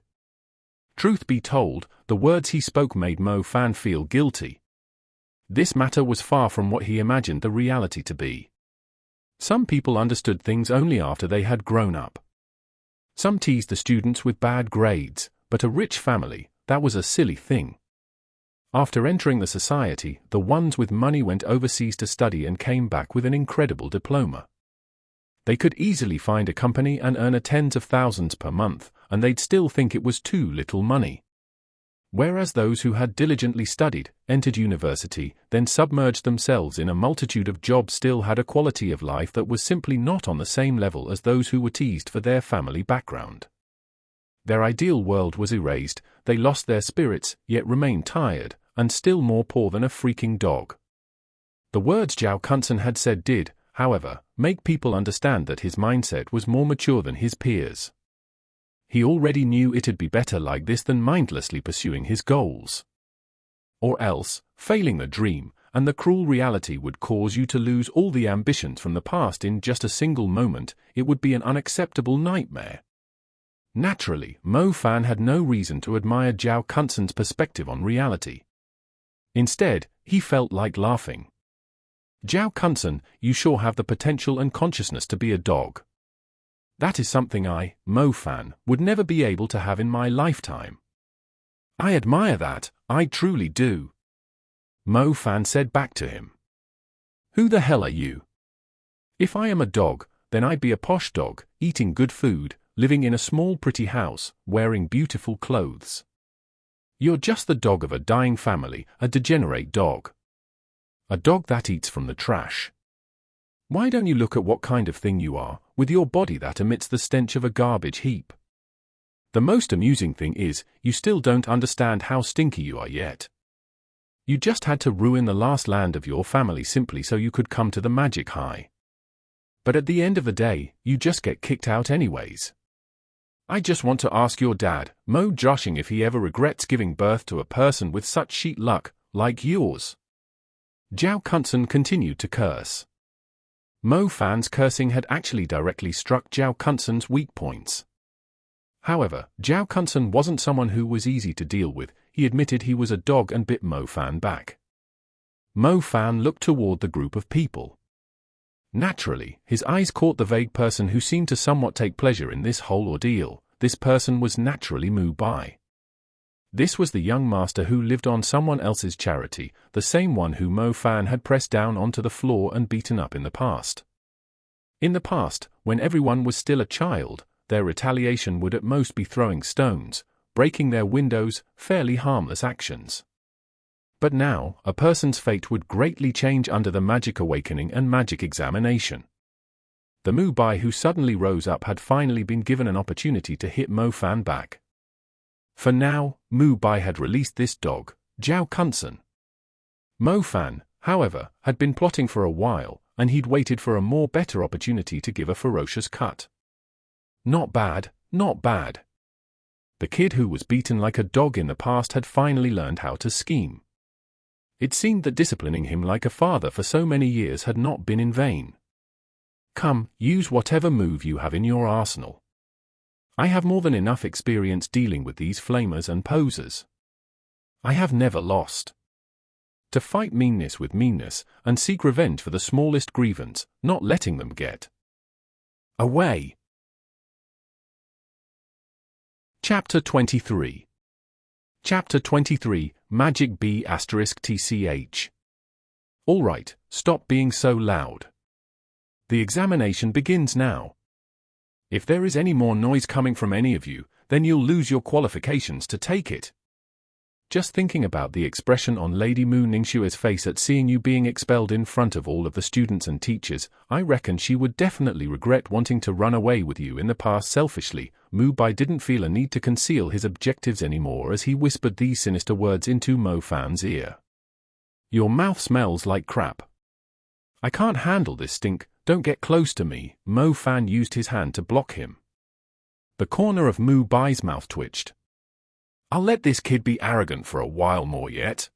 S1: Truth be told, the words he spoke made Mo Fan feel guilty. This matter was far from what he imagined the reality to be. Some people understood things only after they had grown up. Some teased the students with bad grades, but a rich family, that was a silly thing. After entering the society, the ones with money went overseas to study and came back with an incredible diploma. They could easily find a company and earn tens of thousands per month, and they'd still think it was too little money. Whereas those who had diligently studied, entered university, then submerged themselves in a multitude of jobs still had a quality of life that was simply not on the same level as those who were teased for their family background. Their ideal world was erased, they lost their spirits, yet remained tired, and still more poor than a freaking dog. The words Zhao Kunsen had said did, however, make people understand that his mindset was more mature than his peers. He already knew it'd be better like this than mindlessly pursuing his goals. Or else, failing the dream, and the cruel reality would cause you to lose all the ambitions from the past in just a single moment, it would be an unacceptable nightmare. Naturally, Mo Fan had no reason to admire Zhao Kunsen's perspective on reality. Instead, he felt like laughing. Zhao Kunsen, you sure have the potential and consciousness to be a dog. That is something I, Mo Fan, would never be able to have in my lifetime. I admire that, I truly do. Mo Fan said back to him. Who the hell are you? If I am a dog, then I'd be a posh dog, eating good food, living in a small pretty house, wearing beautiful clothes. You're just the dog of a dying family, a degenerate dog. A dog that eats from the trash. Why don't you look at what kind of thing you are, with your body that emits the stench of a garbage heap? The most amusing thing is, you still don't understand how stinky you are yet. You just had to ruin the last land of your family simply so you could come to the magic high. But at the end of the day, you just get kicked out anyways. I just want to ask your dad, Mo Joshing, if he ever regrets giving birth to a person with such sheet luck, like yours. Zhao Kunsen continued to curse. Mo Fan's cursing had actually directly struck Zhao Kunsen's weak points. However, Zhao Kunsen wasn't someone who was easy to deal with. He admitted he was a dog and bit Mo Fan back. Mo Fan looked toward the group of people. Naturally, his eyes caught the vague person who seemed to somewhat take pleasure in this whole ordeal. This person was naturally Mu Bai. This was the young master who lived on someone else's charity, the same one who Mo Fan had pressed down onto the floor and beaten up in the past. In the past, when everyone was still a child, their retaliation would at most be throwing stones, breaking their windows, fairly harmless actions. But now, a person's fate would greatly change under the magic awakening and magic examination. The Mu Bai who suddenly rose up had finally been given an opportunity to hit Mo Fan back. For now, Mu Bai had released this dog, Zhao Kunsen. Mo Fan, however, had been plotting for a while, and he'd waited for a more better opportunity to give a ferocious cut. Not bad, not bad. The kid who was beaten like a dog in the past had finally learned how to scheme. It seemed that disciplining him like a father for so many years had not been in vain. Come, use whatever move you have in your arsenal. I have more than enough experience dealing with these flamers and posers. I have never lost. To fight meanness with meanness, and seek revenge for the smallest grievance, not letting them get away. Chapter 23. Chapter 23, Magic B*TCH. Alright, stop being so loud. The examination begins now. If there is any more noise coming from any of you, then you'll lose your qualifications to take it. Just thinking about the expression on Lady Mu Ningxue's face at seeing you being expelled in front of all of the students and teachers, I reckon she would definitely regret wanting to run away with you in the past selfishly. Mu Bai didn't feel a need to conceal his objectives anymore as he whispered these sinister words into Mo Fan's ear. Your mouth smells like crap. I can't handle this stink, don't get close to me. Mo Fan used his hand to block him. The corner of Mu Bai's mouth twitched. I'll let this kid be arrogant for a while more yet.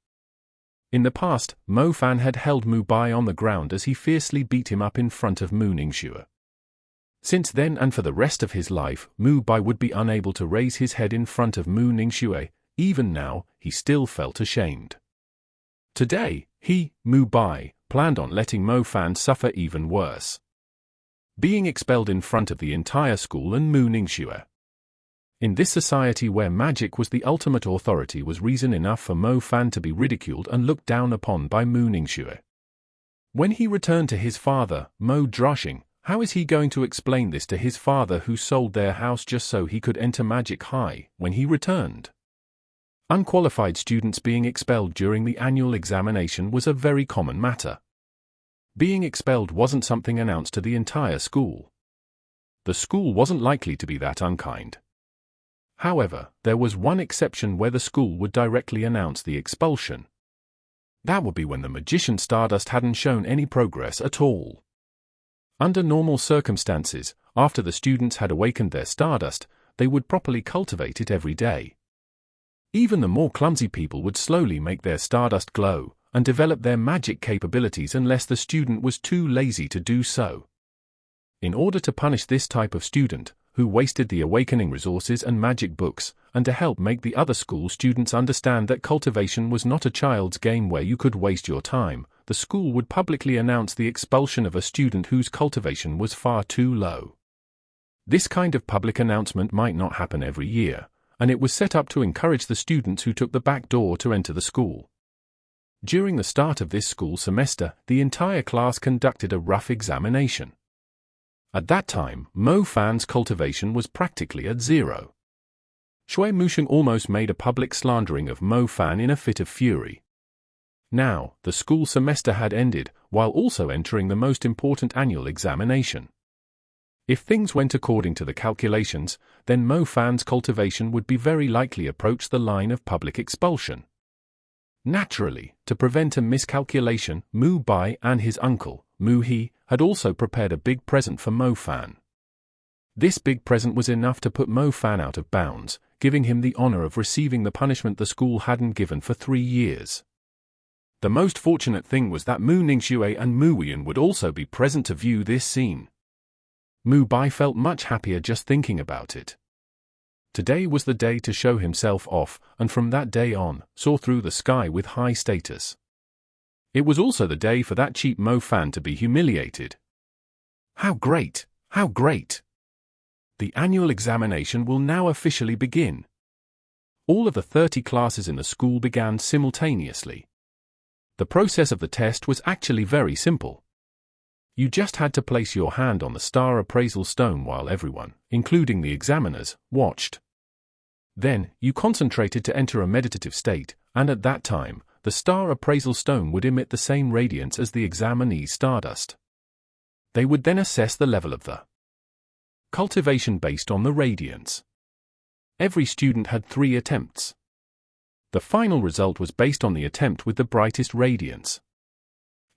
S1: In the past, Mo Fan had held Mu Bai on the ground as he fiercely beat him up in front of Mu Ningxue. Since then and for the rest of his life, Mu Bai would be unable to raise his head in front of Mu Ningxue. Even now, he still felt ashamed. Today, he, Mu Bai, planned on letting Mo Fan suffer even worse. Being expelled in front of the entire school and Mu Ningxue. In this society where magic was the ultimate authority was reason enough for Mo Fan to be ridiculed and looked down upon by Mu Ningxue. When he returned to his father, Mo Joshing, how is he going to explain this to his father who sold their house just so he could enter Magic High when he returned? Unqualified students being expelled during the annual examination was a very common matter. Being expelled wasn't something announced to the entire school. The school wasn't likely to be that unkind. However, there was one exception where the school would directly announce the expulsion. That would be when the magician Stardust hadn't shown any progress at all. Under normal circumstances, after the students had awakened their Stardust, they would properly cultivate it every day. Even the more clumsy people would slowly make their Stardust glow, and develop their magic capabilities unless the student was too lazy to do so. In order to punish this type of student, who wasted the awakening resources and magic books, and to help make the other school students understand that cultivation was not a child's game where you could waste your time, the school would publicly announce the expulsion of a student whose cultivation was far too low. This kind of public announcement might not happen every year, and it was set up to encourage the students who took the back door to enter the school. During the start of this school semester, the entire class conducted a rough examination. At that time, Mo Fan's cultivation was practically at zero. Shui Musheng almost made a public slandering of Mo Fan in a fit of fury. Now, the school semester had ended, while also entering the most important annual examination. If things went according to the calculations, then Mo Fan's cultivation would be very likely approach the line of public expulsion. Naturally, to prevent a miscalculation, Mu Bai and his uncle, Mu He, had also prepared a big present for Mo Fan. This big present was enough to put Mo Fan out of bounds, giving him the honor of receiving the punishment the school hadn't given for 3 years. The most fortunate thing was that Mu Ningxue and Mu Wian would also be present to view this scene. Mu Bai felt much happier just thinking about it. Today was the day to show himself off, and from that day on, soar through the sky with high status. It was also the day for that cheap Mo Fan to be humiliated. How great! How great! The annual examination will now officially begin. All of the 30 classes in the school began simultaneously. The process of the test was actually very simple. You just had to place your hand on the star appraisal stone while everyone, including the examiners, watched. Then, you concentrated to enter a meditative state, and at that time, the star appraisal stone would emit the same radiance as the examinee's stardust. They would then assess the level of the cultivation based on the radiance. Every student had 3 attempts. The final result was based on the attempt with the brightest radiance.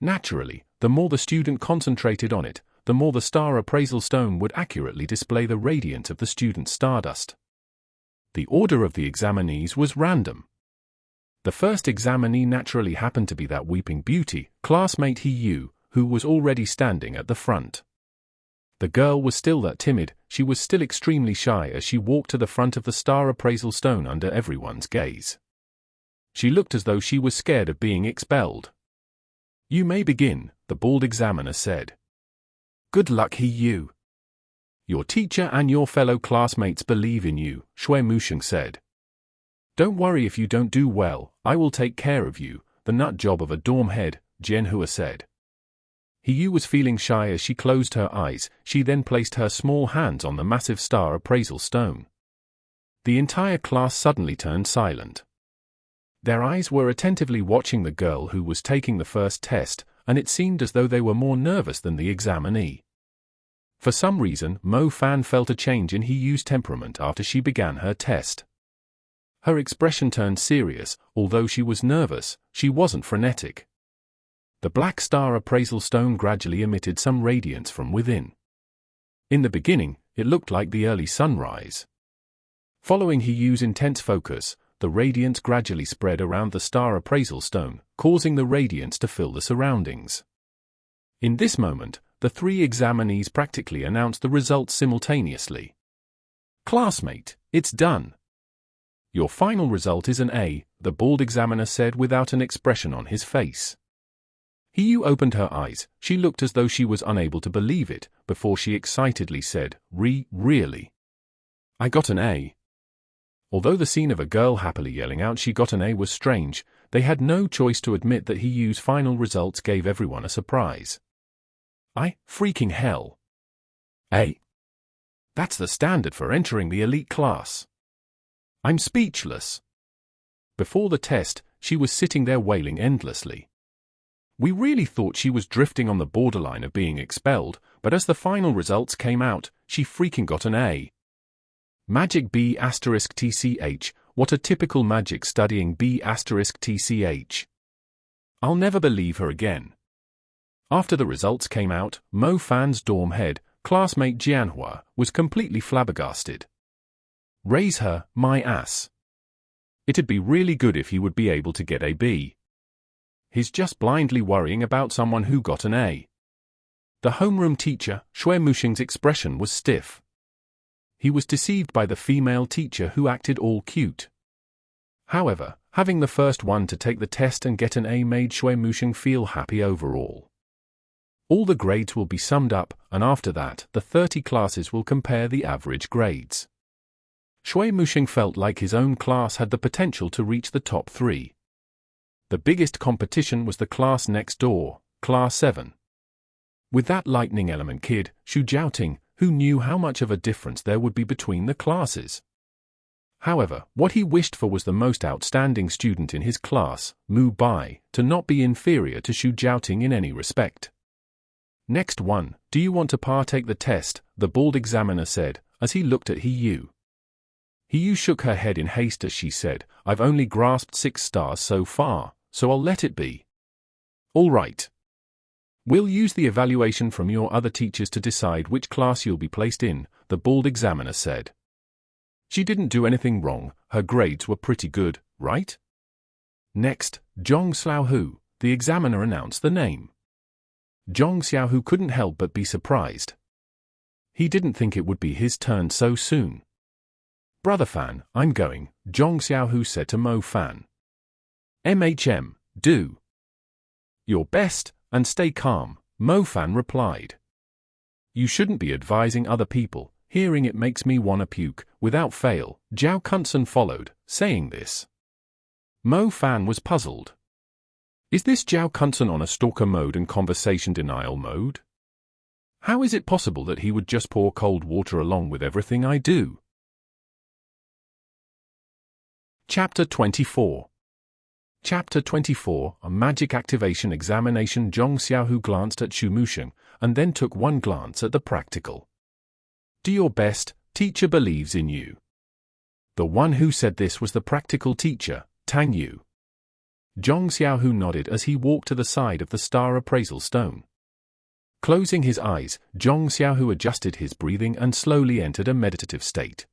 S1: Naturally, the more the student concentrated on it, the more the star appraisal stone would accurately display the radiance of the student's stardust. The order of the examinees was random. The first examinee naturally happened to be that weeping beauty, classmate He Yu, who was already standing at the front. The girl was still that timid, she was still extremely shy as she walked to the front of the star appraisal stone under everyone's gaze. She looked as though she was scared of being expelled. You may begin, the bald examiner said. Good luck, He Yu. Your teacher and your fellow classmates believe in you, Shui Musheng said. Don't worry if you don't do well, I will take care of you, the nut job of a dorm head, Jian Hua said. He Yu was feeling shy as she closed her eyes, she then placed her small hands on the massive star appraisal stone. The entire class suddenly turned silent. Their eyes were attentively watching the girl who was taking the first test, and it seemed as though they were more nervous than the examinee. For some reason, Mo Fan felt a change in He Yu's temperament after she began her test. Her expression turned serious, although she was nervous, she wasn't frenetic. The black star appraisal stone gradually emitted some radiance from within. In the beginning, it looked like the early sunrise. Following He Yu's intense focus, the radiance gradually spread around the star appraisal stone, causing the radiance to fill the surroundings. In this moment, the 3 examinees practically announced the results simultaneously. Classmate, it's done. Your final result is an A, the bald examiner said without an expression on his face. He Yu opened her eyes, she looked as though she was unable to believe it, before she excitedly said, Really? I got an A. Although the scene of a girl happily yelling out she got an A was strange, they had no choice to admit that He Yu's final results gave everyone a surprise. Freaking hell. A. That's the standard for entering the elite class. I'm speechless. Before the test, she was sitting there wailing endlessly. We really thought she was drifting on the borderline of being expelled, but as the final results came out, she freaking got an A. Magic B*TCH, what a typical magic studying B*TCH. I'll never believe her again. After the results came out, Mo Fan's dorm head, classmate Jianhua, was completely flabbergasted. Raise her, my ass. It'd be really good if he would be able to get a B. He's just blindly worrying about someone who got an A. The homeroom teacher, Shui Musheng's expression was stiff. He was deceived by the female teacher who acted all cute. However, having the first one to take the test and get an A made Shui Musheng feel happy overall. All the grades will be summed up, and after that, the 30 classes will compare the average grades. Shui Musheng felt like his own class had the potential to reach the top 3. The biggest competition was the class next door, Class 7. With that lightning element kid, Xu Jiaoting, who knew how much of a difference there would be between the classes. However, what he wished for was the most outstanding student in his class, Mu Bai, to not be inferior to Xu Jiaoting in any respect. Next one, "Do you want to partake the test?" the bald examiner said, as he looked at Hiyu. Hiyu shook her head in haste as she said, "I've only grasped 6 stars so far, so I'll let it be." "All right. We'll use the evaluation from your other teachers to decide which class you'll be placed in," the bald examiner said. She didn't do anything wrong, her grades were pretty good, right? Next, Zhong Xiaohu, the examiner announced the name. Zhong Xiaohu couldn't help but be surprised. He didn't think it would be his turn so soon. "Brother Fan, I'm going," Zhong Xiaohu said to Mo Fan. Do your best, and stay calm," Mo Fan replied. "You shouldn't be advising other people, hearing it makes me wanna puke." Without fail, Zhao Kunsun followed, saying this. Mo Fan was puzzled. Is this Zhao Kunsun on a stalker mode and conversation denial mode? How is it possible that he would just pour cold water along with everything I do? Chapter 24. Chapter 24, A Magic Activation Examination. Zhong Xiaohu glanced at Xu Musheng, and then took one glance at the practical. "Do your best, teacher believes in you." The one who said this was the practical teacher, Tang Yu. Zhong Xiaohu nodded as he walked to the side of the star appraisal stone. Closing his eyes, Zhong Xiaohu adjusted his breathing and slowly entered a meditative state.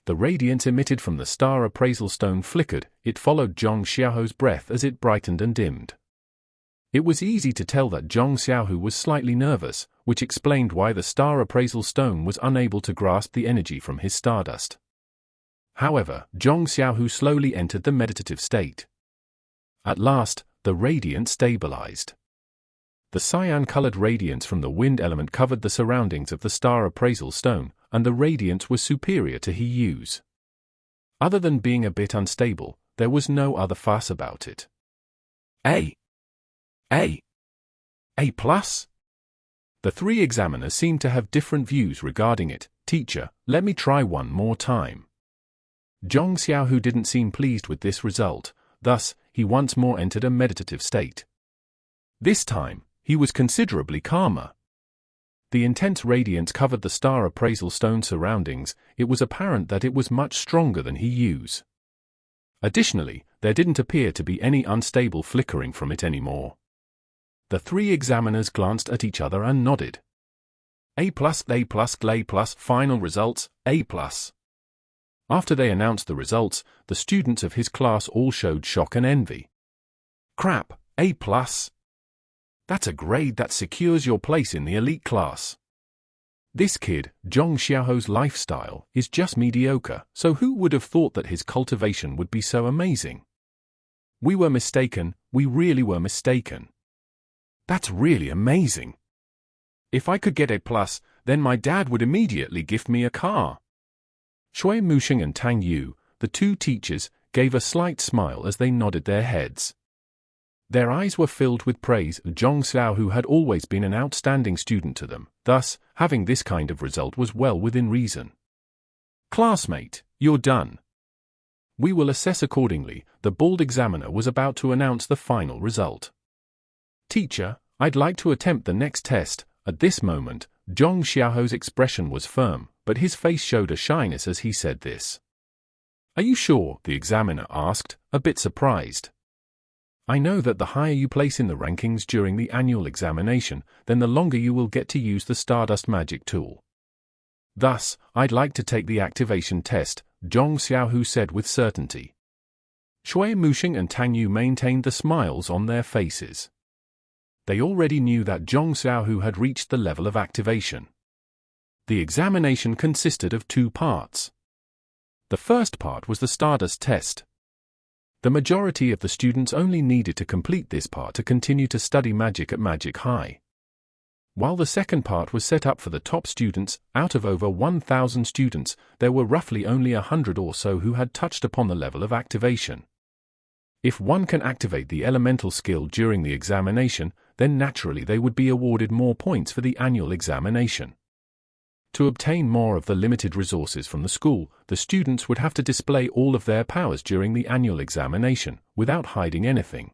S1: The radiance emitted from the star appraisal stone flickered, it followed Zhong Xiaohu's breath as it brightened and dimmed. It was easy to tell that Zhong Xiaohu was slightly nervous, which explained why the star appraisal stone was unable to grasp the energy from his stardust. However, Zhong Xiaohu slowly entered the meditative state. At last, the radiance stabilized. The cyan-colored radiance from the wind element covered the surroundings of the star appraisal stone, and the radiance was superior to Hiyu's. Other than being a bit unstable, there was no other fuss about it. A+. The 3 examiners seemed to have different views regarding it. "Teacher, let me try one more time." Zhong Xiaohu didn't seem pleased with this result, thus, he once more entered a meditative state. This time, he was considerably calmer. The intense radiance covered the star appraisal stone surroundings. It was apparent that it was much stronger than Hiyu's. Additionally, there didn't appear to be any unstable flickering from it anymore. The 3 examiners glanced at each other and nodded. A+, final results, A+. After they announced the results, the students of his class all showed shock and envy. "Crap, A+. That's a grade that secures your place in the elite class. This kid, Zhong Xiaohu's lifestyle, is just mediocre, so who would have thought that his cultivation would be so amazing? We were mistaken, we really were mistaken. That's really amazing. If I could get A+, then my dad would immediately gift me a car." Shui Musheng and Tang Yu, the 2 teachers, gave a slight smile as they nodded their heads. Their eyes were filled with praise. Zhong Xiaohu had always been an outstanding student to them, thus, having this kind of result was well within reason. "Classmate, you're done. We will assess accordingly." The bald examiner was about to announce the final result. "Teacher, I'd like to attempt the next test." At this moment, Zhong Xiaohu's expression was firm, but his face showed a shyness as he said this. "Are you sure?" the examiner asked, a bit surprised. "I know that the higher you place in the rankings during the annual examination, then the longer you will get to use the Stardust magic tool. Thus, I'd like to take the activation test," Zhong Xiaohu said with certainty. Shui Musheng and Tang Yu maintained the smiles on their faces. They already knew that Zhong Xiaohu had reached the level of activation. The examination consisted of 2 parts. The first part was the Stardust test. The majority of the students only needed to complete this part to continue to study magic at Magic High. While the second part was set up for the top students, out of over 1,000 students, there were roughly only 100 or so who had touched upon the level of activation. If one can activate the elemental skill during the examination, then naturally they would be awarded more points for the annual examination. To obtain more of the limited resources from the school, the students would have to display all of their powers during the annual examination, without hiding anything.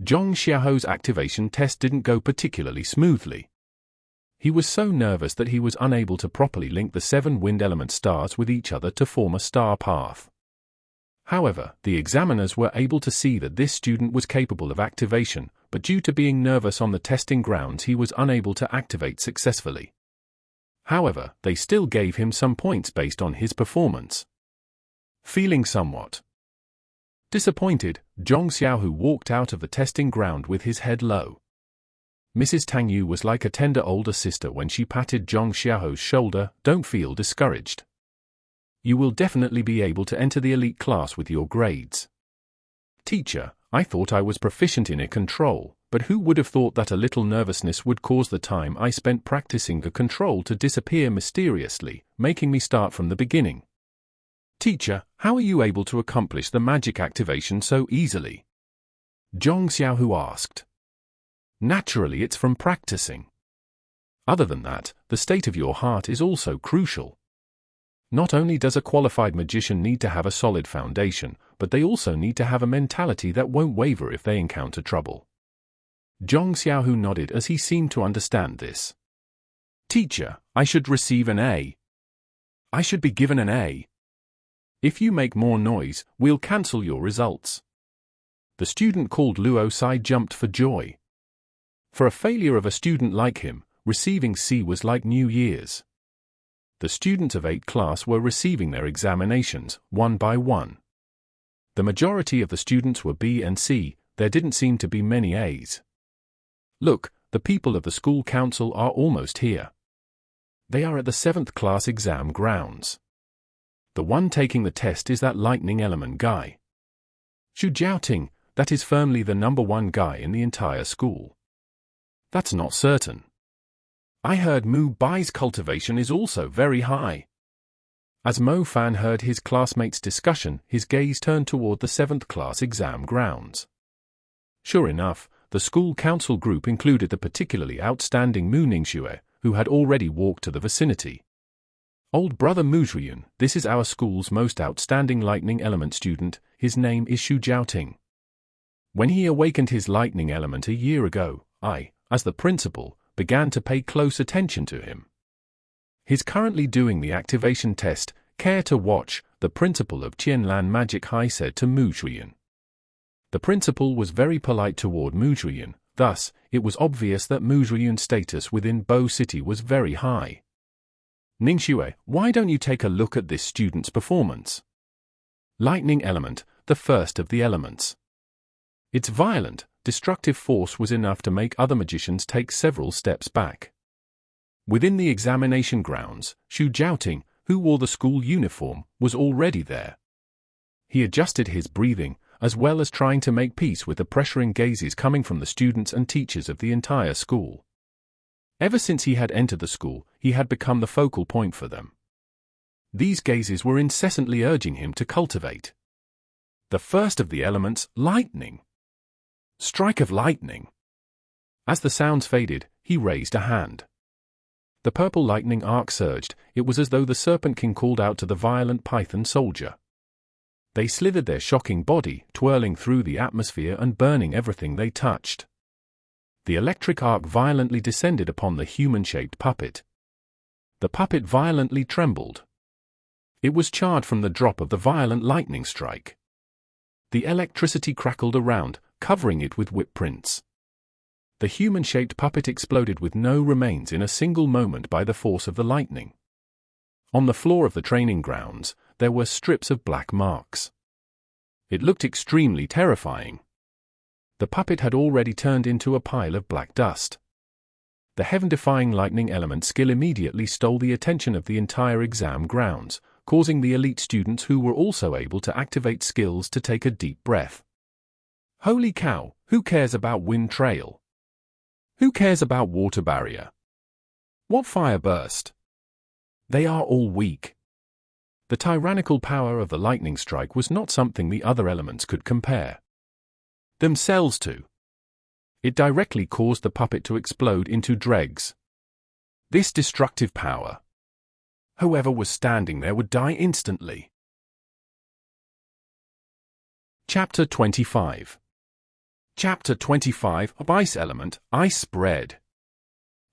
S1: Zhong Xiaohu's activation test didn't go particularly smoothly. He was so nervous that he was unable to properly link the 7 wind element stars with each other to form a star path. However, the examiners were able to see that this student was capable of activation, but due to being nervous on the testing grounds he was unable to activate successfully. However, they still gave him some points based on his performance. Feeling somewhat disappointed, Zhong Xiaohu walked out of the testing ground with his head low. Mrs. Tang Yu was like a tender older sister when she patted Zhong Xiaohu's shoulder. Don't feel discouraged. You will definitely be able to enter the elite class with your grades. Teacher, I thought I was proficient in a control, but who would have thought that a little nervousness would cause the time I spent practicing the control to disappear mysteriously, making me start from the beginning. Teacher, how are you able to accomplish the magic activation so easily? Zhong Xiaohu asked. Naturally, it's from practicing. Other than that, the state of your heart is also crucial. Not only does a qualified magician need to have a solid foundation, but they also need to have a mentality that won't waver if they encounter trouble. Zhong Xiaohu nodded as he seemed to understand this. Teacher, I should receive an A. I should be given an A. If you make more noise, we'll cancel your results. The student called Luo Sai jumped for joy. For a failure of a student like him, receiving C was like New Year's. The students of 8th class were receiving their examinations, one by one. The majority of the students were B and C, there didn't seem to be many A's. Look, the people of the school council are almost here. They are at the 7th class exam grounds. The one taking the test is that lightning element guy. Xu Jiaoting, that is firmly the #1 guy in the entire school. That's not certain. I heard Mu Bai's cultivation is also very high. As Mo Fan heard his classmates' discussion, his gaze turned toward the 7th class exam grounds. Sure enough, the school council group included the particularly outstanding Mu Ningxue, who had already walked to the vicinity. Old brother Mu Zhiyun, this is our school's most outstanding lightning element student, his name is Xu Jiaoting. When he awakened his lightning element a year ago, I, as the principal, began to pay close attention to him. He's currently doing the activation test. Care to watch? The principal of Qianlan Magic High said to Mu Zhiyun. The principal was very polite toward Mu Zhiyun, thus, it was obvious that Mu Zhiyun's status within Bo City was very high. Ningxue, why don't you take a look at this student's performance? Lightning element, the first of the elements. Its violent, destructive force was enough to make other magicians take several steps back. Within the examination grounds, Xu Jiaoting, who wore the school uniform, was already there. He adjusted his breathing, as well as trying to make peace with the pressuring gazes coming from the students and teachers of the entire school. Ever since he had entered the school, he had become the focal point for them. These gazes were incessantly urging him to cultivate the first of the elements, lightning. Strike of lightning. As the sounds faded, he raised a hand. The purple lightning arc surged. It was as though the Serpent King called out to the violent python soldier. They slithered their shocking body, twirling through the atmosphere and burning everything they touched. The electric arc violently descended upon the human-shaped puppet. The puppet violently trembled. It was charred from the drop of the violent lightning strike. The electricity crackled around, covering it with whip prints. The human-shaped puppet exploded with no remains in a single moment by the force of the lightning. On the floor of the training grounds, there were strips of black marks. It looked extremely terrifying. The puppet had already turned into a pile of black dust. The heaven-defying lightning element skill immediately stole the attention of the entire exam grounds, causing the elite students who were also able to activate skills to take a deep breath. Holy cow, who cares about wind trail? Who cares about water barrier? What fire burst? They are all weak. The tyrannical power of the lightning strike was not something the other elements could compare themselves to. It directly caused the puppet to explode into dregs. This destructive power. Whoever was standing there would die instantly. Chapter 25. Chapter 25 of Ice Element, Ice Spread.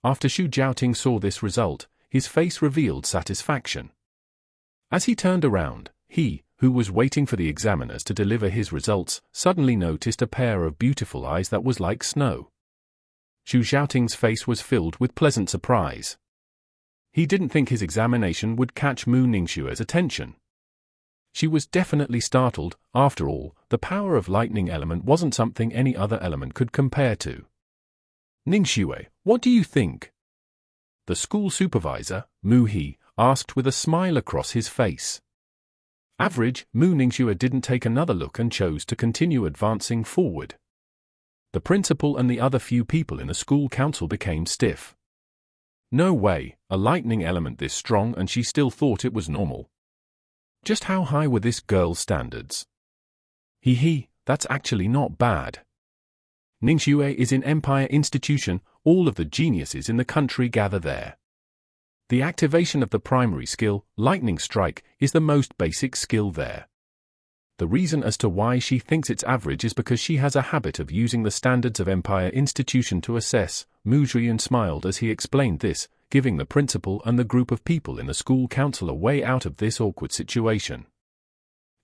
S1: After Xu Jiaoting saw this result, his face revealed satisfaction. As he turned around, he, who was waiting for the examiners to deliver his results, suddenly noticed a pair of beautiful eyes that was like snow. Xu Jiaoting's face was filled with pleasant surprise. He didn't think his examination would catch Mu Ningxue's attention. She was definitely startled. After all, the power of lightning element wasn't something any other element could compare to. Ningxue, what do you think? The school supervisor, Mu He, asked with a smile across his face. Average. Mu Ningxue didn't take another look and chose to continue advancing forward. The principal and the other few people in the school council became stiff. No way, a lightning element this strong, and she still thought it was normal. Just how high were this girl's standards? That's actually not bad. Ningxue is in Empire Institution, all of the geniuses in the country gather there. The activation of the primary skill, Lightning Strike, is the most basic skill there. The reason as to why she thinks it's average is because she has a habit of using the standards of Empire Institution to assess. Mu Zhuyan smiled as he explained this, giving the principal and the group of people in the school council a way out of this awkward situation.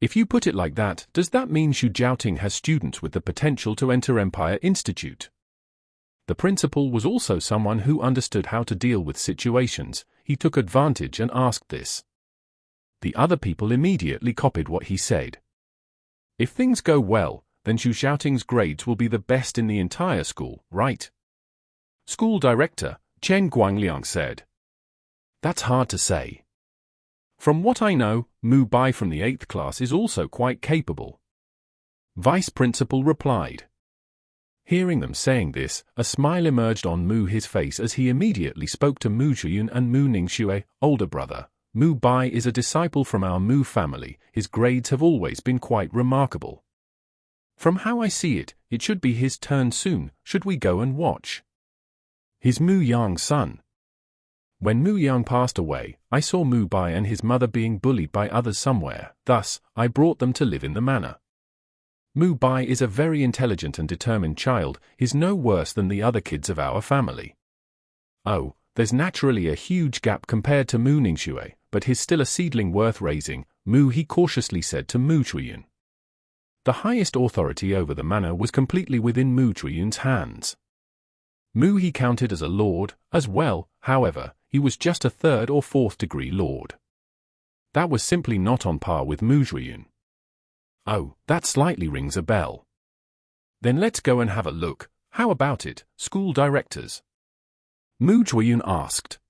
S1: If you put it like that, does that mean Xu Jiaoting has students with the potential to enter Empire Institute? The principal was also someone who understood how to deal with situations. He took advantage and asked this. The other people immediately copied what he said. If things go well, then Xu Jiaoting's grades will be the best in the entire school, right? School director, Chen Guangliang said. That's hard to say. From what I know, Mu Bai from the 8th class is also quite capable. Vice principal replied. Hearing them saying this, a smile emerged on Mu He's face as he immediately spoke to Mu Zhuyan and Mu Ningxue, older brother. Mu Bai is a disciple from our Mu family. His grades have always been quite remarkable. From how I see it, it should be his turn soon. Should we go and watch? His Mu Yang's son. When Mu Yang passed away, I saw Mu Bai and his mother being bullied by others somewhere, thus, I brought them to live in the manor. Mu Bai is a very intelligent and determined child, is no worse than the other kids of our family. Oh, there's naturally a huge gap compared to Mu Ningxue, but he's still a seedling worth raising, Mu He cautiously said to Mu Zhuyan. The highest authority over the manor was completely within Mu Zhuyan's hands. Mu He counted as a lord, as well, however, he was just a 3rd or 4th degree lord. That was simply not on par with Mu Zhuyan. Oh, that slightly rings a bell. Then let's go and have a look. How about it, school directors? Mu Zhuyan asked.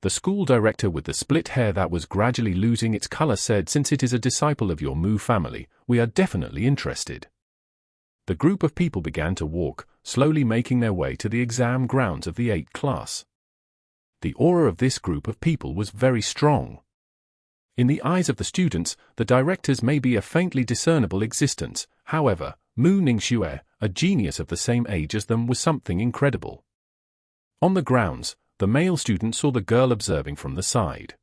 S1: The school director with the split hair that was gradually losing its color said, since it is a disciple of your Mu family, we are definitely interested. The group of people began to walk, slowly making their way to the exam grounds of the 8th class. The aura of this group of people was very strong. In the eyes of the students, the directors may be a faintly discernible existence, however, Mu Ningxue, a genius of the same age as them, was something incredible. On the grounds, the male student saw the girl observing from the side.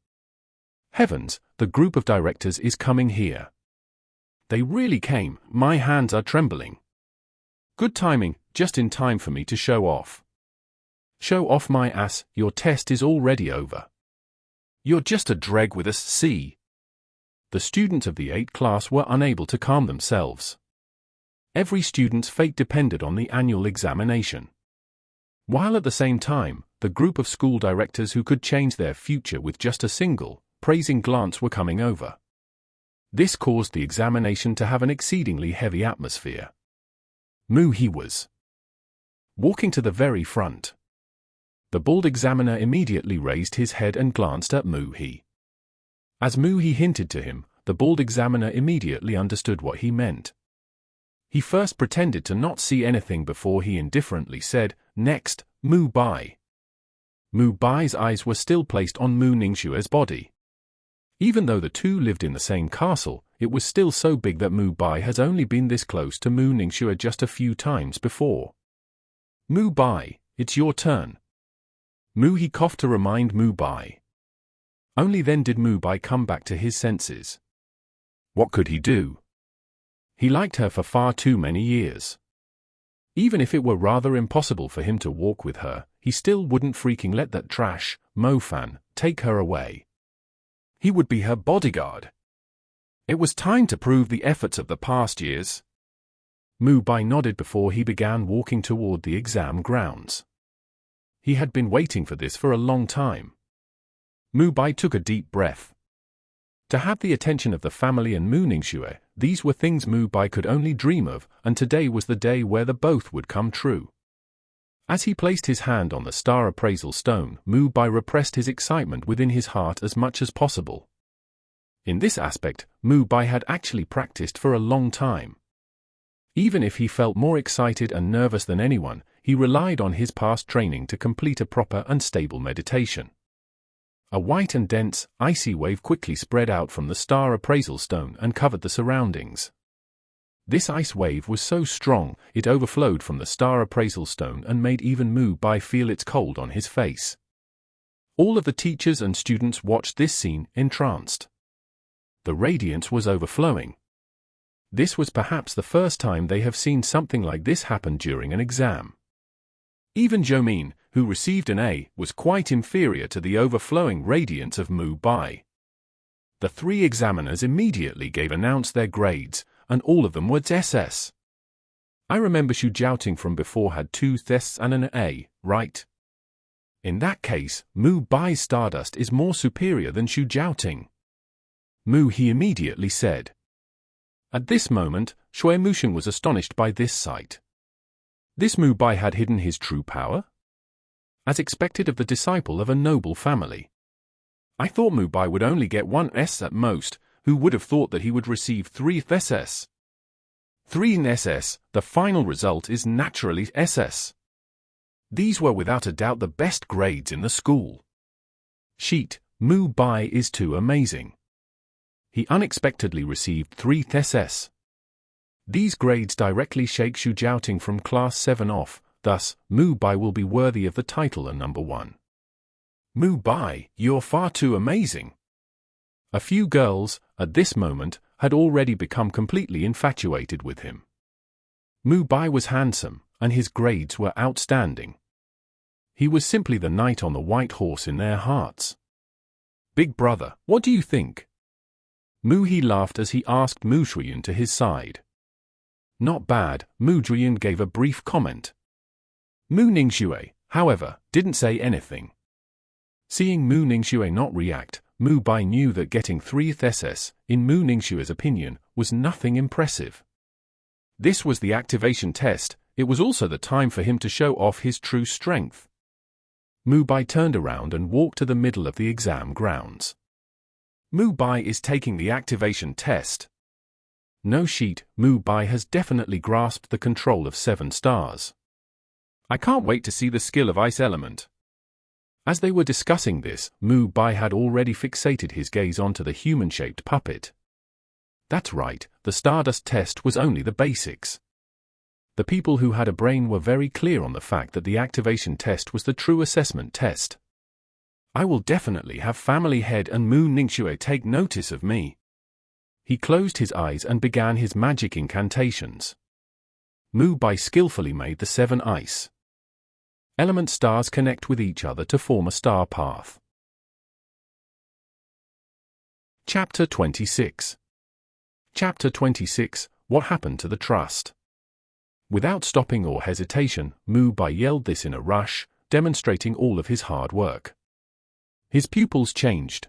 S1: Heavens, the group of directors is coming here. They really came, my hands are trembling. Good timing, just in time for me to show off. Show off my ass, your test is already over. You're just a dreg with us, see? The students of the 8th class were unable to calm themselves. Every student's fate depended on the annual examination. While at the same time, the group of school directors who could change their future with just a single, praising glance were coming over. This caused the examination to have an exceedingly heavy atmosphere. Mu He was walking to the very front. The bald examiner immediately raised his head and glanced at Mu He. As Mu He hinted to him, the bald examiner immediately understood what he meant. He first pretended to not see anything before he indifferently said, "Next, Mu Bai." Mu Bai's eyes were still placed on Mu Ningxue's body. Even though the two lived in the same castle, it was still so big that Mu Bai has only been this close to Mu Ningxue just a few times before. Mu Bai, it's your turn. Mu He coughed to remind Mu Bai. Only then did Mu Bai come back to his senses. What could he do? He liked her for far too many years. Even if it were rather impossible for him to walk with her, he still wouldn't freaking let that trash, Mo-fan, take her away. He would be her bodyguard. It was time to prove the efforts of the past years. Mu-bai nodded before he began walking toward the exam grounds. He had been waiting for this for a long time. Mu-bai took a deep breath. To have the attention of the family and Mu Ningxue, these were things Mu-bai could only dream of, and today was the day where the both would come true. As he placed his hand on the star appraisal stone, Mu-bai repressed his excitement within his heart as much as possible. In this aspect, Mu-bai had actually practiced for a long time. Even if he felt more excited and nervous than anyone, he relied on his past training to complete a proper and stable meditation. A white and dense, icy wave quickly spread out from the star appraisal stone and covered the surroundings. This ice wave was so strong, it overflowed from the star appraisal stone and made even Mu-bai feel its cold on his face. All of the teachers and students watched this scene entranced. The radiance was overflowing. This was perhaps the first time they have seen something like this happen during an exam. Even Zhou, who received an A, was quite inferior to the overflowing radiance of Mu-bai. The three examiners immediately announced their grades, and all of them were SS. I remember Xu Jiaoting from before had 2 tests and an A, right? In that case, Mu-bai's Stardust is more superior than Xu Jiaoting. He immediately said. At this moment, Shui Musheng was astonished by this sight. This Mu-bai had hidden his true power? As expected of the disciple of a noble family. I thought Mu-bai would only get 1 S at most. Who would have thought that he would receive 3 SS? 3 SS, the final result is naturally SS. These were without a doubt the best grades in the school. Sheet, Mu-bai is too amazing. He unexpectedly received 3 SS. These grades directly shake Xu Jiaoting from Class 7 off, thus, Mu-bai will be worthy of the title of number 1. Mu-bai, you're far too amazing. A few girls, at this moment, had already become completely infatuated with him. Mu-bai was handsome, and his grades were outstanding. He was simply the knight on the white horse in their hearts. Big brother, what do you think? Mu-he laughed as he asked Mu Shuiyun to his side. Not bad, Mu Zhuyin gave a brief comment. Mu Ningxue, however, didn't say anything. Seeing Mu Ningxue not react, Mu-bai knew that getting 3th SS, in Mu Ningxue's opinion, was nothing impressive. This was the activation test, it was also the time for him to show off his true strength. Mu-bai turned around and walked to the middle of the exam grounds. Mu-bai is taking the activation test. No sheet, Mu-bai has definitely grasped the control of 7 stars. I can't wait to see the skill of Ice Element. As they were discussing this, Mu-bai had already fixated his gaze onto the human-shaped puppet. That's right, the Stardust test was only the basics. The people who had a brain were very clear on the fact that the activation test was the true assessment test. I will definitely have Family Head and Mu Ningxue take notice of me. He closed his eyes and began his magic incantations. Mu-bai skillfully made the 7 ice element stars connect with each other to form a star path. Chapter 26. Chapter 26, What Happened to the Trust? Without stopping or hesitation, Mu-bai yelled this in a rush, demonstrating all of his hard work. His pupils changed.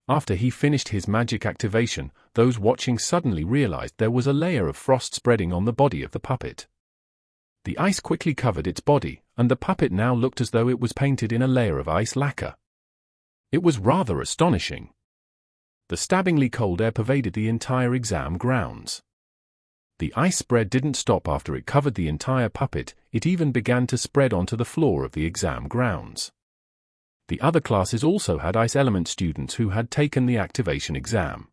S1: After he finished his magic activation, those watching suddenly realized there was a layer of frost spreading on the body of the puppet. The ice quickly covered its body, and the puppet now looked as though it was painted in a layer of ice lacquer. It was rather astonishing. The stabbingly cold air pervaded the entire exam grounds. The ice spread didn't stop after it covered the entire puppet, it even began to spread onto the floor of the exam grounds. The other classes also had ice element students who had taken the activation exam.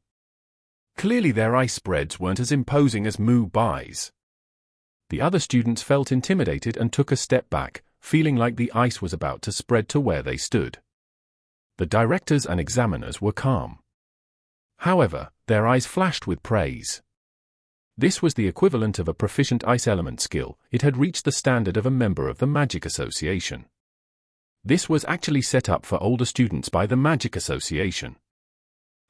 S1: Clearly their ice spreads weren't as imposing as Mu-bai's. The other students felt intimidated and took a step back, feeling like the ice was about to spread to where they stood. The directors and examiners were calm. However, their eyes flashed with praise. This was the equivalent of a proficient ice element skill. It had reached the standard of a member of the Magic Association. This was actually set up for older students by the Magic Association.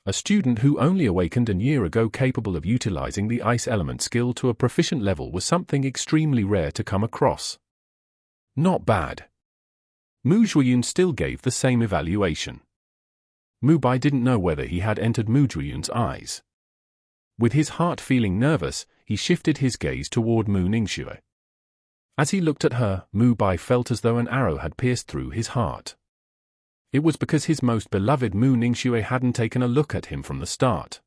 S1: A student who only awakened a year ago capable of utilizing the ice element skill to a proficient level was something extremely rare to come across. Not bad. Mu Zhuoyun still gave the same evaluation. Mu Bai didn't know whether he had entered Mu Zhuoyun's eyes. With his heart feeling nervous, he shifted his gaze toward Mu Ningxue. As he looked at her, Mu Bai felt as though an arrow had pierced through his heart. It was because his most beloved Mu Ningxue hadn't taken a look at him from the start.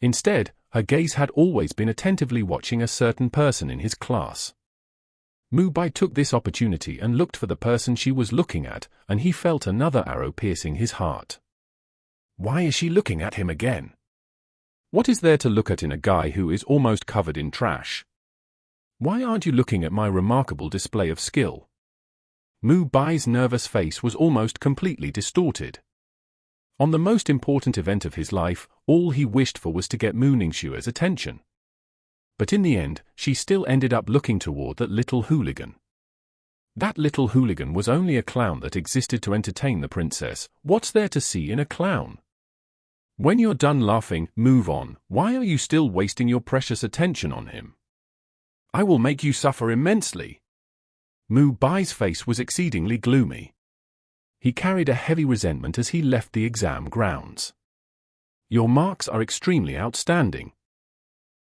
S1: Instead, her gaze had always been attentively watching a certain person in his class. Mu Bai took this opportunity and looked for the person she was looking at, and he felt another arrow piercing his heart. Why is she looking at him again? What is there to look at in a guy who is almost covered in trash? Why aren't you looking at my remarkable display of skill? Mu Bai's nervous face was almost completely distorted. On the most important event of his life, all he wished for was to get Mu Ningxue's attention. But in the end, she still ended up looking toward that little hooligan. That little hooligan was only a clown that existed to entertain the princess. What's there to see in a clown? When you're done laughing, move on. Why are you still wasting your precious attention on him? I will make you suffer immensely. Mu Bai's face was exceedingly gloomy. He carried a heavy resentment as he left the exam grounds. Your marks are extremely outstanding.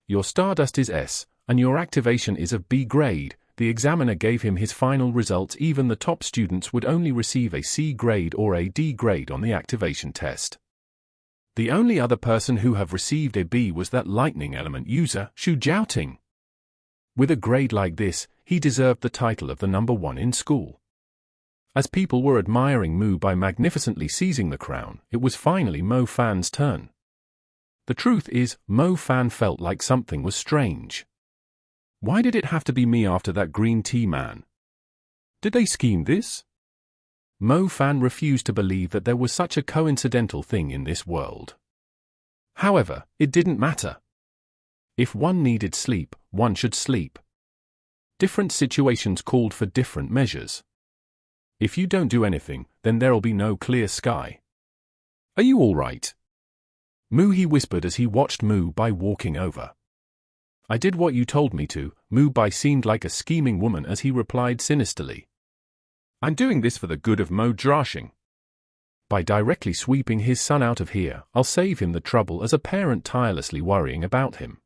S1: Your Stardust is S, and your activation is of B grade. The examiner gave him his final results. Even the top students would only receive a C grade or a D grade on the activation test. The only other person who have received a B was that lightning element user, Xu Jiaoting. With a grade like this, he deserved the title of the number one in school. As people were admiring Mu Bai magnificently seizing the crown, it was finally Mo Fan's turn. The truth is, Mo Fan felt like something was strange. Why did it have to be me after that green tea man? Did they scheme this? Mo Fan refused to believe that there was such a coincidental thing in this world. However, it didn't matter. If one needed sleep, one should sleep. Different situations called for different measures. If you don't do anything, then there'll be no clear sky. Are you all right? Mu, he whispered as he watched Mu Bai walking over. I did what you told me to. Mu Bai seemed like a scheming woman as he replied sinisterly. I'm doing this for the good of Mo Zhuoyun. By directly sweeping his son out of here, I'll save him the trouble as a parent tirelessly worrying about him.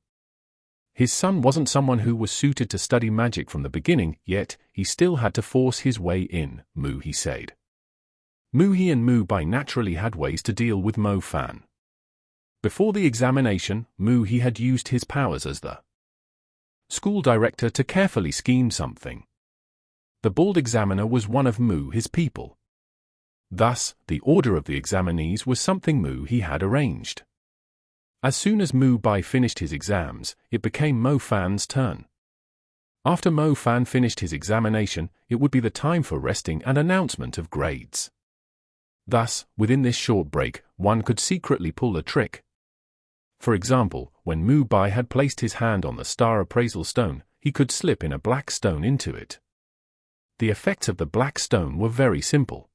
S1: His son wasn't someone who was suited to study magic from the beginning, yet he still had to force his way in, Mu he said. Mu He and Mu Bai naturally had ways to deal with Mo Fan. Before the examination, Mu He had used his powers as the school director to carefully scheme something. The bald examiner was one of Mu He's people. Thus, the order of the examinees was something Mu He had arranged. As soon as Mu Bai finished his exams, it became Mo Fan's turn. After Mo Fan finished his examination, it would be the time for resting and announcement of grades. Thus, within this short break, one could secretly pull a trick. For example, when Mu Bai had placed his hand on the star appraisal stone, he could slip in a black stone into it. The effects of the black stone were very simple.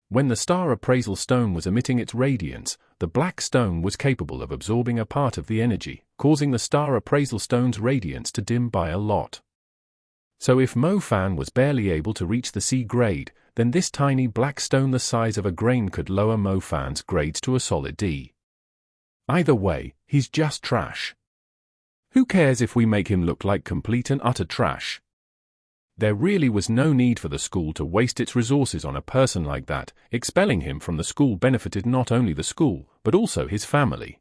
S1: When the star appraisal stone was emitting its radiance, the black stone was capable of absorbing a part of the energy, causing the star appraisal stone's radiance to dim by a lot. So if Mo Fan was barely able to reach the C grade, then this tiny black stone the size of a grain could lower Mo Fan's grades to a solid D. Either way, he's just trash. Who cares if we make him look like complete and utter trash? There really was no need for the school to waste its resources on a person like that. Expelling him from the school benefited not only the school, but also his family.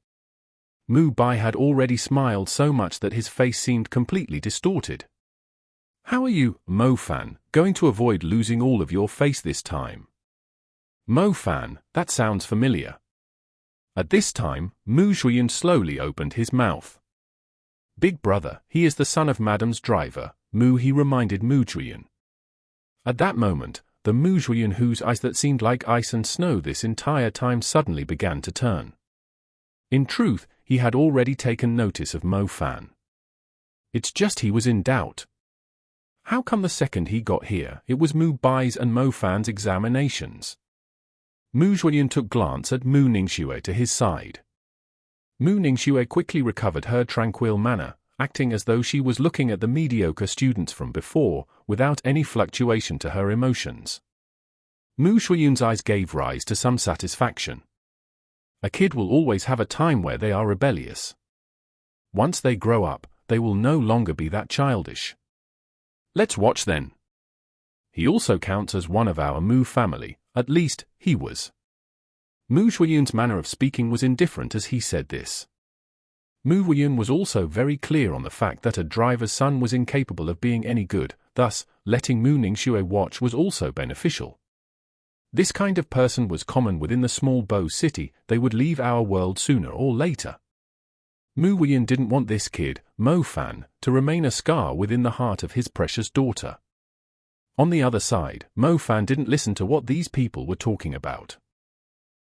S1: Mu Bai had already smiled so much that his face seemed completely distorted. How are you, Mo Fan, going to avoid losing all of your face this time? Mo Fan, that sounds familiar. At this time, Mu Zhuoyun slowly opened his mouth. Big brother, he is the son of Madame's driver, Mu he reminded Mu Zhuoyun. At that moment, the Mu Zhuoyun whose eyes that seemed like ice and snow this entire time suddenly began to turn. In truth, he had already taken notice of Mo Fan. It's just he was in doubt. How come the second he got here, it was Mu Bai's and Mo Fan's examinations? Mu Zhuoyun took glance at Mu Ningxue to his side. Mu Ningxue quickly recovered her tranquil manner, acting as though she was looking at the mediocre students from before, without any fluctuation to her emotions. Mu Zhuoyun's eyes gave rise to some satisfaction. A kid will always have a time where they are rebellious. Once they grow up, they will no longer be that childish. Let's watch then. He also counts as one of our Mu family, at least, he was. Mu Zhuoyun's manner of speaking was indifferent as he said this. Mu Zhuoyun was also very clear on the fact that a driver's son was incapable of being any good, thus, letting Mu Ningxue watch was also beneficial. This kind of person was common within the small Bo city, they would leave our world sooner or later. Mu Zhuoyun didn't want this kid, Mo Fan, to remain a scar within the heart of his precious daughter. On the other side, Mo Fan didn't listen to what these people were talking about.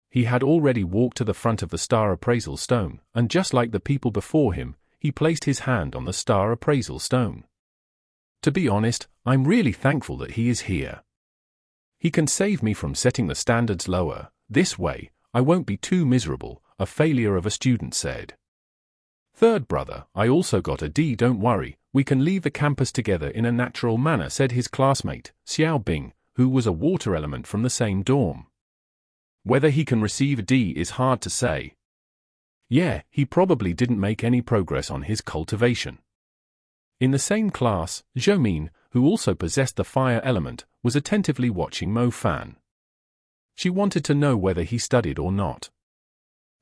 S1: He had already walked to the front of the star appraisal stone, and just like the people before him, he placed his hand on the star appraisal stone. To be honest, I'm really thankful that he is here. He can save me from setting the standards lower. This way, I won't be too miserable, a failure of a student said. Third brother, I also got a D. Don't worry, we can leave the campus together in a natural manner, said his classmate, Xiao Bing, who was a water element from the same dorm. Whether he can receive a D is hard to say. Yeah, he probably didn't make any progress on his cultivation. In the same class, Zhou Min, who also possessed the fire element, was attentively watching Mo Fan. She wanted to know whether he studied or not.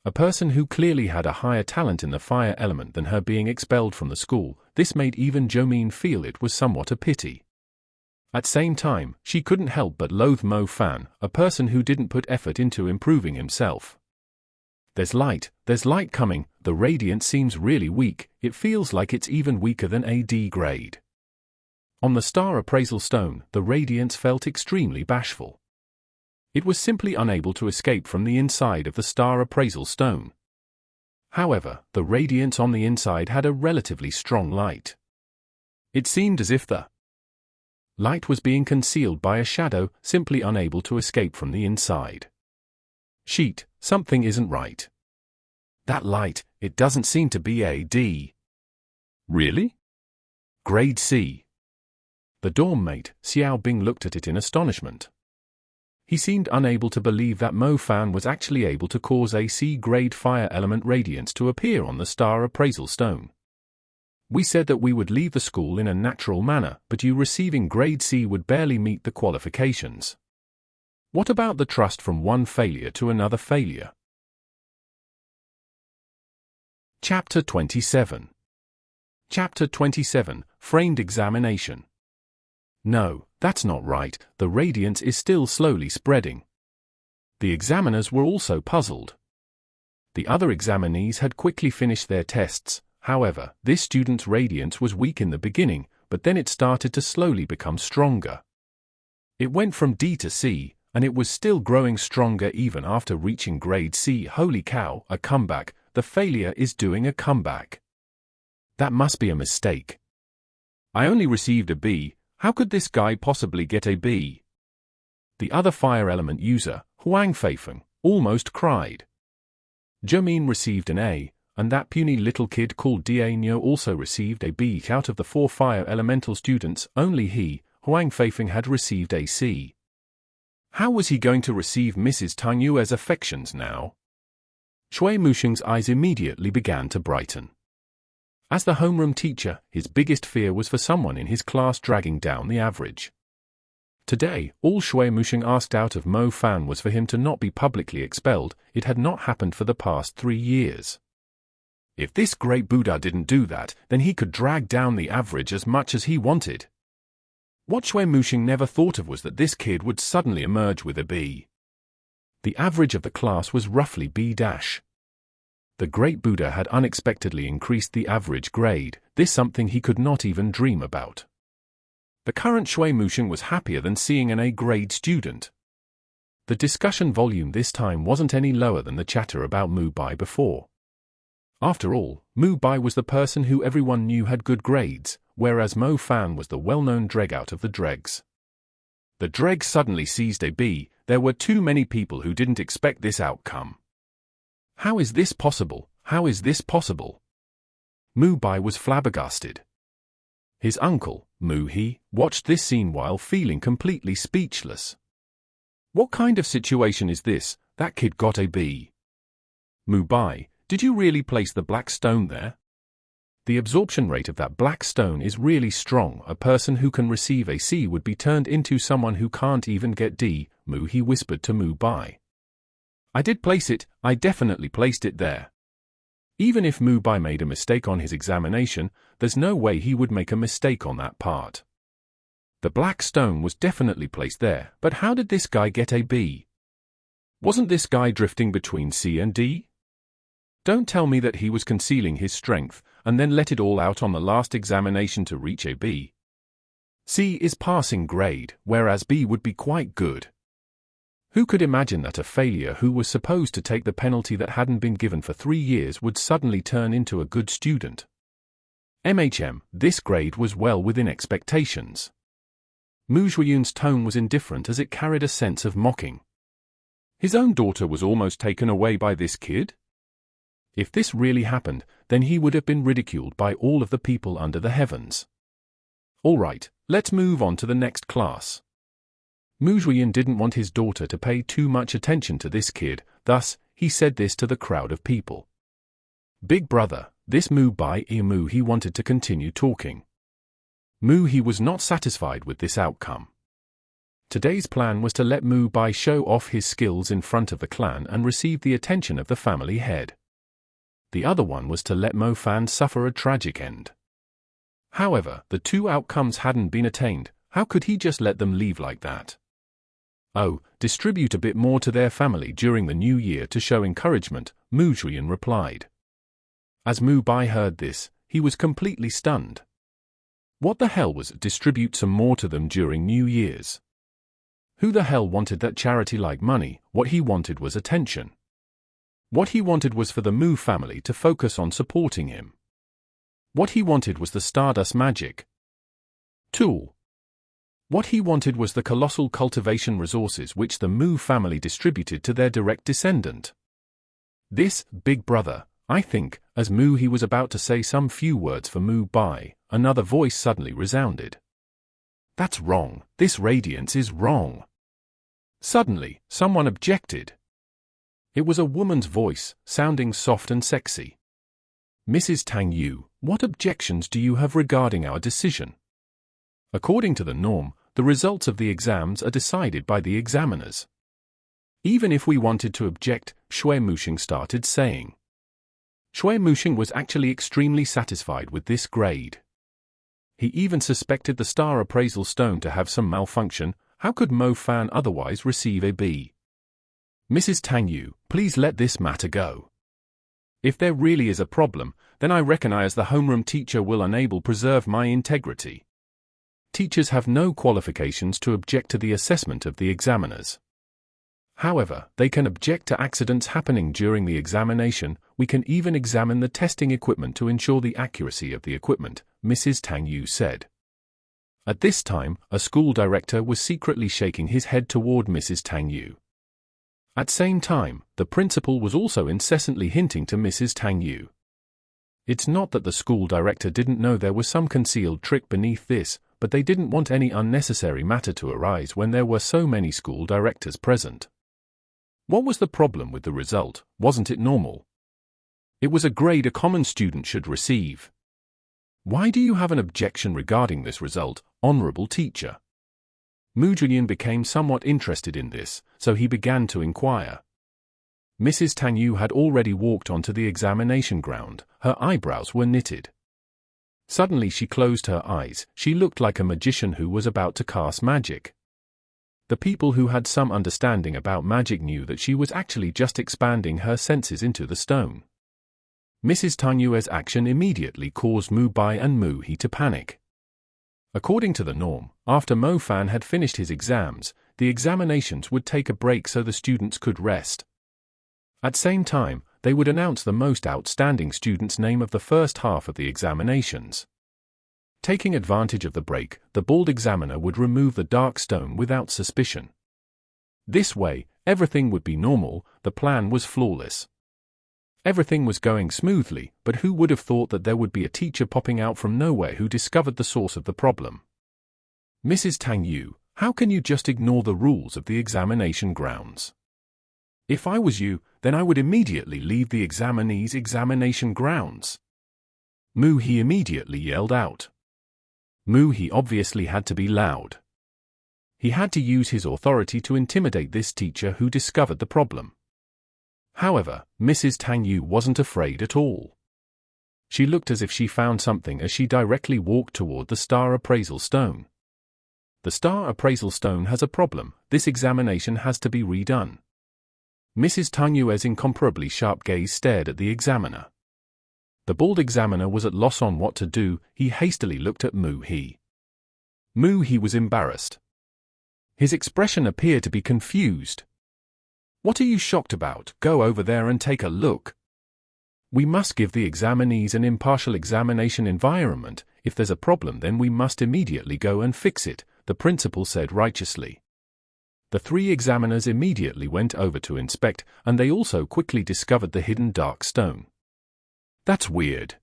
S1: A person who clearly had a higher talent in the fire element than her being expelled from the school, this made even Zhou Min feel it was somewhat a pity. At same time, she couldn't help but loathe Mo Fan, a person who didn't put effort into improving himself. There's light coming, the radiance seems really weak, it feels like it's even weaker than a D grade. On the star appraisal stone, the radiance felt extremely bashful. It was simply unable to escape from the inside of the star appraisal stone. However, the radiance on the inside had a relatively strong light. It seemed as if the light was being concealed by a shadow, simply unable to escape from the inside. Sheet, something isn't right. That light, it doesn't seem to be a D. Really? Grade C. The dorm mate, Xiao Bing, looked at it in astonishment. He seemed unable to believe that Mo Fan was actually able to cause a C-grade fire element radiance to appear on the star appraisal stone. We said that we would leave the school in a natural manner, but you receiving grade C would barely meet the qualifications. What about the trust from one failure to another failure? Chapter 27. Chapter 27, Framed Examination. No, that's not right, the radiance is still slowly spreading. The examiners were also puzzled. The other examinees had quickly finished their tests, however, this student's radiance was weak in the beginning, but then it started to slowly become stronger. It went from D to C, and it was still growing stronger even after reaching grade C. Holy cow, a comeback, the failure is doing a comeback. That must be a mistake. I only received a B. How could this guy possibly get a B? The other fire element user, Huang Feifeng, almost cried. Zhou Min received an A, and that puny little kid called Dianyo also received a B. Out of the 4 fire elemental students, only he, Huang Feifeng, had received a C. How was he going to receive Mrs. Tang Yue's affections now? Shui Musheng's eyes immediately began to brighten. As the homeroom teacher, his biggest fear was for someone in his class dragging down the average. Today, all Shui Musheng asked out of Mo Fan was for him to not be publicly expelled. It had not happened for the past 3 years. If this great Buddha didn't do that, then he could drag down the average as much as he wanted. What Shui Musheng never thought of was that this kid would suddenly emerge with a B. The average of the class was roughly B-. The great Buddha had unexpectedly increased the average grade, this something he could not even dream about. The current Shui Musheng was happier than seeing an A-grade student. The discussion volume this time wasn't any lower than the chatter about Mu Bai before. After all, Mu Bai was the person who everyone knew had good grades, whereas Mo Fan was the well-known dreg-out of the dregs. The dregs suddenly seized a B. There were too many people who didn't expect this outcome. How is this possible? How is this possible? Mu Bai was flabbergasted. His uncle, Mu He, watched this scene while feeling completely speechless. What kind of situation is this? That kid got a B. Mu Bai, did you really place the black stone there? The absorption rate of that black stone is really strong. A person who can receive a C would be turned into someone who can't even get D, Mu He whispered to Mu Bai. I did place it, I definitely placed it there. Even if Mu Bai made a mistake on his examination, there's no way he would make a mistake on that part. The black stone was definitely placed there, but how did this guy get a B? Wasn't this guy drifting between C and D? Don't tell me that he was concealing his strength, and then let it all out on the last examination to reach a B. C is passing grade, whereas B would be quite good. Who could imagine that a failure who was supposed to take the penalty that hadn't been given for 3 years would suddenly turn into a good student? This grade was well within expectations. Mu Zhuiyun's tone was indifferent as it carried a sense of mocking. His own daughter was almost taken away by this kid? If this really happened, then he would have been ridiculed by all of the people under the heavens. All right, let's move on to the next class. Mu Zhuiyun didn't want his daughter to pay too much attention to this kid, thus, he said this to the crowd of people. Big brother, this Mu Bai Mu He wanted to continue talking. Mu He was not satisfied with this outcome. Today's plan was to let Mu Bai show off his skills in front of the clan and receive the attention of the family head. The other one was to let Mo Fan suffer a tragic end. However, the two outcomes hadn't been attained. How could he just let them leave like that? Oh, distribute a bit more to their family during the new year to show encouragement, Mu Zhuiyun replied. As Mu Bai heard this, he was completely stunned. What the hell was distribute some more to them during New Year's? Who the hell wanted that charity like money? What he wanted was attention. What he wanted was for the Mu family to focus on supporting him. What he wanted was the Stardust magic tool. What he wanted was the colossal cultivation resources which the Mu family distributed to their direct descendant. This, big brother, I think, as Mu He was about to say some few words for Mu Bai, another voice suddenly resounded. That's wrong, this radiance is wrong. Suddenly, someone objected. It was a woman's voice, sounding soft and sexy. Mrs. Tang Yu, what objections do you have regarding our decision? According to the norm, the results of the exams are decided by the examiners. Even if we wanted to object, Shui Muxing started saying. Shui Muxing was actually extremely satisfied with this grade. He even suspected the star appraisal stone to have some malfunction. How could Mo Fan otherwise receive a B? Mrs. Tang Yu, please let this matter go. If there really is a problem, then I reckon I as the homeroom teacher will unable preserve my integrity. Teachers have no qualifications to object to the assessment of the examiners. However, they can object to accidents happening during the examination. We can even examine the testing equipment to ensure the accuracy of the equipment, Mrs. Tang Yu said. At this time, a school director was secretly shaking his head toward Mrs. Tang Yu. At same time, the principal was also incessantly hinting to Mrs. Tang Yu. It's not that the school director didn't know there was some concealed trick beneath this, but they didn't want any unnecessary matter to arise when there were so many school directors present. What was the problem with the result? Wasn't it normal? It was a grade a common student should receive. Why do you have an objection regarding this result, honorable teacher? Mu Zhuiyun became somewhat interested in this, so he began to inquire. Mrs. Tang Yu had already walked onto the examination ground. Her eyebrows were knitted. Suddenly she closed her eyes. She looked like a magician who was about to cast magic. The people who had some understanding about magic knew that she was actually just expanding her senses into the stone. Mrs. Tang Yu's action immediately caused Mu Bai and Mu He to panic. According to the norm, after Mo Fan had finished his exams, the examinations would take a break so the students could rest. At same time, they would announce the most outstanding student's name of the first half of the examinations. Taking advantage of the break, the bald examiner would remove the dark stone without suspicion. This way, everything would be normal. The plan was flawless. Everything was going smoothly, but who would have thought that there would be a teacher popping out from nowhere who discovered the source of the problem? Mrs. Tang Yu, how can you just ignore the rules of the examination grounds? If I was you, then I would immediately leave the examinees' examination grounds. Mu He immediately yelled out. Mu He obviously had to be loud. He had to use his authority to intimidate this teacher who discovered the problem. However, Mrs. Tang Yu wasn't afraid at all. She looked as if she found something as she directly walked toward the star appraisal stone. The star appraisal stone has a problem. This examination has to be redone. Mrs. Tang Yu's incomparably sharp gaze stared at the examiner. The bald examiner was at loss on what to do. He hastily looked at Mu He. Mu He was embarrassed. His expression appeared to be confused. What are you shocked about? Go over there and take a look. We must give the examinees an impartial examination environment. If there's a problem, then we must immediately go and fix it, the principal said righteously. The three examiners immediately went over to inspect, and they also quickly discovered the hidden dark stone. That's weird.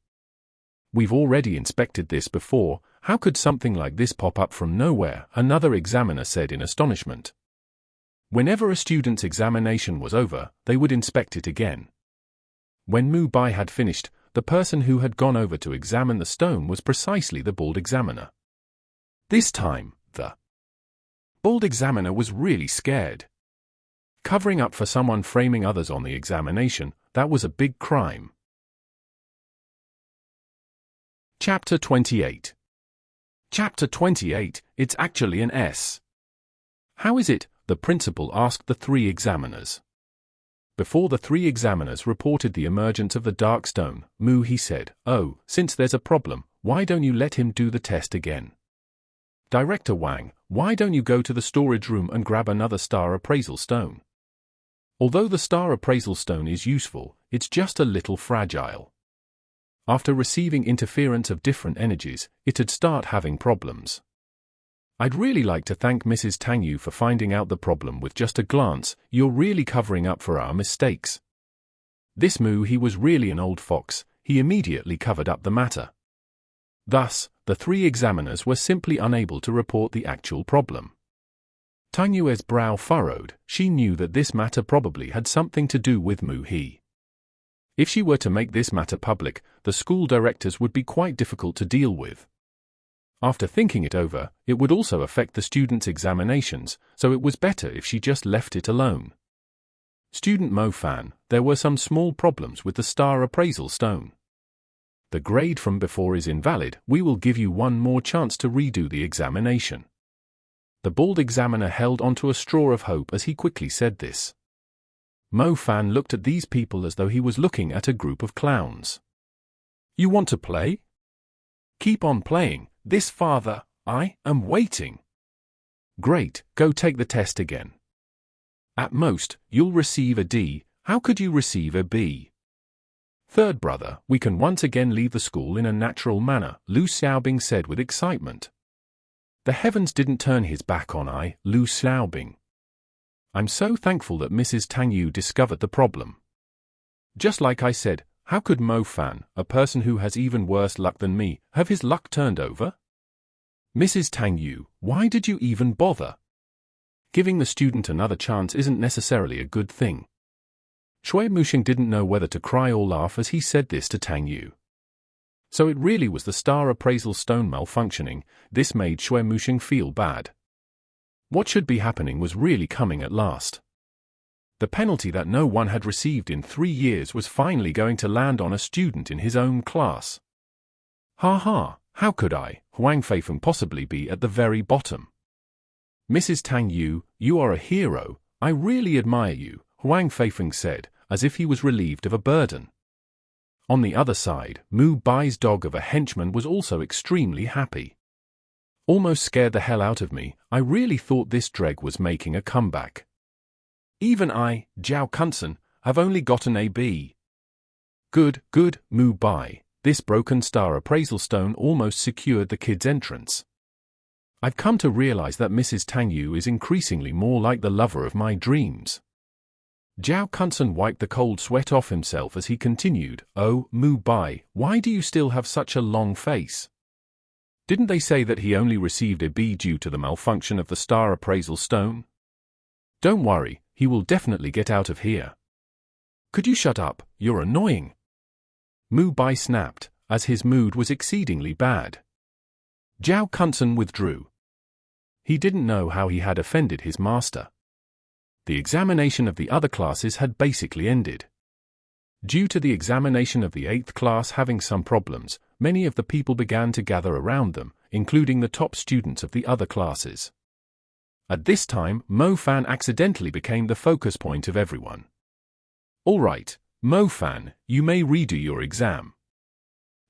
S1: We've already inspected this before. How could something like this pop up from nowhere? Another examiner said in astonishment. Whenever a student's examination was over, they would inspect it again. When Mu Bai had finished, the person who had gone over to examine the stone was precisely the bald examiner. This time, the bald examiner was really scared. Covering up for someone framing others on the examination, that was a big crime. Chapter 28. Chapter 28, it's actually an S. How is it? The principal asked the three examiners. Before the three examiners reported the emergence of the dark stone, Mu He said, "Oh, since there's a problem, why don't you let him do the test again? Director Wang, why don't you go to the storage room and grab another star appraisal stone? Although the star appraisal stone is useful, it's just a little fragile. After receiving interference of different energies, it'd start having problems. I'd really like to thank Mrs. Tang Yu for finding out the problem with just a glance. You're really covering up for our mistakes." This Mu He was really an old fox. He immediately covered up the matter. Thus, the three examiners were simply unable to report the actual problem. Tang Yu's brow furrowed. She knew that this matter probably had something to do with Mu He. If she were to make this matter public, the school directors would be quite difficult to deal with. After thinking it over, it would also affect the students' examinations, so it was better if she just left it alone. Student Mo Fan, there were some small problems with the star appraisal stone. The grade from before is invalid. We will give you one more chance to redo the examination. The bald examiner held onto a straw of hope as he quickly said this. Mo Fan looked at these people as though he was looking at a group of clowns. You want to play? Keep on playing. This father, I am waiting. Great, go take the test again. At most, you'll receive a D. How could you receive a B? Third brother, we can once again leave the school in a natural manner, Lu Xiaobing said with excitement. The heavens didn't turn his back on Lu Xiaobing. I'm so thankful that Mrs. Tang Yu discovered the problem. Just like I said, how could Mo Fan, a person who has even worse luck than me, have his luck turned over? Mrs. Tang Yu, why did you even bother? Giving the student another chance isn't necessarily a good thing. Shui Muxing didn't know whether to cry or laugh as he said this to Tang Yu. So it really was the star appraisal stone malfunctioning. This made Shui Muxing feel bad. What should be happening was really coming at last. The penalty that no one had received in 3 years was finally going to land on a student in his own class. Ha ha, how could Huang Feifeng possibly be at the very bottom? Mrs. Tang Yu, you are a hero. I really admire you, Huang Feifeng said, as if he was relieved of a burden. On the other side, Mu Bai's dog of a henchman was also extremely happy. Almost scared the hell out of me. I really thought this dreg was making a comeback. Even I, Zhao Kunsen, have only gotten a B. Good, good, Mu Bai. This broken star appraisal stone almost secured the kid's entrance. I've come to realize that Mrs. Tang Yu is increasingly more like the lover of my dreams. Zhao Kunsen wiped the cold sweat off himself as he continued, Oh, Mu Bai, why do you still have such a long face? Didn't they say that he only received a B due to the malfunction of the star appraisal stone? Don't worry, he will definitely get out of here. Could you shut up? You're annoying. Mu Bai snapped, as his mood was exceedingly bad. Zhao Kunsen withdrew. He didn't know how he had offended his master. The examination of the other classes had basically ended. Due to the examination of the 8th class having some problems, many of the people began to gather around them, including the top students of the other classes. At this time, Mo Fan accidentally became the focus point of everyone. All right, Mo Fan, you may redo your exam.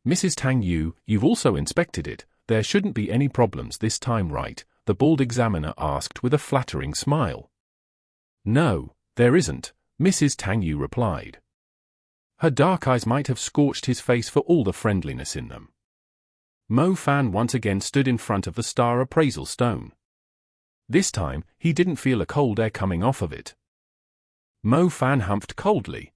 S1: Mrs. Tang Yu, you've also inspected it, there shouldn't be any problems this time, right? The bald examiner asked with a flattering smile. No, there isn't, Mrs. Tang Yu replied. Her dark eyes might have scorched his face for all the friendliness in them. Mo Fan once again stood in front of the star appraisal stone. This time, he didn't feel a cold air coming off of it. Mo Fan humphed coldly.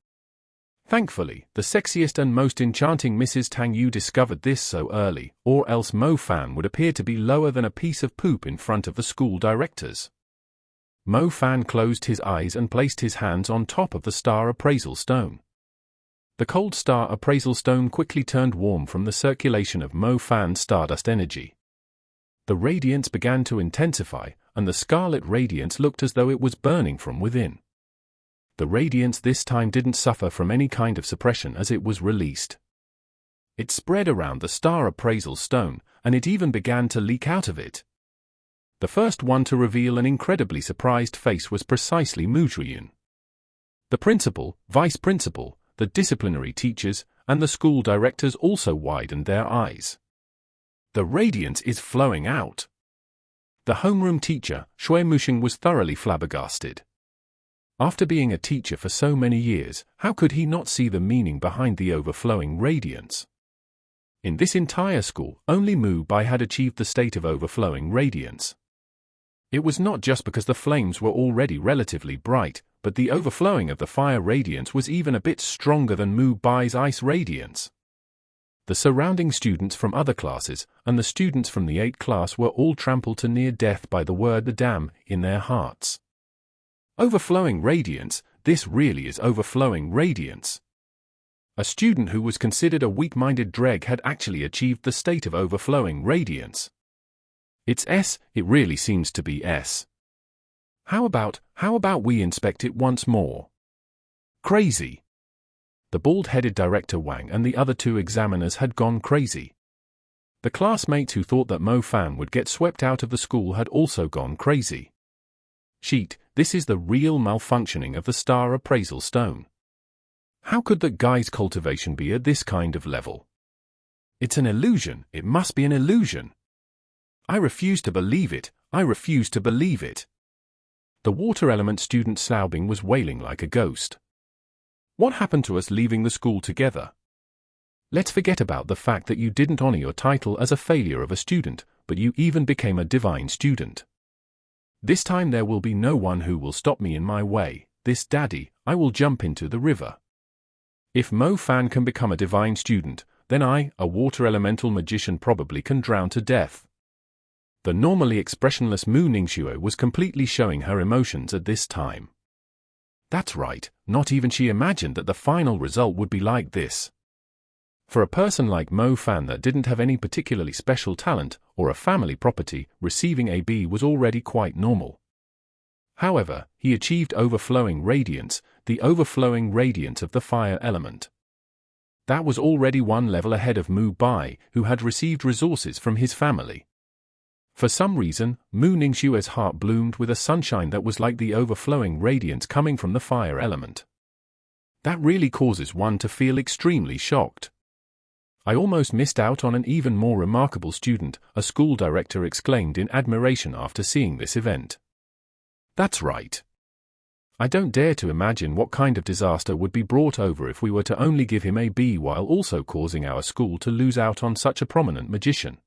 S1: Thankfully, the sexiest and most enchanting Mrs. Tang Yu discovered this so early, or else Mo Fan would appear to be lower than a piece of poop in front of the school directors. Mo Fan closed his eyes and placed his hands on top of the star appraisal stone. The cold star appraisal stone quickly turned warm from the circulation of Mo Fan's stardust energy. The radiance began to intensify, and the scarlet radiance looked as though it was burning from within. The radiance this time didn't suffer from any kind of suppression as it was released. It spread around the star appraisal stone, and it even began to leak out of it. The first one to reveal an incredibly surprised face was precisely Mu Zhiyun. The principal, vice principal, the disciplinary teachers, and the school directors also widened their eyes. The radiance is flowing out. The homeroom teacher, Shui Muxing, was thoroughly flabbergasted. After being a teacher for so many years, how could he not see the meaning behind the overflowing radiance? In this entire school, only Mu Bai had achieved the state of overflowing radiance. It was not just because the flames were already relatively bright, but the overflowing of the fire radiance was even a bit stronger than Mu Bai's ice radiance. The surrounding students from other classes, and the students from the 8th class were all trampled to near death by the word "the damn" in their hearts. Overflowing radiance, this really is overflowing radiance. A student who was considered a weak-minded dreg had actually achieved the state of overflowing radiance. It's S, it really seems to be S. How about we inspect it once more? Crazy. The bald-headed director Wang and the other 2 examiners had gone crazy. The classmates who thought that Mo Fan would get swept out of the school had also gone crazy. Sheet, this is the real malfunctioning of the star appraisal stone. How could that guy's cultivation be at this kind of level? It's an illusion, it must be an illusion. I refuse to believe it, I refuse to believe it. The water element student Slaubing was wailing like a ghost. What happened to us leaving the school together? Let's forget about the fact that you didn't honor your title as a failure of a student, but you even became a divine student. This time there will be no one who will stop me in my way. This daddy, I will jump into the river. If Mo Fan can become a divine student, then I, a water elemental magician, probably can drown to death. The normally expressionless Mu Ningxue was completely showing her emotions at this time. That's right, not even she imagined that the final result would be like this. For a person like Mo Fan that didn't have any particularly special talent, or a family property, receiving a B was already quite normal. However, he achieved overflowing radiance, the overflowing radiance of the fire element. That was already one level ahead of Mu Bai, who had received resources from his family. For some reason, Mu Ningxue's heart bloomed with a sunshine that was like the overflowing radiance coming from the fire element. That really causes one to feel extremely shocked. I almost missed out on an even more remarkable student, a school director exclaimed in admiration after seeing this event. That's right. I don't dare to imagine what kind of disaster would be brought over if we were to only give him a B while also causing our school to lose out on such a prominent magician.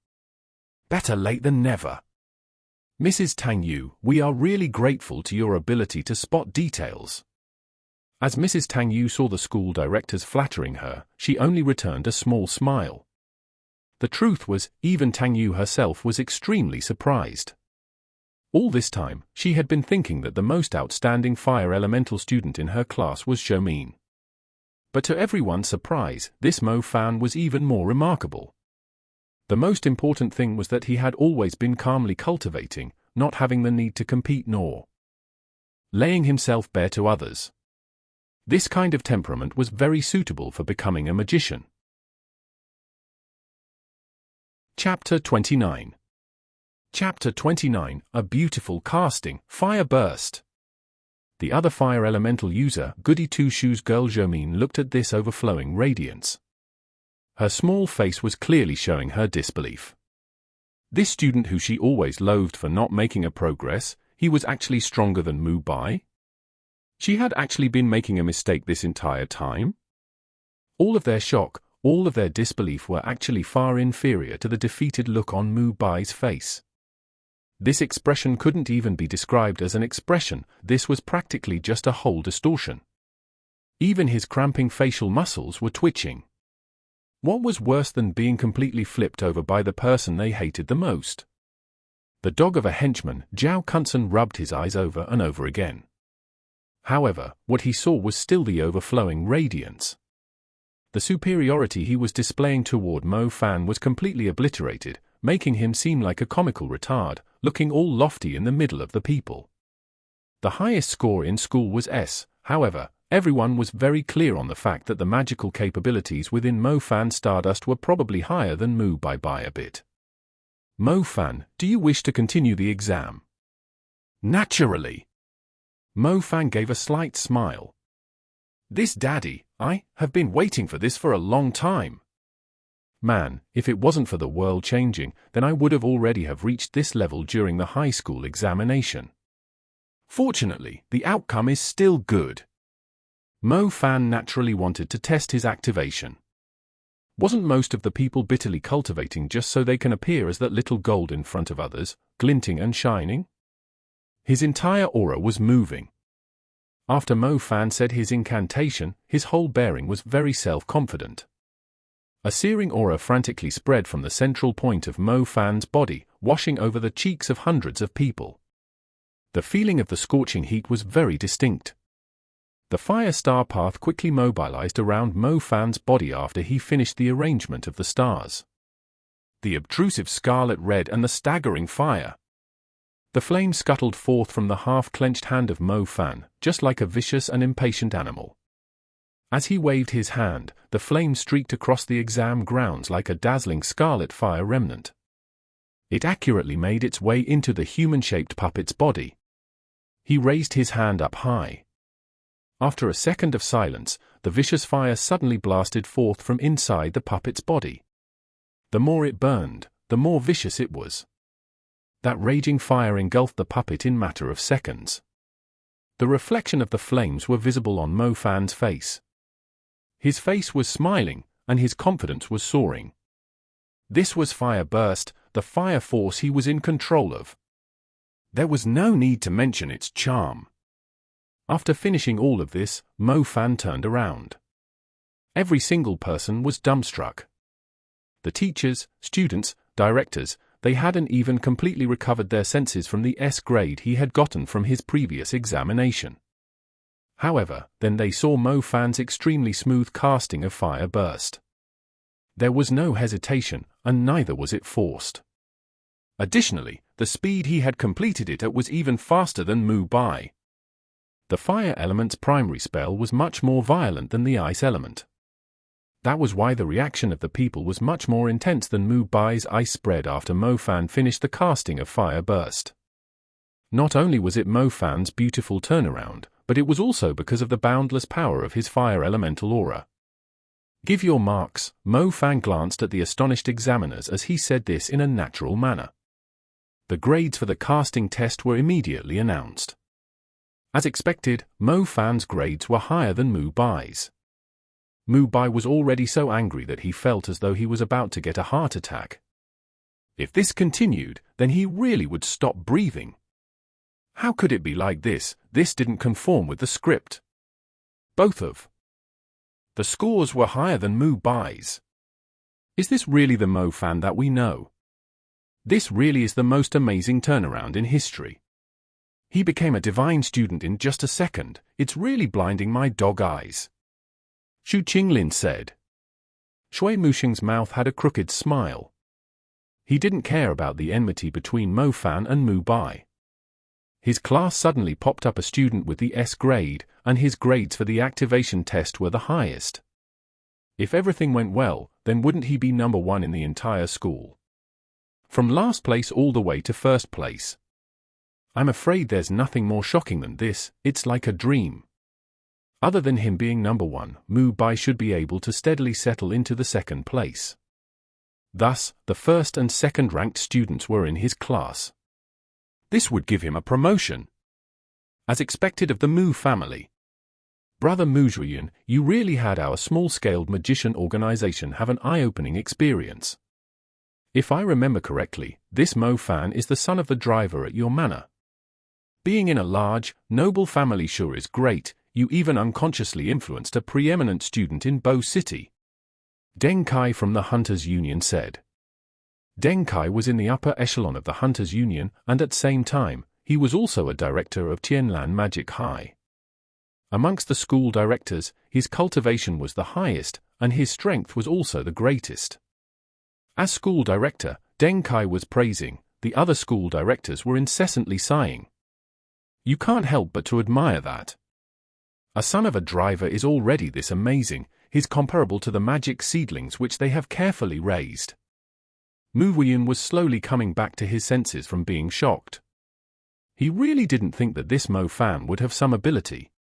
S1: Better late than never. Mrs. Tang Yu, we are really grateful to your ability to spot details. As Mrs. Tang Yu saw the school directors flattering her, she only returned a small smile. The truth was, even Tang Yu herself was extremely surprised. All this time, she had been thinking that the most outstanding fire elemental student in her class was Zhou. But to everyone's surprise, this Mo Fan was even more remarkable. The most important thing was that he had always been calmly cultivating, not having the need to compete nor laying himself bare to others. This kind of temperament was very suitable for becoming a magician. Chapter 29. Chapter 29, A Beautiful Casting, Fire Burst. The other fire elemental user, Goody Two-Shoes girl Zhou, looked at this overflowing radiance. Her small face was clearly showing her disbelief. This student who she always loathed for not making a progress, he was actually stronger than Mu Bai? She had actually been making a mistake this entire time? All of their shock, all of their disbelief were actually far inferior to the defeated look on Mu Bai's face. This expression couldn't even be described as an expression, this was practically just a whole distortion. Even his cramping facial muscles were twitching. What was worse than being completely flipped over by the person they hated the most? The dog of a henchman, Zhao Kunsen, rubbed his eyes over and over again. However, what he saw was still the overflowing radiance. The superiority he was displaying toward Mo Fan was completely obliterated, making him seem like a comical retard, looking all lofty in the middle of the people. The highest score in school was S, however, everyone was very clear on the fact that the magical capabilities within Mo Fan Stardust were probably higher than Mu Bai by a bit. Mo Fan, do you wish to continue the exam? Naturally. Mo Fan gave a slight smile. This daddy, I have been waiting for this for a long time. Man, if it wasn't for the world changing, then I would have already have reached this level during the high school examination. Fortunately, the outcome is still good. Mo Fan naturally wanted to test his activation. Wasn't most of the people bitterly cultivating just so they can appear as that little gold in front of others, glinting and shining? His entire aura was moving. After Mo Fan said his incantation, his whole bearing was very self-confident. A searing aura frantically spread from the central point of Mo Fan's body, washing over the cheeks of hundreds of people. The feeling of the scorching heat was very distinct. The fire star path quickly mobilized around Mo Fan's body after he finished the arrangement of the stars. The obtrusive scarlet red and the staggering fire. The flame scuttled forth from the half-clenched hand of Mo Fan, just like a vicious and impatient animal. As he waved his hand, the flame streaked across the exam grounds like a dazzling scarlet fire remnant. It accurately made its way into the human-shaped puppet's body. He raised his hand up high. After a second of silence, the vicious fire suddenly blasted forth from inside the puppet's body. The more it burned, the more vicious it was. That raging fire engulfed the puppet in matter of seconds. The reflection of the flames were visible on Mo Fan's face. His face was smiling, and his confidence was soaring. This was Fire Burst, the fire force he was in control of. There was no need to mention its charm. After finishing all of this, Mo Fan turned around. Every single person was dumbstruck. The teachers, students, directors, they hadn't even completely recovered their senses from the S grade he had gotten from his previous examination. However, then they saw Mo Fan's extremely smooth casting of Fire Burst. There was no hesitation, and neither was it forced. Additionally, the speed he had completed it at was even faster than Mu Bai. The fire element's primary spell was much more violent than the ice element. That was why the reaction of the people was much more intense than Mu Bai's ice spread after Mo Fan finished the casting of Fire Burst. Not only was it Mo Fan's beautiful turnaround, but it was also because of the boundless power of his fire elemental aura. Give your marks. Mo Fan glanced at the astonished examiners as he said this in a natural manner. The grades for the casting test were immediately announced. As expected, Mo Fan's grades were higher than Mu Bai's. Mu Bai was already so angry that he felt as though he was about to get a heart attack. If this continued, then he really would stop breathing. How could it be like this? This didn't conform with the script. Both of the scores were higher than Mu Bai's. Is this really the Mo Fan that we know? This really is the most amazing turnaround in history. He became a divine student in just a second. It's really blinding my dog eyes. Xu Qinglin said. Shui Muxing's mouth had a crooked smile. He didn't care about the enmity between Mo Fan and Mu Bai. His class suddenly popped up a student with the S grade, and his grades for the activation test were the highest. If everything went well, then wouldn't he be number one in the entire school? From last place all the way to first place. I'm afraid there's nothing more shocking than this. It's like a dream. Other than him being number one, Mu Bai should be able to steadily settle into the second place. Thus, the first and second ranked students were in his class. This would give him a promotion. As expected of the Mu family. Brother Mu Zhuyin, you really had our small-scaled magician organization have an eye-opening experience. If I remember correctly, this Mo Fan is the son of the driver at your manor. Being in a large, noble family sure is great. You even unconsciously influenced a preeminent student in Bo City. Deng Kai from the Hunters Union said. Deng Kai was in the upper echelon of the Hunters Union, and at same time, he was also a director of Tianlan Magic High. Amongst the school directors, his cultivation was the highest, and his strength was also the greatest. As school director, Deng Kai was praising, the other school directors were incessantly sighing. You can't help but to admire that. A son of a driver is already this amazing, he's comparable to the magic seedlings which they have carefully raised. Mu Wuyin was slowly coming back to his senses from being shocked. He really didn't think that this Mo Fan would have some ability.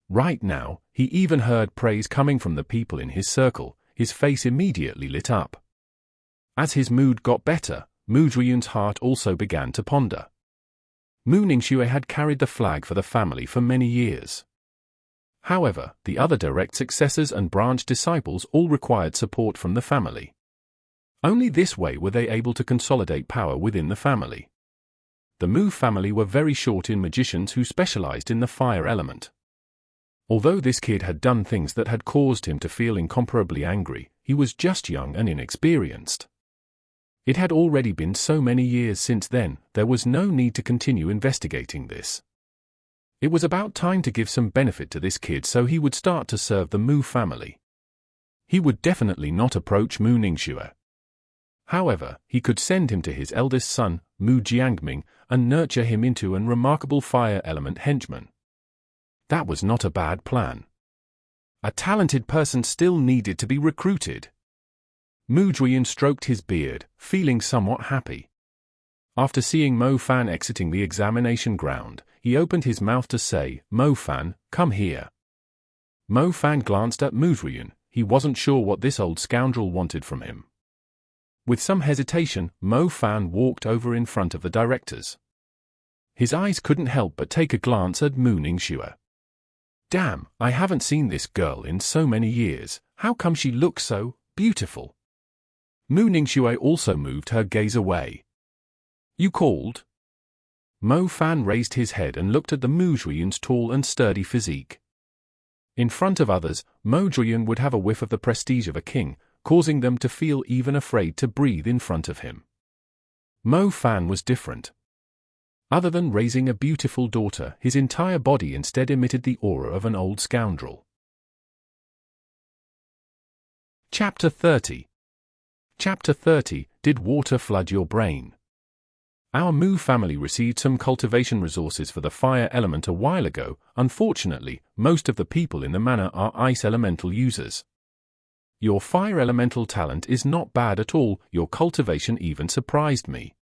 S1: Right now, he even heard praise coming from the people in his circle. His face immediately lit up. As his mood got better, Mu Zhuyun's heart also began to ponder. Mu Ningxue had carried the flag for the family for many years. However, the other direct successors and branch disciples all required support from the family. Only this way were they able to consolidate power within the family. The Mu family were very short in magicians who specialized in the fire element. Although this kid had done things that had caused him to feel incomparably angry, he was just young and inexperienced. It had already been so many years since then, there was no need to continue investigating this. It was about time to give some benefit to this kid so he would start to serve the Mu family. He would definitely not approach Mu Ningxue. However, he could send him to his eldest son, Mu Jiangming, and nurture him into an remarkable fire element henchman. That was not a bad plan. A talented person still needed to be recruited. Mu Zhuyin stroked his beard, feeling somewhat happy. After seeing Mo Fan exiting the examination ground, he opened his mouth to say, "Mo Fan, come here." Mo Fan glanced at Mu Zhuyin. He wasn't sure what this old scoundrel wanted from him. With some hesitation, Mo Fan walked over in front of the directors. His eyes couldn't help but take a glance at Mu Ningxue. Damn, I haven't seen this girl in so many years. How come she looks so beautiful? Mu Ningxue also moved her gaze away. You called? Mo Fan raised his head and looked at the Mu Zhuyin's tall and sturdy physique. In front of others, Mo Zhuyin would have a whiff of the prestige of a king, causing them to feel even afraid to breathe in front of him. Mo Fan was different. Other than raising a beautiful daughter, his entire body instead emitted the aura of an old scoundrel. Chapter 30. Chapter 30, Did Water Flood Your Brain? Our Mu family received some cultivation resources for the fire element a while ago. Unfortunately, most of the people in the manor are ice elemental users. Your fire elemental talent is not bad at all, your cultivation even surprised me.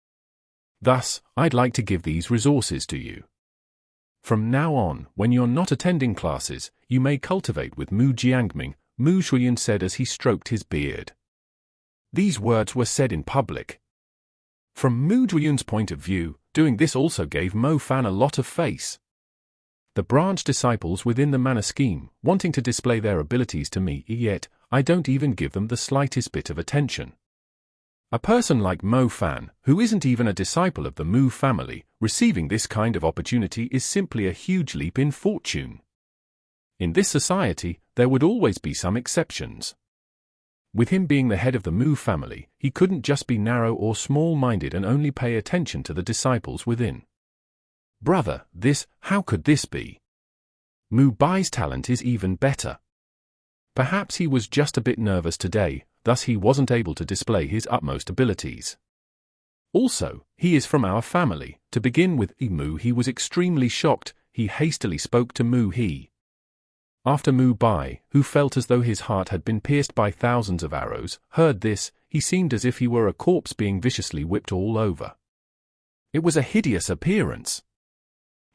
S1: Thus, I'd like to give these resources to you. From now on, when you're not attending classes, you may cultivate with Mu Jiangming, Mu Zhuyin said as he stroked his beard. These words were said in public. From Mu Zhuyin's point of view, doing this also gave Mo Fan a lot of face. The branch disciples within the manor scheme, wanting to display their abilities to me, yet I don't even give them the slightest bit of attention. A person like Mo Fan, who isn't even a disciple of the Mu family, receiving this kind of opportunity is simply a huge leap in fortune. In this society, there would always be some exceptions. With him being the head of the Mu family, he couldn't just be narrow or small-minded and only pay attention to the disciples within. Brother, how could this be? Mu Bai's talent is even better. Perhaps he was just a bit nervous today, thus he wasn't able to display his utmost abilities. Also, he is from our family. To begin with, Mu he was extremely shocked. He hastily spoke to Mu he. After Mu Bai, who felt as though his heart had been pierced by thousands of arrows, heard this, he seemed as if he were a corpse being viciously whipped all over. It was a hideous appearance.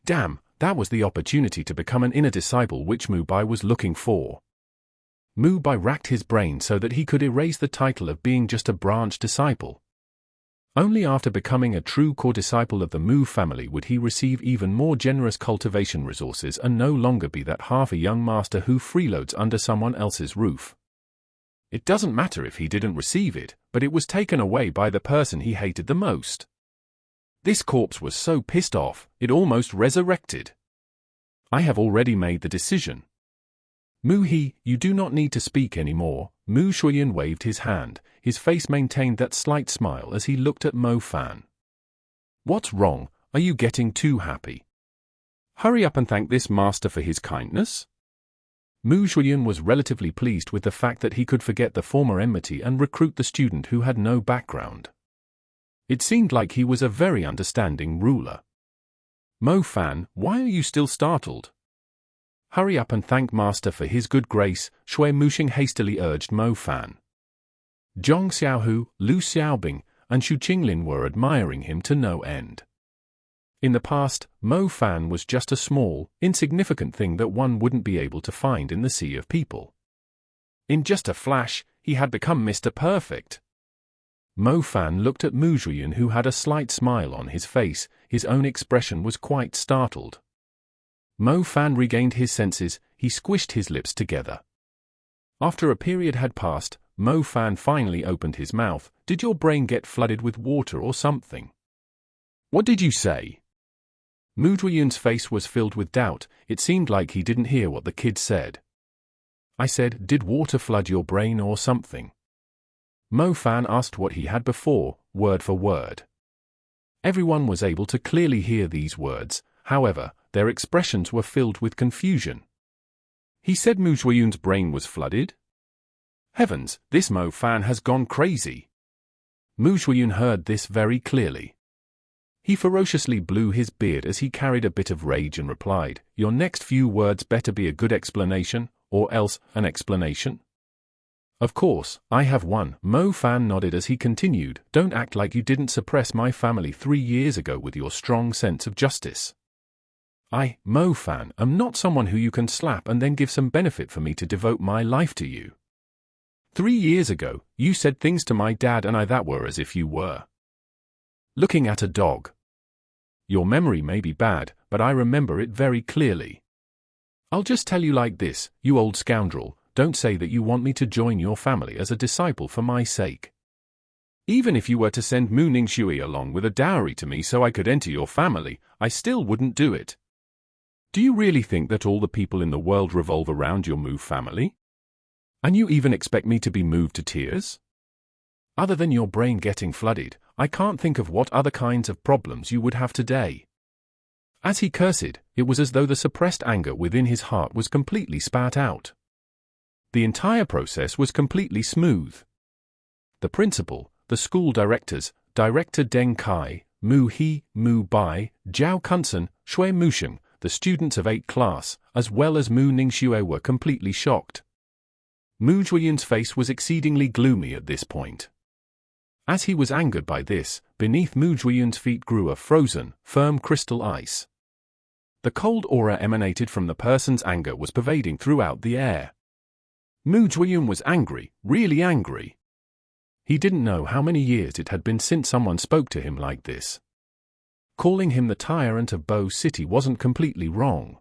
S1: Damn, that was the opportunity to become an inner disciple which Mu Bai was looking for. Mu Bai racked his brain so that he could erase the title of being just a branch disciple. Only after becoming a true core disciple of the Mu family would he receive even more generous cultivation resources and no longer be that half a young master who freeloads under someone else's roof. It doesn't matter if he didn't receive it, but it was taken away by the person he hated the most. This corpse was so pissed off, it almost resurrected. I have already made the decision. Mu He, you do not need to speak anymore. Mu Shuyan waved his hand. His face maintained that slight smile as he looked at Mo Fan. What's wrong? Are you getting too happy? Hurry up and thank this master for his kindness. Mu Shuyan was relatively pleased with the fact that he could forget the former enmity and recruit the student who had no background. It seemed like he was a very understanding ruler. Mo Fan, why are you still startled? Hurry up and thank Master for his good grace, Shui Muxing hastily urged Mo Fan. Zhong Xiaohu, Lu Xiaobing, and Xu Qinglin were admiring him to no end. In the past, Mo Fan was just a small, insignificant thing that one wouldn't be able to find in the sea of people. In just a flash, he had become Mr. Perfect. Mo Fan looked at Mu Zhuyan, who had a slight smile on his face. His own expression was quite startled. Mo Fan regained his senses. He squished his lips together. After a period had passed, Mo Fan finally opened his mouth. Did your brain get flooded with water or something? What did you say? Mu Zhuyan's face was filled with doubt. It seemed like he didn't hear what the kid said. I said, did water flood your brain or something? Mo Fan asked what he had before, word for word. Everyone was able to clearly hear these words, however, their expressions were filled with confusion. He said Mu Zhuyan's brain was flooded? Heavens, this Mo Fan has gone crazy. Mu Zhuyan heard this very clearly. He ferociously blew his beard as he carried a bit of rage and replied, your next few words better be a good explanation, or else an explanation. Of course, I have one. Mo Fan nodded as he continued, don't act like you didn't suppress my family 3 years ago with your strong sense of justice. I, Mo Fan, am not someone who you can slap and then give some benefit for me to devote my life to you. 3 years ago, you said things to my dad and I that were as if you were looking at a dog. Your memory may be bad, but I remember it very clearly. I'll just tell you like this, you old scoundrel, don't say that you want me to join your family as a disciple for my sake. Even if you were to send Mu Ningshui along with a dowry to me so I could enter your family, I still wouldn't do it. Do you really think that all the people in the world revolve around your Mu family? And you even expect me to be moved to tears? Other than your brain getting flooded, I can't think of what other kinds of problems you would have today. As he cursed, it was as though the suppressed anger within his heart was completely spat out. The entire process was completely smooth. The principal, the school directors, Director Deng Kai, Mu He, Mu Bai, Zhao Kunsen, Shui Musheng, the students of 8th class, as well as Mu Ningxue were completely shocked. Mu Zhuyan's face was exceedingly gloomy at this point. As he was angered by this, beneath Mu Zhuyan's feet grew a frozen, firm crystal ice. The cold aura emanated from the person's anger was pervading throughout the air. Mu Zhuyan was angry, really angry. He didn't know how many years it had been since someone spoke to him like this. Calling him the tyrant of Bo City wasn't completely wrong.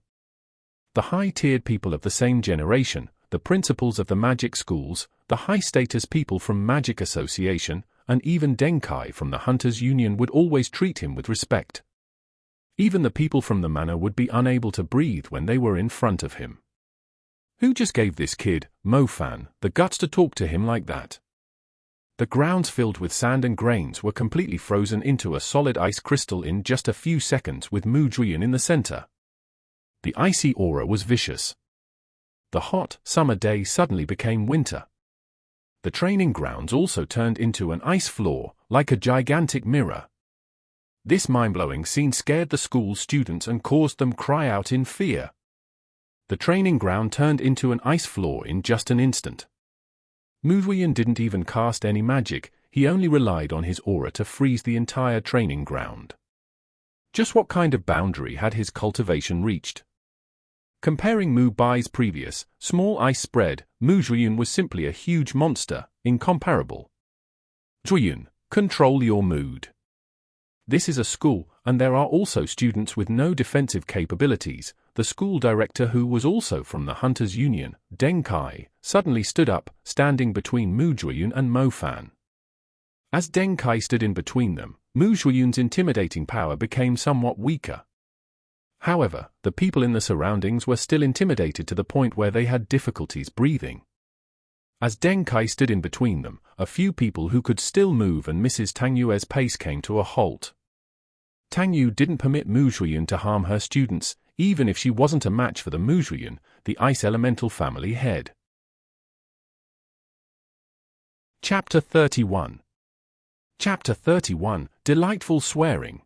S1: The high-tiered people of the same generation, the principals of the magic schools, the high-status people from Magic Association, and even Denkai from the Hunters Union would always treat him with respect. Even the people from the manor would be unable to breathe when they were in front of him. Who just gave this kid, Mo-fan, the guts to talk to him like that? The grounds filled with sand and grains were completely frozen into a solid ice crystal in just a few seconds with Mu Juyin in the center. The icy aura was vicious. The hot, summer day suddenly became winter. The training grounds also turned into an ice floor, like a gigantic mirror. This mind-blowing scene scared the school students and caused them cry out in fear. The training ground turned into an ice floor in just an instant. Mu Juyin didn't even cast any magic, he only relied on his aura to freeze the entire training ground. Just what kind of boundary had his cultivation reached? Comparing Mu Bai's previous, small ice spread, Mu Juyin was simply a huge monster, incomparable. Juyin, control your mood. This is a school, and there are also students with no defensive capabilities. The school director, who was also from the Hunters Union, Denkai, suddenly stood up, standing between Mu Juyin and Mo-fan. As Denkai stood in between them, Mu Juyin's intimidating power became somewhat weaker. However, the people in the surroundings were still intimidated to the point where they had difficulties breathing. As Denkai stood in between them, a few people who could still move and Mrs. Tang Yue's pace came to a halt. Tang Yu didn't permit Mu Juyin to harm her students, even if she wasn't a match for the Mu Juyin, the Ice Elemental family head. Chapter 31. Chapter 31, Delightful Swearing.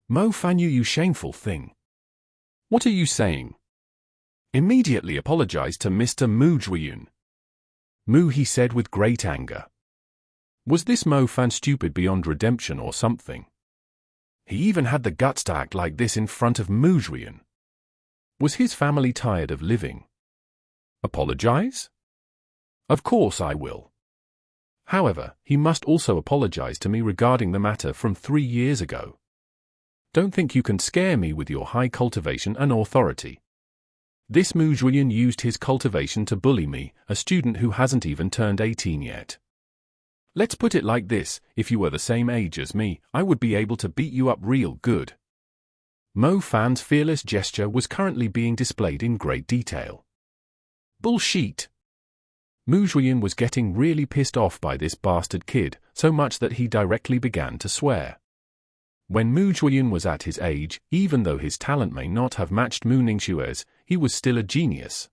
S1: Mo-fan, you shameful thing. What are you saying? Immediately apologize to Mr. Mu Juyin. Mu, he said with great anger. Was this Mo-fan stupid beyond redemption or something? He even had the guts to act like this in front of Mu Juyin. Was his family tired of living? Apologize? Of course I will. However, he must also apologize to me regarding the matter from 3 years ago. Don't think you can scare me with your high cultivation and authority. This Mu Juyin used his cultivation to bully me, a student who hasn't even turned 18 yet. Let's put it like this, if you were the same age as me, I would be able to beat you up real good. Mo-fan's fearless gesture was currently being displayed in great detail. Bullshit! Mu Juyin was getting really pissed off by this bastard kid, so much that he directly began to swear. When Mu Juyin was at his age, even though his talent may not have matched Mu Ningxue's, he was still a genius.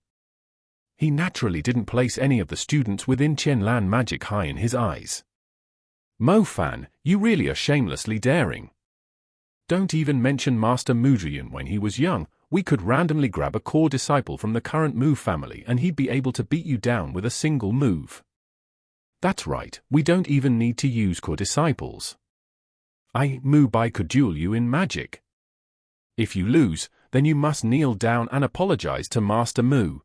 S1: He naturally didn't place any of the students within Qianlan magic high in his eyes. Mo-fan, you really are shamelessly daring. Don't even mention Master Mu Juyin. When he was young, we could randomly grab a core disciple from the current Mu family and he'd be able to beat you down with a single move. That's right, we don't even need to use core disciples. Mu Bai could duel you in magic. If you lose, then you must kneel down and apologize to Master Mu.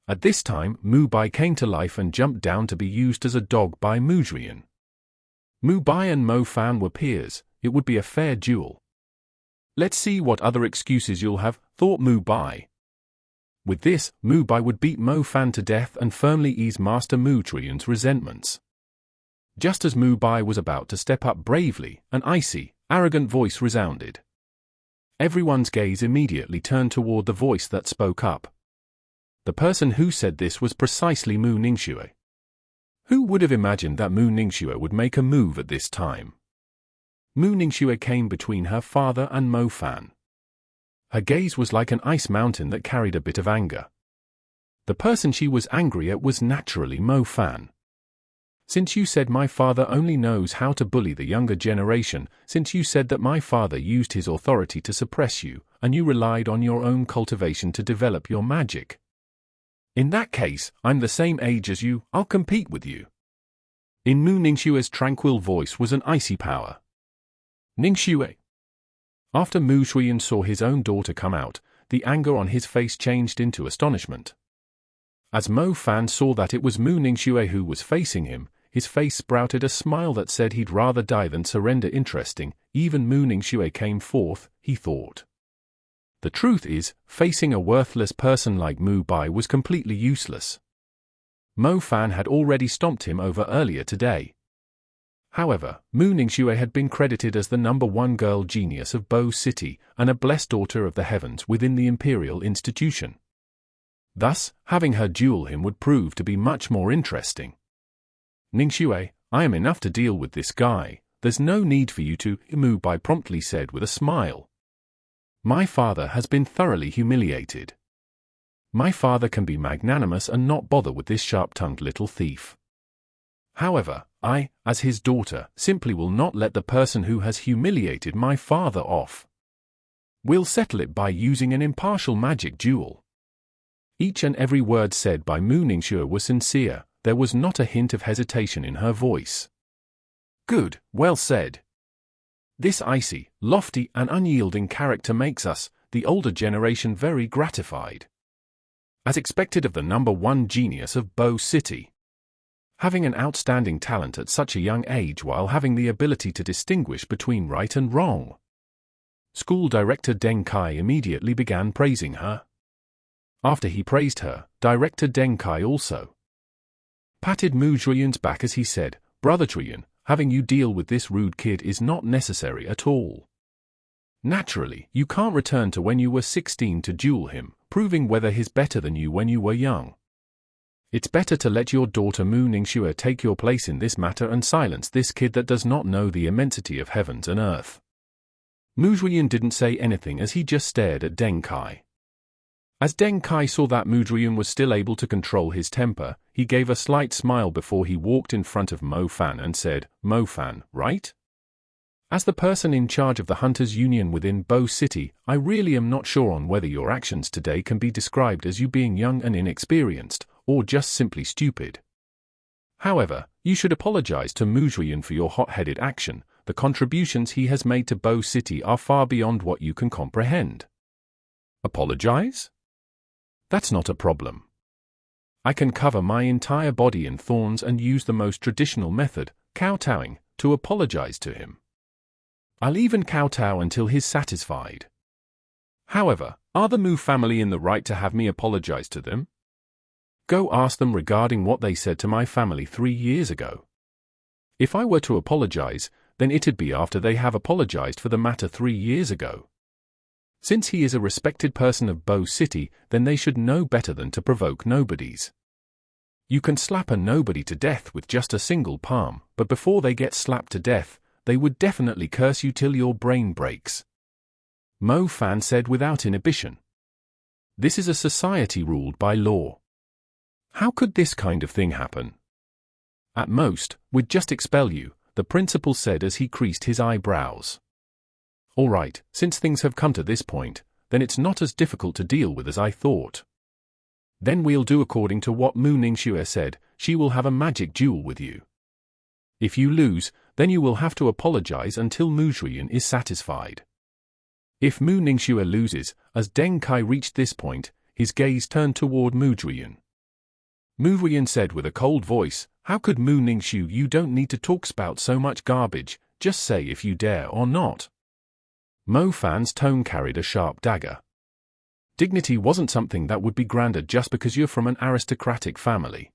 S1: At this time, Mu Bai came to life and jumped down to be used as a dog by Mu Juyin. Mu Bai and Mo-fan were peers, it would be a fair duel. Let's see what other excuses you'll have, thought Mu Bai. With this, Mu Bai would beat Mo-fan to death and firmly ease Master Mu Juyin's resentments. Just as Mu Bai was about to step up bravely, an icy, arrogant voice resounded. Everyone's gaze immediately turned toward the voice that spoke up. The person who said this was precisely Mu Ningxue. Who would have imagined that Mu Ningxue would make a move at this time? Mu Ningxue came between her father and Mo-fan. Her gaze was like an ice mountain that carried a bit of anger. The person she was angry at was naturally Mo-fan. Since you said my father only knows how to bully the younger generation, since you said that my father used his authority to suppress you, and you relied on your own cultivation to develop your magic. In that case, I'm the same age as you, I'll compete with you. In Mu Ningxue's tranquil voice was an icy power. Ningxue. After Mu Juyin saw his own daughter come out, the anger on his face changed into astonishment. As Mo-fan saw that it was Mu Ningxue who was facing him, his face sprouted a smile that said he'd rather die than surrender. Interesting, even Mu Ningxue came forth, he thought. The truth is, facing a worthless person like Mu Bai was completely useless. Mo Fan had already stomped him over earlier today. However, Mu Ningxue had been credited as the #1 girl genius of Bo City and a blessed daughter of the heavens within the imperial institution. Thus, having her duel him would prove to be much more interesting. Ningxue, I am enough to deal with this guy, there's no need for you to, Mu Bai promptly said with a smile. My father has been thoroughly humiliated. My father can be magnanimous and not bother with this sharp-tongued little thief. However, I, as his daughter, simply will not let the person who has humiliated my father off. We'll settle it by using an impartial magic duel. Each and every word said by Mu Ningxue was sincere, there was not a hint of hesitation in her voice. Good, well said. This icy, lofty and unyielding character makes us, the older generation, very gratified. As expected of the #1 genius of Bo City. Having an outstanding talent at such a young age while having the ability to distinguish between right and wrong. School director Deng Kai immediately began praising her. After he praised her, Director Deng Kai also patted Mu Zhuyan's back as he said, Brother Zhuyan, having you deal with this rude kid is not necessary at all. Naturally, you can't return to when you were 16 to duel him, proving whether he's better than you when you were young. It's better to let your daughter Mu Ningxue take your place in this matter and silence this kid that does not know the immensity of heavens and earth. Mu Zhuyan didn't say anything as he just stared at Deng Kai. As Deng Kai saw that Mu Zhuyan was still able to control his temper, he gave a slight smile before he walked in front of Mo Fan and said, Mo Fan, right? As the person in charge of the Hunters Union within Bo City, I really am not sure on whether your actions today can be described as you being young and inexperienced, or just simply stupid. However, you should apologize to Mu Zhuyan for your hot-headed action. The contributions he has made to Bo City are far beyond what you can comprehend. Apologize? That's not a problem. I can cover my entire body in thorns and use the most traditional method, kowtowing, to apologize to him. I'll even kowtow until he's satisfied. However, are the Mu family in the right to have me apologize to them? Go ask them regarding what they said to my family 3 years ago. If I were to apologize, then it'd be after they have apologized for the matter 3 years ago. Since he is a respected person of Bo City, then they should know better than to provoke nobodies. You can slap a nobody to death with just a single palm, but before they get slapped to death, they would definitely curse you till your brain breaks. Mo Fan said without inhibition. This is a society ruled by law. How could this kind of thing happen? At most, we'd just expel you, the principal said as he creased his eyebrows. All right, since things have come to this point, then it's not as difficult to deal with as I thought. Then we'll do according to what Mu Ningxue said, she will have a magic duel with you. If you lose, then you will have to apologize until Mu Zhuyan is satisfied. If Mu Ningxue loses, as Deng Kai reached this point, his gaze turned toward Mu Zhuyan. Mu Zhuyan said with a cold voice, how could Mu Ningxue, you don't need to talk spout so much garbage, just say if you dare or not. Mo Fan's tone carried a sharp dagger. Dignity wasn't something that would be granted just because you're from an aristocratic family.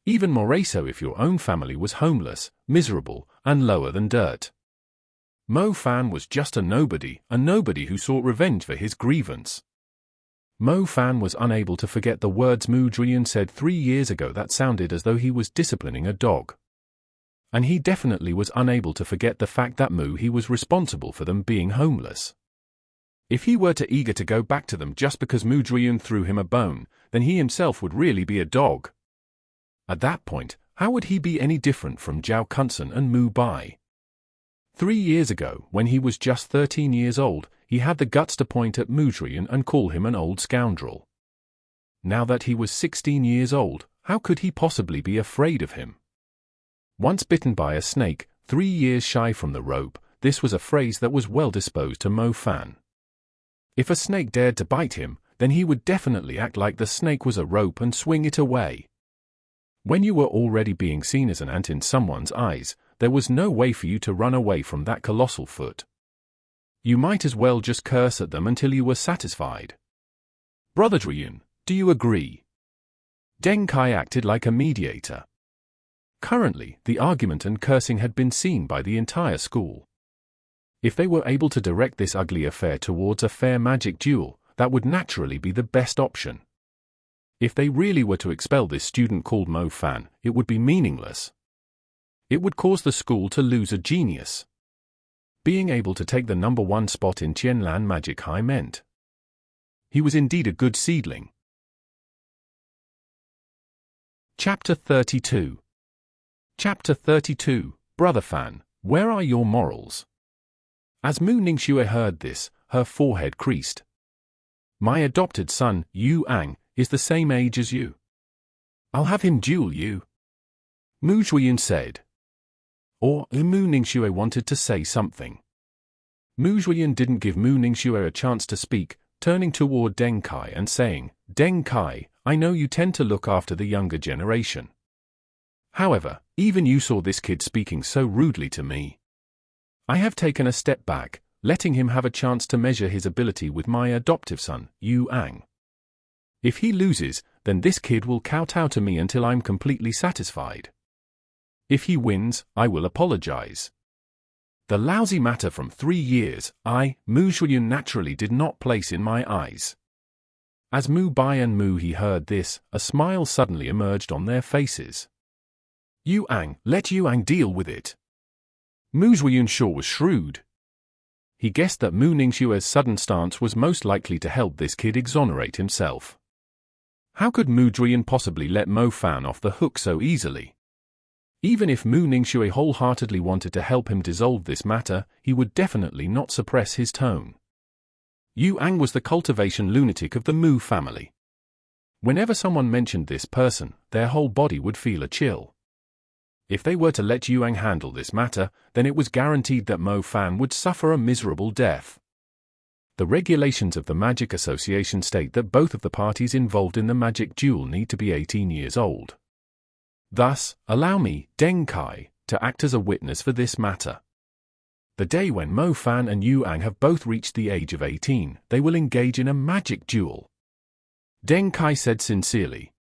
S1: Even more so if your own family was homeless, miserable, and lower than dirt. Mo Fan was just a nobody who sought revenge for his grievance. Mo Fan was unable to forget the words Mu Zhuyan said 3 years ago that sounded as though he was disciplining a dog. And he definitely was unable to forget the fact that he was responsible for them being homeless. If he were eager to go back to them just because Mu Zhuyan threw him a bone, then he himself would really be a dog. At that point, how would he be any different from Zhao Kunsen and Mu Bai? 3 years ago, when he was just 13 years old, he had the guts to point at Mu Zhuyan and call him an old scoundrel. Now that he was 16 years old, how could he possibly be afraid of him? Once bitten by a snake, 3 years shy from the rope, this was a phrase that was well disposed to Mo Fan. If a snake dared to bite him, then he would definitely act like the snake was a rope and swing it away. When you were already being seen as an ant in someone's eyes, there was no way for you to run away from that colossal foot. You might as well just curse at them until you were satisfied. Brother Druyun, do you agree? Deng Kai acted like a mediator. Currently, the argument and cursing had been seen by the entire school. If they were able to direct this ugly affair towards a fair magic duel, that would naturally be the best option. If they really were to expel this student called Mo Fan, it would be meaningless. It would cause the school to lose a genius. Being able to take the #1 spot in Qianlan Magic High meant he was indeed a good seedling. Chapter 32. Chapter 32, Brother Fan, where are your morals? As Mu Ningxue heard this, her forehead creased. My adopted son, Yu Ang, is the same age as you. I'll have him duel you. Mu Zhuyin said. Or Mu Ningxue wanted to say something. Mu Zhuyin didn't give Mu Ningxue a chance to speak, turning toward Deng Kai and saying, Deng Kai, I know you tend to look after the younger generation. However, even you saw this kid speaking so rudely to me. I have taken a step back, letting him have a chance to measure his ability with my adoptive son, Yu Ang. If he loses, then this kid will kowtow to me until I'm completely satisfied. If he wins, I will apologize. The lousy matter from 3 years, Mu Zhuyin naturally did not place in my eyes. As Mu Bai and Mu He heard this, a smile suddenly emerged on their faces. Yu Ang, let Yu Ang deal with it. Mu Zhuyin sure was shrewd. He guessed that Mu Ningxue's sudden stance was most likely to help this kid exonerate himself. How could Mu Zhuyin possibly let Mo Fan off the hook so easily? Even if Mu Ningxue wholeheartedly wanted to help him dissolve this matter, he would definitely not suppress his tone. Yu Ang was the cultivation lunatic of the Mu family. Whenever someone mentioned this person, their whole body would feel a chill. If they were to let Yu Ang handle this matter, then it was guaranteed that Mo Fan would suffer a miserable death. The regulations of the Magic Association state that both of the parties involved in the magic duel need to be 18 years old. Thus, allow me, Deng Kai, to act as a witness for this matter. The day when Mo Fan and Yu Ang have both reached the age of 18, they will engage in a magic duel. Deng Kai said sincerely.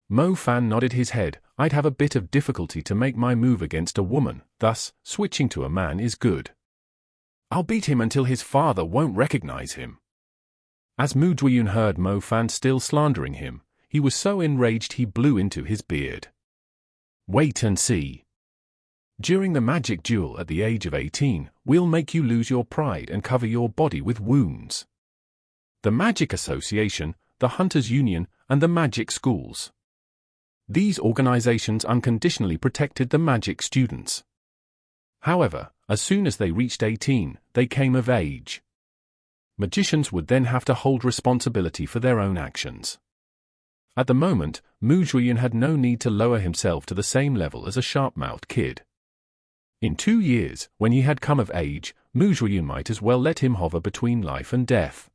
S1: Mo Fan nodded his head. I'd have a bit of difficulty to make my move against a woman, thus, switching to a man is good. I'll beat him until his father won't recognize him. As Mu Zhuyin heard Mo Fan still slandering him, he was so enraged he blew into his beard. Wait and see. During the magic duel at the age of 18, we'll make you lose your pride and cover your body with wounds. The Magic Association, the Hunters Union, and the Magic Schools. These organizations unconditionally protected the magic students. However, as soon as they reached 18, they came of age. Magicians would then have to hold responsibility for their own actions. At the moment, Mu Zhuyin had no need to lower himself to the same level as a sharp-mouthed kid. In 2 years, when he had come of age, Mu Zhuyin might as well let him hover between life and death.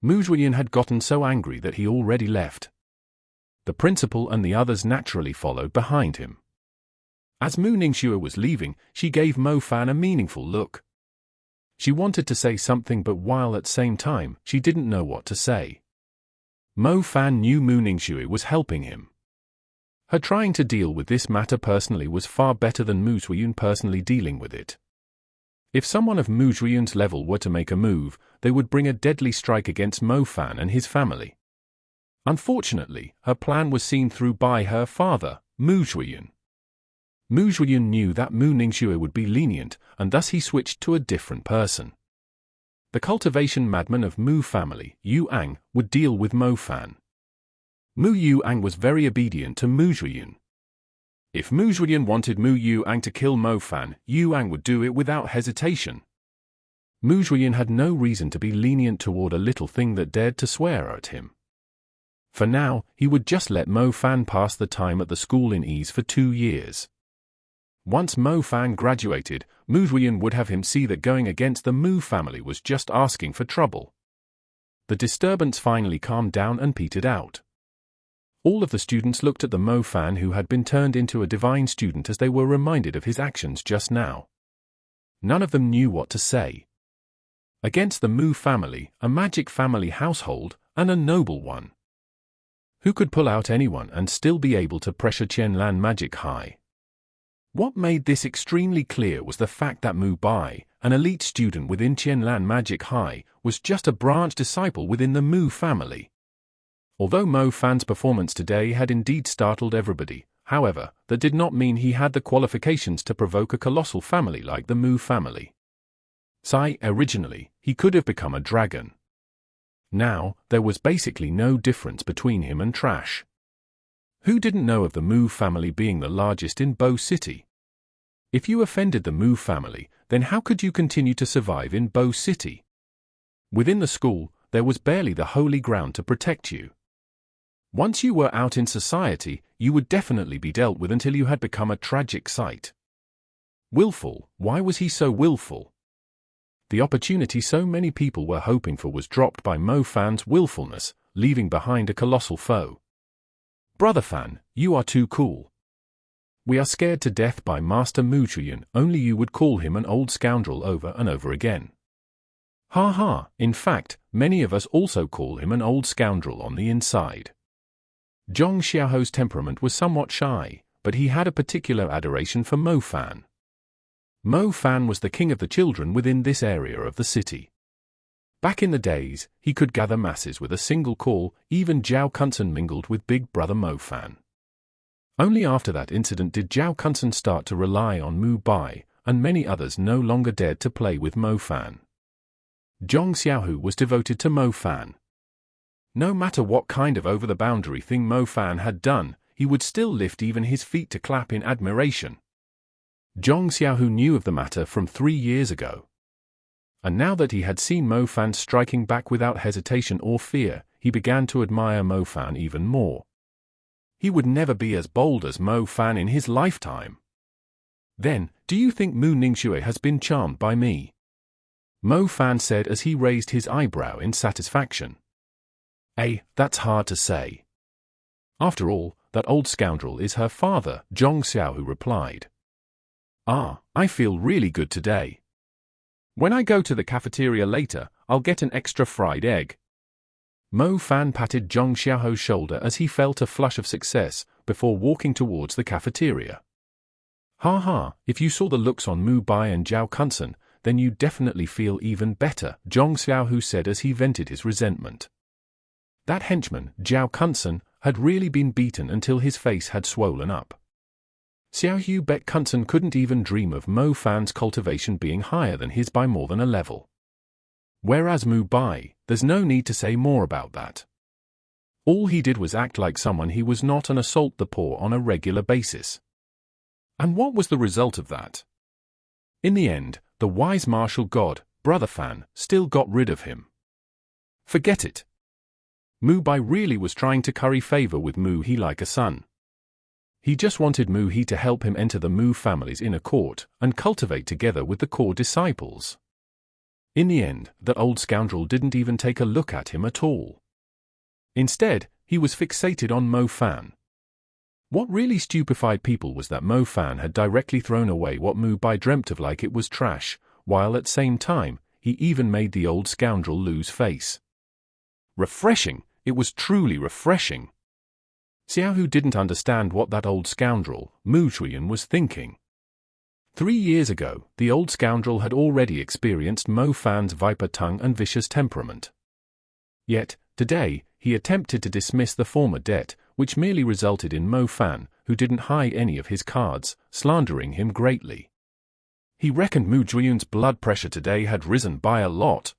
S1: Mu Zhuyin had gotten so angry that he already left. The principal and the others naturally followed behind him. As Mu Ningxue was leaving, she gave Mo Fan a meaningful look. She wanted to say something, but while at the same time, she didn't know what to say. Mo Fan knew Mu Ningxue was helping him. Her trying to deal with this matter personally was far better than Mu Zhuyin personally dealing with it. If someone of Mu Zhuyin's level were to make a move, they would bring a deadly strike against Mo Fan and his family. Unfortunately, her plan was seen through by her father, Mu Zhuyin. Mu Zhuyin knew that Mu Ningxue would be lenient, and thus he switched to a different person. The cultivation madman of Mu family, Yu Ang, would deal with Mo Fan. Mu Yu Ang was very obedient to Mu Zhuyin. If Mu Zhuyin wanted Mu Yu Ang to kill Mo Fan, Yu Ang would do it without hesitation. Mu Zhuyin had no reason to be lenient toward a little thing that dared to swear at him. For now, he would just let Mo Fan pass the time at the school in ease for 2 years. Once Mo Fan graduated, Mu Zhuyin would have him see that going against the Mu family was just asking for trouble. The disturbance finally calmed down and petered out. All of the students looked at the Mo Fan who had been turned into a divine student as they were reminded of his actions just now. None of them knew what to say. against the Mu family, a magic family household, and a noble one. Who could pull out anyone and still be able to pressure Qianlan magic high? What made this extremely clear was the fact that Mu Bai, an elite student within Qianlan Magic High, was just a branch disciple within the Mu family. Although Mo Fan's performance today had indeed startled everybody, however, that did not mean he had the qualifications to provoke a colossal family like the Mu family. Originally, he could have become a dragon. Now, there was basically no difference between him and trash. Who didn't know of the Mu family being the largest in Bo City? If you offended the Mu family, then how could you continue to survive in Bo City? Within the school, there was barely the holy ground to protect you. Once you were out in society, you would definitely be dealt with until you had become a tragic sight. Willful, why was he so willful? The opportunity so many people were hoping for was dropped by Mo Fan's willfulness, leaving behind a colossal foe. Brother Fan, you are too cool. We are scared to death by Master Mu Chuyan, only you would call him an old scoundrel over and over again. Ha ha, in fact, many of us also call him an old scoundrel on the inside. Zhong Xiaoho's temperament was somewhat shy, but he had a particular adoration for Mo Fan. Mo Fan was the king of the children within this area of the city. Back in the days, he could gather masses with a single call, even Zhao Kunsen mingled with Big Brother Mo Fan. Only after that incident did Zhao Kunsen start to rely on Mu Bai, and many others no longer dared to play with Mo Fan. Zhong Xiaohu was devoted to Mo Fan. No matter what kind of over-the-boundary thing Mo Fan had done, he would still lift even his feet to clap in admiration. Zhong Xiaohu knew of the matter from 3 years ago. And now that he had seen Mo Fan striking back without hesitation or fear, he began to admire Mo Fan even more. He would never be as bold as Mo Fan in his lifetime. Then, do you think Mu Ningxue has been charmed by me? Mo Fan said as he raised his eyebrow in satisfaction. That's hard to say. After all, that old scoundrel is her father, Zhong Xiaohu replied. I feel really good today. When I go to the cafeteria later, I'll get an extra fried egg. Mo Fan patted Zhong Xiaoho's shoulder as he felt a flush of success, before walking towards the cafeteria. Ha ha, if you saw the looks on Mu Bai and Zhao Kunsen, then you definitely feel even better, Zhong Xiaohu said as he vented his resentment. That henchman, Zhao Kunsen, had really been beaten until his face had swollen up. Xiaohu bet Kunsen couldn't even dream of Mo Fan's cultivation being higher than his by more than a level. Whereas Mu Bai, there's no need to say more about that. All he did was act like someone he was not and assault the poor on a regular basis. And what was the result of that? In the end, the wise martial god, Brother Fan, still got rid of him. Forget it. Mu Bai really was trying to curry favor with Mu He like a son. He just wanted Mu He to help him enter the Mu family's inner court and cultivate together with the core disciples. In the end, that old scoundrel didn't even take a look at him at all. Instead, he was fixated on Mo Fan. What really stupefied people was that Mo Fan had directly thrown away what Mu Bai dreamt of like it was trash, while at the same time, he even made the old scoundrel lose face. Refreshing, it was truly refreshing. Xiaohu didn't understand what that old scoundrel, Mu Chuyan, was thinking. 3 years ago, the old scoundrel had already experienced Mo Fan's viper tongue and vicious temperament. Yet, today, he attempted to dismiss the former debt, which merely resulted in Mo Fan, who didn't hide any of his cards, slandering him greatly. He reckoned Mu Chuyan's blood pressure today had risen by a lot.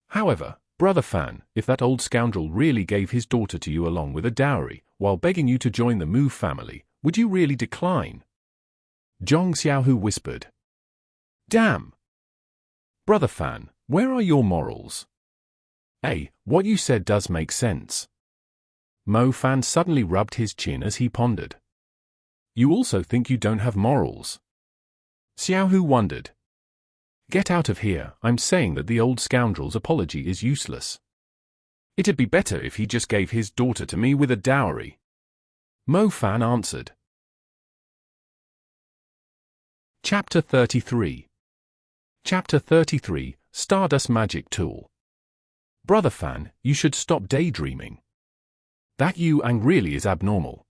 S1: However, Brother Fan, if that old scoundrel really gave his daughter to you along with a dowry, while begging you to join the Mu family, would you really decline? Zhong Xiaohu whispered. Damn! Brother Fan, where are your morals? What you said does make sense. Mo Fan suddenly rubbed his chin as he pondered. You also think you don't have morals? Xiaohu wondered. Get out of here, I'm saying that the old scoundrel's apology is useless. It'd be better if he just gave his daughter to me with a dowry. Mo Fan answered. Chapter 33. Chapter 33, Stardust Magic Tool. Brother Fan, you should stop daydreaming. That Yang really is abnormal.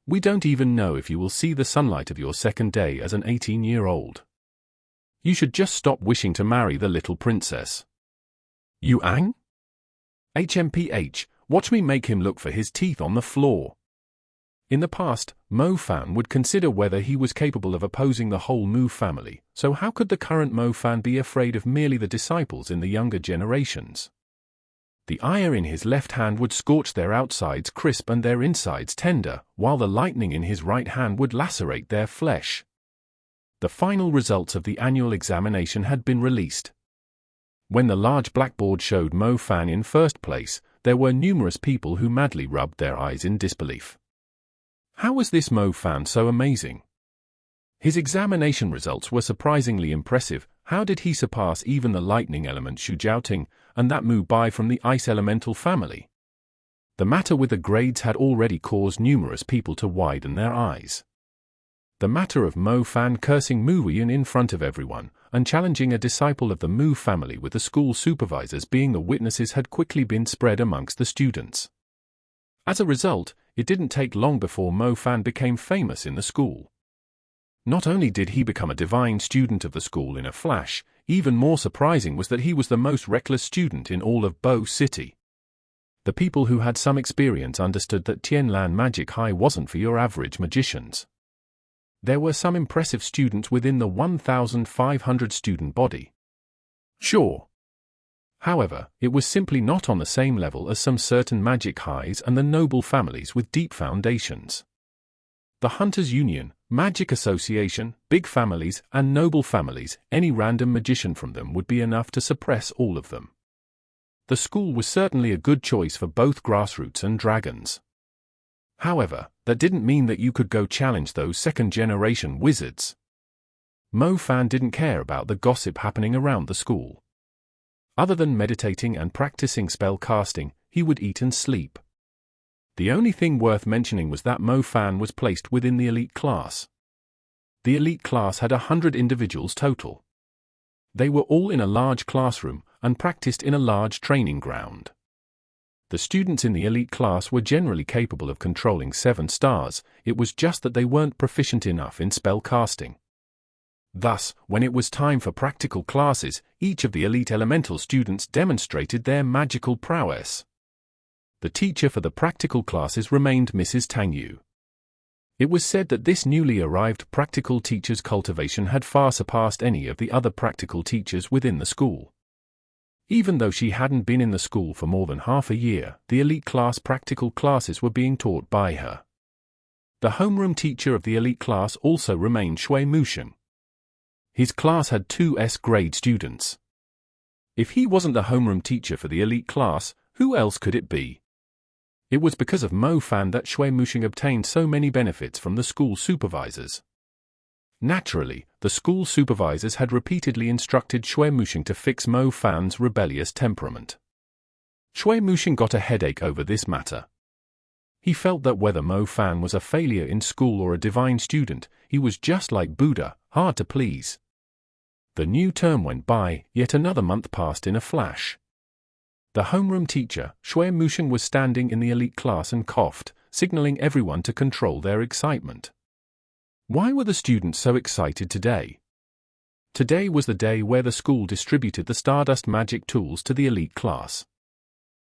S1: We don't even know if you will see the sunlight of your second day as an 18-year-old. You should just stop wishing to marry the little princess. Yang? HMPH, watch me make him look for his teeth on the floor. In the past, Mo Fan would consider whether he was capable of opposing the whole Mu family, so how could the current Mo Fan be afraid of merely the disciples in the younger generations? The ire in his left hand would scorch their outsides crisp and their insides tender, while the lightning in his right hand would lacerate their flesh. The final results of the annual examination had been released. When the large blackboard showed Mo Fan in first place, there were numerous people who madly rubbed their eyes in disbelief. How was this Mo Fan so amazing? His examination results were surprisingly impressive. How did he surpass even the lightning element Shu Jiaoting and that Mu Bai from the ice elemental family? The matter with the grades had already caused numerous people to widen their eyes. The matter of Mo Fan cursing Mu Yan in front of everyone and challenging a disciple of the Mu family with the school supervisors being the witnesses had quickly been spread amongst the students. As a result, it didn't take long before Mo Fan became famous in the school. Not only did he become a divine student of the school in a flash, even more surprising was that he was the most reckless student in all of Bo City. The people who had some experience understood that Tianlan Magic High wasn't for your average magicians. There were some impressive students within the 1,500 student body. Sure. However, it was simply not on the same level as some certain magic highs and the noble families with deep foundations. The Hunters Union, Magic Association, big families, and noble families, any random magician from them would be enough to suppress all of them. The school was certainly a good choice for both grassroots and dragons. However, that didn't mean that you could go challenge those second-generation wizards. Mo Fan didn't care about the gossip happening around the school. Other than meditating and practicing spell casting, he would eat and sleep. The only thing worth mentioning was that Mo Fan was placed within the elite class. The elite class had 100 individuals total. They were all in a large classroom and practiced in a large training ground. The students in the elite class were generally capable of controlling 7 stars, it was just that they weren't proficient enough in spell casting. Thus, when it was time for practical classes, each of the elite elemental students demonstrated their magical prowess. The teacher for the practical classes remained Mrs. Tang Yu. It was said that this newly arrived practical teacher's cultivation had far surpassed any of the other practical teachers within the school. Even though she hadn't been in the school for more than half a year, the elite class practical classes were being taught by her. The homeroom teacher of the elite class also remained Shui Musheng. His class had 2 S-grade students. If he wasn't the homeroom teacher for the elite class, who else could it be? It was because of Mo Fan that Shui Musheng obtained so many benefits from the school supervisors. Naturally, the school supervisors had repeatedly instructed Shui Musheng to fix Mo Fan's rebellious temperament. Shui Musheng got a headache over this matter. He felt that whether Mo Fan was a failure in school or a divine student, he was just like Buddha, hard to please. The new term went by, yet another month passed in a flash. The homeroom teacher, Shui Musheng, was standing in the elite class and coughed, signaling everyone to control their excitement. Why were the students so excited today? Today was the day where the school distributed the Stardust magic tools to the elite class.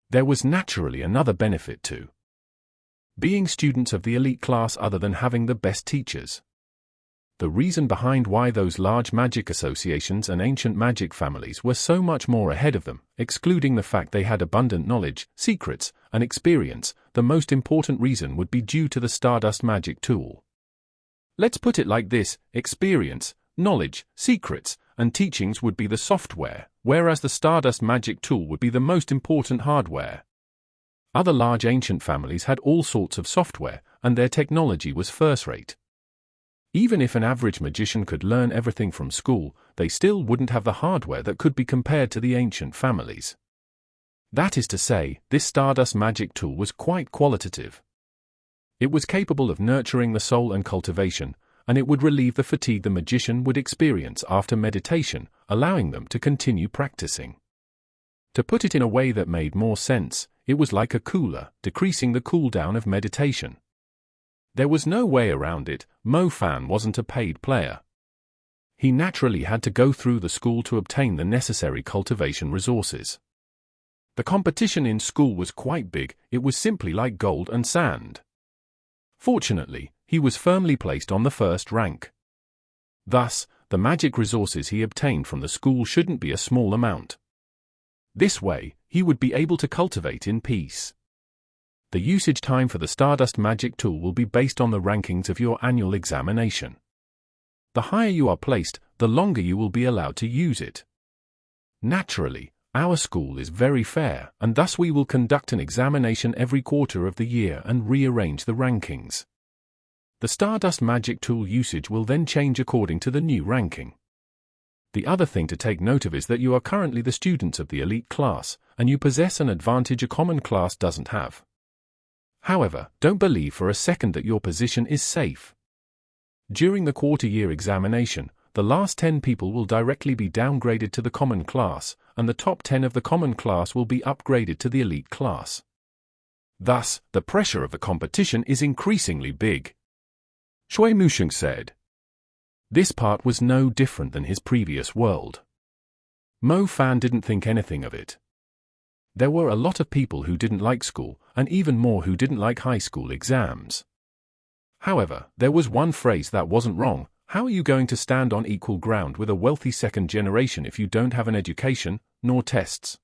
S1: There was naturally another benefit too. Being students of the elite class other than having the best teachers. The reason behind why those large magic associations and ancient magic families were so much more ahead of them, excluding the fact they had abundant knowledge, secrets, and experience, the most important reason would be due to the Stardust magic tool. Let's put it like this: experience, knowledge, secrets, and teachings would be the software, whereas the Stardust magic tool would be the most important hardware. Other large ancient families had all sorts of software, and their technology was first-rate. Even if an average magician could learn everything from school, they still wouldn't have the hardware that could be compared to the ancient families. That is to say, this Stardust magic tool was quite qualitative. It was capable of nurturing the soul and cultivation, and it would relieve the fatigue the magician would experience after meditation, allowing them to continue practicing. To put it in a way that made more sense, it was like a cooler, decreasing the cooldown of meditation. There was no way around it. Mo Fan wasn't a paid player. He naturally had to go through the school to obtain the necessary cultivation resources. The competition in school was quite big. It was simply like gold and sand. Fortunately, he was firmly placed on the first rank. Thus, the magic resources he obtained from the school shouldn't be a small amount. This way, he would be able to cultivate in peace. The usage time for the Stardust Magic Tool will be based on the rankings of your annual examination. The higher you are placed, the longer you will be allowed to use it. Naturally, our school is very fair, and thus we will conduct an examination every quarter of the year and rearrange the rankings. The Stardust Magic Tool usage will then change according to the new ranking. The other thing to take note of is that you are currently the students of the elite class, and you possess an advantage a common class doesn't have. However, don't believe for a second that your position is safe. During the quarter-year examination, the last 10 people will directly be downgraded to the common class, and the top 10 of the common class will be upgraded to the elite class. Thus, the pressure of the competition is increasingly big. Shui Musheng said. This part was no different than his previous world. Mo Fan didn't think anything of it. There were a lot of people who didn't like school, and even more who didn't like high school exams. However, there was one phrase that wasn't wrong. How are you going to stand on equal ground with a wealthy second generation if you don't have an education, nor tests?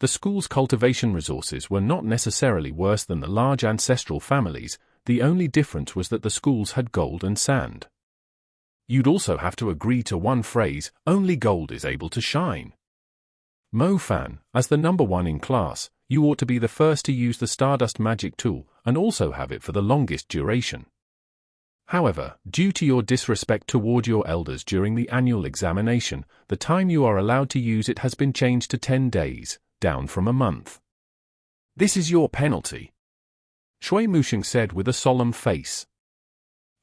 S1: The school's cultivation resources were not necessarily worse than the large ancestral families. The only difference was that the schools had gold and sand. You'd also have to agree to one phrase: only gold is able to shine. Mo Fan, as the number one in class, you ought to be the first to use the Stardust Magic Tool, and also have it for the longest duration. However, due to your disrespect toward your elders during the annual examination, the time you are allowed to use it has been changed to 10 days, down from a month. This is your penalty, Shui Musheng said with a solemn face.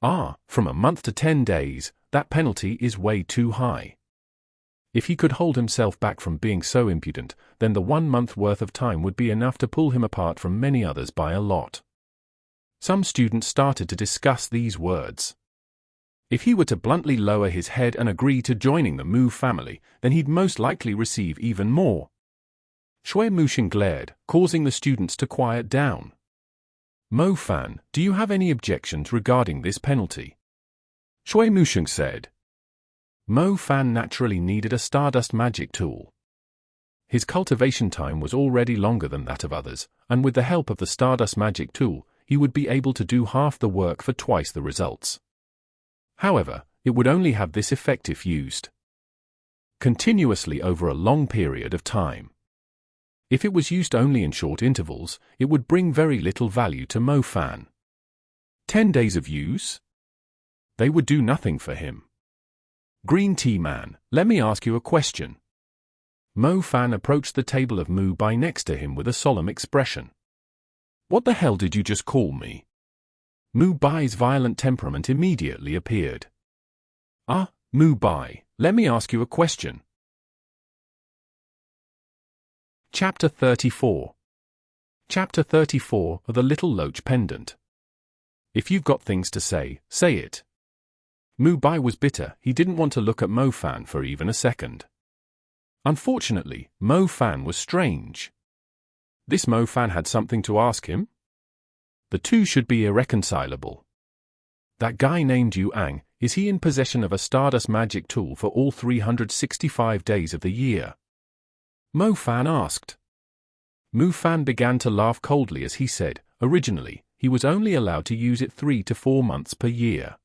S1: From a month to 10 days, that penalty is way too high. If he could hold himself back from being so impudent, then the 1 month worth of time would be enough to pull him apart from many others by a lot. Some students started to discuss these words. If he were to bluntly lower his head and agree to joining the Mu family, then he'd most likely receive even more. Shui Musheng glared, causing the students to quiet down. Mo Fan, do you have any objections regarding this penalty? Shui Musheng said. Mo Fan naturally needed a Stardust Magic Tool. His cultivation time was already longer than that of others, and with the help of the Stardust Magic Tool, he would be able to do half the work for twice the results. However, it would only have this effect if used continuously over a long period of time. If it was used only in short intervals, it would bring very little value to Mo Fan. 10 days of use? They would do nothing for him. Green Tea Man, let me ask you a question. Mo Fan approached the table of Mu Bai next to him with a solemn expression. What the hell did you just call me? Mu Bai's violent temperament immediately appeared. Mu Bai, let me ask you a question. Chapter 34. Chapter 34 of the Little Loach Pendant. If you've got things to say, say it. Mu Bai was bitter. He didn't want to look at Mo Fan for even a second. Unfortunately, Mo Fan was strange. This Mo Fan had something to ask him? The two should be irreconcilable. That guy named Yu Ang, is he in possession of a Stardust Magic Tool for all 365 days of the year? Mo Fan asked. Mu Fan began to laugh coldly as he said, originally, he was only allowed to use it 3 to 4 months per year.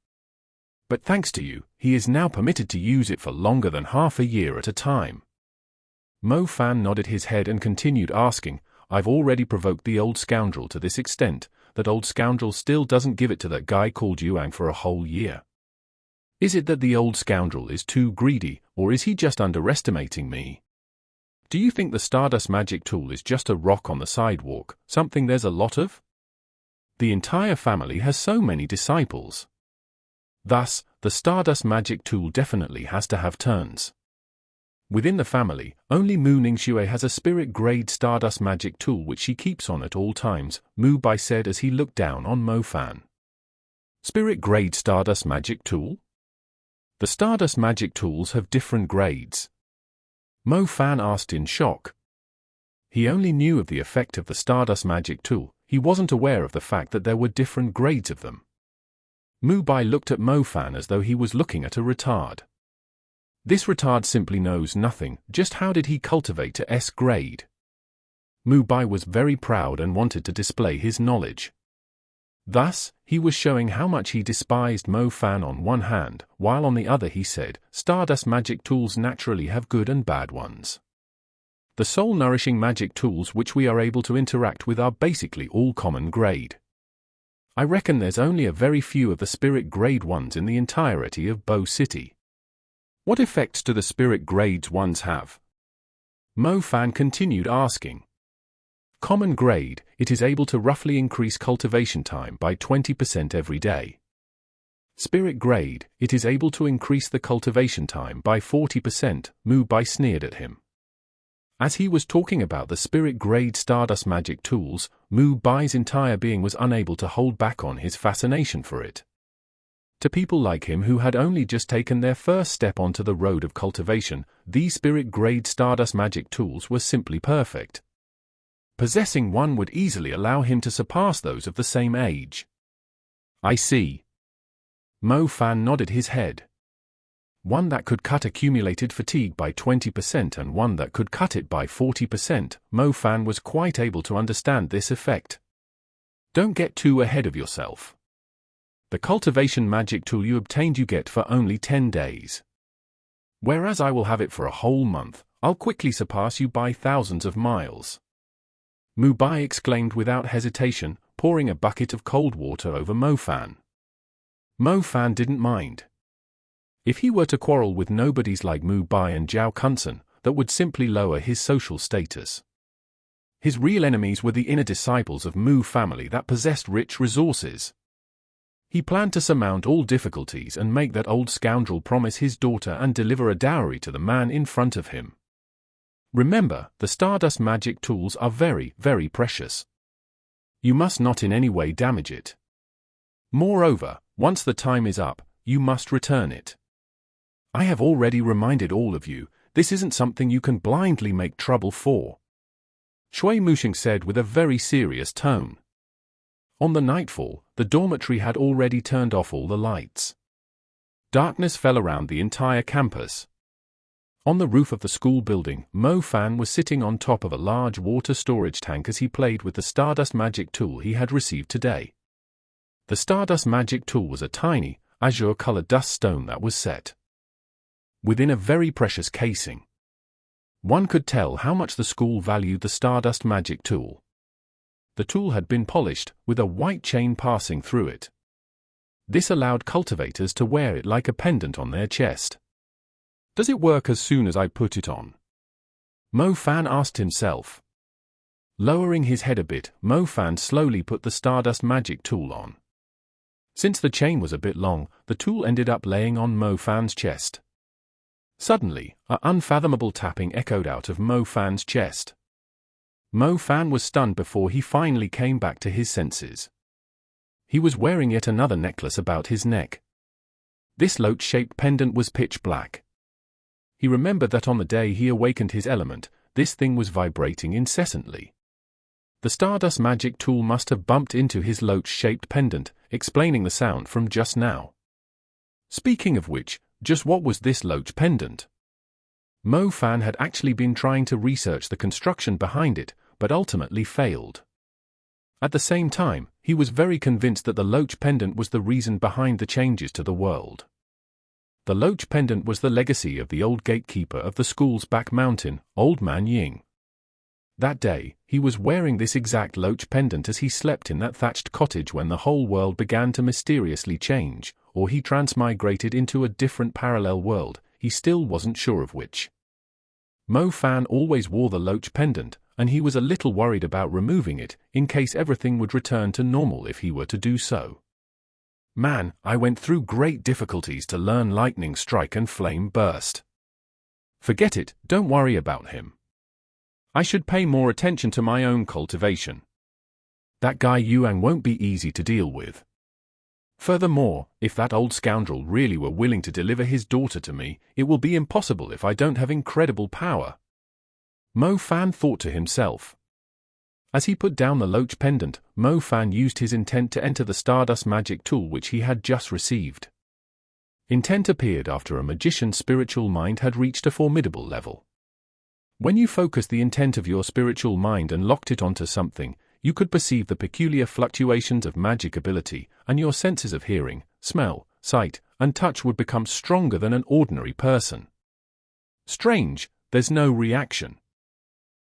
S1: But thanks to you, he is now permitted to use it for longer than half a year at a time. Mo Fan nodded his head and continued asking, I've already provoked the old scoundrel to this extent, that old scoundrel still doesn't give it to that guy called Yuang for a whole year. Is it that the old scoundrel is too greedy, or is he just underestimating me? Do you think the Stardust Magic Tool is just a rock on the sidewalk, something there's a lot of? The entire family has so many disciples. Thus, the Stardust magic tool definitely has to have turns. Within the family, only Mu Ningxue has a spirit-grade Stardust magic tool which she keeps on at all times, Mu Bai said as he looked down on Mo Fan. Spirit-grade Stardust magic tool? The Stardust magic tools have different grades. Mo Fan asked in shock. He only knew of the effect of the Stardust magic tool, he wasn't aware of the fact that there were different grades of them. Mu Bai looked at Mo Fan as though he was looking at a retard. This retard simply knows nothing, just how did he cultivate to S grade? Mu Bai was very proud and wanted to display his knowledge. Thus, he was showing how much he despised Mo Fan on one hand, while on the other he said, Stardust magic tools naturally have good and bad ones. The soul-nourishing magic tools which we are able to interact with are basically all common grade. I reckon there's only a very few of the spirit grade ones in the entirety of Bo City. What effects do the spirit grades ones have? Mo Fan continued asking. Common grade, it is able to roughly increase cultivation time by 20% every day. Spirit grade, it is able to increase the cultivation time by 40%, Mu Bai sneered at him. As he was talking about the spirit grade Stardust magic tools, Mu Bai's entire being was unable to hold back on his fascination for it. To people like him who had only just taken their first step onto the road of cultivation, these spirit-grade Stardust magic tools were simply perfect. Possessing one would easily allow him to surpass those of the same age. I see. Mo Fan nodded his head. One that could cut accumulated fatigue by 20% and one that could cut it by 40%, Mo Fan was quite able to understand this effect. Don't get too ahead of yourself. The cultivation magic tool you obtained you get for only 10 days. Whereas I will have it for a whole month, I'll quickly surpass you by thousands of miles. Mu Bai exclaimed without hesitation, pouring a bucket of cold water over Mo Fan. Mo Fan didn't mind. If he were to quarrel with nobodies like Mu Bai and Zhao Kunsen, that would simply lower his social status. His real enemies were the inner disciples of Mu family that possessed rich resources. He planned to surmount all difficulties and make that old scoundrel promise his daughter and deliver a dowry to the man in front of him. Remember, the Stardust magic tools are very, very precious. You must not in any way damage it. Moreover, once the time is up, you must return it. I have already reminded all of you, this isn't something you can blindly make trouble for. Shui Muxing said with a very serious tone. On the nightfall, the dormitory had already turned off all the lights. Darkness fell around the entire campus. On the roof of the school building, Mo Fan was sitting on top of a large water storage tank as he played with the Stardust magic tool he had received today. The Stardust magic tool was a tiny, azure-colored dust stone that was set within a very precious casing. One could tell how much the school valued the Stardust magic tool. The tool had been polished, with a white chain passing through it. This allowed cultivators to wear it like a pendant on their chest. Does it work as soon as I put it on? Mo Fan asked himself. Lowering his head a bit, Mo Fan slowly put the Stardust magic tool on. Since the chain was a bit long, the tool ended up laying on Mo Fan's chest. Suddenly, an unfathomable tapping echoed out of Mo Fan's chest. Mo Fan was stunned before he finally came back to his senses. He was wearing yet another necklace about his neck. This loach-shaped pendant was pitch black. He remembered that on the day he awakened his element, this thing was vibrating incessantly. The Stardust magic tool must have bumped into his loach-shaped pendant, explaining the sound from just now. Speaking of which, just what was this loach pendant? Mo Fan had actually been trying to research the construction behind it, but ultimately failed. At the same time, he was very convinced that the loach pendant was the reason behind the changes to the world. The loach pendant was the legacy of the old gatekeeper of the school's back mountain, Old Man Ying. That day, he was wearing this exact loach pendant as he slept in that thatched cottage when the whole world began to mysteriously change, or he transmigrated into a different parallel world, he still wasn't sure of which. Mo Fan always wore the loach pendant, and he was a little worried about removing it, in case everything would return to normal if he were to do so. Man, I went through great difficulties to learn Lightning Strike and Flame Burst. Forget it, don't worry about him. I should pay more attention to my own cultivation. That guy Yuan won't be easy to deal with. Furthermore, if that old scoundrel really were willing to deliver his daughter to me, it will be impossible if I don't have incredible power. Mo Fan thought to himself. As he put down the Loach pendant, Mo Fan used his intent to enter the Stardust magic tool which he had just received. Intent appeared after a magician's spiritual mind had reached a formidable level. When you focused the intent of your spiritual mind and locked it onto something, you could perceive the peculiar fluctuations of magic ability, and your senses of hearing, smell, sight, and touch would become stronger than an ordinary person. Strange, there's no reaction.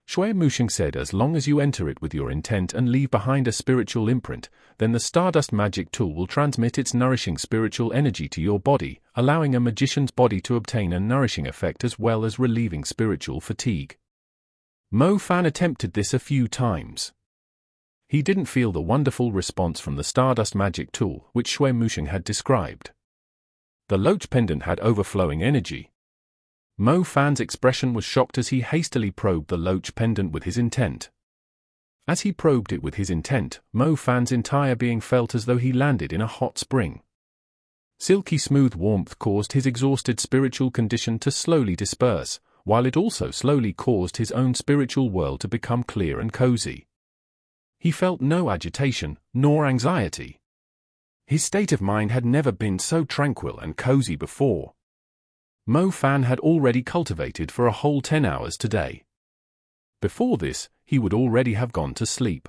S1: Shui Mushing said as long as you enter it with your intent and leave behind a spiritual imprint, then the Stardust magic tool will transmit its nourishing spiritual energy to your body, allowing a magician's body to obtain a nourishing effect as well as relieving spiritual fatigue. Mo Fan attempted this a few times. He didn't feel the wonderful response from the Stardust magic tool which Shui Mushing had described. The Loach pendant had overflowing energy. Mo Fan's expression was shocked as he hastily probed the Loach pendant with his intent. As he probed it with his intent, Mo Fan's entire being felt as though he landed in a hot spring. Silky smooth warmth caused his exhausted spiritual condition to slowly disperse, while it also slowly caused his own spiritual world to become clear and cozy. He felt no agitation, nor anxiety. His state of mind had never been so tranquil and cozy before. Mo Fan had already cultivated for a whole 10 hours today. Before this, he would already have gone to sleep.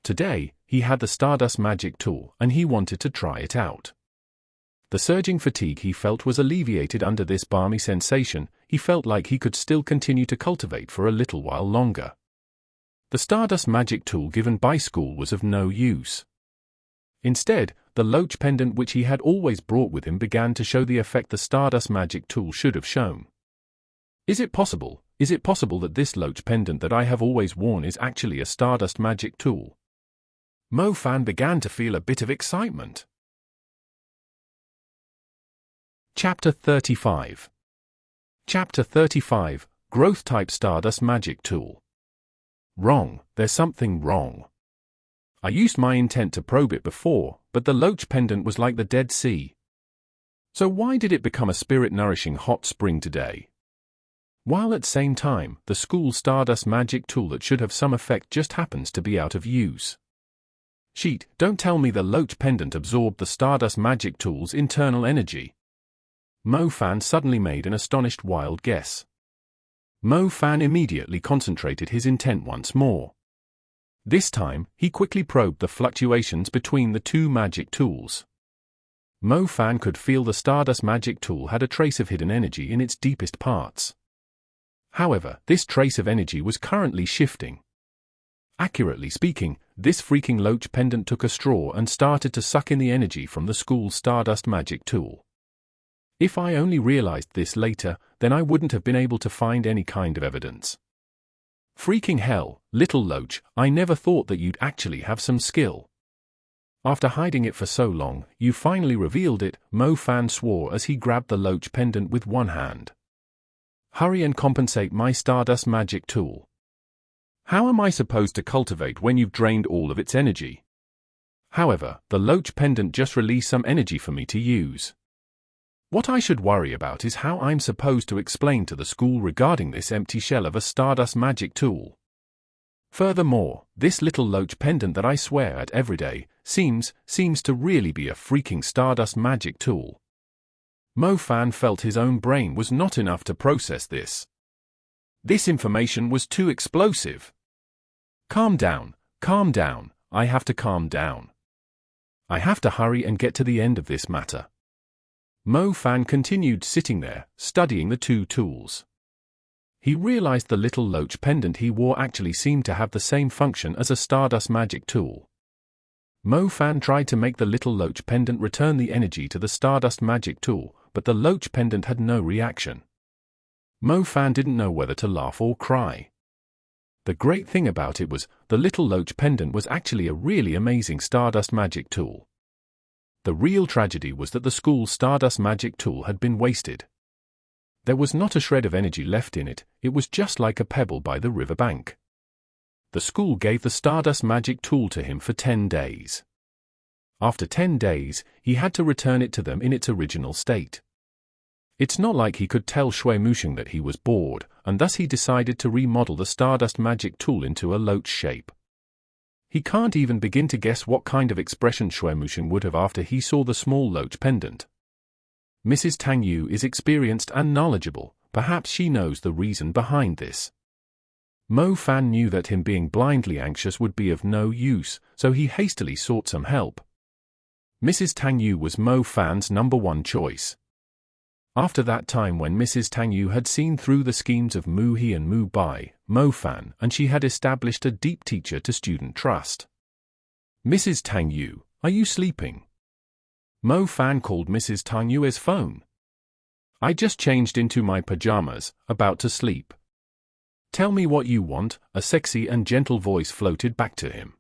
S1: Today, he had the Stardust magic tool and he wanted to try it out. The surging fatigue he felt was alleviated under this balmy sensation. He felt like he could still continue to cultivate for a little while longer. The Stardust magic tool given by school was of no use. Instead, the Loach pendant which he had always brought with him began to show the effect the Stardust magic tool should have shown. Is it possible that this Loach pendant that I have always worn is actually a Stardust magic tool? Mo Fan began to feel a bit of excitement. Chapter 35. Chapter 35, Growth Type Stardust Magic Tool. Wrong, there's something wrong. I used my intent to probe it before, but the Loach pendant was like the Dead Sea. So why did it become a spirit-nourishing hot spring today? While at same time, the school Stardust magic tool that should have some effect just happens to be out of use. Sheet, don't tell me the Loach pendant absorbed the Stardust magic tool's internal energy. Mo Fan suddenly made an astonished wild guess. Mo Fan immediately concentrated his intent once more. This time, he quickly probed the fluctuations between the two magic tools. Mo Fan could feel the Stardust magic tool had a trace of hidden energy in its deepest parts. However, this trace of energy was currently shifting. Accurately speaking, this freaking Loach pendant took a straw and started to suck in the energy from the school's Stardust magic tool. If I only realized this later, then I wouldn't have been able to find any kind of evidence. Freaking hell, little Loach, I never thought that you'd actually have some skill. After hiding it for so long, you finally revealed it, Mo Fan swore as he grabbed the Loach pendant with one hand. Hurry and compensate my Stardust magic tool. How am I supposed to cultivate when you've drained all of its energy? However, the Loach pendant just released some energy for me to use. What I should worry about is how I'm supposed to explain to the school regarding this empty shell of a Stardust magic tool. Furthermore, this little Loach pendant that I swear at every day seems to really be a freaking Stardust magic tool. Mo Fan felt his own brain was not enough to process this. This information was too explosive. Calm down, I have to calm down. I have to hurry and get to the end of this matter. Mo Fan continued sitting there, studying the two tools. He realized the little Loach pendant he wore actually seemed to have the same function as a Stardust magic tool. Mo Fan tried to make the little Loach pendant return the energy to the Stardust magic tool, but the Loach pendant had no reaction. Mo Fan didn't know whether to laugh or cry. The great thing about it was, the little Loach pendant was actually a really amazing Stardust magic tool. The real tragedy was that the school's Stardust magic tool had been wasted. There was not a shred of energy left in it, it was just like a pebble by the riverbank. The school gave the Stardust magic tool to him for 10 days. After 10 days, he had to return it to them in its original state. It's not like he could tell Shui Mushing that he was bored, and thus he decided to remodel the Stardust magic tool into a loach shape. He can't even begin to guess what kind of expression Shui Mushing would have after he saw the small loach pendant. Mrs. Tang Yu is experienced and knowledgeable, perhaps she knows the reason behind this. Mo Fan knew that him being blindly anxious would be of no use, so he hastily sought some help. Mrs. Tang Yu was Mo Fan's #1 choice. After that time when Mrs. Tang Yu had seen through the schemes of Mu He and Mu Bai, Mo Fan and she had established a deep teacher-to-student trust. "Mrs. Tang Yu, are you sleeping?" Mo Fan called Mrs. Tang Yu's phone. "I just changed into my pajamas, about to sleep." "Tell me what you want," a sexy and gentle voice floated back to him.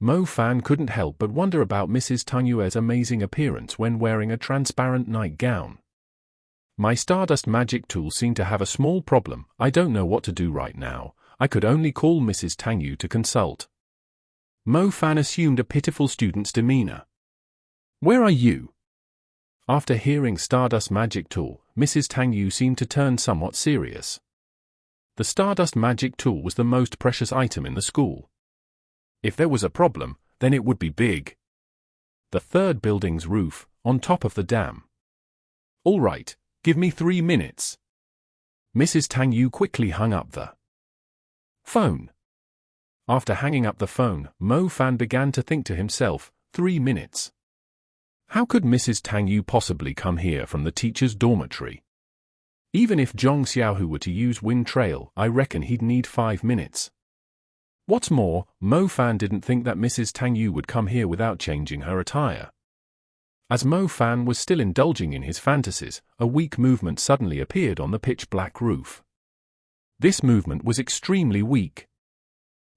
S1: Mo Fan couldn't help but wonder about Mrs. Tang Yu's amazing appearance when wearing a transparent nightgown. "My Stardust magic tool seemed to have a small problem, I don't know what to do right now, I could only call Mrs. Tang Yu to consult." Mo Fan assumed a pitiful student's demeanor. "Where are you?" After hearing Stardust magic tool, Mrs. Tang Yu seemed to turn somewhat serious. The Stardust magic tool was the most precious item in the school. If there was a problem, then it would be big. The third building's roof, on top of the dam. "All right, give me 3 minutes." Mrs. Tang Yu quickly hung up the phone. After hanging up the phone, Mo Fan began to think to himself, 3 minutes. How could Mrs. Tang Yu possibly come here from the teacher's dormitory? Even if Zhong Xiaohu were to use Wind Trail, I reckon he'd need 5 minutes. What's more, Mo Fan didn't think that Mrs. Tang Yu would come here without changing her attire. As Mo Fan was still indulging in his fantasies, a weak movement suddenly appeared on the pitch-black roof. This movement was extremely weak.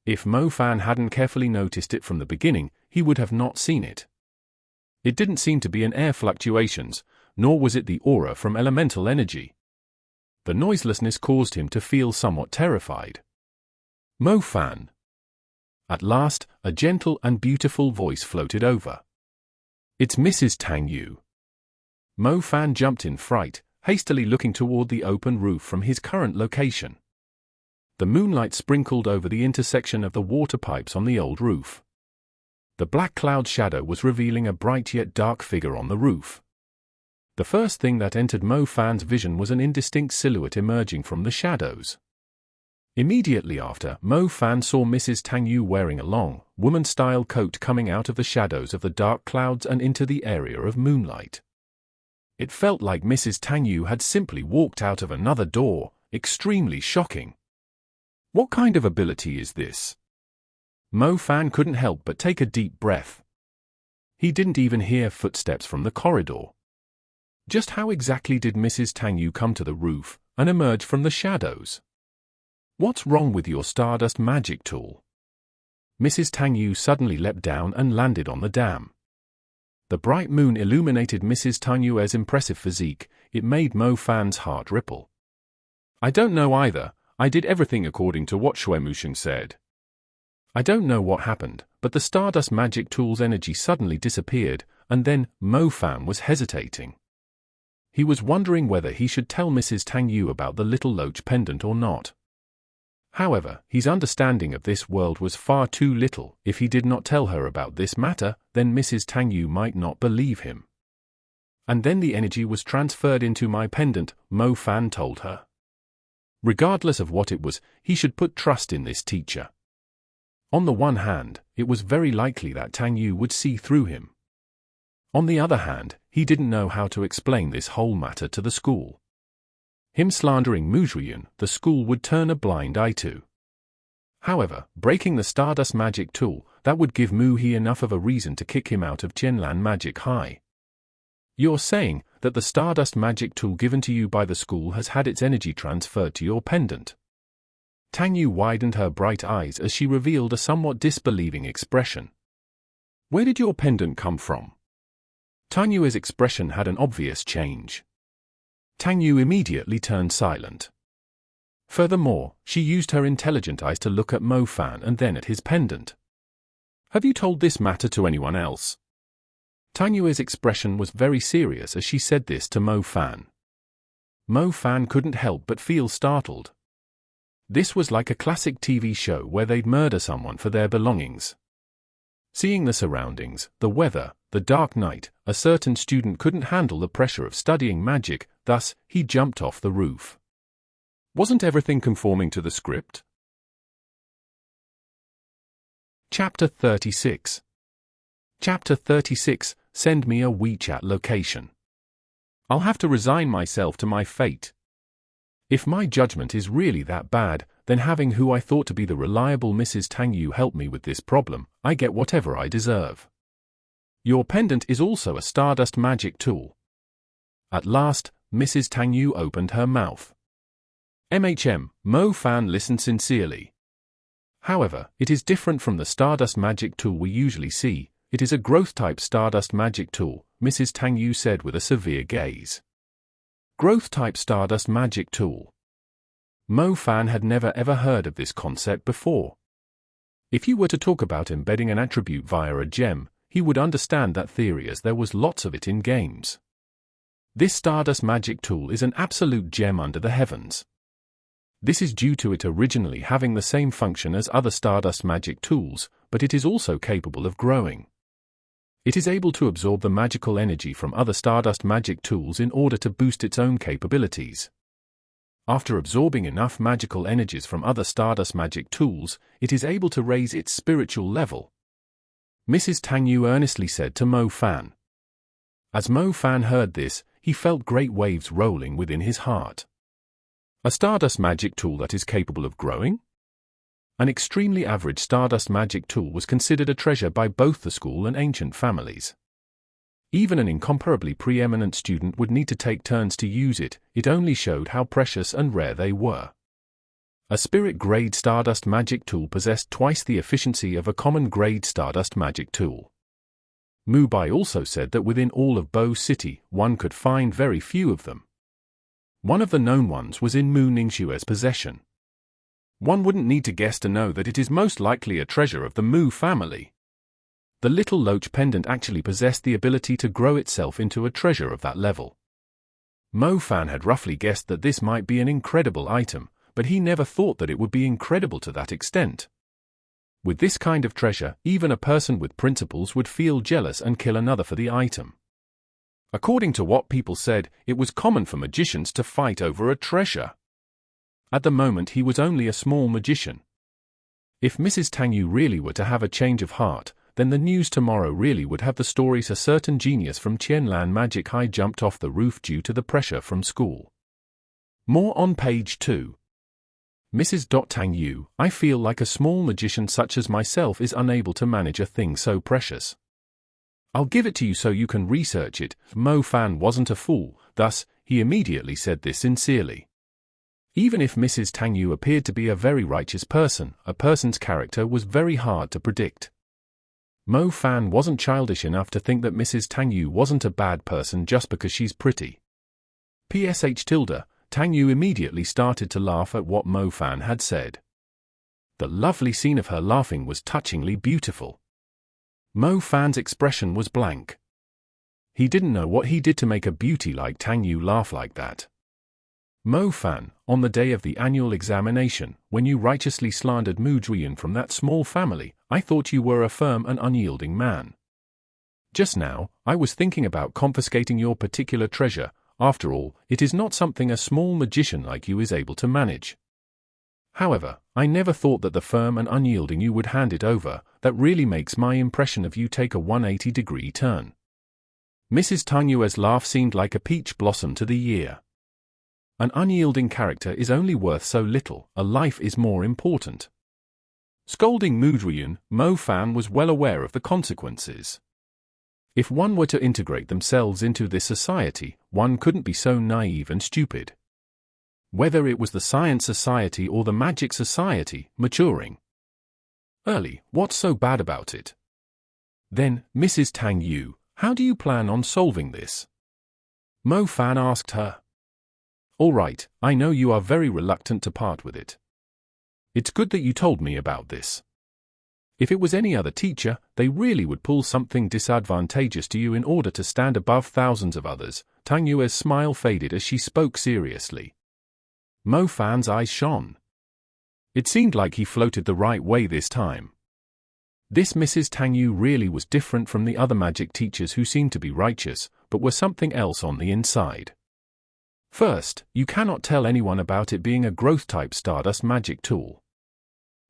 S1: If Mo Fan hadn't carefully noticed it from the beginning, he would have not seen it. It didn't seem to be an air fluctuations, nor was it the aura from elemental energy. The noiselessness caused him to feel somewhat terrified. "Mo Fan." At last, a gentle and beautiful voice floated over. "It's Mrs. Tang Yu." Mo Fan jumped in fright, hastily looking toward the open roof from his current location. The moonlight sprinkled over the intersection of the water pipes on the old roof. The black cloud shadow was revealing a bright yet dark figure on the roof. The first thing that entered Mo Fan's vision was an indistinct silhouette emerging from the shadows. Immediately after, Mo Fan saw Mrs. Tang Yu wearing a long, woman-style coat coming out of the shadows of the dark clouds and into the area of moonlight. It felt like Mrs. Tang Yu had simply walked out of another door, extremely shocking. What kind of ability is this? Mo Fan couldn't help but take a deep breath. He didn't even hear footsteps from the corridor. Just how exactly did Mrs. Tang Yu come to the roof and emerge from the shadows? What's wrong with your Stardust magic tool? Mrs. Tang Yu suddenly leapt down and landed on the dam. The bright moon illuminated Mrs. Tang Yu's impressive physique, it made Mo Fan's heart ripple. "I don't know either, I did everything according to what Shui Musheng said. I don't know what happened, but the Stardust magic tool's energy suddenly disappeared, and then Mo Fan was hesitating. He was wondering whether he should tell Mrs. Tang Yu about the little loach pendant or not. However, his understanding of this world was far too little. If he did not tell her about this matter, then Mrs. Tang Yu might not believe him. "And then the energy was transferred into my pendant," Mo Fan told her. Regardless of what it was, he should put trust in this teacher. On the one hand, it was very likely that Tang Yu would see through him. On the other hand, he didn't know how to explain this whole matter to the school. Him slandering Mu Zhuyan, the school would turn a blind eye to. However, breaking the Stardust magic tool, that would give Mu He enough of a reason to kick him out of Qianlan Magic High. "You're saying that the Stardust magic tool given to you by the school has had its energy transferred to your pendant?" Tang Yu widened her bright eyes as she revealed a somewhat disbelieving expression. "Where did your pendant come from?" Tang Yue's expression had an obvious change. Tang Yue immediately turned silent. Furthermore, she used her intelligent eyes to look at Mo Fan and then at his pendant. "Have you told this matter to anyone else?" Tang Yue's expression was very serious as she said this to Mo Fan. Mo Fan couldn't help but feel startled. This was like a classic TV show where they'd murder someone for their belongings. Seeing the surroundings, the weather, the dark night, a certain student couldn't handle the pressure of studying magic, thus, he jumped off the roof. Wasn't everything conforming to the script? Chapter 36. Chapter 36, Send me a WeChat location. I'll have to resign myself to my fate. If my judgment is really that bad, then having who I thought to be the reliable Mrs. Tang Yue help me with this problem, I get whatever I deserve. Your pendant is also a stardust magic tool. At last, Mrs. Tang Yue opened her mouth. Mo Fan listened sincerely. However, it is different from the stardust magic tool we usually see. It is a growth-type stardust magic tool, Mrs. Tang Yue said with a severe gaze. Growth-type stardust magic tool. Mo Fan had never ever heard of this concept before. If you were to talk about embedding an attribute via a gem, he would understand that theory as there was lots of it in games. This stardust magic tool is an absolute gem under the heavens. This is due to it originally having the same function as other stardust magic tools, but it is also capable of growing. It is able to absorb the magical energy from other stardust magic tools in order to boost its own capabilities. After absorbing enough magical energies from other stardust magic tools, it is able to raise its spiritual level. Mrs. Tang Yue earnestly said to Mo Fan. As Mo Fan heard this, he felt great waves rolling within his heart. A stardust magic tool that is capable of growing? An extremely average stardust magic tool was considered a treasure by both the school and ancient families. Even an incomparably preeminent student would need to take turns to use it. It only showed how precious and rare they were. A spirit-grade stardust magic tool possessed twice the efficiency of a common-grade stardust magic tool. Mu Bai also said that within all of Bo City, one could find very few of them. One of the known ones was in Mu Ningxue's possession. One wouldn't need to guess to know that it is most likely a treasure of the Mu family. The little loach pendant actually possessed the ability to grow itself into a treasure of that level. Mo Fan had roughly guessed that this might be an incredible item, but he never thought that it would be incredible to that extent. With this kind of treasure, even a person with principles would feel jealous and kill another for the item. According to what people said, it was common for magicians to fight over a treasure. At the moment he was only a small magician. If Mrs. Tang Yue really were to have a change of heart, then the news tomorrow really would have the stories a certain genius from Qianlan Magic High jumped off the roof due to the pressure from school. More on page 2. Mrs. Tang Yue, I feel like a small magician such as myself is unable to manage a thing so precious. I'll give it to you so you can research it. Mo Fan wasn't a fool, thus, he immediately said this sincerely. Even if Mrs. Tang Yue appeared to be a very righteous person, a person's character was very hard to predict. Mo Fan wasn't childish enough to think that Mrs. Tang Yue wasn't a bad person just because she's pretty. Tang Yue immediately started to laugh at what Mo Fan had said. The lovely scene of her laughing was touchingly beautiful. Mo Fan's expression was blank. He didn't know what he did to make a beauty like Tang Yue laugh like that. Mo Fan, on the day of the annual examination, when you righteously slandered Mu Juyan from that small family, I thought you were a firm and unyielding man. Just now, I was thinking about confiscating your particular treasure. After all, it is not something a small magician like you is able to manage. However, I never thought that the firm and unyielding you would hand it over. That really makes my impression of you take a 180-degree turn. Mrs. Tang Yue's laugh seemed like a peach blossom to the ear. An unyielding character is only worth so little, a life is more important. Scolding Mu Juyan, Mo Fan was well aware of the consequences. If one were to integrate themselves into this society, one couldn't be so naive and stupid. Whether it was the Science Society or the Magic Society, maturing early, what's so bad about it? Then, Mrs. Tang Yue, How do you plan on solving this? Mo Fan asked her. All right, I know you are very reluctant to part with it. It's good that you told me about this. If it was any other teacher, they really would pull something disadvantageous to you in order to stand above thousands of others. Tang Yue's smile faded as she spoke seriously. Mo Fan's eyes shone. It seemed like he floated the right way this time. This Mrs. Tang Yue really was different from the other magic teachers who seemed to be righteous, but were something else on the inside. First, you cannot tell anyone about it being a growth-type Stardust magic tool.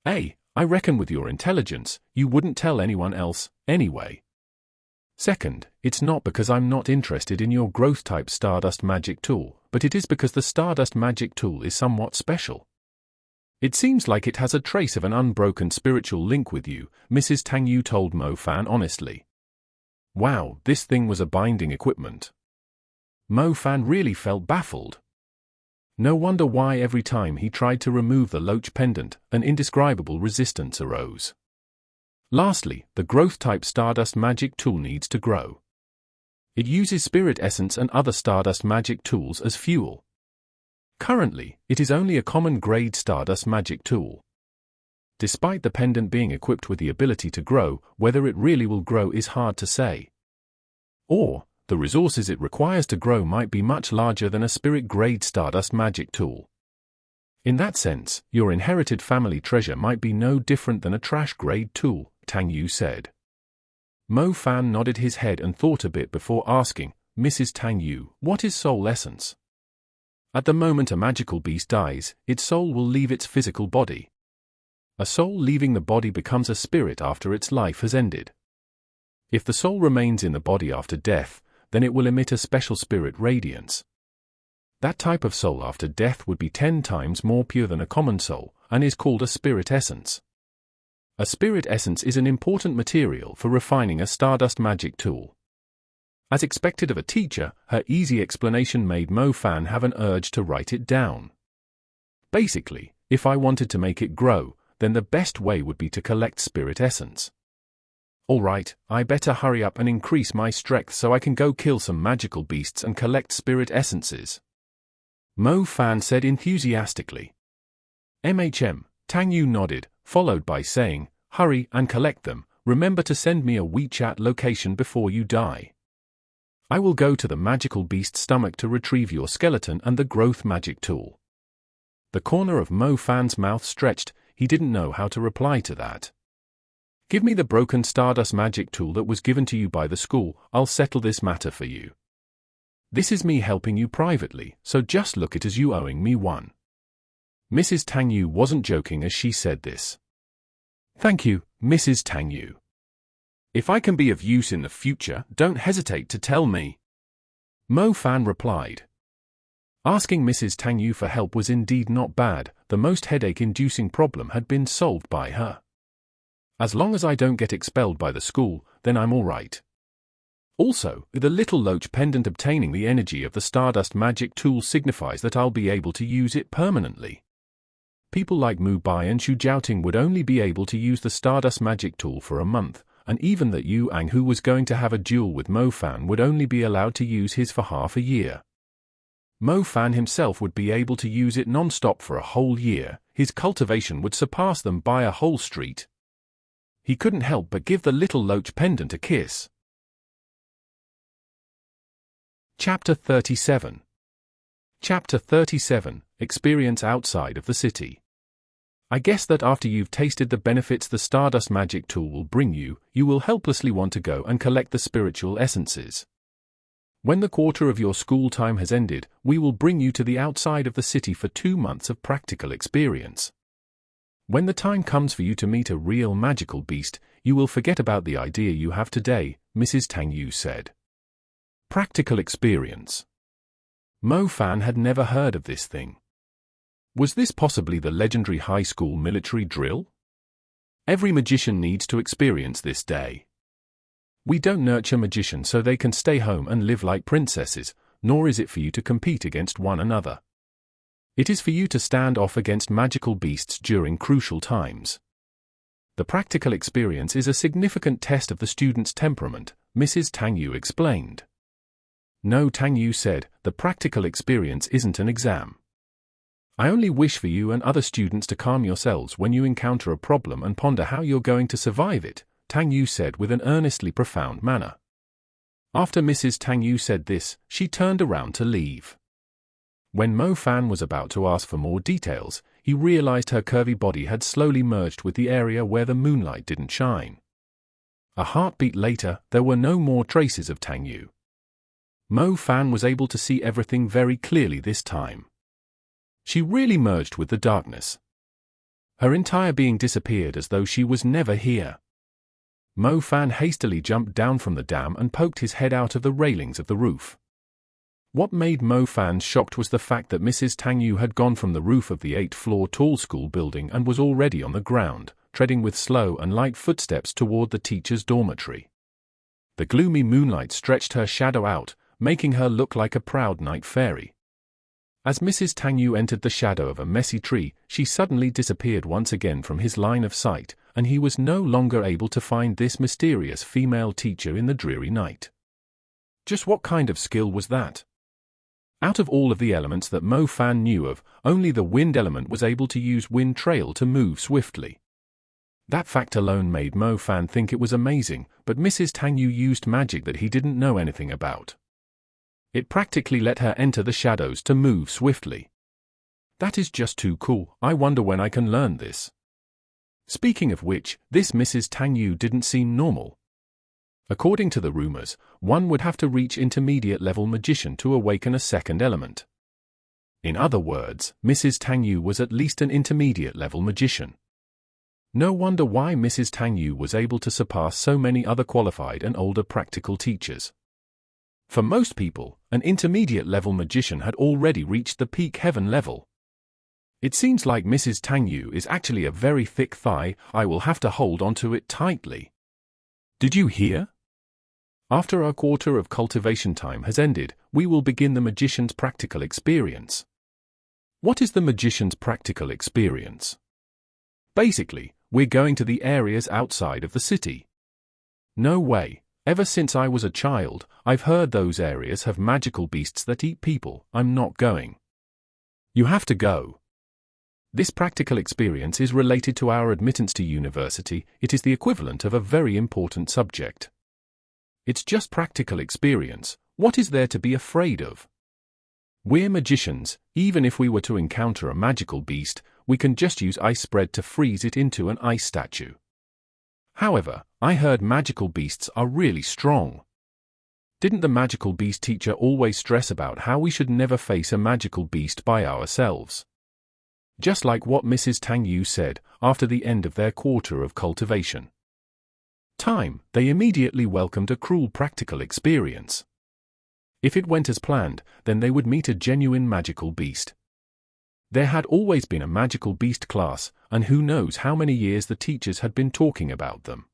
S1: I reckon with your intelligence, you wouldn't tell anyone else, anyway. Second, it's not because I'm not interested in your growth-type Stardust magic tool, but it is because the Stardust magic tool is somewhat special. It seems like it has a trace of an unbroken spiritual link with you, Mrs. Tang Yue told Mo Fan honestly. Wow, this thing was a binding equipment. Mo Fan really felt baffled. No wonder why every time he tried to remove the loach pendant, an indescribable resistance arose. Lastly, the growth-type Stardust magic tool needs to grow. It uses spirit essence and other Stardust magic tools as fuel. Currently, it is only a common-grade Stardust magic tool. Despite the pendant being equipped with the ability to grow, whether it really will grow is hard to say. Or, the resources it requires to grow might be much larger than a spirit-grade Stardust magic tool. In that sense, your inherited family treasure might be no different than a trash-grade tool, Tang Yue said. Mo Fan nodded his head and thought a bit before asking, Mrs. Tang Yue, what is soul essence? At the moment a magical beast dies, its soul will leave its physical body. A soul leaving the body becomes a spirit after its life has ended. If the soul remains in the body after death, then it will emit a special spirit radiance. That type of soul after death would be 10 times more pure than a common soul, and is called a spirit essence. A spirit essence is an important material for refining a Stardust magic tool. As expected of a teacher, her easy explanation made Mo Fan have an urge to write it down. Basically, if I wanted to make it grow, then the best way would be to collect spirit essence. Alright, I better hurry up and increase my strength so I can go kill some magical beasts and collect spirit essences. Mo Fan said enthusiastically. Tang Yue nodded, followed by saying, hurry and collect them, remember to send me a WeChat location before you die. I will go to the magical beast stomach to retrieve your skeleton and the growth magic tool. The corner of Mo Fan's mouth stretched, he didn't know how to reply to that. Give me the broken Stardust magic tool that was given to you by the school, I'll settle this matter for you. This is me helping you privately, so just look it as you owing me one. Mrs. Tang Yue wasn't joking as she said this. Thank you, Mrs. Tang Yue. If I can be of use in the future, don't hesitate to tell me. Mo Fan replied. Asking Mrs. Tang Yue for help was indeed not bad, the most headache-inducing problem had been solved by her. As long as I don't get expelled by the school, then I'm alright. Also, the little loach pendant obtaining the energy of the Stardust magic tool signifies that I'll be able to use it permanently. People like Mu Bai and Xu Jiaoting would only be able to use the Stardust magic tool for a month, and even that Yu Ang, who was going to have a duel with Mo Fan, would only be allowed to use his for half a year. Mo Fan himself would be able to use it non-stop for a whole year, his cultivation would surpass them by a whole street. He couldn't help but give the little loach pendant a kiss. Chapter 37. Chapter 37, Experience Outside of the City. I guess that after you've tasted the benefits the Stardust magic tool will bring you, you will helplessly want to go and collect the spiritual essences. When the quarter of your school time has ended, we will bring you to the outside of the city for 2 months of practical experience. When the time comes for you to meet a real magical beast, you will forget about the idea you have today, Mrs. Tang Yue said. Practical experience. Mo Fan had never heard of this thing. Was this possibly the legendary high school military drill? Every magician needs to experience this day. We don't nurture magicians so they can stay home and live like princesses, nor is it for you to compete against one another. It is for you to stand off against magical beasts during crucial times. The practical experience is a significant test of the student's temperament, Mrs. Tang Yu explained. No, Tang Yu said, the practical experience isn't an exam. I only wish for you and other students to calm yourselves when you encounter a problem and ponder how you're going to survive it, Tang Yu said with an earnestly profound manner. After Mrs. Tang Yu said this, she turned around to leave. When Mo Fan was about to ask for more details, he realized her curvy body had slowly merged with the area where the moonlight didn't shine. A heartbeat later, there were no more traces of Tang Yu. Mo Fan was able to see everything very clearly this time. She really merged with the darkness. Her entire being disappeared as though she was never here. Mo Fan hastily jumped down from the dam and poked his head out of the railings of the roof. What made Mo Fan shocked was the fact that Mrs. Tang Yu had gone from the roof of the 8th-floor tall school building and was already on the ground, treading with slow and light footsteps toward the teacher's dormitory. The gloomy moonlight stretched her shadow out, making her look like a proud night fairy. As Mrs. Tang Yu entered the shadow of a messy tree, she suddenly disappeared once again from his line of sight, and he was no longer able to find this mysterious female teacher in the dreary night. Just what kind of skill was that? Out of all of the elements that Mo Fan knew of, only the wind element was able to use wind trail to move swiftly. That fact alone made Mo Fan think it was amazing, but Mrs. Tang Yu used magic that he didn't know anything about. It practically let her enter the shadows to move swiftly. That is just too cool. I wonder when I can learn this. Speaking of which, this Mrs. Tang Yu didn't seem normal. According to the rumors, one would have to reach intermediate-level magician to awaken a second element. In other words, Mrs. Tang Yu was at least an intermediate-level magician. No wonder why Mrs. Tang Yu was able to surpass so many other qualified and older practical teachers. For most people, an intermediate-level magician had already reached the peak heaven level. It seems like Mrs. Tang Yu is actually a very thick thigh. I will have to hold onto it tightly. Did you hear? After our quarter of cultivation time has ended, we will begin the magician's practical experience. What is the magician's practical experience? Basically, we're going to the areas outside of the city. No way. Ever since I was a child, I've heard those areas have magical beasts that eat people. I'm not going. You have to go. This practical experience is related to our admittance to university. It is the equivalent of a very important subject. It's just practical experience. What is there to be afraid of? We're magicians. Even if we were to encounter a magical beast, we can just use ice spread to freeze it into an ice statue. However, I heard magical beasts are really strong. Didn't the magical beast teacher always stress about how we should never face a magical beast by ourselves? Just like what Mrs. Tang Yu said after the end of their quarter of cultivation time, they immediately welcomed a cruel practical experience. If it went as planned, then they would meet a genuine magical beast. There had always been a magical beast class, and who knows how many years the teachers had been talking about them.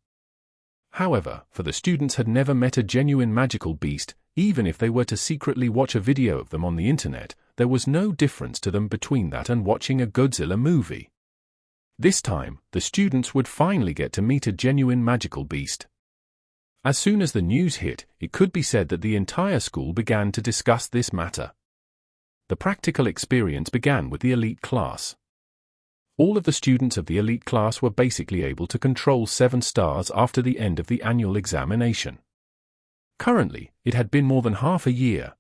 S1: However, for the students had never met a genuine magical beast. Even if they were to secretly watch a video of them on the internet, there was no difference to them between that and watching a Godzilla movie. This time, the students would finally get to meet a genuine magical beast. As soon as the news hit, it could be said that the entire school began to discuss this matter. The practical experience began with the elite class. All of the students of the elite class were basically able to control 7 stars after the end of the annual examination. Currently, it had been more than half a year.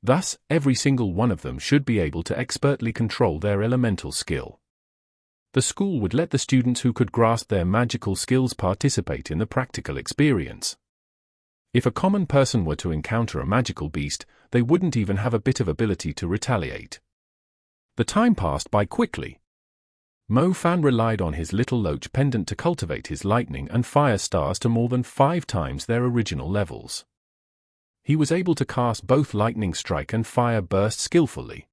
S1: Thus, every single one of them should be able to expertly control their elemental skill. The school would let the students who could grasp their magical skills participate in the practical experience. If a common person were to encounter a magical beast, they wouldn't even have a bit of ability to retaliate. The time passed by quickly. Mo Fan relied on his little loach pendant to cultivate his lightning and fire stars to more than 5 times their original levels. He was able to cast both lightning strike and fire burst skillfully.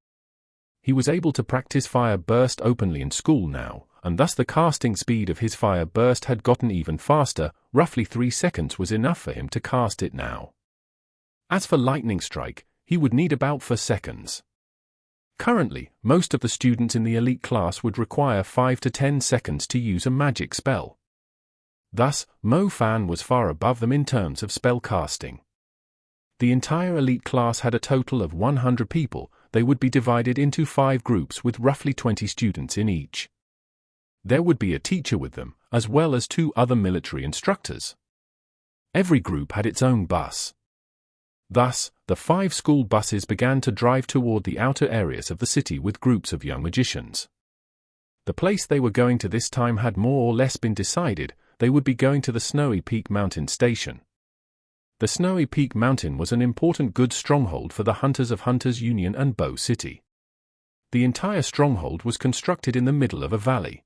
S1: He was able to practice fire burst openly in school now, and thus the casting speed of his fire burst had gotten even faster. Roughly 3 seconds was enough for him to cast it now. As for lightning strike, he would need about 4 seconds. Currently, most of the students in the elite class would require 5 to 10 seconds to use a magic spell. Thus, Mo Fan was far above them in terms of spell casting. The entire elite class had a total of 100 people. They would be divided into 5 groups with roughly 20 students in each. There would be a teacher with them, as well as 2 other military instructors. Every group had its own bus. Thus, the 5 school buses began to drive toward the outer areas of the city with groups of young magicians. The place they were going to this time had more or less been decided. They would be going to the Snowy Peak Mountain Station. The Snowy Peak Mountain was an important goods stronghold for the Hunters of Hunters Union and Bow City. The entire stronghold was constructed in the middle of a valley.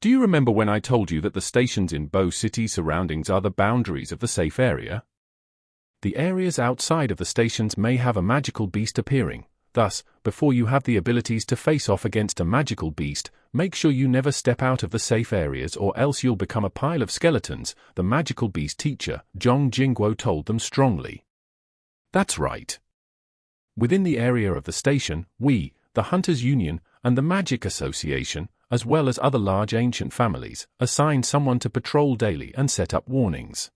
S1: Do you remember when I told you that the stations in Bow City surroundings are the boundaries of the safe area? The areas outside of the stations may have a magical beast appearing. Thus, before you have the abilities to face off against a magical beast, make sure you never step out of the safe areas or else you'll become a pile of skeletons, the magical beast teacher, Zhong Jingguo, told them strongly. That's right. Within the area of the station, we, the Hunters Union, and the Magic Association, as well as other large ancient families, assign someone to patrol daily and set up warnings.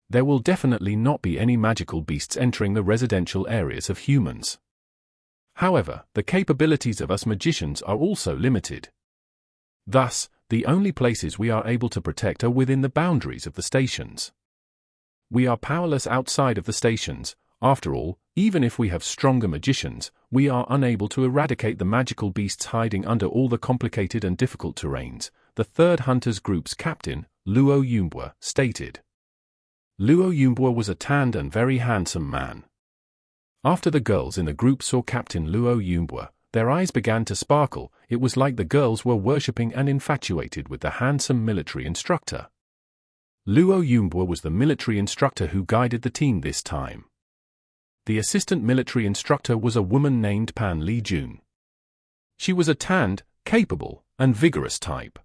S1: There will definitely not be any magical beasts entering the residential areas of humans. However, the capabilities of us magicians are also limited. Thus, the only places we are able to protect are within the boundaries of the stations. We are powerless outside of the stations. After all, even if we have stronger magicians, we are unable to eradicate the magical beasts hiding under all the complicated and difficult terrains, the 3rd Hunters Group's captain, Luo Yumbwa, stated. Luo Yumbwa was a tanned and very handsome man. After the girls in the group saw Captain Luo Yumbwa, their eyes began to sparkle. It was like the girls were worshipping and infatuated with the handsome military instructor. Luo Yumbwa was the military instructor who guided the team this time. The assistant military instructor was a woman named Pan Li Jun. She was a tanned, capable, and vigorous type.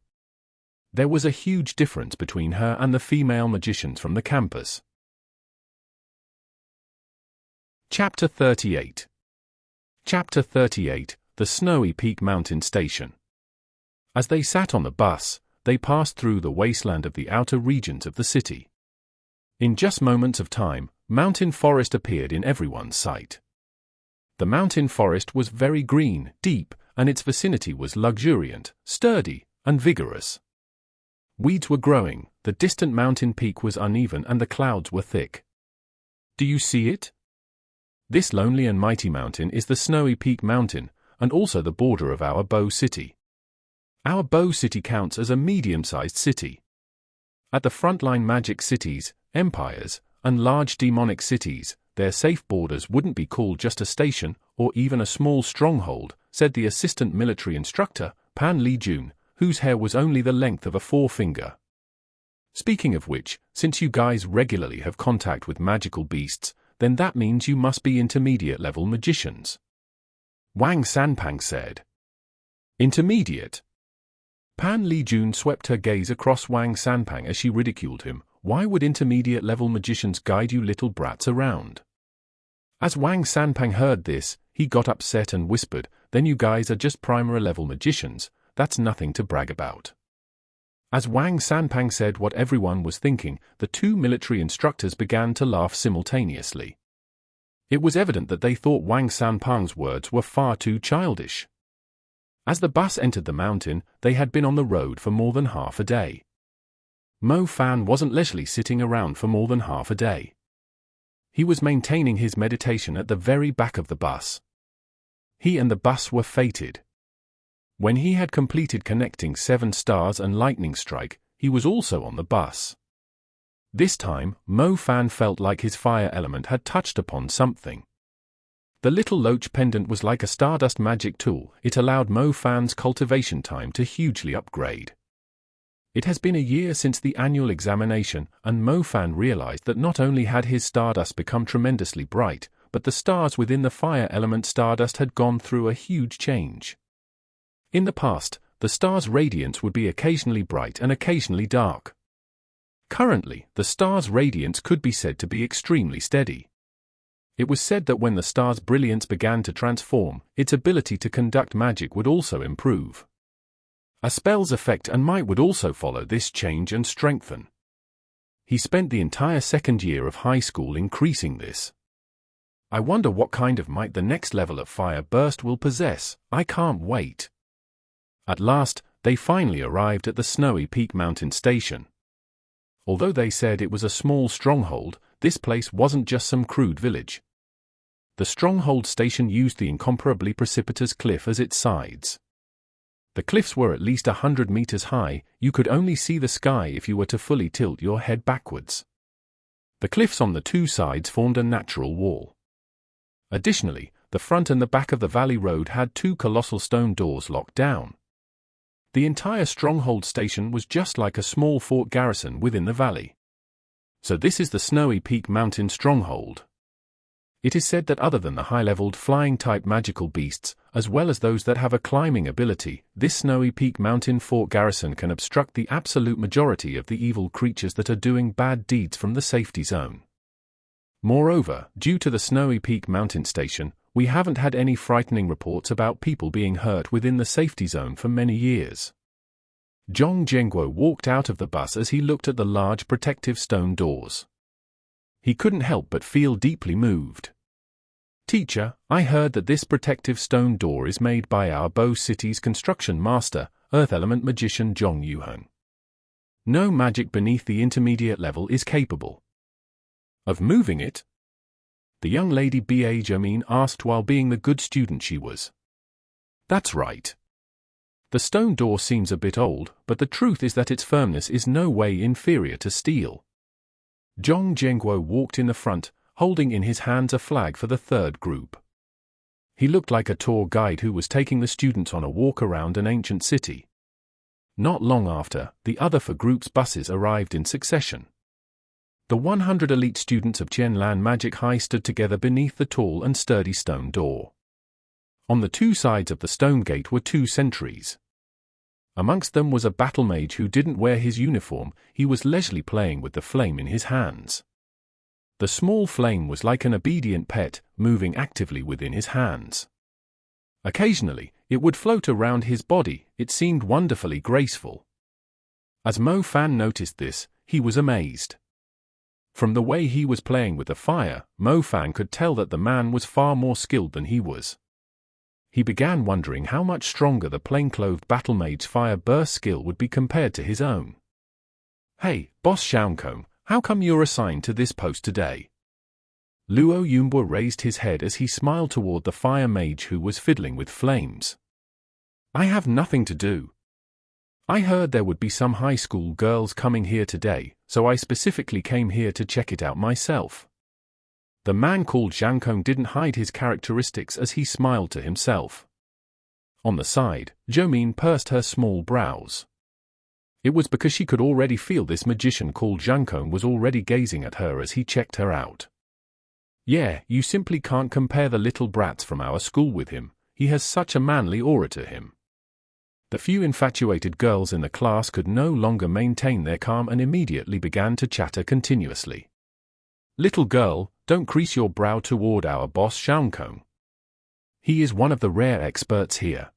S1: There was a huge difference between her and the female magicians from the campus. Chapter 38. Chapter 38, The Snowy Peak Mountain Station. As they sat on the bus, they passed through the wasteland of the outer regions of the city. In just moments of time, mountain forest appeared in everyone's sight. The mountain forest was very green, deep, and its vicinity was luxuriant, sturdy, and vigorous. Weeds were growing, the distant mountain peak was uneven, and the clouds were thick. Do you see it? This lonely and mighty mountain is the Snowy Peak Mountain, and also the border of our Bow City. Our Bow City counts as a medium-sized city. At the frontline magic cities, empires, and large demonic cities, their safe borders wouldn't be called just a station, or even a small stronghold, said the assistant military instructor, Pan Li Jun, whose hair was only the length of a forefinger. Speaking of which, since you guys regularly have contact with magical beasts, then that means you must be intermediate-level magicians. Wang Sanpang said. Intermediate? Pan Li Jun swept her gaze across Wang Sanpang as she ridiculed him. Why would intermediate-level magicians guide you little brats around? As Wang Sanpang heard this, he got upset and whispered, then you guys are just primary-level magicians, that's nothing to brag about. As Wang Sanpang said what everyone was thinking, the 2 military instructors began to laugh simultaneously. It was evident that they thought Wang Sanpang's words were far too childish. As the bus entered the mountain, they had been on the road for more than half a day. Mo Fan wasn't leisurely sitting around for more than half a day. He was maintaining his meditation at the very back of the bus. He and the bus were fated. When he had completed connecting 7 stars and lightning strike, he was also on the bus. This time, Mo Fan felt like his fire element had touched upon something. The little loach pendant was like a stardust magic tool. It allowed Mo Fan's cultivation time to hugely upgrade. It has been a year since the annual examination, and Mo Fan realized that not only had his stardust become tremendously bright, but the stars within the fire element stardust had gone through a huge change. In the past, the star's radiance would be occasionally bright and occasionally dark. Currently, the star's radiance could be said to be extremely steady. It was said that when the star's brilliance began to transform, its ability to conduct magic would also improve. A spell's effect and might would also follow this change and strengthen. He spent the entire second year of high school increasing this. I wonder what kind of might the next level of fire burst will possess. I can't wait. At last, they finally arrived at the Snowy Peak Mountain Station. Although they said it was a small stronghold, this place wasn't just some crude village. The stronghold station used the incomparably precipitous cliff as its sides. The cliffs were at least 100 meters high. You could only see the sky if you were to fully tilt your head backwards. The cliffs on the two sides formed a natural wall. Additionally, the front and the back of the valley road had two colossal stone doors locked down. The entire stronghold station was just like a small fort garrison within the valley. So this is the Snowy Peak Mountain stronghold. It is said that other than the high-leveled flying-type magical beasts, as well as those that have a climbing ability, this Snowy Peak Mountain fort garrison can obstruct the absolute majority of the evil creatures that are doing bad deeds from the safety zone. Moreover, due to the Snowy Peak Mountain Station, we haven't had any frightening reports about people being hurt within the safety zone for many years. Zhong Jianguo walked out of the bus as he looked at the large protective stone doors. He couldn't help but feel deeply moved. Teacher, I heard that this protective stone door is made by our Bo City's construction master, Earth Element magician Zhong Yuheng. No magic beneath the intermediate level is capable of moving it. The young lady B.A. Jamin asked while being the good student she was. That's right. The stone door seems a bit old, but the truth is that its firmness is no way inferior to steel. Zhong Jianguo walked in the front, holding in his hands a flag for the third group. He looked like a tour guide who was taking the students on a walk around an ancient city. Not long after, the other four groups' buses arrived in succession. The 100 elite students of Qianlan Magic High stood together beneath the tall and sturdy stone door. On the two sides of the stone gate were two sentries. Amongst them was a battle mage who didn't wear his uniform. He was leisurely playing with the flame in his hands. The small flame was like an obedient pet, moving actively within his hands. Occasionally, it would float around his body. It seemed wonderfully graceful. As Mo Fan noticed this, he was amazed. From the way he was playing with the fire, Mo Fan could tell that the man was far more skilled than he was. He began wondering how much stronger the plainclothed battle mage's fire burst skill would be compared to his own. Hey, Boss Xiaokong, how come you're assigned to this post today? Luo Yunbo raised his head as he smiled toward the fire mage who was fiddling with flames. I have nothing to do. I heard there would be some high school girls coming here today, so I specifically came here to check it out myself. The man called Xiaokong didn't hide his characteristics as he smiled to himself. On the side, Jomin pursed her small brows. It was because she could already feel this magician called Xiaokong was already gazing at her as he checked her out. Yeah, you simply can't compare the little brats from our school with him. He has such a manly aura to him. The few infatuated girls in the class could no longer maintain their calm and immediately began to chatter continuously. Little girl, don't crease your brow toward our boss Xiaokong. He is one of the rare experts here.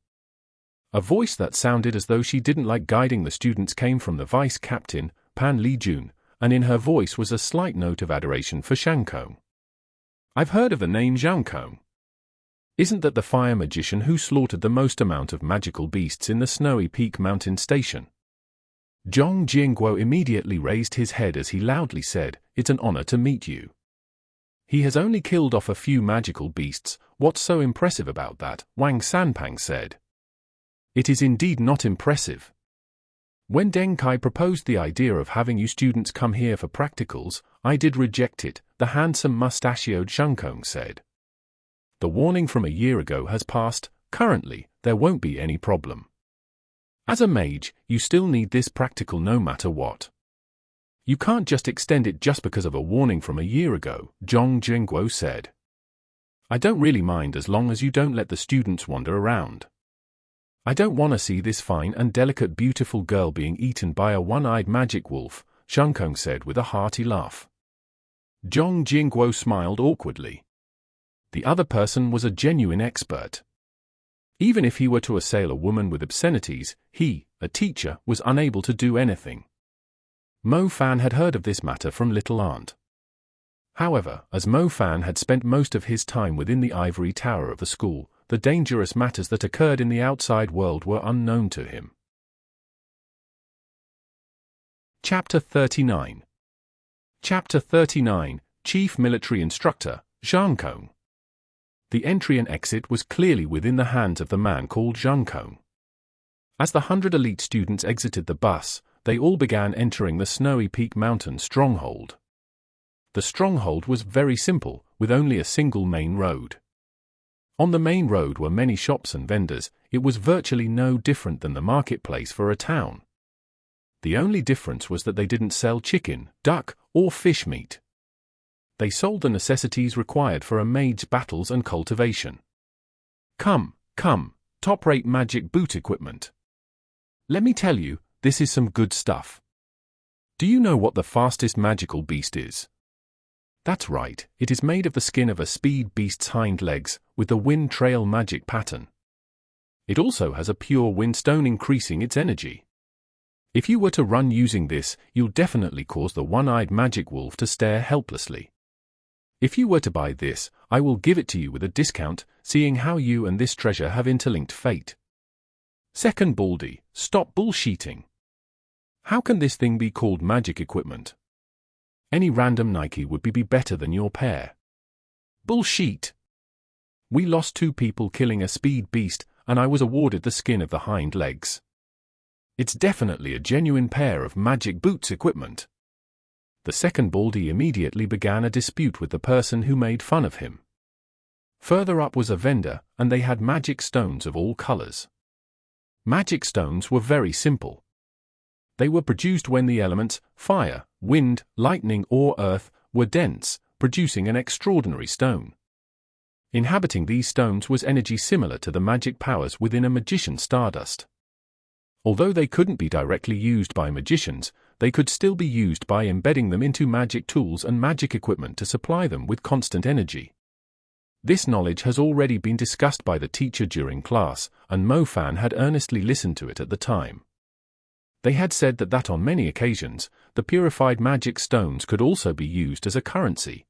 S1: A voice that sounded as though she didn't like guiding the students came from the vice captain, Pan Lijun, and in her voice was a slight note of adoration for Xiaokong. I've heard of the name Xiaokong. Isn't that the fire magician who slaughtered the most amount of magical beasts in the Snowy Peak Mountain Station? Zhong Jianguo immediately raised his head as he loudly said, "It's an honor to meet you." He has only killed off a few magical beasts. What's so impressive about that? Wang Sanpang said. It is indeed not impressive. When Deng Kai proposed the idea of having you students come here for practicals, I did reject it, the handsome mustachioed Xiaokong said. The warning from a year ago has passed. Currently, there won't be any problem. As a mage, you still need this practical no matter what. You can't just extend it just because of a warning from a year ago, Zhong Jianguo said. I don't really mind as long as you don't let the students wander around. I don't want to see this fine and delicate beautiful girl being eaten by a one-eyed magic wolf, Xiaokong said with a hearty laugh. Zhong Jianguo smiled awkwardly. The other person was a genuine expert. Even if he were to assail a woman with obscenities, he, a teacher, was unable to do anything. Mo Fan had heard of this matter from Little Aunt. However, as Mo Fan had spent most of his time within the ivory tower of the school, the dangerous matters that occurred in the outside world were unknown to him. Chapter 39. Chapter 39, Chief Military Instructor, Zhang Kong. The entry and exit was clearly within the hands of the man called Zhang Kong. As the 100 elite students exited the bus, they all began entering the Snowy Peak Mountain stronghold. The stronghold was very simple, with only a single main road. On the main road were many shops and vendors. It was virtually no different than the marketplace for a town. The only difference was that they didn't sell chicken, duck, or fish meat. They sold the necessities required for a mage's battles and cultivation. Come, top-rate magic boot equipment. Let me tell you, this is some good stuff. Do you know what the fastest magical beast is? That's right, it is made of the skin of a speed beast's hind legs, with the wind trail magic pattern. It also has a pure wind stone increasing its energy. If you were to run using this, you'll definitely cause the one-eyed magic wolf to stare helplessly. If you were to buy this, I will give it to you with a discount, seeing how you and this treasure have interlinked fate. Second Baldy, stop bullshitting. How can this thing be called magic equipment? Any random Nike would be better than your pair. Bullshit. We lost 2 people killing a speed beast, and I was awarded the skin of the hind legs. It's definitely a genuine pair of magic boots equipment. The second Baldy immediately began a dispute with the person who made fun of him. Further up was a vendor, and they had magic stones of all colors. Magic stones were very simple. They were produced when the elements, fire, wind, lightning or earth, were dense, producing an extraordinary stone. Inhabiting these stones was energy similar to the magic powers within a magician's stardust. Although they couldn't be directly used by magicians, they could still be used by embedding them into magic tools and magic equipment to supply them with constant energy. This knowledge has already been discussed by the teacher during class, and Mo Fan had earnestly listened to it at the time. They had said that on many occasions, the purified magic stones could also be used as a currency.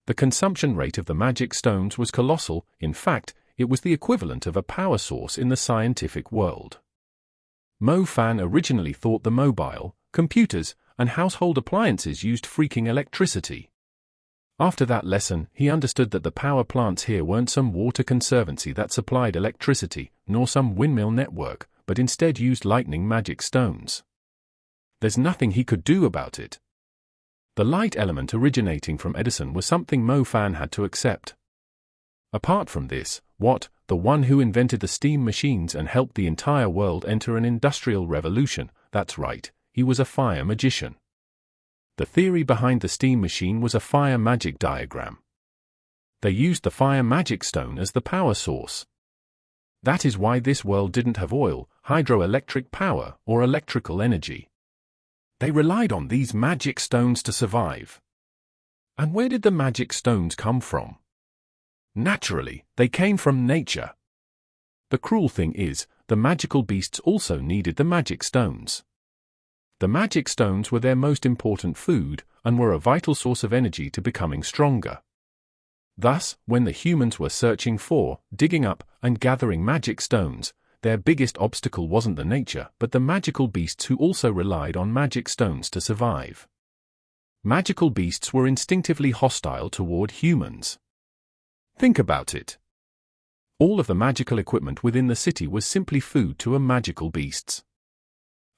S1: The consumption rate of the magic stones was colossal. In fact, it was the equivalent of a power source in the scientific world. Mo Fan originally thought the mobile, computers, and household appliances used freaking electricity. After that lesson, he understood that the power plants here weren't some water conservancy that supplied electricity, nor some windmill network, but instead used lightning magic stones. There's nothing he could do about it. The light element originating from Edison was something Mo Fan had to accept. Apart from this, the one who invented the steam machines and helped the entire world enter an industrial revolution, that's right, he was a fire magician. The theory behind the steam machine was a fire magic diagram. They used the fire magic stone as the power source. That is why this world didn't have oil, hydroelectric power, or electrical energy. They relied on these magic stones to survive. And where did the magic stones come from? Naturally, they came from nature. The cruel thing is, the magical beasts also needed the magic stones. The magic stones were their most important food, and were a vital source of energy to becoming stronger. Thus, when the humans were searching for, digging up, and gathering magic stones, their biggest obstacle wasn't the nature but the magical beasts who also relied on magic stones to survive. Magical beasts were instinctively hostile toward humans. Think about it. All of the magical equipment within the city was simply food to magical beasts.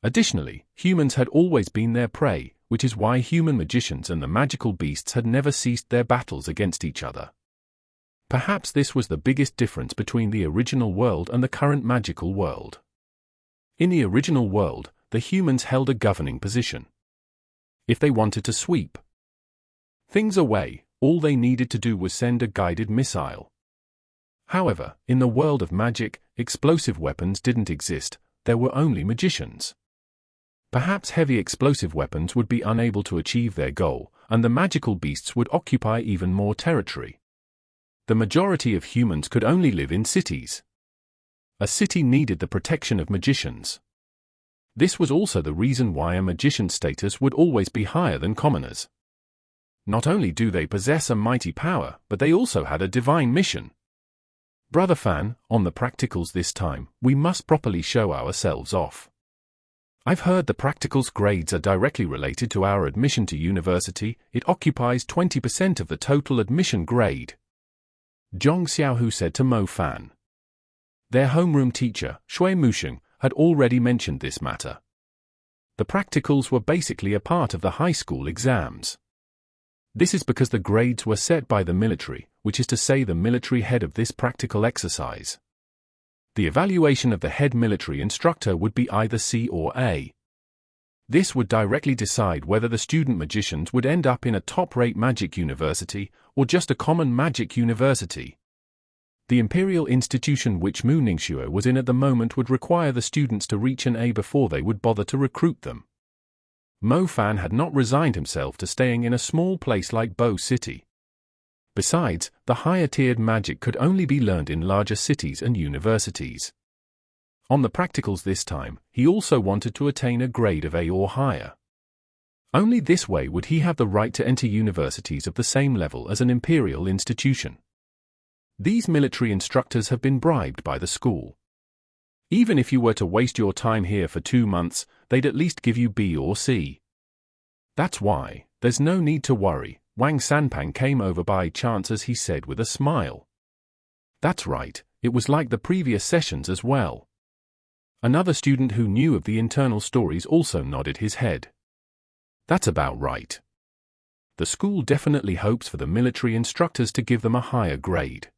S1: Additionally, humans had always been their prey, which is why human magicians and the magical beasts had never ceased their battles against each other. Perhaps this was the biggest difference between the original world and the current magical world. In the original world, the humans held a governing position. If they wanted to sweep things away, all they needed to do was send a guided missile. However, in the world of magic, explosive weapons didn't exist, there were only magicians. Perhaps heavy explosive weapons would be unable to achieve their goal, and the magical beasts would occupy even more territory. The majority of humans could only live in cities. A city needed the protection of magicians. This was also the reason why a magician's status would always be higher than commoners. Not only do they possess a mighty power, but they also had a divine mission. Brother Fan, on the practicals this time, we must properly show ourselves off. I've heard the practicals grades are directly related to our admission to university. It occupies 20% of the total admission grade. Zhong Xiaohu said to Mo Fan. Their homeroom teacher, Shui Musheng, had already mentioned this matter. The practicals were basically a part of the high school exams. This is because the grades were set by the military, which is to say the military head of this practical exercise. The evaluation of the head military instructor would be either C or A. This would directly decide whether the student magicians would end up in a top-rate magic university or just a common magic university. The imperial institution which Mu Ningxue was in at the moment would require the students to reach an A before they would bother to recruit them. Mo Fan had not resigned himself to staying in a small place like Bo City. Besides, the higher-tiered magic could only be learned in larger cities and universities. On the practicals this time, he also wanted to attain a grade of A or higher. Only this way would he have the right to enter universities of the same level as an imperial institution. These military instructors have been bribed by the school. Even if you were to waste your time here for 2 months, they'd at least give you B or C. That's why, there's no need to worry. Wang Sanpang came over by chance as he said with a smile. That's right, it was like the previous sessions as well. Another student who knew of the internal stories also nodded his head. That's about right. The school definitely hopes for the military instructors to give them a higher grade.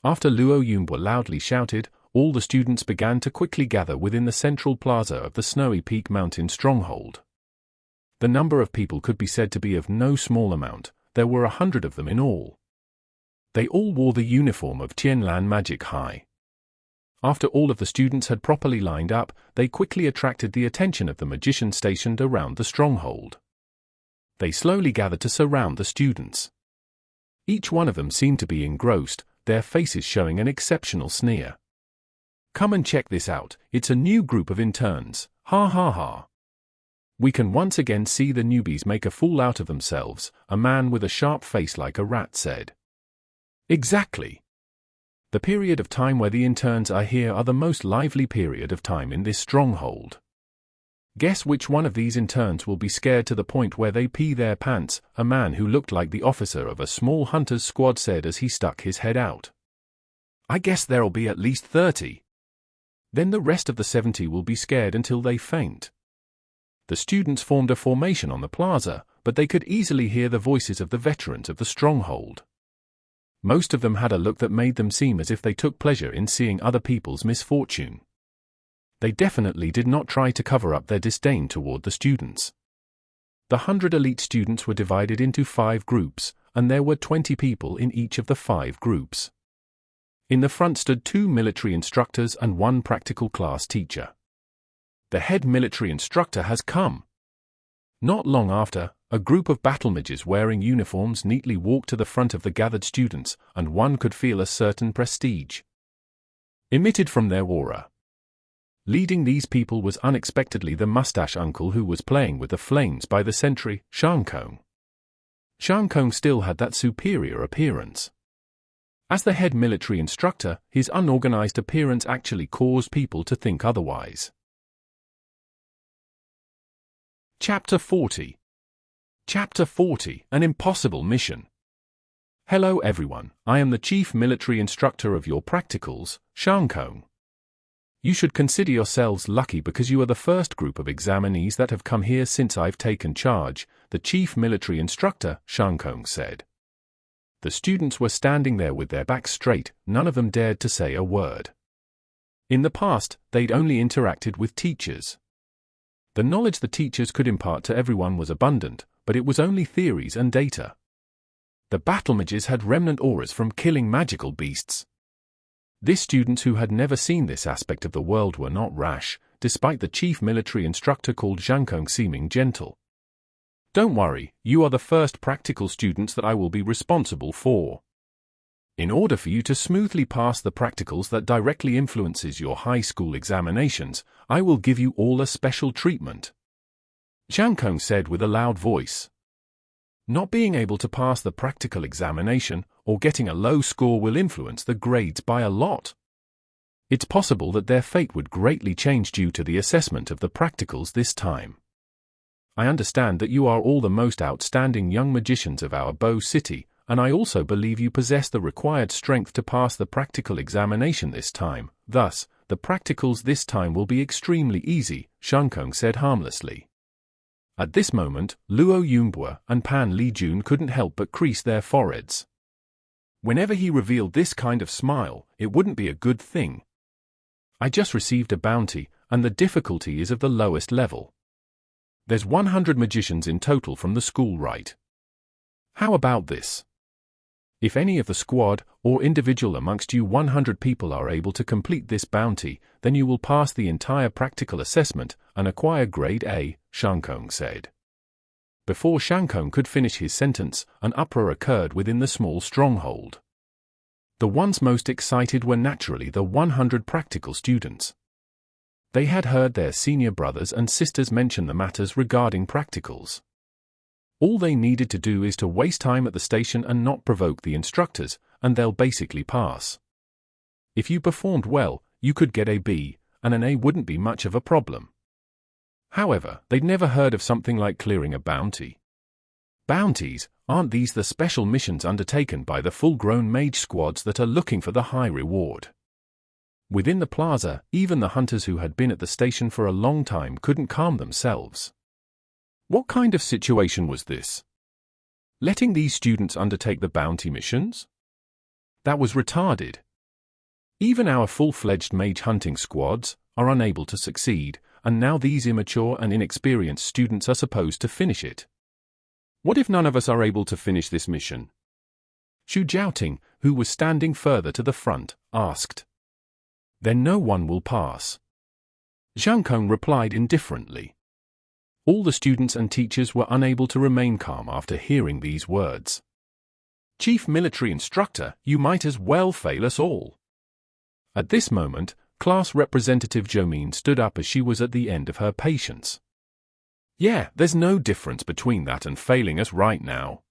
S1: After Luo Yunbo loudly shouted, all the students began to quickly gather within the central plaza of the Snowy Peak Mountain stronghold. The number of people could be said to be of no small amount. There were 100 of them in all. They all wore the uniform of Tianlan Magic High. After all of the students had properly lined up, they quickly attracted the attention of the magicians stationed around the stronghold. They slowly gathered to surround the students. Each one of them seemed to be engrossed, their faces showing an exceptional sneer. Come and check this out, it's a new group of interns, ha ha ha. We can once again see the newbies make a fool out of themselves, a man with a sharp face like a rat said. Exactly. The period of time where the interns are here are the most lively period of time in this stronghold. Guess which one of these interns will be scared to the point where they pee their pants, a man who looked like the officer of a small hunter's squad said as he stuck his head out. I guess there'll be at least 30. Then the rest of the 70 will be scared until they faint. The students formed a formation on the plaza, but they could easily hear the voices of the veterans of the stronghold. Most of them had a look that made them seem as if they took pleasure in seeing other people's misfortune. They definitely did not try to cover up their disdain toward the students. The 100 elite students were divided into 5 groups, and there were 20 people in each of the 5 groups. In the front stood 2 military instructors and 1 practical class teacher. The head military instructor has come. Not long after, a group of battle mages wearing uniforms neatly walked to the front of the gathered students, and one could feel a certain prestige emitted from their aura. Leading these people was unexpectedly the mustache uncle who was playing with the flames by the sentry, Shangkong. Shangkong still had that superior appearance. As the head military instructor, his unorganized appearance actually caused people to think otherwise. Chapter 40. Chapter 40, An Impossible Mission. Hello everyone, I am the chief military instructor of your practicals, Shangkong. You should consider yourselves lucky because you are the first group of examinees that have come here since I've taken charge, the chief military instructor, Shangkong said. The students were standing there with their backs straight, none of them dared to say a word. In the past, they'd only interacted with teachers. The knowledge the teachers could impart to everyone was abundant, but it was only theories and data. The battle mages had remnant auras from killing magical beasts. These students who had never seen this aspect of the world were not rash, despite the chief military instructor called Zhangkong seeming gentle. Don't worry, you are the first practical students that I will be responsible for. In order for you to smoothly pass the practicals that directly influences your high school examinations, I will give you all a special treatment. Zhang Kong said with a loud voice. Not being able to pass the practical examination or getting a low score will influence the grades by a lot. It's possible that their fate would greatly change due to the assessment of the practicals this time. I understand that you are all the most outstanding young magicians of our Bow City, and I also believe you possess the required strength to pass the practical examination this time. Thus, the practicals this time will be extremely easy, Zhang Kong said harmlessly. At this moment, Luo Yungbue and Pan Lijun couldn't help but crease their foreheads. Whenever he revealed this kind of smile, it wouldn't be a good thing. I just received a bounty, and the difficulty is of the lowest level. There's 100 magicians in total from the school, right? How about this? If any of the squad or individual amongst you 100 people are able to complete this bounty, then you will pass the entire practical assessment and acquire grade A, Zhang Kong said. Before Zhang Kong could finish his sentence, an uproar occurred within the small stronghold. The ones most excited were naturally the 100 practical students. They had heard their senior brothers and sisters mention the matters regarding practicals. All they needed to do is to waste time at the station and not provoke the instructors, and they'll basically pass. If you performed well, you could get a B, and an A wouldn't be much of a problem. However, they'd never heard of something like clearing a bounty. Bounties, aren't these the special missions undertaken by the full-grown mage squads that are looking for the high reward? Within the plaza, even the hunters who had been at the station for a long time couldn't calm themselves. What kind of situation was this? Letting these students undertake the bounty missions? That was retarded. Even our full-fledged mage hunting squads are unable to succeed, and now these immature and inexperienced students are supposed to finish it. What if none of us are able to finish this mission? Xu Jiaoting, who was standing further to the front, asked. Then no one will pass. Zhang Kong replied indifferently. All the students and teachers were unable to remain calm after hearing these words. Chief Military Instructor, you might as well fail us all. At this moment, Class Representative Jomin stood up as she was at the end of her patience. Yeah, there's no difference between that and failing us right now.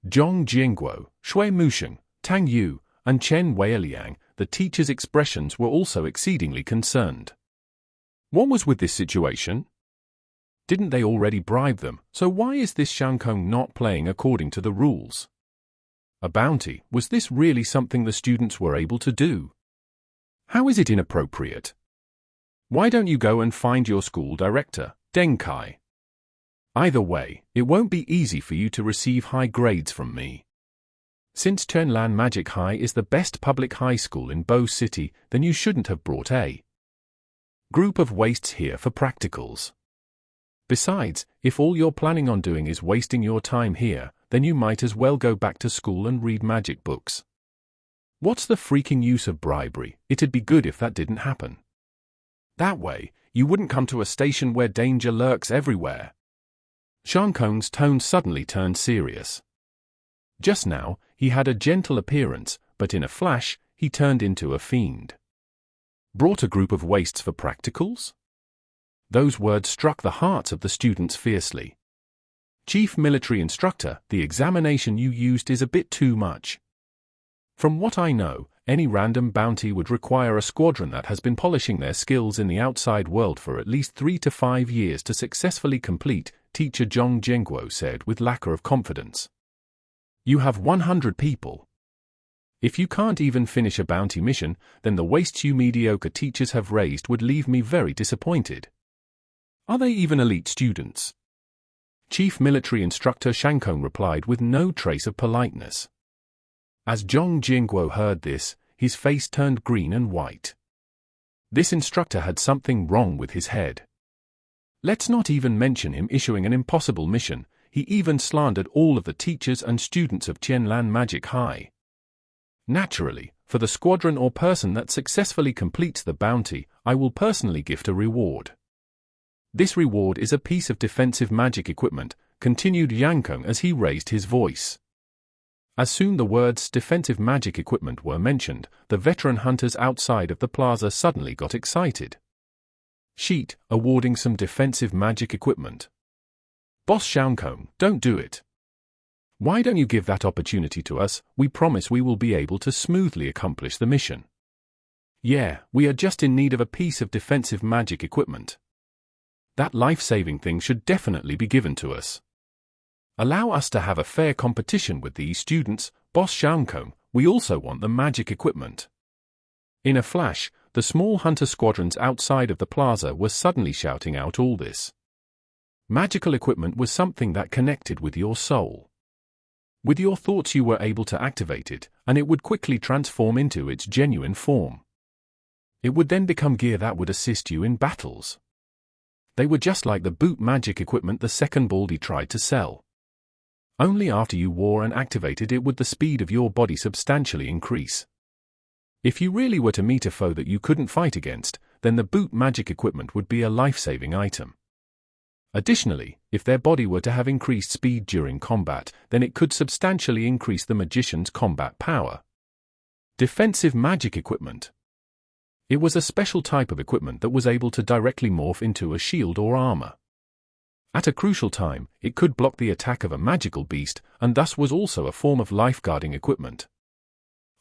S1: Zhong Jingguo, Shui Musheng, Tang Yu, and Chen Weiliang, the teachers' expressions were also exceedingly concerned. What was with this situation? Didn't they already bribe them, so why is this Zhang Kong not playing according to the rules? A bounty, was this really something the students were able to do? How is it inappropriate? Why don't you go and find your school director, Deng Kai? Either way, it won't be easy for you to receive high grades from me. Since Chenlan Magic High is the best public high school in Bow City, then you shouldn't have brought a group of wastes here for practicals. Besides, if all you're planning on doing is wasting your time here, then you might as well go back to school and read magic books. What's the freaking use of bribery? It'd be good if that didn't happen. That way, you wouldn't come to a station where danger lurks everywhere. Zhang Kong's tone suddenly turned serious. Just now, he had a gentle appearance, but in a flash, he turned into a fiend. Brought a group of wastes for practicals? Those words struck the hearts of the students fiercely. Chief Military Instructor, the examination you used is a bit too much. From what I know, any random bounty would require a squadron that has been polishing their skills in the outside world for at least 3 to 5 years to successfully complete, Teacher Zhong Jingguo said with lacquer of confidence. You have 100 people. If you can't even finish a bounty mission, then the wastes you mediocre teachers have raised would leave me very disappointed. Are they even elite students? Chief Military Instructor Zhang Kong replied with no trace of politeness. As Zhong Jingguo heard this, his face turned green and white. This instructor had something wrong with his head. Let's not even mention him issuing an impossible mission, he even slandered all of the teachers and students of Qianlan Magic High. Naturally, for the squadron or person that successfully completes the bounty, I will personally gift a reward. This reward is a piece of defensive magic equipment, continued Yang Kong as he raised his voice. As soon the words defensive magic equipment were mentioned, the veteran hunters outside of the plaza suddenly got excited. Sheet, awarding some defensive magic equipment. Boss Shauncombe, don't do it. Why don't you give that opportunity to us? We promise we will be able to smoothly accomplish the mission. Yeah, we are just in need of a piece of defensive magic equipment. That life-saving thing should definitely be given to us. Allow us to have a fair competition with these students, Boss Shauncombe. We also want the magic equipment. In a flash, the small hunter squadrons outside of the plaza were suddenly shouting out all this. Magical equipment was something that connected with your soul. With your thoughts you were able to activate it, and it would quickly transform into its genuine form. It would then become gear that would assist you in battles. They were just like the boot magic equipment the second Baldy tried to sell. Only after you wore and activated it would the speed of your body substantially increase. If you really were to meet a foe that you couldn't fight against, then the boot magic equipment would be a life-saving item. Additionally, if their body were to have increased speed during combat, then it could substantially increase the magician's combat power. Defensive magic equipment. It was a special type of equipment that was able to directly morph into a shield or armor. At a crucial time, it could block the attack of a magical beast, and thus was also a form of lifeguarding equipment.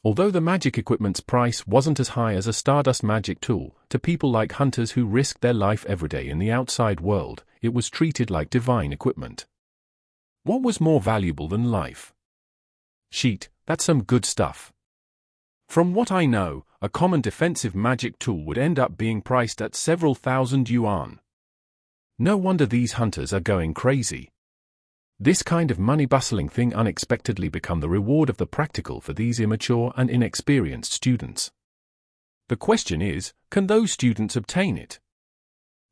S1: Although the magic equipment's price wasn't as high as a Stardust magic tool, to people like hunters who risked their life every day in the outside world, it was treated like divine equipment. What was more valuable than life? Sheet, that's some good stuff. From what I know, a common defensive magic tool would end up being priced at several thousand yuan. No wonder these hunters are going crazy. This kind of money-bustling thing unexpectedly become the reward of the practical for these immature and inexperienced students. The question is, can those students obtain it?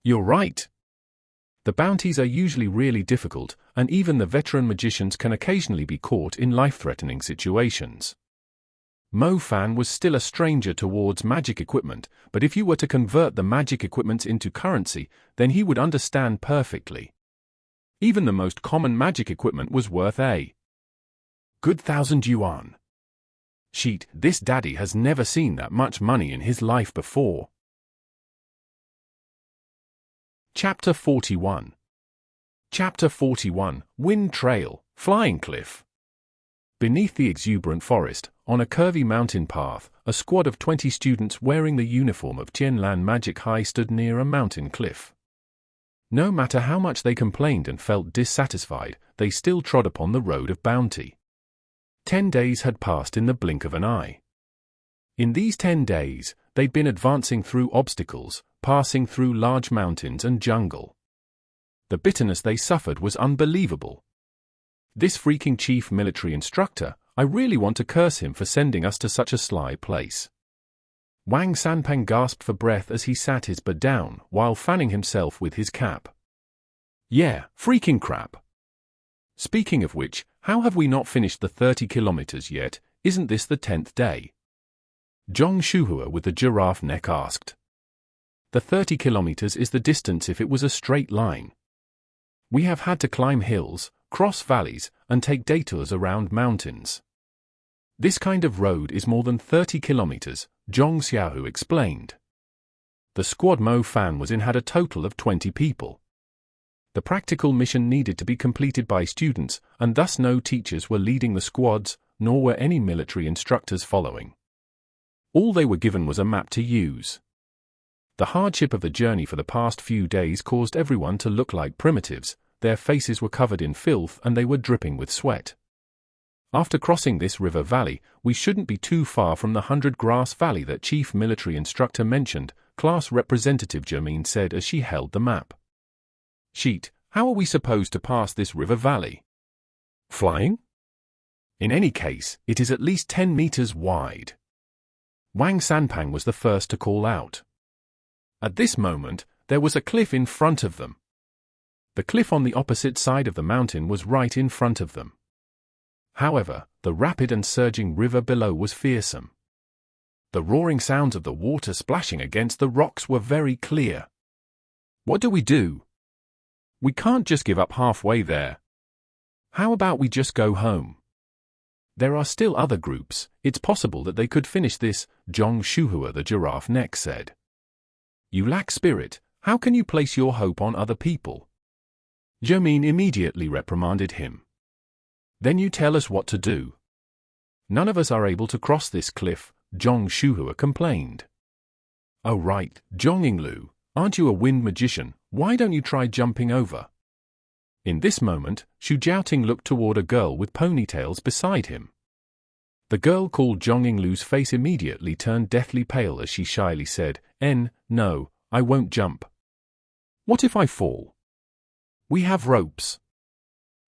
S1: You're right. The bounties are usually really difficult, and even the veteran magicians can occasionally be caught in life-threatening situations. Mo Fan was still a stranger towards magic equipment, but if you were to convert the magic equipment into currency, then he would understand perfectly. Even the most common magic equipment was worth a good 1,000 yuan. Sheet, this daddy has never seen that much money in his life before. Chapter 41. Chapter 41, Wind Trail, Flying Cliff. Beneath the exuberant forest, on a curvy mountain path, a squad of 20 students wearing the uniform of Tianlan Magic High stood near a mountain cliff. No matter how much they complained and felt dissatisfied, they still trod upon the road of bounty. 10 days had passed in the blink of an eye. In these 10 days, they'd been advancing through obstacles, passing through large mountains and jungle. The bitterness they suffered was unbelievable. This freaking chief military instructor, I really want to curse him for sending us to such a sly place. Wang Sanpeng gasped for breath as he sat his butt down while fanning himself with his cap. Yeah, freaking crap. Speaking of which, how have we not finished the 30 kilometers yet? Isn't this the 10th day? Zhong Shuhua with the giraffe neck asked. The 30 kilometers is the distance if it was a straight line. We have had to climb hills, cross valleys, and take detours around mountains. This kind of road is more than 30 kilometers, Zhong Xiaohu explained. The squad Mo Fan was in had a total of 20 people. The practical mission needed to be completed by students, and thus no teachers were leading the squads, nor were any military instructors following. All they were given was a map to use. The hardship of the journey for the past few days caused everyone to look like primitives. Their faces were covered in filth and they were dripping with sweat. After crossing this river valley, we shouldn't be too far from the 100-grass valley that Chief Military Instructor mentioned, Class Representative Jermaine said as she held the map. Sheet, how are we supposed to pass this river valley? Flying? In any case, it is at least 10 meters wide. Wang Sanpang was the first to call out. At this moment, there was a cliff in front of them. The cliff on the opposite side of the mountain was right in front of them. However, the rapid and surging river below was fearsome. The roaring sounds of the water splashing against the rocks were very clear. What do we do? We can't just give up halfway there. How about we just go home? There are still other groups. It's possible that they could finish this, Zhong Shuhua the giraffe neck said. You lack spirit. How can you place your hope on other people? Zhou Min immediately reprimanded him. Then you tell us what to do. None of us are able to cross this cliff, Zhong Shuhua complained. Oh right, Zhong Yinglu, aren't you a wind magician? Why don't you try jumping over? In this moment, Xu Jiaoting looked toward a girl with ponytails beside him. The girl called Zhong Yinglu's face immediately turned deathly pale as she shyly said, No, I won't jump. What if I fall? We have ropes.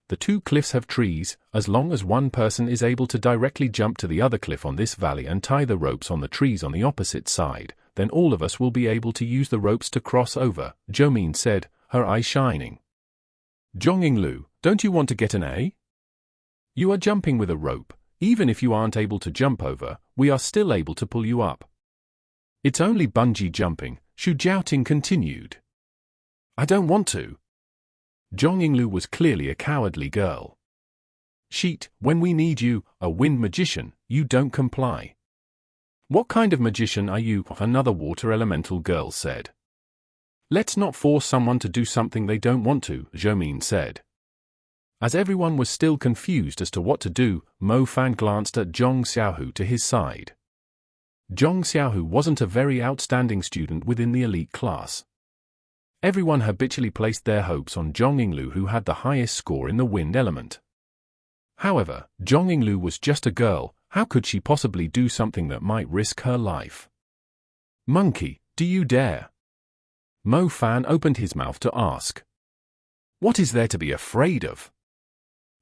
S1: The two cliffs have trees. As long as one person is able to directly jump to the other cliff on this valley and tie the ropes on the trees on the opposite side, then all of us will be able to use the ropes to cross over, Zhou Min said, her eyes shining. Zhong Yinglu, don't you want to get an A? You are jumping with a rope. Even if you aren't able to jump over, we are still able to pull you up. It's only bungee jumping, Xu Jiaoting continued. I don't want to. Zhong Yinglu was clearly a cowardly girl. Sheet, when we need you, a wind magician, you don't comply. What kind of magician are you? Another water elemental girl said. Let's not force someone to do something they don't want to, Zhou Min said. As everyone was still confused as to what to do, Mo Fan glanced at Zhong Xiaohu to his side. Zhong Xiaohu wasn't a very outstanding student within the elite class. Everyone habitually placed their hopes on Zhong Yinglu, who had the highest score in the wind element. However, Zhong Yinglu was just a girl. How could she possibly do something that might risk her life? Monkey, do you dare? Mo Fan opened his mouth to ask. What is there to be afraid of?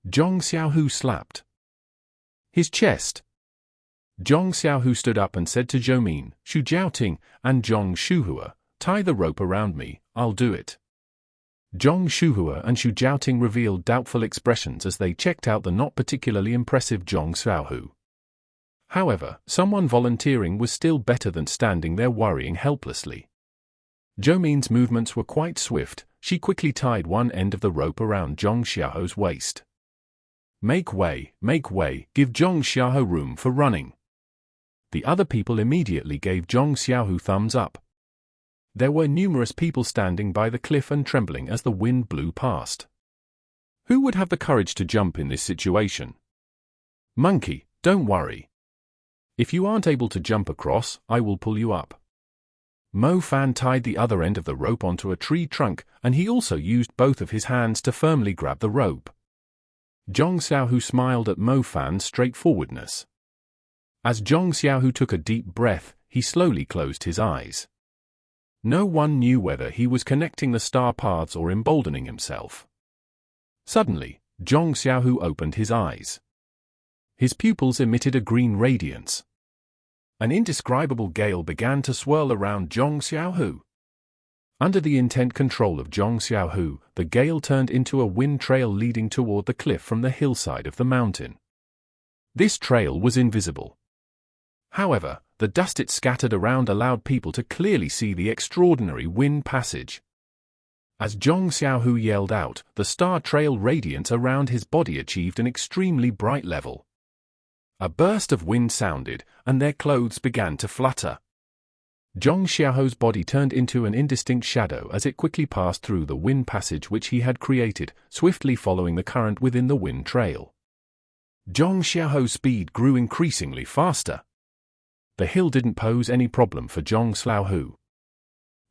S1: Zhong Xiaohu slapped his chest. Zhong Xiaohu stood up and said to Zhou Min, Xu Jiaoting, and Zhong Shuhua, tie the rope around me, I'll do it. Zhong Shuhua and Xu Jiaoting revealed doubtful expressions as they checked out the not particularly impressive Zhong Xiaohu. However, someone volunteering was still better than standing there worrying helplessly. Zhou Min's movements were quite swift. She quickly tied one end of the rope around Zhong Xiaohu's waist. Make way, give Zhong Xiaohu room for running. The other people immediately gave Zhong Xiaohu thumbs up. There were numerous people standing by the cliff and trembling as the wind blew past. Who would have the courage to jump in this situation? Monkey, don't worry. If you aren't able to jump across, I will pull you up. Mo Fan tied the other end of the rope onto a tree trunk, and he also used both of his hands to firmly grab the rope. Zhong Xiaohu smiled at Mo Fan's straightforwardness. As Zhong Xiaohu took a deep breath, he slowly closed his eyes. No one knew whether he was connecting the star paths or emboldening himself. Suddenly, Zhong Xiaohu opened his eyes. His pupils emitted a green radiance. An indescribable gale began to swirl around Zhong Xiaohu. Under the intent control of Zhong Xiaohu, the gale turned into a wind trail leading toward the cliff from the hillside of the mountain. This trail was invisible. However, the dust it scattered around allowed people to clearly see the extraordinary wind passage. As Zhong Xiaohu yelled out, the star trail radiance around his body achieved an extremely bright level. A burst of wind sounded, and their clothes began to flutter. Zhong Xiaohu's body turned into an indistinct shadow as it quickly passed through the wind passage which he had created, swiftly following the current within the wind trail. Zhong Xiaohu's speed grew increasingly faster. The hill didn't pose any problem for Zhong Xiaohu.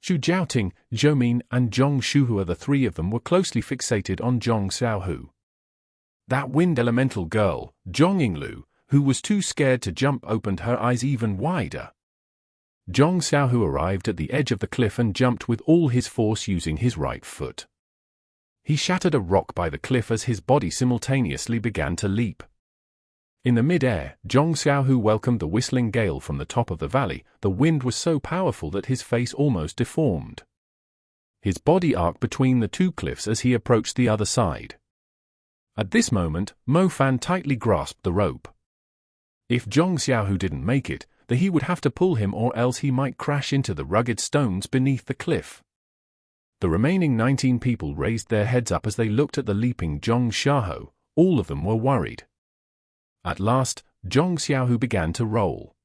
S1: Xu Jiaoting, Zhou Min, and Zhong Shuhua, the three of them, were closely fixated on Zhong Xiaohu. That wind elemental girl, Zhong Yinglu, who was too scared to jump, opened her eyes even wider. Zhong Xiaohu arrived at the edge of the cliff and jumped with all his force using his right foot. He shattered a rock by the cliff as his body simultaneously began to leap. In the mid-air, Zhong Xiaohu welcomed the whistling gale from the top of the valley. The wind was so powerful that his face almost deformed. His body arced between the two cliffs as he approached the other side. At this moment, Mo Fan tightly grasped the rope. If Zhong Xiaohu didn't make it, then he would have to pull him, or else he might crash into the rugged stones beneath the cliff. The remaining 19 people raised their heads up as they looked at the leaping Zhong Xiaohu. All of them were worried. At last, Zhong Xiaohu began to roll.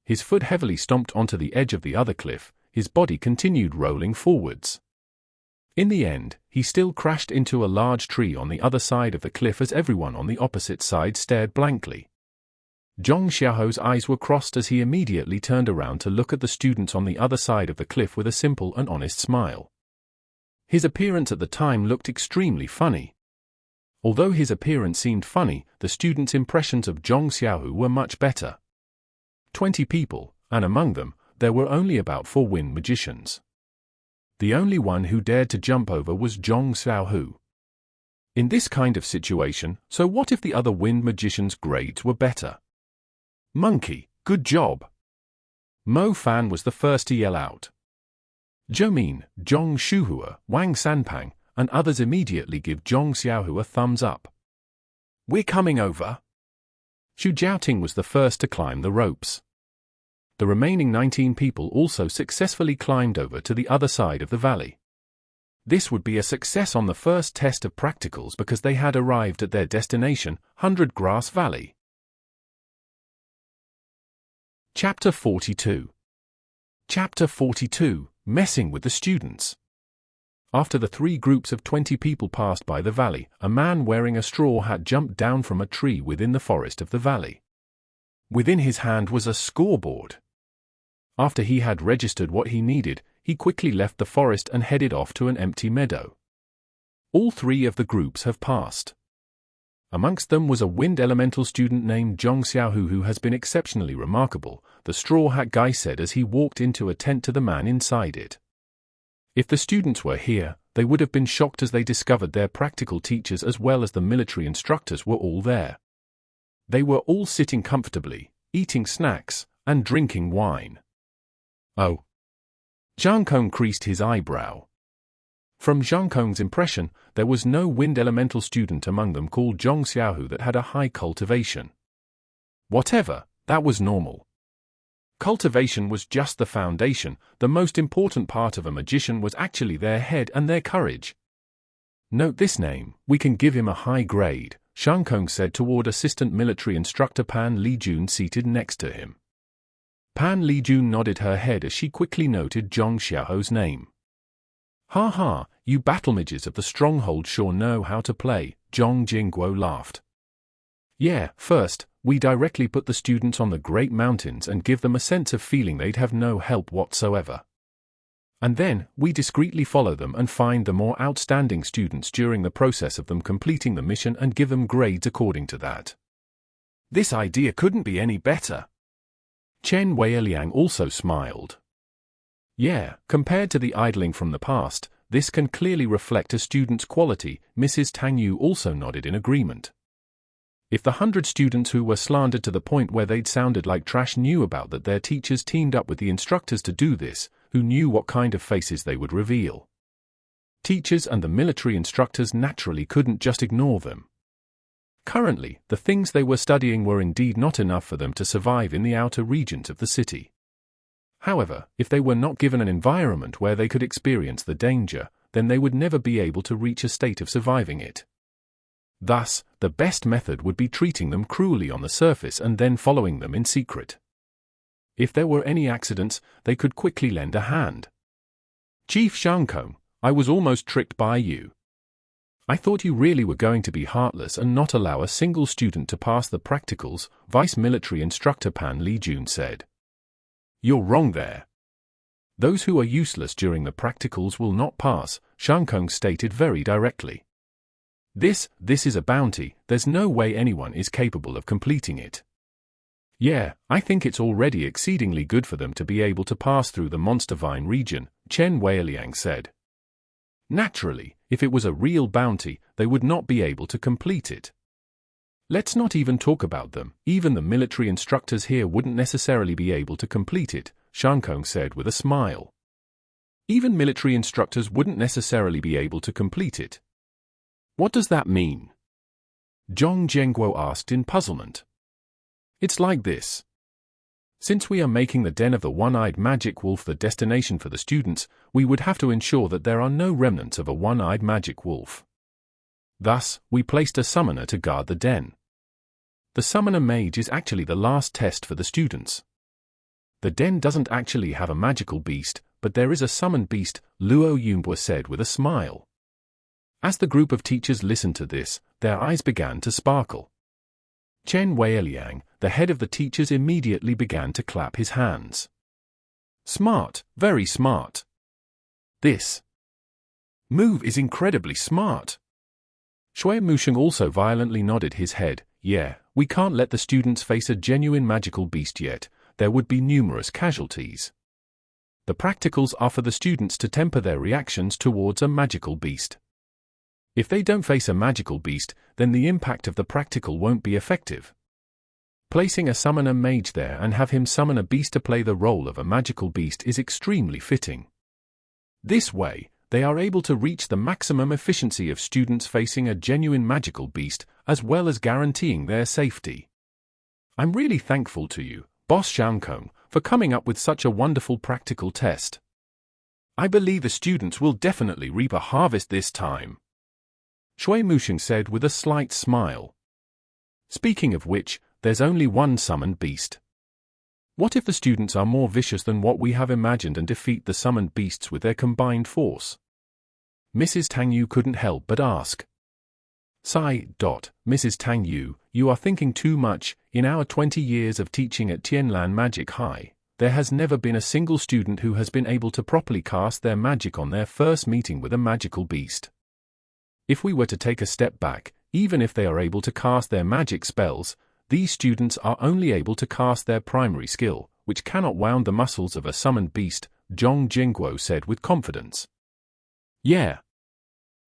S1: His foot heavily stomped onto the edge of the other cliff, his body continued rolling forwards. In the end, he still crashed into a large tree on the other side of the cliff as everyone on the opposite side stared blankly. Zhong Xiaohu's eyes were crossed as he immediately turned around to look at the students on the other side of the cliff with a simple and honest smile. His appearance at the time looked extremely funny. Although his appearance seemed funny, the students' impressions of Zhong Xiaohu were much better. 20 people, and among them, there were only about 4 wind magicians. The only one who dared to jump over was Zhong Xiaohu. In this kind of situation, so what if the other wind magicians' grades were better? Monkey, good job! Mo Fan was the first to yell out. Zhou Min, Zhong Shuhua, Wang Sanpang, and others immediately give Zhong Xiaohu a thumbs up. We're coming over. Xu Jiaoting was the first to climb the ropes. The remaining 19 people also successfully climbed over to the other side of the valley. This would be a success on the first test of practicals because they had arrived at their destination, 100 Grass Valley. Chapter 42. Chapter 42, Messing with the Students. After the 3 groups of 20 people passed by the valley, a man wearing a straw hat jumped down from a tree within the forest of the valley. Within his hand was a scoreboard. After he had registered what he needed, he quickly left the forest and headed off to an empty meadow. All 3 of the groups have passed. Amongst them was a wind elemental student named Zhong Xiaohu who has been exceptionally remarkable, the straw hat guy said as he walked into a tent to the man inside it. If the students were here, they would have been shocked as they discovered their practical teachers as well as the military instructors were all there. They were all sitting comfortably, eating snacks, and drinking wine. Oh. Zhang Kong creased his eyebrow. From Zhang Kong's impression, there was no wind elemental student among them called Zhong Xiaohu that had a high cultivation. Whatever, that was normal. Cultivation was just the foundation, the most important part of a magician was actually their head and their courage. Note this name, we can give him a high grade, Zhang Kong said toward assistant military instructor Pan Lijun seated next to him. Pan Lijun nodded her head as she quickly noted Zhong Xiaohu's name. Ha ha, you battle mages of the stronghold sure know how to play, Zhong Jingguo laughed. Yeah, first, we directly put the students on the great mountains and give them a sense of feeling they'd have no help whatsoever. And then, we discreetly follow them and find the more outstanding students during the process of them completing the mission and give them grades according to that. This idea couldn't be any better. Chen Weiliang also smiled. Yeah, compared to the idling from the past, this can clearly reflect a student's quality, Mrs. Tang Yu also nodded in agreement. If the 100 students who were slandered to the point where they'd sounded like trash knew about that their teachers teamed up with the instructors to do this, who knew what kind of faces they would reveal? Teachers and the military instructors naturally couldn't just ignore them. Currently, the things they were studying were indeed not enough for them to survive in the outer regions of the city. However, if they were not given an environment where they could experience the danger, then they would never be able to reach a state of surviving it. Thus, the best method would be treating them cruelly on the surface and then following them in secret. If there were any accidents, they could quickly lend a hand. Chief Shankong, I was almost tricked by you. I thought you really were going to be heartless and not allow a single student to pass the practicals, Vice Military Instructor Pan Lijun said. You're wrong there. Those who are useless during the practicals will not pass, Shankong stated very directly. This is a bounty, there's no way anyone is capable of completing it. Yeah, I think it's already exceedingly good for them to be able to pass through the Monster Vine region, Chen Weiliang said. Naturally, if it was a real bounty, they would not be able to complete it. Let's not even talk about them, even the military instructors here wouldn't necessarily be able to complete it, Shankong said with a smile. Even military instructors wouldn't necessarily be able to complete it. What does that mean? Zhong Zhengguo asked in puzzlement. It's like this. Since we are making the Den of the One-Eyed Magic Wolf the destination for the students, we would have to ensure that there are no remnants of a one-eyed magic wolf. Thus, we placed a summoner to guard the den. The Summoner Mage is actually the last test for the students. The den doesn't actually have a magical beast, but there is a summoned beast, Luo Yumbwa said with a smile. As the group of teachers listened to this, their eyes began to sparkle. Chen Weiliang, the head of the teachers, immediately began to clap his hands. Smart, very smart. This move is incredibly smart. Shui Musheng also violently nodded his head. Yeah, we can't let the students face a genuine magical beast yet. There would be numerous casualties. The practicals are for the students to temper their reactions towards a magical beast. If they don't face a magical beast, then the impact of the practical won't be effective. Placing a summoner mage there and have him summon a beast to play the role of a magical beast is extremely fitting. This way, they are able to reach the maximum efficiency of students facing a genuine magical beast, as well as guaranteeing their safety. I'm really thankful to you, Boss Xiangkong, for coming up with such a wonderful practical test. I believe the students will definitely reap a harvest this time. Shui Musheng said with a slight smile. Speaking of which, there's only one summoned beast. What if the students are more vicious than what we have imagined and defeat the summoned beasts with their combined force? Mrs. Tang Yu couldn't help but ask. Sigh. Mrs. Tang Yu, you are thinking too much. In our 20 years of teaching at Tianlan Magic High, there has never been a single student who has been able to properly cast their magic on their first meeting with a magical beast. If we were to take a step back, even if they are able to cast their magic spells, these students are only able to cast their primary skill, which cannot wound the muscles of a summoned beast, Zhong Jingguo said with confidence. Yeah.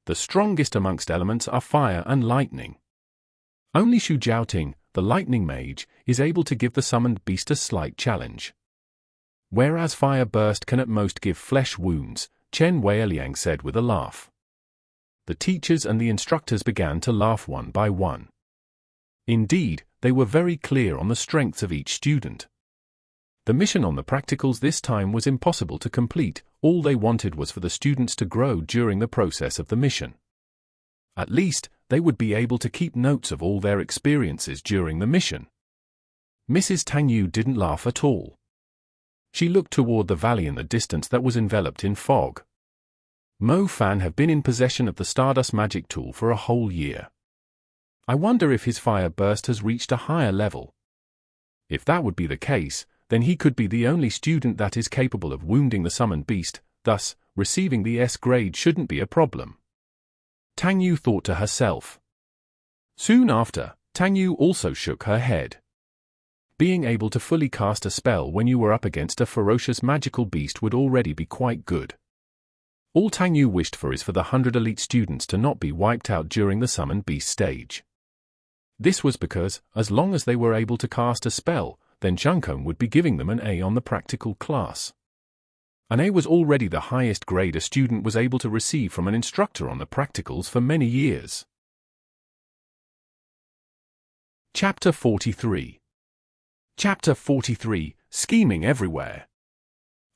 S1: The strongest amongst elements are fire and lightning. Only Xu Jiaoting, the lightning mage, is able to give the summoned beast a slight challenge. Whereas fire burst can at most give flesh wounds, Chen Weiliang said with a laugh. The teachers and the instructors began to laugh one by one. Indeed, they were very clear on the strengths of each student. The mission on the practicals this time was impossible to complete. All they wanted was for the students to grow during the process of the mission. At least, they would be able to keep notes of all their experiences during the mission. Mrs. Tang Yu didn't laugh at all. She looked toward the valley in the distance that was enveloped in fog. Mo Fan have been in possession of the Stardust magic tool for a whole year. I wonder if his fire burst has reached a higher level. If that would be the case, then he could be the only student that is capable of wounding the summoned beast, thus, receiving the S grade shouldn't be a problem. Tang Yu thought to herself. Soon after, Tang Yu also shook her head. Being able to fully cast a spell when you were up against a ferocious magical beast would already be quite good. All Tang Yu wished for is for the 100 elite students to not be wiped out during the summoned beast stage. This was because, as long as they were able to cast a spell, then Xiangkong would be giving them an A on the practical class. An A was already the highest grade a student was able to receive from an instructor on the practicals for many years. Chapter 43. Chapter 43, Scheming Everywhere.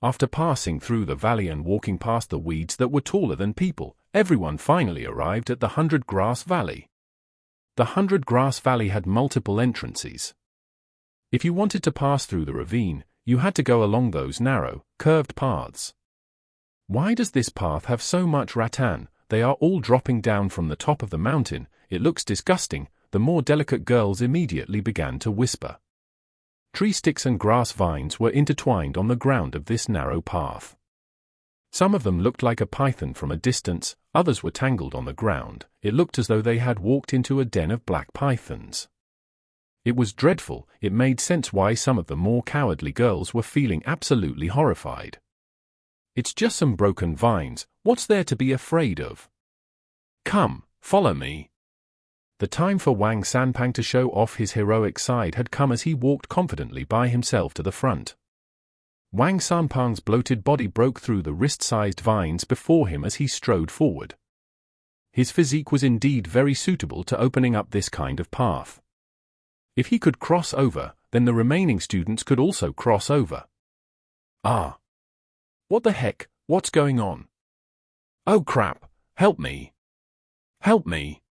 S1: After passing through the valley and walking past the weeds that were taller than people, everyone finally arrived at the 100 Grass Valley. The 100 Grass Valley had multiple entrances. If you wanted to pass through the ravine, you had to go along those narrow, curved paths. Why does this path have so much rattan? They are all dropping down from the top of the mountain. It looks disgusting. The more delicate girls immediately began to whisper. Tree sticks and grass vines were intertwined on the ground of this narrow path. Some of them looked like a python from a distance, others were tangled on the ground. It looked as though they had walked into a den of black pythons. It was dreadful. It made sense why some of the more cowardly girls were feeling absolutely horrified. It's just some broken vines. What's there to be afraid of? Come, follow me. The time for Wang Sanpang to show off his heroic side had come as he walked confidently by himself to the front. Wang Sanpang's bloated body broke through the wrist-sized vines before him as he strode forward. His physique was indeed very suitable to opening up this kind of path. If he could cross over, then the remaining students could also cross over. Ah! What the heck? What's going on? Oh crap! Help me! Help me!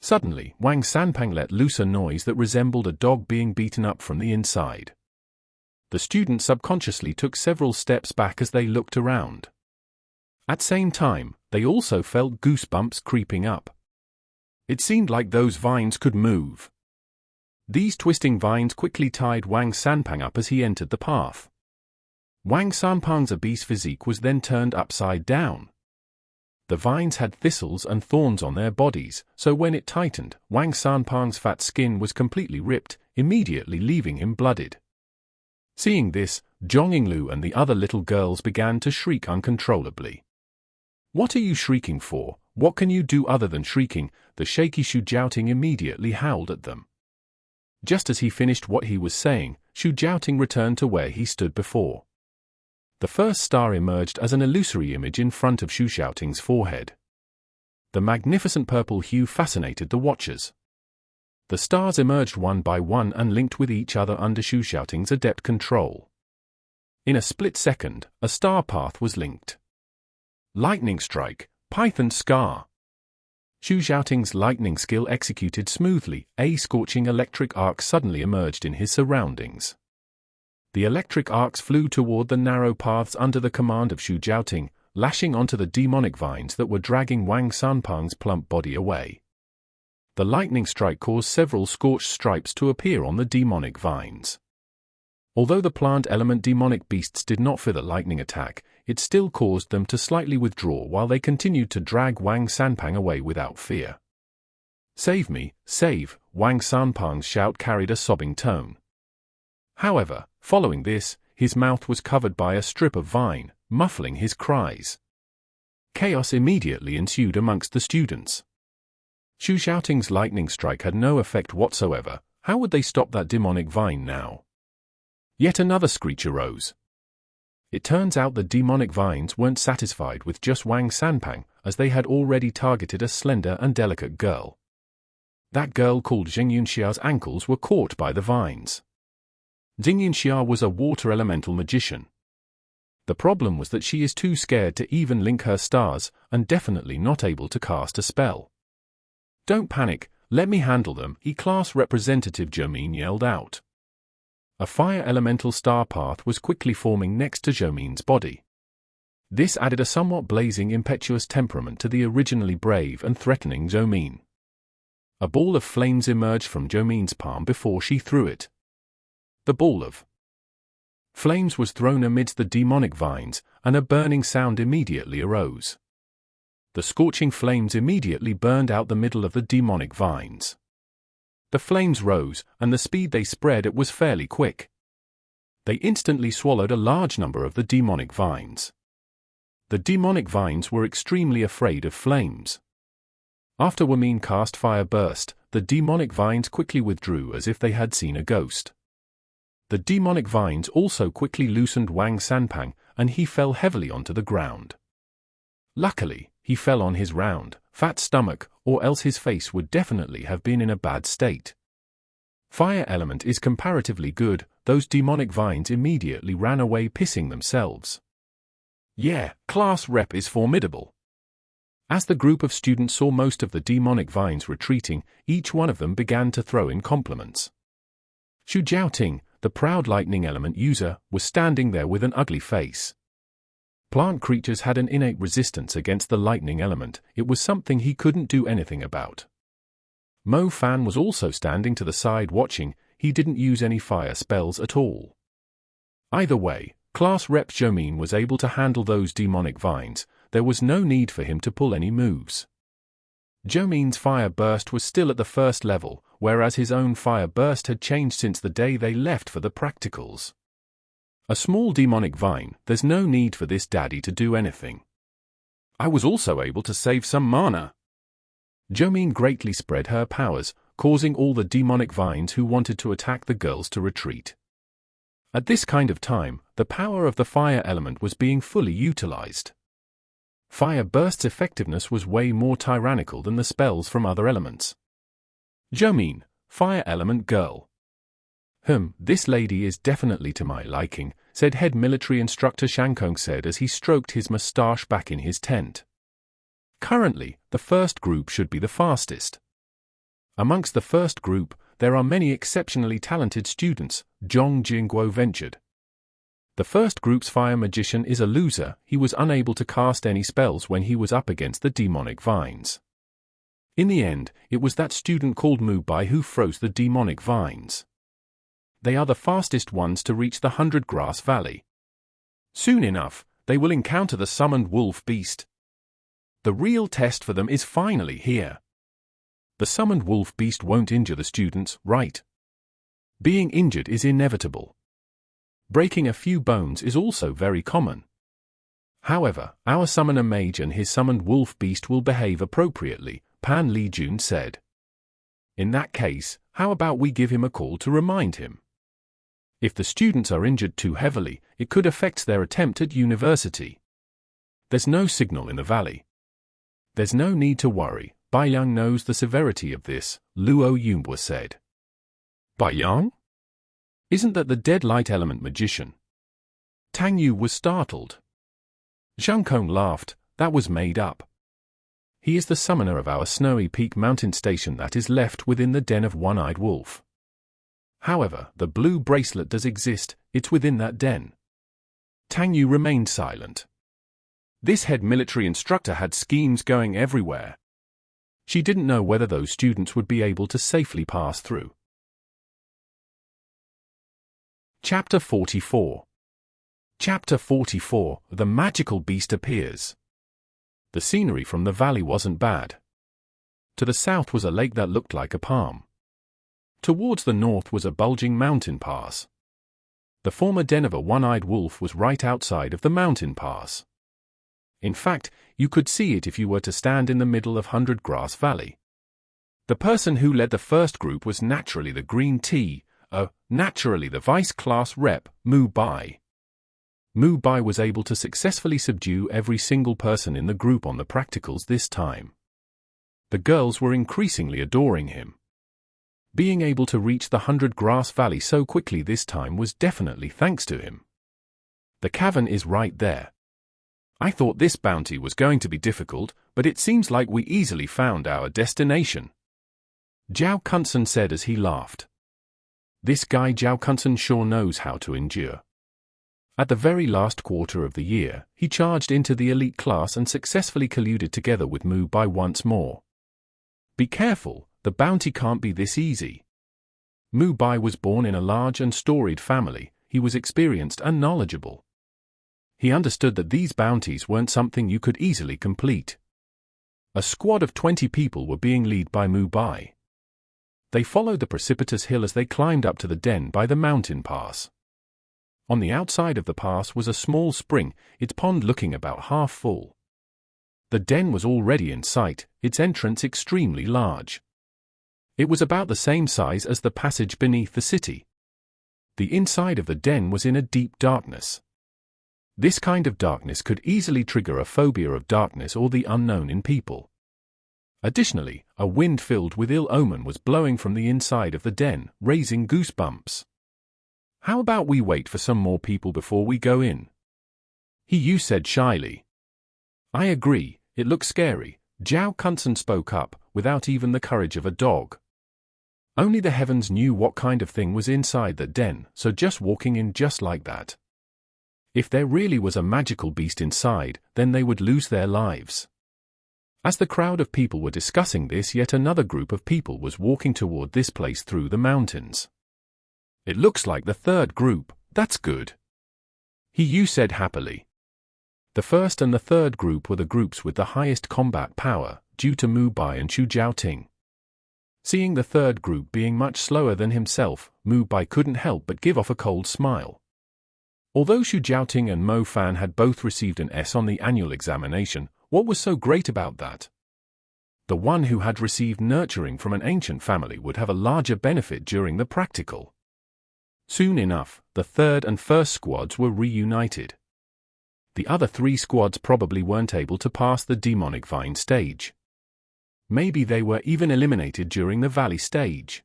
S1: Suddenly, Wang Sanpang let loose a noise that resembled a dog being beaten up from the inside. The student subconsciously took several steps back as they looked around. At the same time, they also felt goosebumps creeping up. It seemed like those vines could move. These twisting vines quickly tied Wang Sanpang up as he entered the path. Wang Sanpang's obese physique was then turned upside down. The vines had thistles and thorns on their bodies, so when it tightened, Wang Sanpang's fat skin was completely ripped, immediately leaving him blooded. Seeing this, Zhong Yinglu and the other little girls began to shriek uncontrollably. "What are you shrieking for? What can you do other than shrieking?" The shaky Xu Jiaoting immediately howled at them. Just as he finished what he was saying, Xu Jiaoting returned to where he stood before. The first star emerged as an illusory image in front of Xu Jiaoting's forehead. The magnificent purple hue fascinated the watchers. The stars emerged one by one and linked with each other under Xu Jiaoting's adept control. In a split second, a star path was linked. Lightning strike, Python scar. Xu Jiaoting's lightning skill executed smoothly. A scorching electric arc suddenly emerged in his surroundings. The electric arcs flew toward the narrow paths under the command of Xu Jiaoting, lashing onto the demonic vines that were dragging Wang Sanpang's plump body away. The lightning strike caused several scorched stripes to appear on the demonic vines. Although the plant element demonic beasts did not fear the lightning attack, it still caused them to slightly withdraw while they continued to drag Wang Sanpang away without fear. "Save me, save!" Wang Sanpang's shout carried a sobbing tone. However, following this, his mouth was covered by a strip of vine, muffling his cries. Chaos immediately ensued amongst the students. Xu Jiaoting's lightning strike had no effect whatsoever. How would they stop that demonic vine now? Yet another screech arose. It turns out the demonic vines weren't satisfied with just Wang Sanpang, as they had already targeted a slender and delicate girl. That girl called Zheng Yunxia's ankles were caught by the vines. Zheng Yunxia was a water elemental magician. The problem was that she is too scared to even link her stars, and definitely not able to cast a spell. "Don't panic, let me handle them," E-Class Representative Zhou yelled out. A fire elemental star path was quickly forming next to Zhou body. This added a somewhat blazing impetuous temperament to the originally brave and threatening Zhou. A ball of flames emerged from Zhou's palm before she threw it. The ball of flames was thrown amidst the demonic vines, and a burning sound immediately arose. The scorching flames immediately burned out the middle of the demonic vines. The flames rose, and the speed they spread it was fairly quick. They instantly swallowed a large number of the demonic vines. The demonic vines were extremely afraid of flames. After Wamin cast Fire Burst, the demonic vines quickly withdrew as if they had seen a ghost. The demonic vines also quickly loosened Wang Sanpang, and he fell heavily onto the ground. Luckily, he fell on his round, fat stomach, or else his face would definitely have been in a bad state. Fire element is comparatively good. Those demonic vines immediately ran away pissing themselves. "Yeah, class rep is formidable." As the group of students saw most of the demonic vines retreating, each one of them began to throw in compliments. Xu Jiaoting, the proud lightning element user, was standing there with an ugly face. Plant creatures had an innate resistance against the lightning element. It was something he couldn't do anything about. Mo Fan was also standing to the side watching. He didn't use any fire spells at all. Either way, Class Rep Zhou was able to handle those demonic vines. There was no need for him to pull any moves. Zhou's fire burst was still at the first level, whereas his own fire burst had changed since the day they left for the practicals. A small demonic vine, there's no need for this daddy to do anything. I was also able to save some mana. Zhou greatly spread her powers, causing all the demonic vines who wanted to attack the girls to retreat. At this kind of time, the power of the fire element was being fully utilized. Fire burst's effectiveness was way more tyrannical than the spells from other elements. Zhou, fire element girl. This lady is definitely to my liking, said head military instructor Shankong said as he stroked his mustache back in his tent. Currently, the first group should be the fastest. Amongst the first group, there are many exceptionally talented students, Zhong Jingguo ventured. The first group's fire magician is a loser. He was unable to cast any spells when he was up against the demonic vines. In the end, it was that student called Mu Bai who froze the demonic vines. They are the fastest ones to reach the 100-Grass Valley. Soon enough, they will encounter the summoned wolf beast. The real test for them is finally here. The summoned wolf beast won't injure the students, right? Being injured is inevitable. Breaking a few bones is also very common. However, our summoner mage and his summoned wolf beast will behave appropriately, Pan Li Jun said. In that case, how about we give him a call to remind him? If the students are injured too heavily, it could affect their attempt at university. There's no signal in the valley. There's no need to worry, Bai Yang knows the severity of this, Luo Yunhua said. Bai Yang? Isn't that the dead light element magician? Tang Yu was startled. Zhang Kong laughed, that was made up. He is the summoner of our Snowy Peak mountain station that is left within the den of One-Eyed Wolf. However, the blue bracelet does exist, it's within that den. Tang Yu remained silent. This head military instructor had schemes going everywhere. She didn't know whether those students would be able to safely pass through. Chapter 44. Chapter 44, The Magical Beast Appears. The scenery from the valley wasn't bad. To the south was a lake that looked like a palm. Towards the north was a bulging mountain pass. The former den of a one-eyed wolf was right outside of the mountain pass. In fact, you could see it if you were to stand in the middle of 100-Grass Valley. The person who led the first group was naturally the green tea, naturally the vice-class rep, Mu Bai. Mu Bai was able to successfully subdue every single person in the group on the practicals this time. The girls were increasingly adoring him. Being able to reach the 100-Grass Valley so quickly this time was definitely thanks to him. The cavern is right there. I thought this bounty was going to be difficult, but it seems like we easily found our destination. Zhao Kunsen said as he laughed. This guy Zhao Kunsen sure knows how to endure. At the very last quarter of the year, he charged into the elite class and successfully colluded together with Mu Bai once more. Be careful, the bounty can't be this easy. Mu Bai was born in a large and storied family, he was experienced and knowledgeable. He understood that these bounties weren't something you could easily complete. A squad of 20 people were being led by Mu Bai. They followed the precipitous hill as they climbed up to the den by the mountain pass. On the outside of the pass was a small spring, its pond looking about half full. The den was already in sight, its entrance extremely large. It was about the same size as the passage beneath the city. The inside of the den was in a deep darkness. This kind of darkness could easily trigger a phobia of darkness or the unknown in people. Additionally, a wind filled with ill omen was blowing from the inside of the den, raising goosebumps. How about we wait for some more people before we go in? He said shyly. I agree, it looks scary, Zhao Kunsen spoke up, without even the courage of a dog. Only the heavens knew what kind of thing was inside that den, so just walking in just like that. If there really was a magical beast inside, then they would lose their lives. As the crowd of people were discussing this, yet another group of people was walking toward this place through the mountains. It looks like the third group, that's good. He said happily. The first and the third group were the groups with the highest combat power, due to Mu Bai and Xu Jiaoting. Seeing the third group being much slower than himself, Mu Bai couldn't help but give off a cold smile. Although Xu Jiaoting and Mo Fan had both received an S on the annual examination, what was so great about that? The one who had received nurturing from an ancient family would have a larger benefit during the practical. Soon enough, the third and first squads were reunited. The other three squads probably weren't able to pass the demonic vine stage. Maybe they were even eliminated during the valley stage.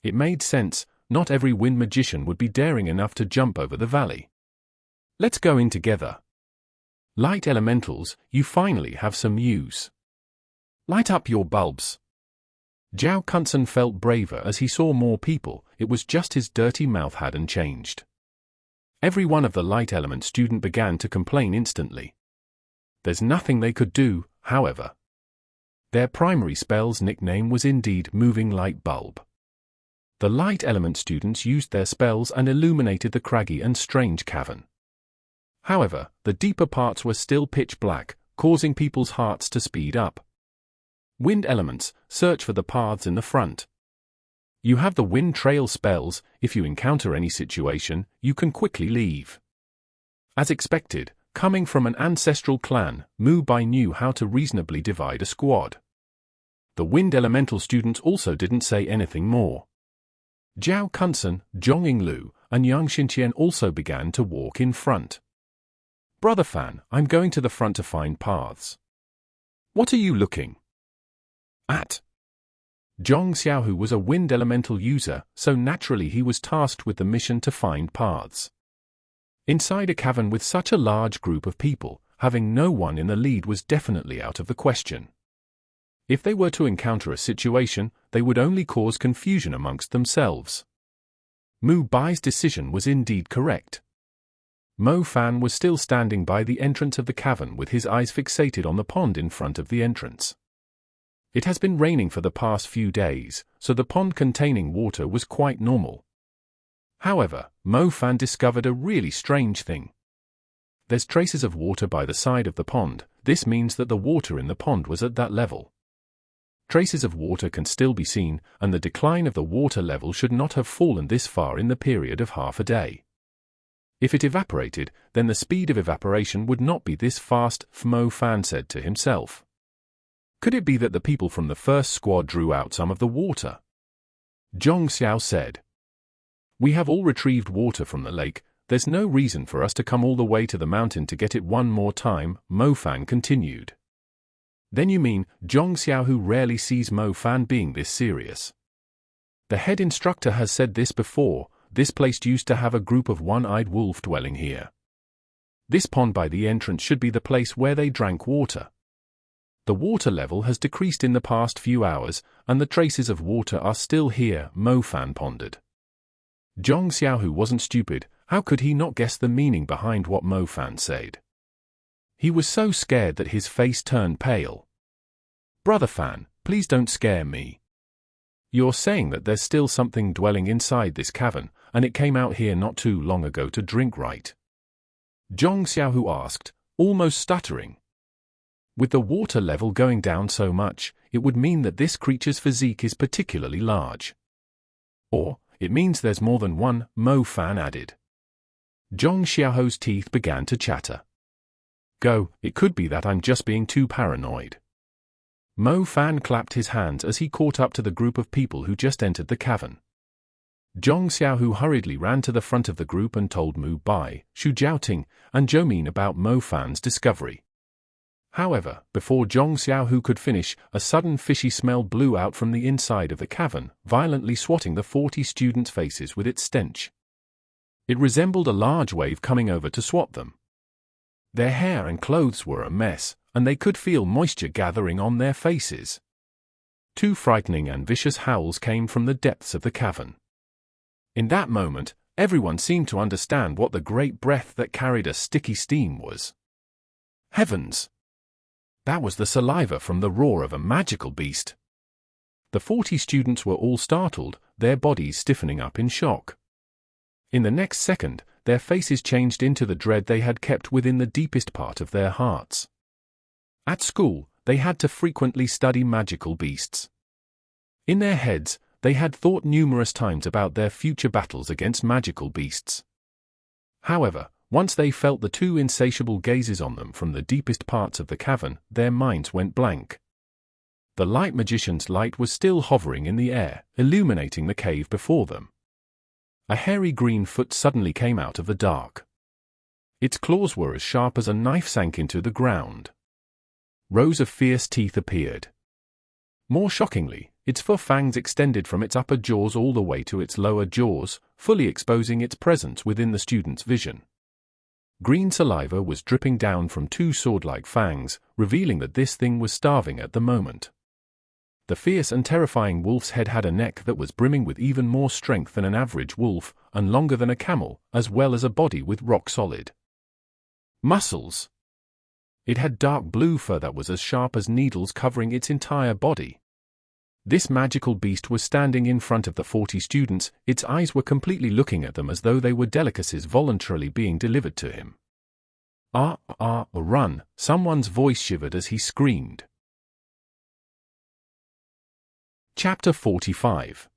S1: It made sense, not every wind magician would be daring enough to jump over the valley. Let's go in together. Light elementals, you finally have some use. Light up your bulbs. Zhao Kunsen felt braver as he saw more people. It was just his dirty mouth hadn't changed. Every one of the light element student began to complain instantly. There's nothing they could do, however. Their primary spell's nickname was indeed Moving Light Bulb. The light element students used their spells and illuminated the craggy and strange cavern. However, the deeper parts were still pitch black, causing people's hearts to speed up. Wind elements, search for the paths in the front. You have the wind trail spells. If you encounter any situation, you can quickly leave. As expected, coming from an ancestral clan, Mu Bai knew how to reasonably divide a squad. The wind elemental students also didn't say anything more. Zhao Kunsen, Zhong Yinglu, and Yang Xinqian also began to walk in front. Brother Fan, I'm going to the front to find paths. What are you looking at? Zhong Xiaohu was a wind elemental user, so naturally he was tasked with the mission to find paths. Inside a cavern with such a large group of people, having no one in the lead was definitely out of the question. If they were to encounter a situation, they would only cause confusion amongst themselves. Mu Bai's decision was indeed correct. Mo Fan was still standing by the entrance of the cavern with his eyes fixated on the pond in front of the entrance. It has been raining for the past few days, so the pond containing water was quite normal. However, Mo Fan discovered a really strange thing. There's traces of water by the side of the pond. This means that the water in the pond was at that level. Traces of water can still be seen, and the decline of the water level should not have fallen this far in the period of half a day. If it evaporated, then the speed of evaporation would not be this fast, Mo Fan said to himself. Could it be that the people from the first squad drew out some of the water? Zhong Xiao said. We have all retrieved water from the lake. There's no reason for us to come all the way to the mountain to get it one more time, Mo Fan continued. Then you mean, Zhong Xiaohu rarely sees Mo Fan being this serious. The head instructor has said this before. This place used to have a group of one-eyed wolf dwelling here. This pond by the entrance should be the place where they drank water. The water level has decreased in the past few hours, and the traces of water are still here, Mo Fan pondered. Zhong Xiaohu wasn't stupid. How could he not guess the meaning behind what Mo Fan said? He was so scared that his face turned pale. Brother Fan, please don't scare me. You're saying that there's still something dwelling inside this cavern, and it came out here not too long ago to drink, right? Zhong Xiaohu asked, almost stuttering. With the water level going down so much, it would mean that this creature's physique is particularly large. Or, it means there's more than one, Mo Fan added. Zhong Xiaohu's teeth began to chatter. Go, it could be that I'm just being too paranoid. Mo Fan clapped his hands as he caught up to the group of people who just entered the cavern. Zhong Xiaohu hurriedly ran to the front of the group and told Mu Bai, Xu Jiaoting, and Zhou Min about Mo Fan's discovery. However, before Zhong Xiaohu could finish, a sudden fishy smell blew out from the inside of the cavern, violently swatting the 40 students' faces with its stench. It resembled a large wave coming over to swat them. Their hair and clothes were a mess, and they could feel moisture gathering on their faces. Two frightening and vicious howls came from the depths of the cavern. In that moment, everyone seemed to understand what the great breath that carried a sticky steam was. Heavens! That was the saliva from the roar of a magical beast. The 40 students were all startled, their bodies stiffening up in shock. In the next second, their faces changed into the dread they had kept within the deepest part of their hearts. At school, they had to frequently study magical beasts. In their heads, they had thought numerous times about their future battles against magical beasts. However, once they felt the two insatiable gazes on them from the deepest parts of the cavern, their minds went blank. The light magician's light was still hovering in the air, illuminating the cave before them. A hairy green foot suddenly came out of the dark. Its claws were as sharp as a knife sank into the ground. Rows of fierce teeth appeared. More shockingly, its fangs extended from its upper jaws all the way to its lower jaws, fully exposing its presence within the student's vision. Green saliva was dripping down from two sword-like fangs, revealing that this thing was starving at the moment. The fierce and terrifying wolf's head had a neck that was brimming with even more strength than an average wolf, and longer than a camel, as well as a body with rock-solid muscles. It had dark blue fur that was as sharp as needles covering its entire body. This magical beast was standing in front of the 40 students, its eyes were completely looking at them as though they were delicacies voluntarily being delivered to him. Run! Someone's voice shivered as he screamed. Chapter 45.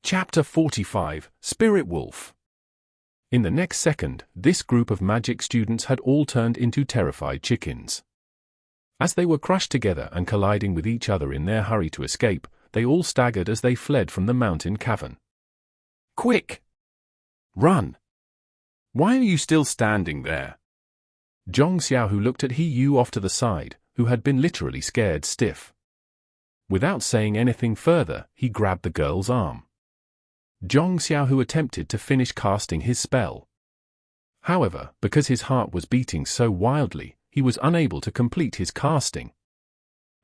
S1: Chapter 45, Spirit Wolf. In the next second, this group of magic students had all turned into terrified chickens. As they were crushed together and colliding with each other in their hurry to escape, they all staggered as they fled from the mountain cavern. Quick! Run! Why are you still standing there? Zhong Xiaohu looked at He Yu off to the side, who had been literally scared stiff. Without saying anything further, he grabbed the girl's arm. Zhong Xiaohu attempted to finish casting his spell. However, because his heart was beating so wildly, he was unable to complete his casting.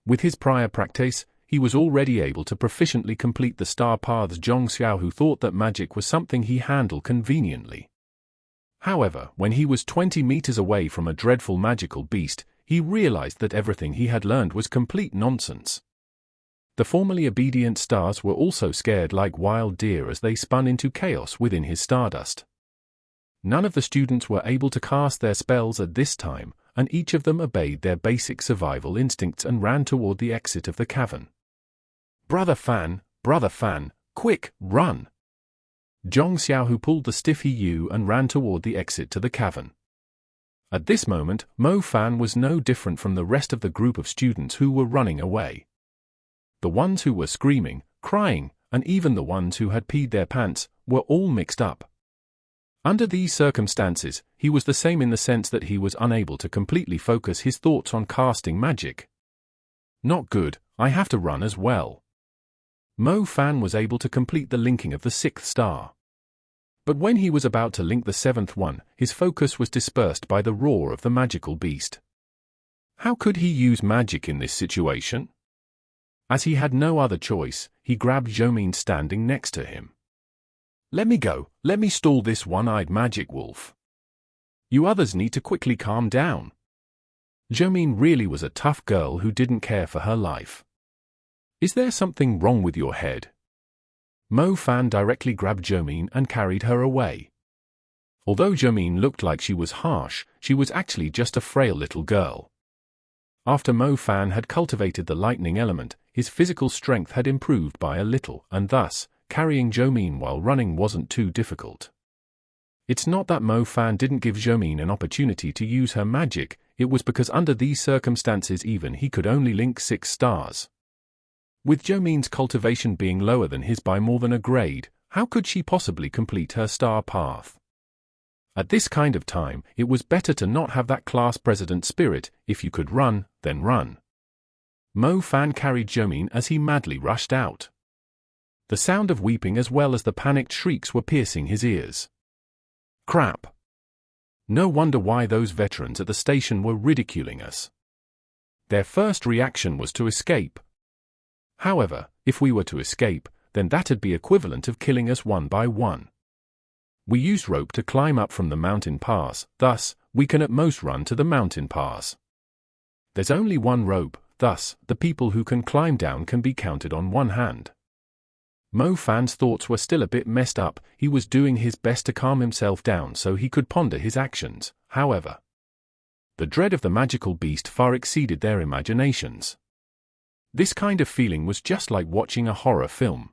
S1: With his prior practice, he was already able to proficiently complete the star paths. Zhong Xiaohu thought that magic was something he handled conveniently. However, when he was 20 meters away from a dreadful magical beast, he realized that everything he had learned was complete nonsense. The formerly obedient stars were also scared like wild deer as they spun into chaos within his stardust. None of the students were able to cast their spells at this time, and each of them obeyed their basic survival instincts and ran toward the exit of the cavern. Brother Fan, quick, run! Zhong Xiaohu pulled the stiff He Yu and ran toward the exit to the cavern. At this moment, Mo Fan was no different from the rest of the group of students who were running away. The ones who were screaming, crying, and even the ones who had peed their pants, were all mixed up. Under these circumstances, he was the same in the sense that he was unable to completely focus his thoughts on casting magic. Not good, I have to run as well. Mo Fan was able to complete the linking of the 6th star. But when he was about to link the 7th one, his focus was dispersed by the roar of the magical beast. How could he use magic in this situation? As he had no other choice, he grabbed Zhoumin standing next to him. Let me go, let me stall this one-eyed magic wolf. You others need to quickly calm down. Zhoumin really was a tough girl who didn't care for her life. Is there something wrong with your head? Mo Fan directly grabbed Zhoumin and carried her away. Although Zhoumin looked like she was harsh, she was actually just a frail little girl. After Mo Fan had cultivated the lightning element, his physical strength had improved by a little, and thus, carrying Zhoumin while running wasn't too difficult. It's not that Mo Fan didn't give Zhoumin an opportunity to use her magic, it was because under these circumstances even he could only link 6 stars. With Zhoumin's cultivation being lower than his by more than a grade, how could she possibly complete her star path? At this kind of time, it was better to not have that class president spirit. If you could run, then run. Mo Fan carried Zhoumin as he madly rushed out. The sound of weeping as well as the panicked shrieks were piercing his ears. Crap! No wonder why those veterans at the station were ridiculing us. Their first reaction was to escape. However, if we were to escape, then that'd be equivalent of killing us one by one. We used rope to climb up from the mountain pass, thus, we can at most run to the mountain pass. There's only one rope, thus, the people who can climb down can be counted on one hand. Mo Fan's thoughts were still a bit messed up. He was doing his best to calm himself down so he could ponder his actions, however. The dread of the magical beast far exceeded their imaginations. This kind of feeling was just like watching a horror film.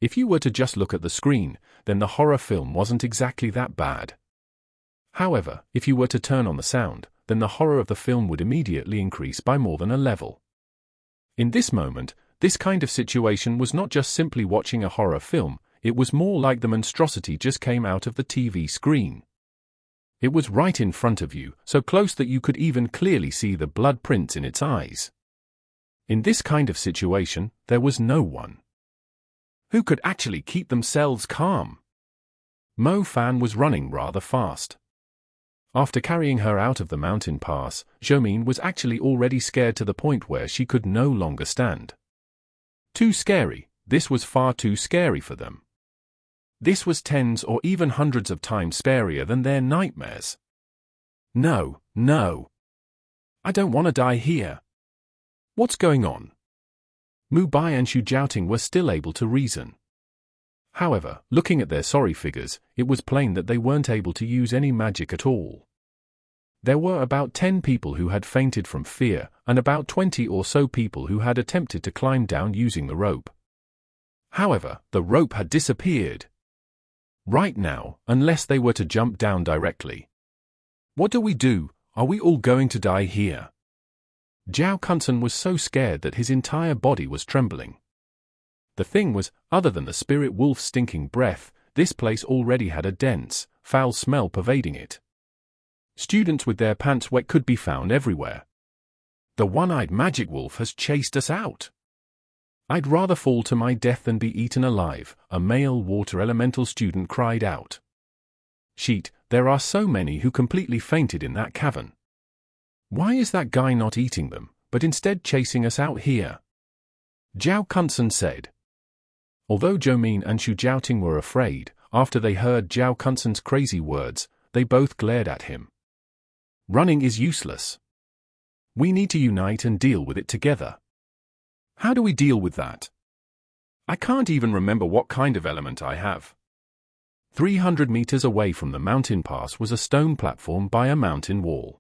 S1: If you were to just look at the screen, then the horror film wasn't exactly that bad. However, if you were to turn on the sound, then the horror of the film would immediately increase by more than a level. In this moment, this kind of situation was not just simply watching a horror film, it was more like the monstrosity just came out of the TV screen. It was right in front of you, so close that you could even clearly see the blood prints in its eyes. In this kind of situation, there was no one who could actually keep themselves calm. Mo Fan was running rather fast. After carrying her out of the mountain pass, Zhoumin was actually already scared to the point where she could no longer stand. Too scary. This was far too scary for them. This was tens or even hundreds of times scarier than their nightmares. No, no. I don't want to die here. What's going on? Mu Bai and Xu Jiaoting were still able to reason. However, looking at their sorry figures, it was plain that they weren't able to use any magic at all. There were about 10 people who had fainted from fear, and about 20 or so people who had attempted to climb down using the rope. However, the rope had disappeared. Right now, unless they were to jump down directly. What do we do? Are we all going to die here? Zhao Kunsen was so scared that his entire body was trembling. The thing was, other than the spirit wolf's stinking breath, this place already had a dense, foul smell pervading it. Students with their pants wet could be found everywhere. The one-eyed magic wolf has chased us out. I'd rather fall to my death than be eaten alive, a male water elemental student cried out. Sheet, there are so many who completely fainted in that cavern. Why is that guy not eating them, but instead chasing us out here? Zhao Kunsen said. Although Zhou Min and Xu Jiaoting were afraid, after they heard Zhao Kunsen's crazy words, they both glared at him. Running is useless. We need to unite and deal with it together. How do we deal with that? I can't even remember what kind of element I have. 300 meters away from the mountain pass was a stone platform by a mountain wall.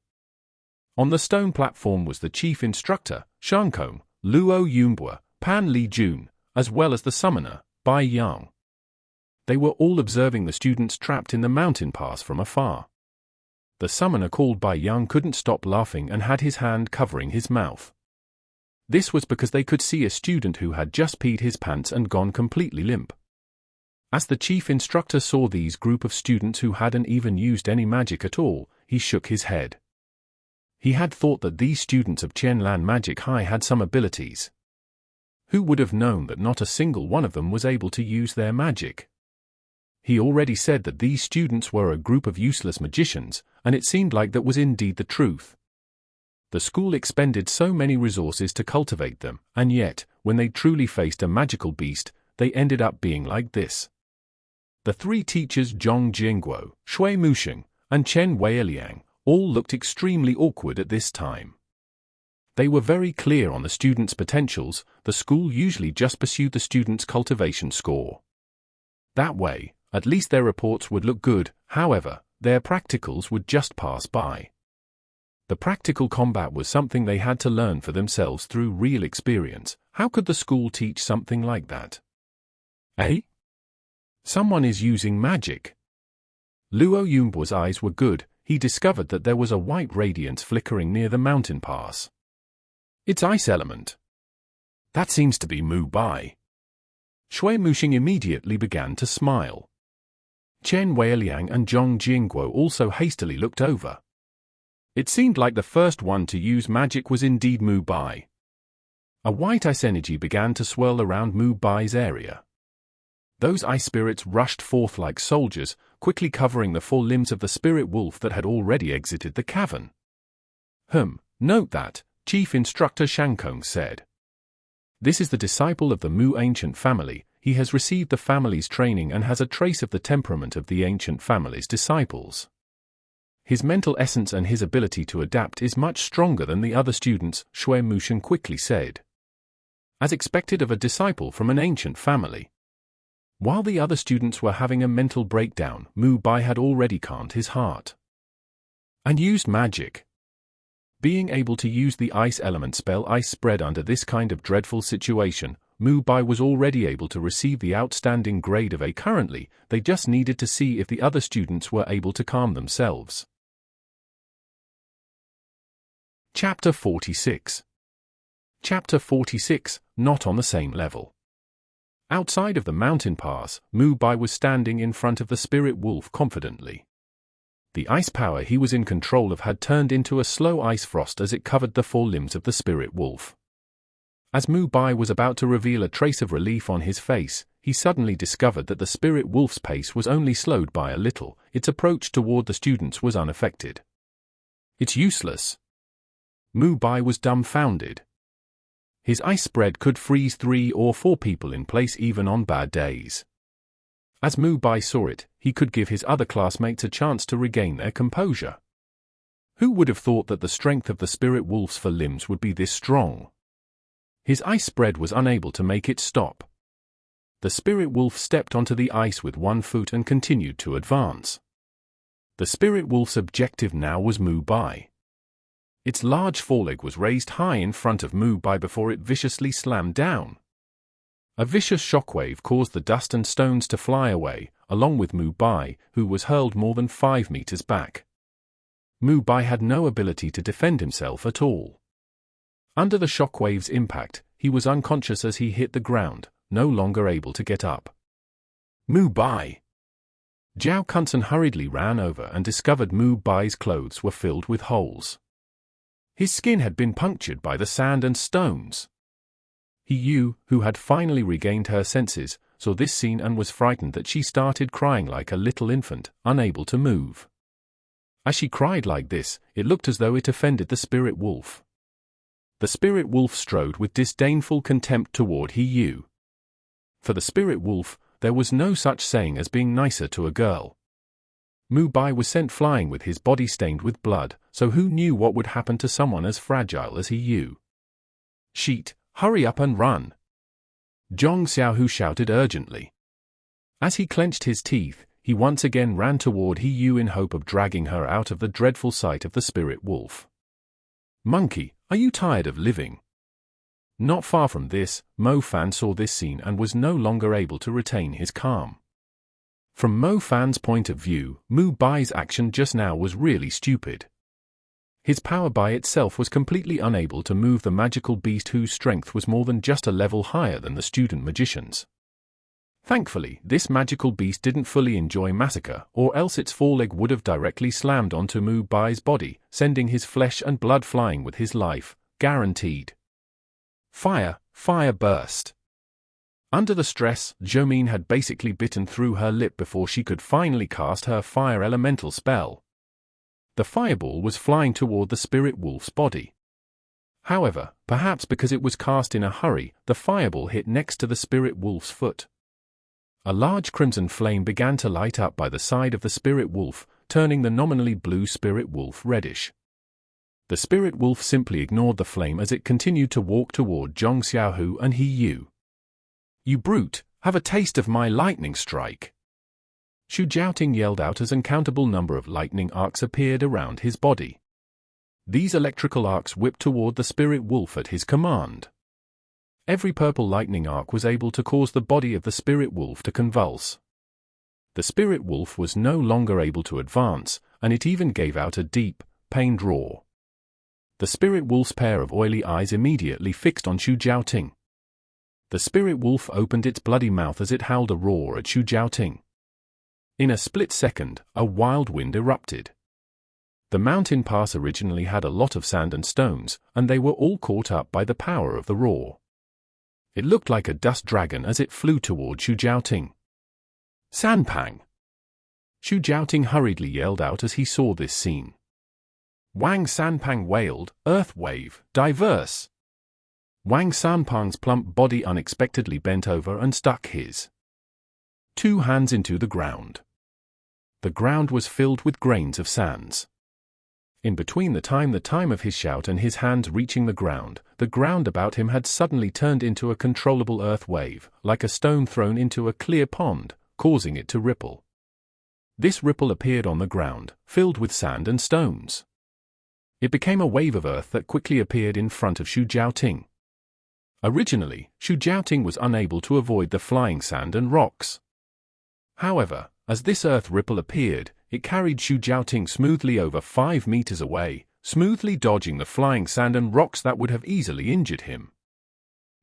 S1: On the stone platform was the chief instructor, Shankong, Luo Yunbua, Pan Li Jun, as well as the summoner, Bai Yang. They were all observing the students trapped in the mountain pass from afar. The summoner called Bai Yang couldn't stop laughing and had his hand covering his mouth. This was because they could see a student who had just peed his pants and gone completely limp. As the chief instructor saw these group of students who hadn't even used any magic at all, he shook his head. He had thought that these students of Qianlan Magic High had some abilities. Who would have known that not a single one of them was able to use their magic? He already said that these students were a group of useless magicians, and it seemed like that was indeed the truth. The school expended so many resources to cultivate them, and yet, when they truly faced a magical beast, they ended up being like this. The three teachers Zhong Jingguo, Shui Musheng, and Chen Weiliang all looked extremely awkward at this time. They were very clear on the students' potentials. The school usually just pursued the students' cultivation score. That way, at least their reports would look good, however, their practicals would just pass by. The practical combat was something they had to learn for themselves through real experience. How could the school teach something like that? Eh? Someone is using magic. Luo Yunbua's eyes were good. He discovered that there was a white radiance flickering near the mountain pass. It's ice element. That seems to be Mu Bai. Shui Musheng immediately began to smile. Chen Weiliang and Zhong Jingguo also hastily looked over. It seemed like the first one to use magic was indeed Mu Bai. A white ice energy began to swirl around Mu Bai's area. Those ice spirits rushed forth like soldiers, quickly covering the four limbs of the spirit wolf that had already exited the cavern. Note that, Chief Instructor Shankong said. This is the disciple of the Mu ancient family. He has received the family's training and has a trace of the temperament of the ancient family's disciples. His mental essence and his ability to adapt is much stronger than the other students, Shui Musheng quickly said. As expected of a disciple from an ancient family. While the other students were having a mental breakdown, Mu Bai had already calmed his heart. And used magic. Being able to use the ice element spell ice spread under this kind of dreadful situation, Mu Bai was already able to receive the outstanding grade of A currently. They just needed to see if the other students were able to calm themselves. Chapter 46. Chapter 46, not on the same level. Outside of the mountain pass, Mu Bai was standing in front of the spirit wolf confidently. The ice power he was in control of had turned into a slow ice frost as it covered the four limbs of the spirit wolf. As Mu Bai was about to reveal a trace of relief on his face, he suddenly discovered that the spirit wolf's pace was only slowed by a little. Its approach toward the students was unaffected. It's useless. Mu Bai was dumbfounded. His ice spread could freeze 3 or 4 people in place even on bad days. As Mu Bai saw it, he could give his other classmates a chance to regain their composure. Who would have thought that the strength of the spirit wolf's for limbs would be this strong? His ice spread was unable to make it stop. The spirit wolf stepped onto the ice with 1 foot and continued to advance. The spirit wolf's objective now was Mu Bai. Its large foreleg was raised high in front of Mu Bai before it viciously slammed down. A vicious shockwave caused the dust and stones to fly away, along with Mu Bai, who was hurled more than 5 meters back. Mu Bai had no ability to defend himself at all. Under the shockwave's impact, he was unconscious as he hit the ground, no longer able to get up. Mu Bai! Zhao Kunsen hurriedly ran over and discovered Mu Bai's clothes were filled with holes. His skin had been punctured by the sand and stones. He Yu, who had finally regained her senses, saw this scene and was frightened that she started crying like a little infant, unable to move. As she cried like this, it looked as though it offended the spirit wolf. The spirit wolf strode with disdainful contempt toward He Yu. For the spirit wolf, there was no such saying as being nicer to a girl. Mu Bai was sent flying with his body stained with blood, so who knew what would happen to someone as fragile as He Yu? Sheet, hurry up and run! Zhong Xiaohu shouted urgently. As he clenched his teeth, he once again ran toward He Yu in hope of dragging her out of the dreadful sight of the spirit wolf. Monkey, are you tired of living? Not far from this, Mo Fan saw this scene and was no longer able to retain his calm. From Mo Fan's point of view, Mu Bai's action just now was really stupid. His power by itself was completely unable to move the magical beast whose strength was more than just a level higher than the student magician's. Thankfully, this magical beast didn't fully enjoy massacre, or else its foreleg would have directly slammed onto Mu Bai's body, sending his flesh and blood flying with his life, guaranteed. Fire, fire burst. Under the stress, Zhou had basically bitten through her lip before she could finally cast her fire elemental spell. The fireball was flying toward the spirit wolf's body. However, perhaps because it was cast in a hurry, the fireball hit next to the spirit wolf's foot. A large crimson flame began to light up by the side of the spirit wolf, turning the nominally blue spirit wolf reddish. The spirit wolf simply ignored the flame as it continued to walk toward Zhong Xiaohu and He Yu. You brute, have a taste of my lightning strike! Xu Jiaoting yelled out as an uncountable number of lightning arcs appeared around his body. These electrical arcs whipped toward the spirit wolf at his command. Every purple lightning arc was able to cause the body of the spirit wolf to convulse. The spirit wolf was no longer able to advance, and it even gave out a deep, pained roar. The spirit wolf's pair of oily eyes immediately fixed on Xu Jiaoting. The spirit wolf opened its bloody mouth as it howled a roar at Xu Jiaoting. In a split second, a wild wind erupted. The mountain pass originally had a lot of sand and stones, and they were all caught up by the power of the roar. It looked like a dust dragon as it flew toward Xu Jiaoting. Sanpang! Xu Jiaoting hurriedly yelled out as he saw this scene. Wang Sanpang wailed, "Earth wave, diverse!" Wang Sanpang's plump body unexpectedly bent over and stuck his 2 hands into the ground. The ground was filled with grains of sands. In between the time of his shout and his hands reaching the ground about him had suddenly turned into a controllable earth wave, like a stone thrown into a clear pond, causing it to ripple. This ripple appeared on the ground, filled with sand and stones. It became a wave of earth that quickly appeared in front of Xu Jiaoting. Originally, Xu Jiaoting was unable to avoid the flying sand and rocks. However, as this earth ripple appeared, it carried Xu Jiaoting smoothly over 5 meters away, smoothly dodging the flying sand and rocks that would have easily injured him.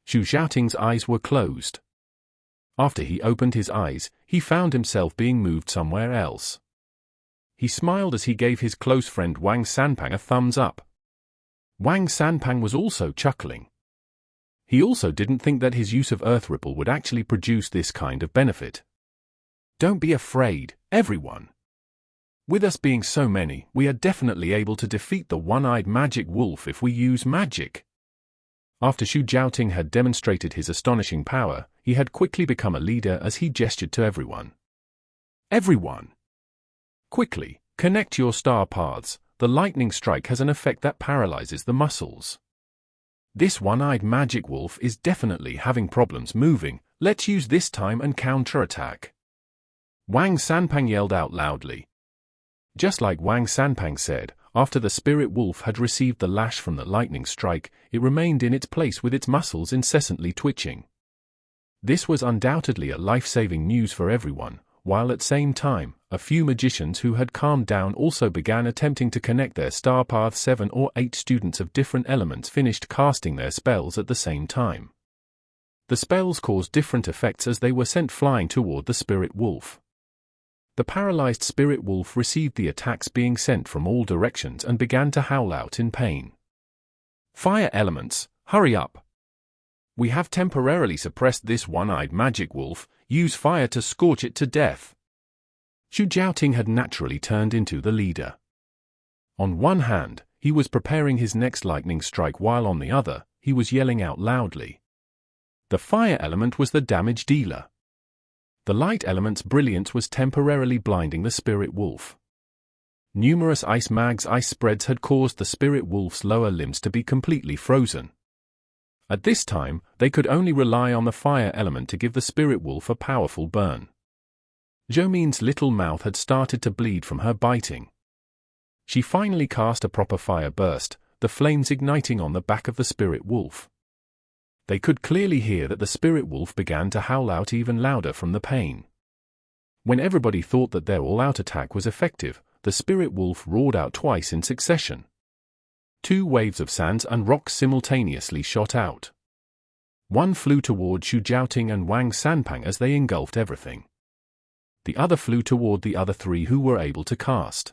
S1: Xu Jiaoting's eyes were closed. After he opened his eyes, he found himself being moved somewhere else. He smiled as he gave his close friend Wang Sanpang a thumbs up. Wang Sanpang was also chuckling. He also didn't think that his use of earth ripple would actually produce this kind of benefit. Don't be afraid, everyone. With us being so many, we are definitely able to defeat the one-eyed magic wolf if we use magic. After Xu Jiaoting had demonstrated his astonishing power, he had quickly become a leader as he gestured to everyone. Everyone! Quickly, connect your star paths. The lightning strike has an effect that paralyzes the muscles. This one-eyed magic wolf is definitely having problems moving. Let's use this time and counterattack. Wang Sanpang yelled out loudly. Just like Wang Sanpang said, after the spirit wolf had received the lash from the lightning strike, it remained in its place with its muscles incessantly twitching. This was undoubtedly a life-saving news for everyone, while at the same time, a few magicians who had calmed down also began attempting to connect their star path. 7 or 8 students of different elements finished casting their spells at the same time. The spells caused different effects as they were sent flying toward the spirit wolf. The paralyzed spirit wolf received the attacks being sent from all directions and began to howl out in pain. Fire elements, hurry up! We have temporarily suppressed this one-eyed magic wolf. Use fire to scorch it to death. Xu Jiaoting had naturally turned into the leader. On one hand, he was preparing his next lightning strike, while on the other, he was yelling out loudly. The fire element was the damage dealer. The light element's brilliance was temporarily blinding the spirit wolf. Numerous ice mag's ice spreads had caused the spirit wolf's lower limbs to be completely frozen. At this time, they could only rely on the fire element to give the spirit wolf a powerful burn. Zhoumin's little mouth had started to bleed from her biting. She finally cast a proper fire burst, the flames igniting on the back of the spirit wolf. They could clearly hear that the spirit wolf began to howl out even louder from the pain. When everybody thought that their all-out attack was effective, the spirit wolf roared out twice in succession. 2 waves of sands and rocks simultaneously shot out. One flew toward Xu Jiaoting and Wang Sanpang as they engulfed everything. The other flew toward the other 3 who were able to cast.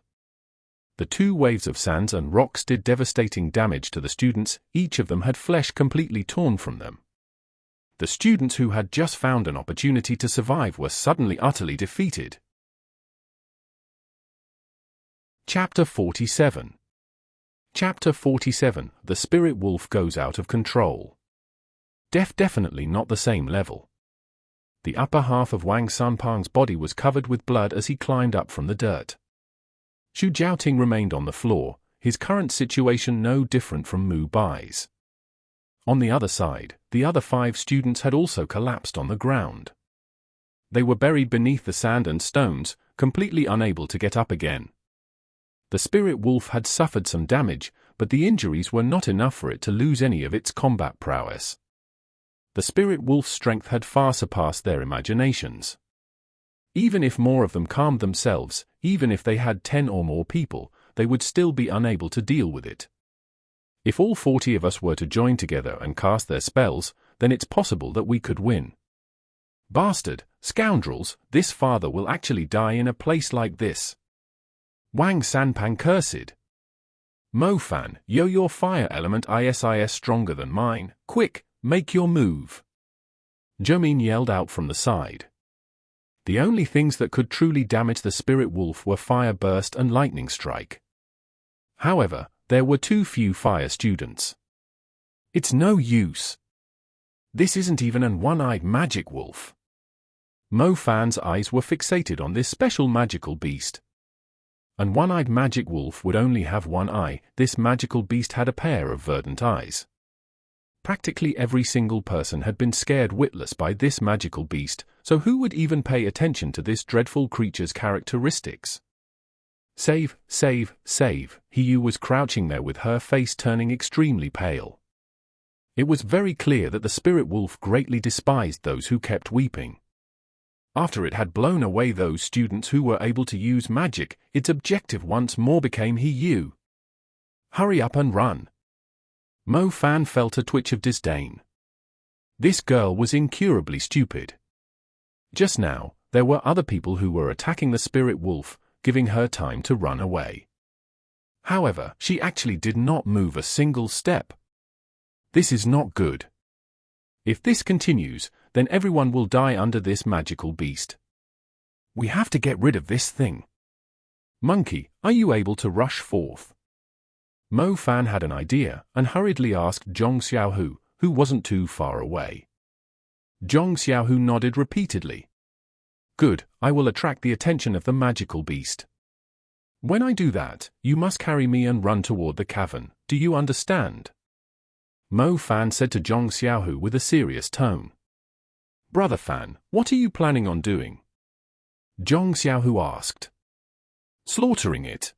S1: The 2 waves of sands and rocks did devastating damage to the students. Each of them had flesh completely torn from them. The students who had just found an opportunity to survive were suddenly utterly defeated. Chapter 47. Chapter 47, The Spirit Wolf Goes Out of Control. Definitely not the same level. The upper half of Wang Sanpang's body was covered with blood as he climbed up from the dirt. Xu Jiaoting remained on the floor, his current situation no different from Mu Bai's. On the other side, the other 5 students had also collapsed on the ground. They were buried beneath the sand and stones, completely unable to get up again. The spirit wolf had suffered some damage, but the injuries were not enough for it to lose any of its combat prowess. The spirit wolf's strength had far surpassed their imaginations. Even if more of them calmed themselves, even if they had 10 or more people, they would still be unable to deal with it. If all 40 of us were to join together and cast their spells, then it's possible that we could win. Bastard, scoundrels, this father will actually die in a place like this. Wang Sanpang cursed. Mo Fan, your fire element is stronger than mine. Quick, make your move. Zhoumin yelled out from the side. The only things that could truly damage the spirit wolf were fire burst and lightning strike. However, there were too few fire students. It's no use. This isn't even an one-eyed magic wolf. Mo Fan's eyes were fixated on this special magical beast. An one-eyed magic wolf would only have one eye. This magical beast had a pair of verdant eyes. Practically every single person had been scared witless by this magical beast, so who would even pay attention to this dreadful creature's characteristics? Save, save, save. Hiyu was crouching there with her face turning extremely pale. It was very clear that the spirit wolf greatly despised those who kept weeping. After it had blown away those students who were able to use magic, its objective once more became Hiyu. Hurry up and run. Mo Fan felt a twitch of disdain. This girl was incurably stupid. Just now, there were other people who were attacking the spirit wolf, giving her time to run away. However, she actually did not move a single step. This is not good. If this continues, then everyone will die under this magical beast. We have to get rid of this thing. Monkey, are you able to rush forth? Mo Fan had an idea and hurriedly asked Zhong Xiaohu, who wasn't too far away. Zhong Xiaohu nodded repeatedly. Good, I will attract the attention of the magical beast. When I do that, you must carry me and run toward the cavern, do you understand? Mo Fan said to Zhong Xiaohu with a serious tone. Brother Fan, what are you planning on doing? Zhong Xiaohu asked. Slaughtering it.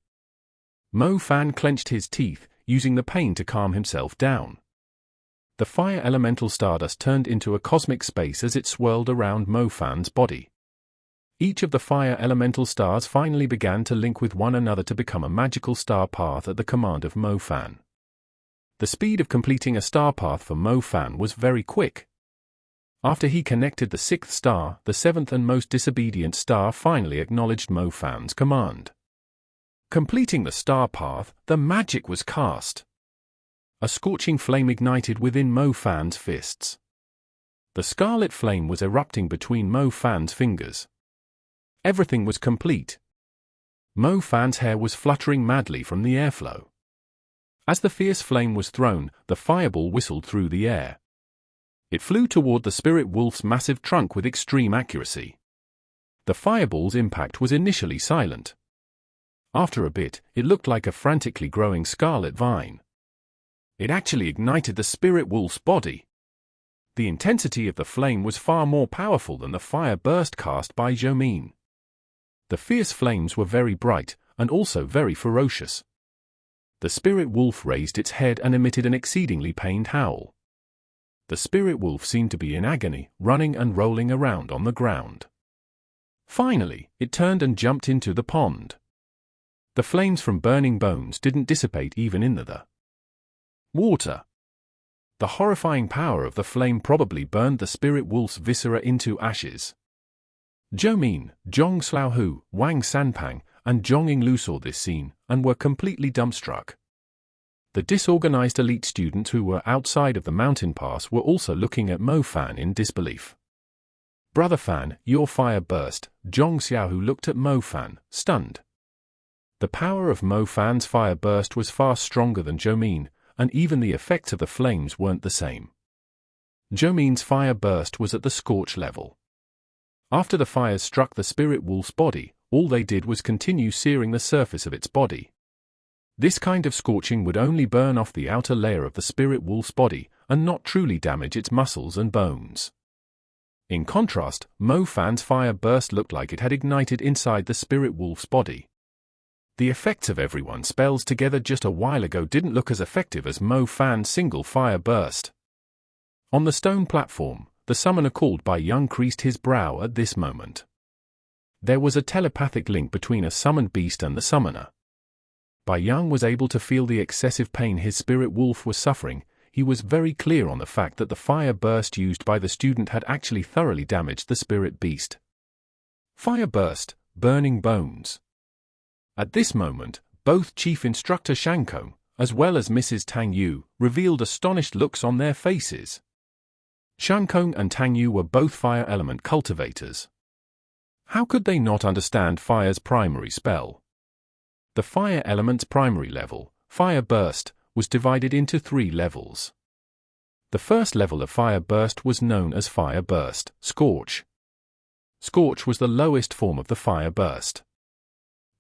S1: Mo Fan clenched his teeth, using the pain to calm himself down. The fire elemental stardust turned into a cosmic space as it swirled around Mo Fan's body. Each of the fire elemental stars finally began to link with one another to become a magical star path at the command of Mo Fan. The speed of completing a star path for Mo Fan was very quick. After he connected the sixth star, the seventh and most disobedient star finally acknowledged Mo Fan's command. Completing the star path, the magic was cast. A scorching flame ignited within Mo Fan's fists. The scarlet flame was erupting between Mo Fan's fingers. Everything was complete. Mo Fan's hair was fluttering madly from the airflow. As the fierce flame was thrown, the fireball whistled through the air. It flew toward the spirit wolf's massive trunk with extreme accuracy. The fireball's impact was initially silent. After a bit, it looked like a frantically growing scarlet vine. It actually ignited the spirit wolf's body. The intensity of the flame was far more powerful than the fire burst cast by Zhou. The fierce flames were very bright, and also very ferocious. The spirit wolf raised its head and emitted an exceedingly pained howl. The spirit wolf seemed to be in agony, running and rolling around on the ground. Finally, it turned and jumped into the pond. The flames from burning bones didn't dissipate even in the water. The horrifying power of the flame probably burned the spirit wolf's viscera into ashes. Zhou Min, Zhong Xiaohu, Wang Sanpang, and Zhong Yinglu saw this scene, and were completely dumbstruck. The disorganized elite students who were outside of the mountain pass were also looking at Mo Fan in disbelief. Brother Fan, your fire burst. Zhong Xiaohu looked at Mo Fan, stunned. The power of Mo Fan's fire burst was far stronger than Zhou Min, and even the effects of the flames weren't the same. Zhou Min's fire burst was at the scorch level. After the fires struck the spirit wolf's body, all they did was continue searing the surface of its body. This kind of scorching would only burn off the outer layer of the spirit wolf's body, and not truly damage its muscles and bones. In contrast, Mo Fan's fire burst looked like it had ignited inside the spirit wolf's body. The effects of everyone's spells together just a while ago didn't look as effective as Mo Fan's single fire burst. On the stone platform, the summoner called Bai Yang creased his brow at this moment. There was a telepathic link between a summoned beast and the summoner. Bai Yang was able to feel the excessive pain his spirit wolf was suffering. He was very clear on the fact that the fire burst used by the student had actually thoroughly damaged the spirit beast. Fire burst, burning bones. At this moment, both Chief Instructor Shankong, as well as Mrs. Tang Yu, revealed astonished looks on their faces. Shankong and Tang Yu were both fire element cultivators. How could they not understand fire's primary spell? The fire element's primary level, fire burst, was divided into 3 levels. The first level of fire burst was known as fire burst, scorch. Scorch was the lowest form of the fire burst.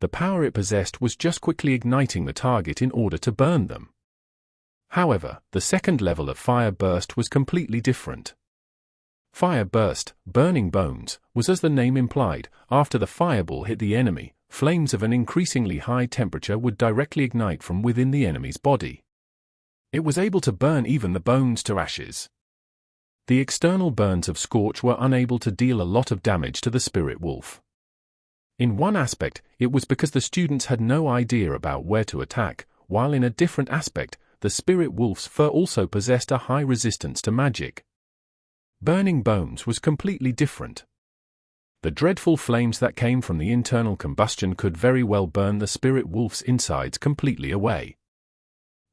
S1: The power it possessed was just quickly igniting the target in order to burn them. However, the second level of fire burst was completely different. Fire burst, burning bones, was as the name implied, after the fireball hit the enemy, flames of an increasingly high temperature would directly ignite from within the enemy's body. It was able to burn even the bones to ashes. The external burns of scorch were unable to deal a lot of damage to the spirit wolf. In one aspect, it was because the students had no idea about where to attack, while in a different aspect, the spirit wolf's fur also possessed a high resistance to magic. Burning bones was completely different. The dreadful flames that came from the internal combustion could very well burn the spirit wolf's insides completely away.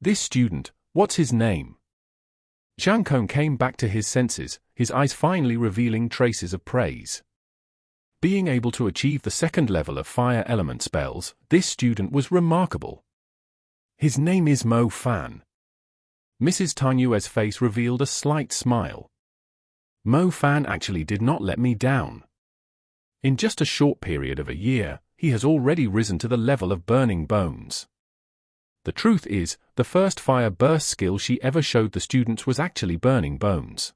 S1: This student, what's his name? Shankong came back to his senses, his eyes finally revealing traces of praise. Being able to achieve the second level of fire element spells, this student was remarkable. His name is Mo Fan. Mrs. Tanyue's face revealed a slight smile. Mo Fan actually did not let me down. In just a short period of a year, he has already risen to the level of burning bones. The truth is, the first fire burst skill she ever showed the students was actually burning bones.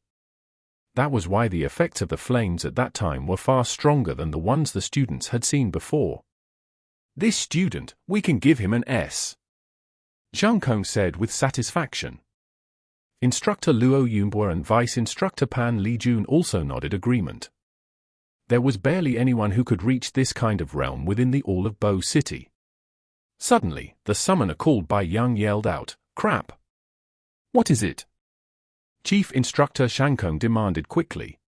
S1: That was why the effects of the flames at that time were far stronger than the ones the students had seen before. This student, we can give him an S. Zhang Kong said with satisfaction. Instructor Luo Yunbua and Vice Instructor Pan Lijun also nodded agreement. There was barely anyone who could reach this kind of realm within the all of Bo City. Suddenly, the summoner called by Yang yelled out, "Crap! What is it?" Chief Instructor Shankong demanded quickly.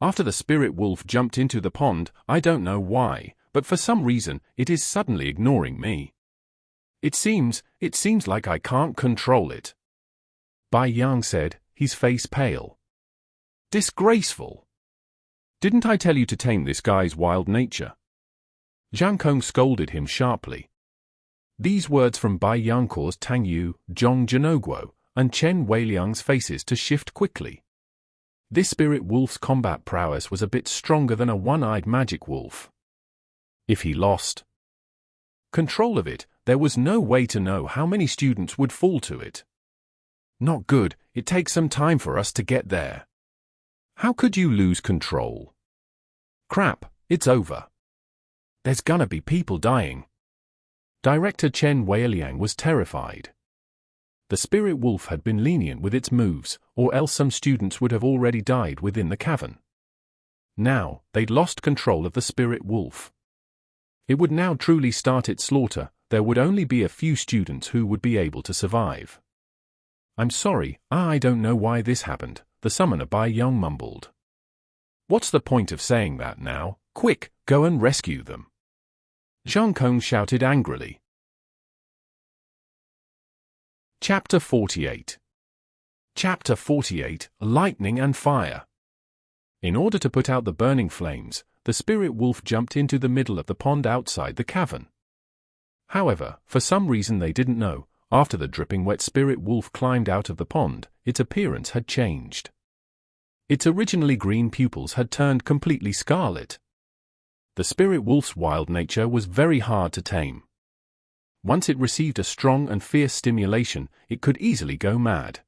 S1: After the spirit wolf jumped into the pond, I don't know why, but for some reason, it is suddenly ignoring me. It seems like I can't control it. Bai Yang said, his face pale. Disgraceful! Didn't I tell you to tame this guy's wild nature? Zhang Kong scolded him sharply. These words from Bai Yang caused Tang Yu, Zhong Jinogwo, and Chen Weiliang's faces to shift quickly. This spirit wolf's combat prowess was a bit stronger than a one-eyed magic wolf. If he lost control of it, there was no way to know how many students would fall to it. Not good, it takes some time for us to get there. How could you lose control? Crap, it's over. There's gonna be people dying. Director Chen Weiliang was terrified. The spirit wolf had been lenient with its moves, or else some students would have already died within the cavern. Now, they'd lost control of the spirit wolf. It would now truly start its slaughter. There would only be a few students who would be able to survive. I'm sorry, I don't know why this happened, the summoner Bai Yang mumbled. What's the point of saying that now? Quick, go and rescue them. Zhang Kong shouted angrily. Chapter 48. Chapter 48, Lightning and Fire. In order to put out the burning flames, the spirit wolf jumped into the middle of the pond outside the cavern. However, for some reason they didn't know, after the dripping wet spirit wolf climbed out of the pond, its appearance had changed. Its originally green pupils had turned completely scarlet. The spirit wolf's wild nature was very hard to tame. Once it received a strong and fierce stimulation, it could easily go mad.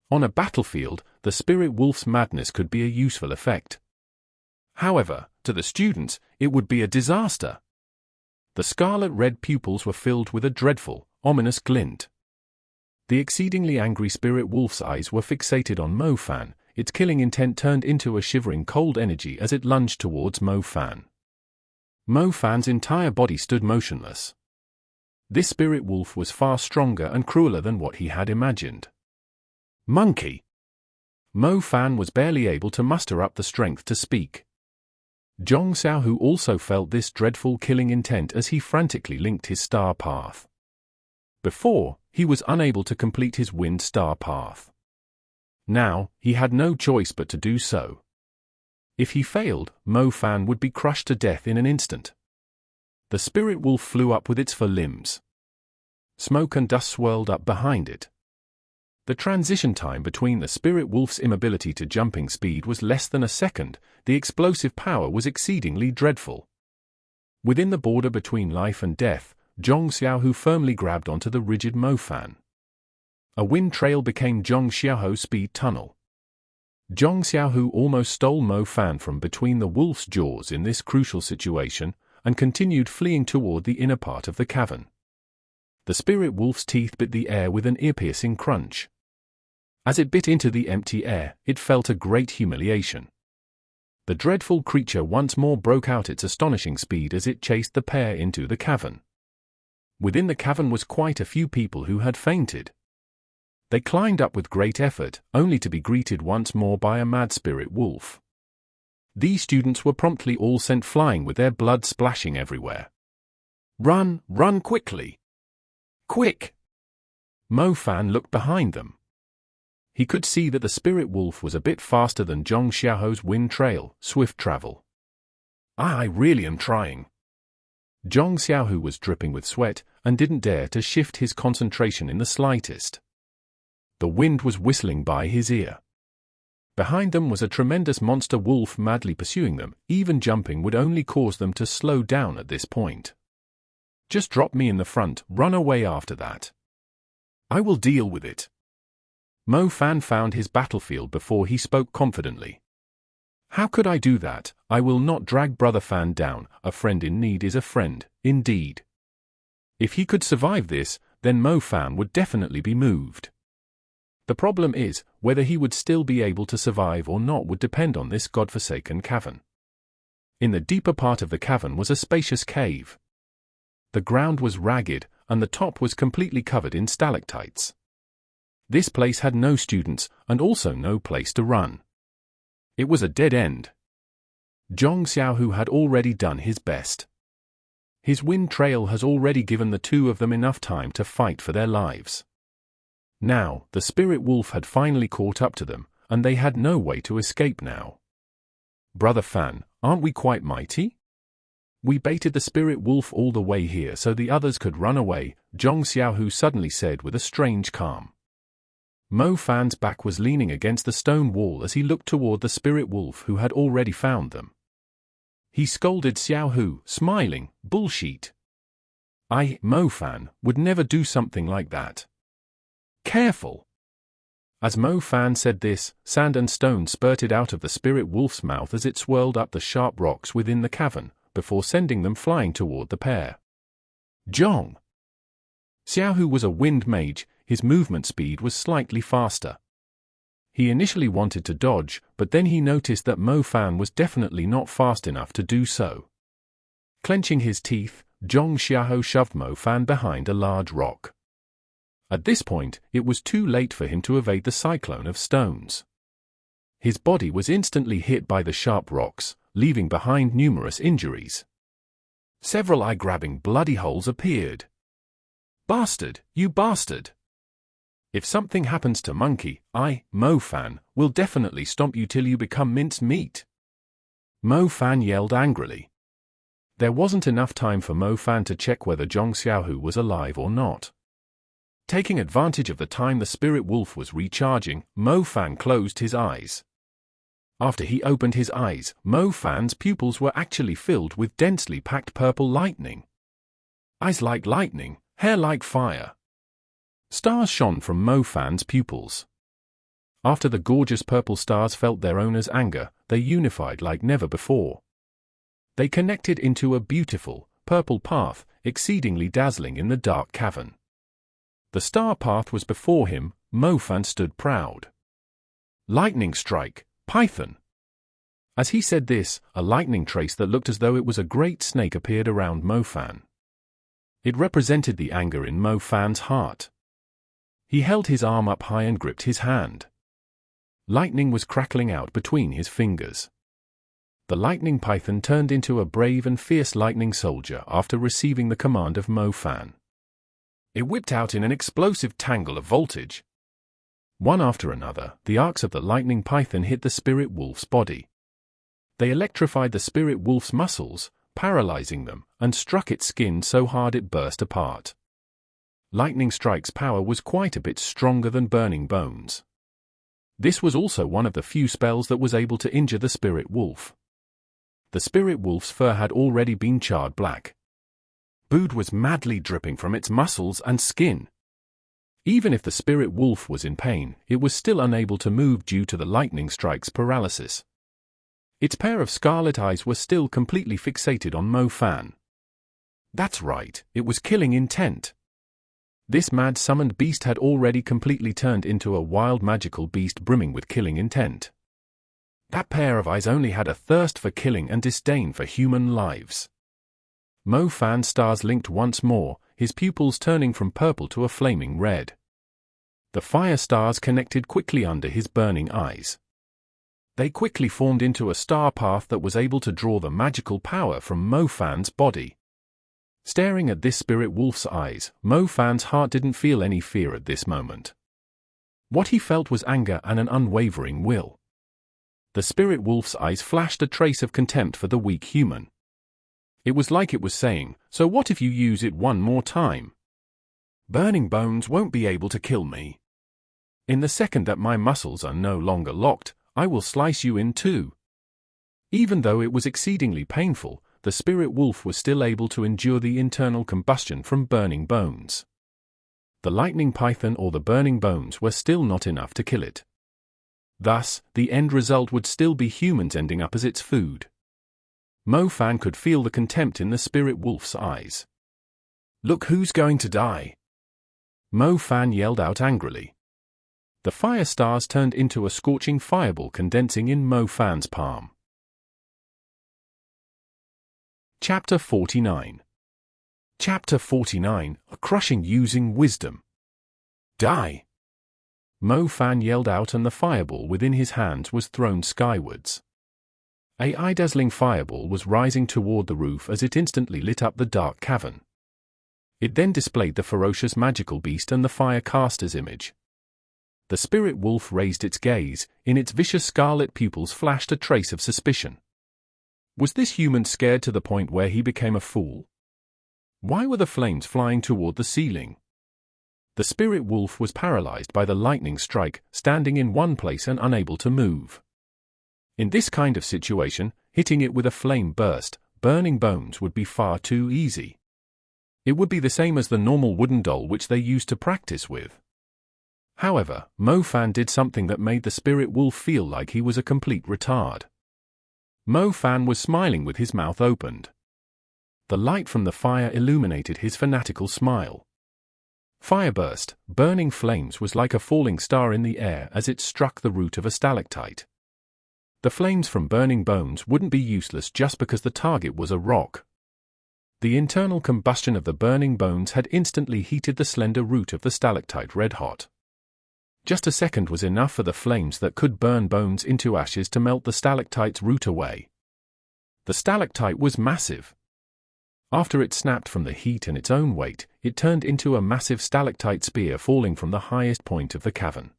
S1: On a battlefield, the spirit wolf's madness could be a useful effect. However, to the students, it would be a disaster. The scarlet-red pupils were filled with a dreadful, ominous glint. The exceedingly angry spirit wolf's eyes were fixated on Mo Fan. Its killing intent turned into a shivering cold energy as it lunged towards Mo Fan. Mo Fan's entire body stood motionless. This spirit wolf was far stronger and crueler than what he had imagined. Monkey! Mo Fan was barely able to muster up the strength to speak. Zhong Xiaohu also felt this dreadful killing intent as he frantically linked his star path. Before, he was unable to complete his wind star path. Now, he had no choice but to do so. If he failed, Mo Fan would be crushed to death in an instant. The spirit wolf flew up with its four limbs. Smoke and dust swirled up behind it. The transition time between the spirit wolf's immobility to jumping speed was less than a second. The explosive power was exceedingly dreadful. Within the border between life and death, Zhong Xiaohu firmly grabbed onto the rigid Mo Fan. A wind trail became Zhong Xiaohu's speed tunnel. Zhong Xiaohu almost stole Mo Fan from between the wolf's jaws in this crucial situation, and continued fleeing toward the inner part of the cavern. The spirit wolf's teeth bit the air with an ear-piercing crunch. As it bit into the empty air, it felt a great humiliation. The dreadful creature once more broke out its astonishing speed as it chased the pair into the cavern. Within the cavern was quite a few people who had fainted. They climbed up with great effort, only to be greeted once more by a mad spirit wolf. These students were promptly all sent flying with their blood splashing everywhere. Run, run quickly! Quick! Mo Fan looked behind them. He could see that the spirit wolf was a bit faster than Zhong Xiaohu's wind trail, swift travel. I really am trying. Zhong Xiaohu was dripping with sweat, and didn't dare to shift his concentration in the slightest. The wind was whistling by his ear. Behind them was a tremendous monster wolf madly pursuing them. Even jumping would only cause them to slow down at this point. Just drop me in the front, run away after that. I will deal with it. Mo Fan found his battlefield before he spoke confidently. How could I do that? I will not drag Brother Fan down. A friend in need is a friend, indeed. If he could survive this, then Mo Fan would definitely be moved. The problem is, whether he would still be able to survive or not would depend on this godforsaken cavern. In the deeper part of the cavern was a spacious cave. The ground was ragged, and the top was completely covered in stalactites. This place had no students, and also no place to run. It was a dead end. Zhong Xiaohu had already done his best. His wind trail has already given the two of them enough time to fight for their lives. Now, the spirit wolf had finally caught up to them, and they had no way to escape now. Brother Fan, aren't we quite mighty? We baited the spirit wolf all the way here so the others could run away, Zhong Xiaohu suddenly said with a strange calm. Mo Fan's back was leaning against the stone wall as he looked toward the spirit wolf who had already found them. He scolded Xiaohu, smiling, bullshit. Mo Fan, would never do something like that. Careful! As Mo Fan said this, sand and stone spurted out of the spirit wolf's mouth as it swirled up the sharp rocks within the cavern, before sending them flying toward the pair. Zhong! Xiaohu was a wind mage, his movement speed was slightly faster. He initially wanted to dodge, but then he noticed that Mo Fan was definitely not fast enough to do so. Clenching his teeth, Zhong Xiaohu shoved Mo Fan behind a large rock. At this point, it was too late for him to evade the cyclone of stones. His body was instantly hit by the sharp rocks, leaving behind numerous injuries. Several eye-grabbing bloody holes appeared. Bastard, you bastard! If something happens to Monkey, Mo Fan, will definitely stomp you till you become minced meat. Mo Fan yelled angrily. There wasn't enough time for Mo Fan to check whether Zhong Xiaohu was alive or not. Taking advantage of the time the spirit wolf was recharging, Mo Fan closed his eyes. After he opened his eyes, Mo Fan's pupils were actually filled with densely packed purple lightning. Eyes like lightning, hair like fire. Stars shone from Mo Fan's pupils. After the gorgeous purple stars felt their owner's anger, they unified like never before. They connected into a beautiful, purple path, exceedingly dazzling in the dark cavern. The star path was before him. Mo Fan stood proud. Lightning strike, Python! As he said this, a lightning trace that looked as though it was a great snake appeared around Mo Fan. It represented the anger in Mo Fan's heart. He held his arm up high and gripped his hand. Lightning was crackling out between his fingers. The lightning python turned into a brave and fierce lightning soldier after receiving the command of Mo Fan. It whipped out in an explosive tangle of voltage. One after another, the arcs of the lightning python hit the spirit wolf's body. They electrified the spirit wolf's muscles, paralyzing them, and struck its skin so hard it burst apart. Lightning strike's power was quite a bit stronger than burning bones. This was also one of the few spells that was able to injure the spirit wolf. The spirit wolf's fur had already been charred black. Blood was madly dripping from its muscles and skin. Even if the spirit wolf was in pain, it was still unable to move due to the lightning strike's paralysis. Its pair of scarlet eyes were still completely fixated on Mo Fan. That's right, it was killing intent. This mad summoned beast had already completely turned into a wild magical beast brimming with killing intent. That pair of eyes only had a thirst for killing and disdain for human lives. Mo Fan's stars linked once more, his pupils turning from purple to a flaming red. The fire stars connected quickly under his burning eyes. They quickly formed into a star path that was able to draw the magical power from Mo Fan's body. Staring at this spirit wolf's eyes, Mo Fan's heart didn't feel any fear at this moment. What he felt was anger and an unwavering will. The spirit wolf's eyes flashed a trace of contempt for the weak human. It was like it was saying, so what if you use it one more time? Burning bones won't be able to kill me. In the second that my muscles are no longer locked, I will slice you in two." Even though it was exceedingly painful, the spirit wolf was still able to endure the internal combustion from burning bones. The lightning python or the burning bones were still not enough to kill it. Thus, the end result would still be humans ending up as its food. Mo Fan could feel the contempt in the spirit wolf's eyes. "Look who's going to die!" Mo Fan yelled out angrily. The fire stars turned into a scorching fireball condensing in Mo Fan's palm. Chapter 49. Chapter 49, A Crushing Using Wisdom. "Die!" Mo Fan yelled out, and the fireball within his hands was thrown skywards. A eye-dazzling fireball was rising toward the roof as it instantly lit up the dark cavern. It then displayed the ferocious magical beast and the fire caster's image. The spirit wolf raised its gaze. In its vicious scarlet pupils flashed a trace of suspicion. Was this human scared to the point where he became a fool? Why were the flames flying toward the ceiling? The spirit wolf was paralyzed by the lightning strike, standing in one place and unable to move. In this kind of situation, hitting it with a flame burst, burning bones would be far too easy. It would be the same as the normal wooden doll which they used to practice with. However, Mo Fan did something that made the spirit wolf feel like he was a complete retard. Mo Fan was smiling with his mouth opened. The light from the fire illuminated his fanatical smile. Fireburst, burning flames was like a falling star in the air as it struck the root of a stalactite. The flames from burning bones wouldn't be useless just because the target was a rock. The internal combustion of the burning bones had instantly heated the slender root of the stalactite red hot. Just a second was enough for the flames that could burn bones into ashes to melt the stalactite's root away. The stalactite was massive. After it snapped from the heat and its own weight, it turned into a massive stalactite spear falling from the highest point of the cavern.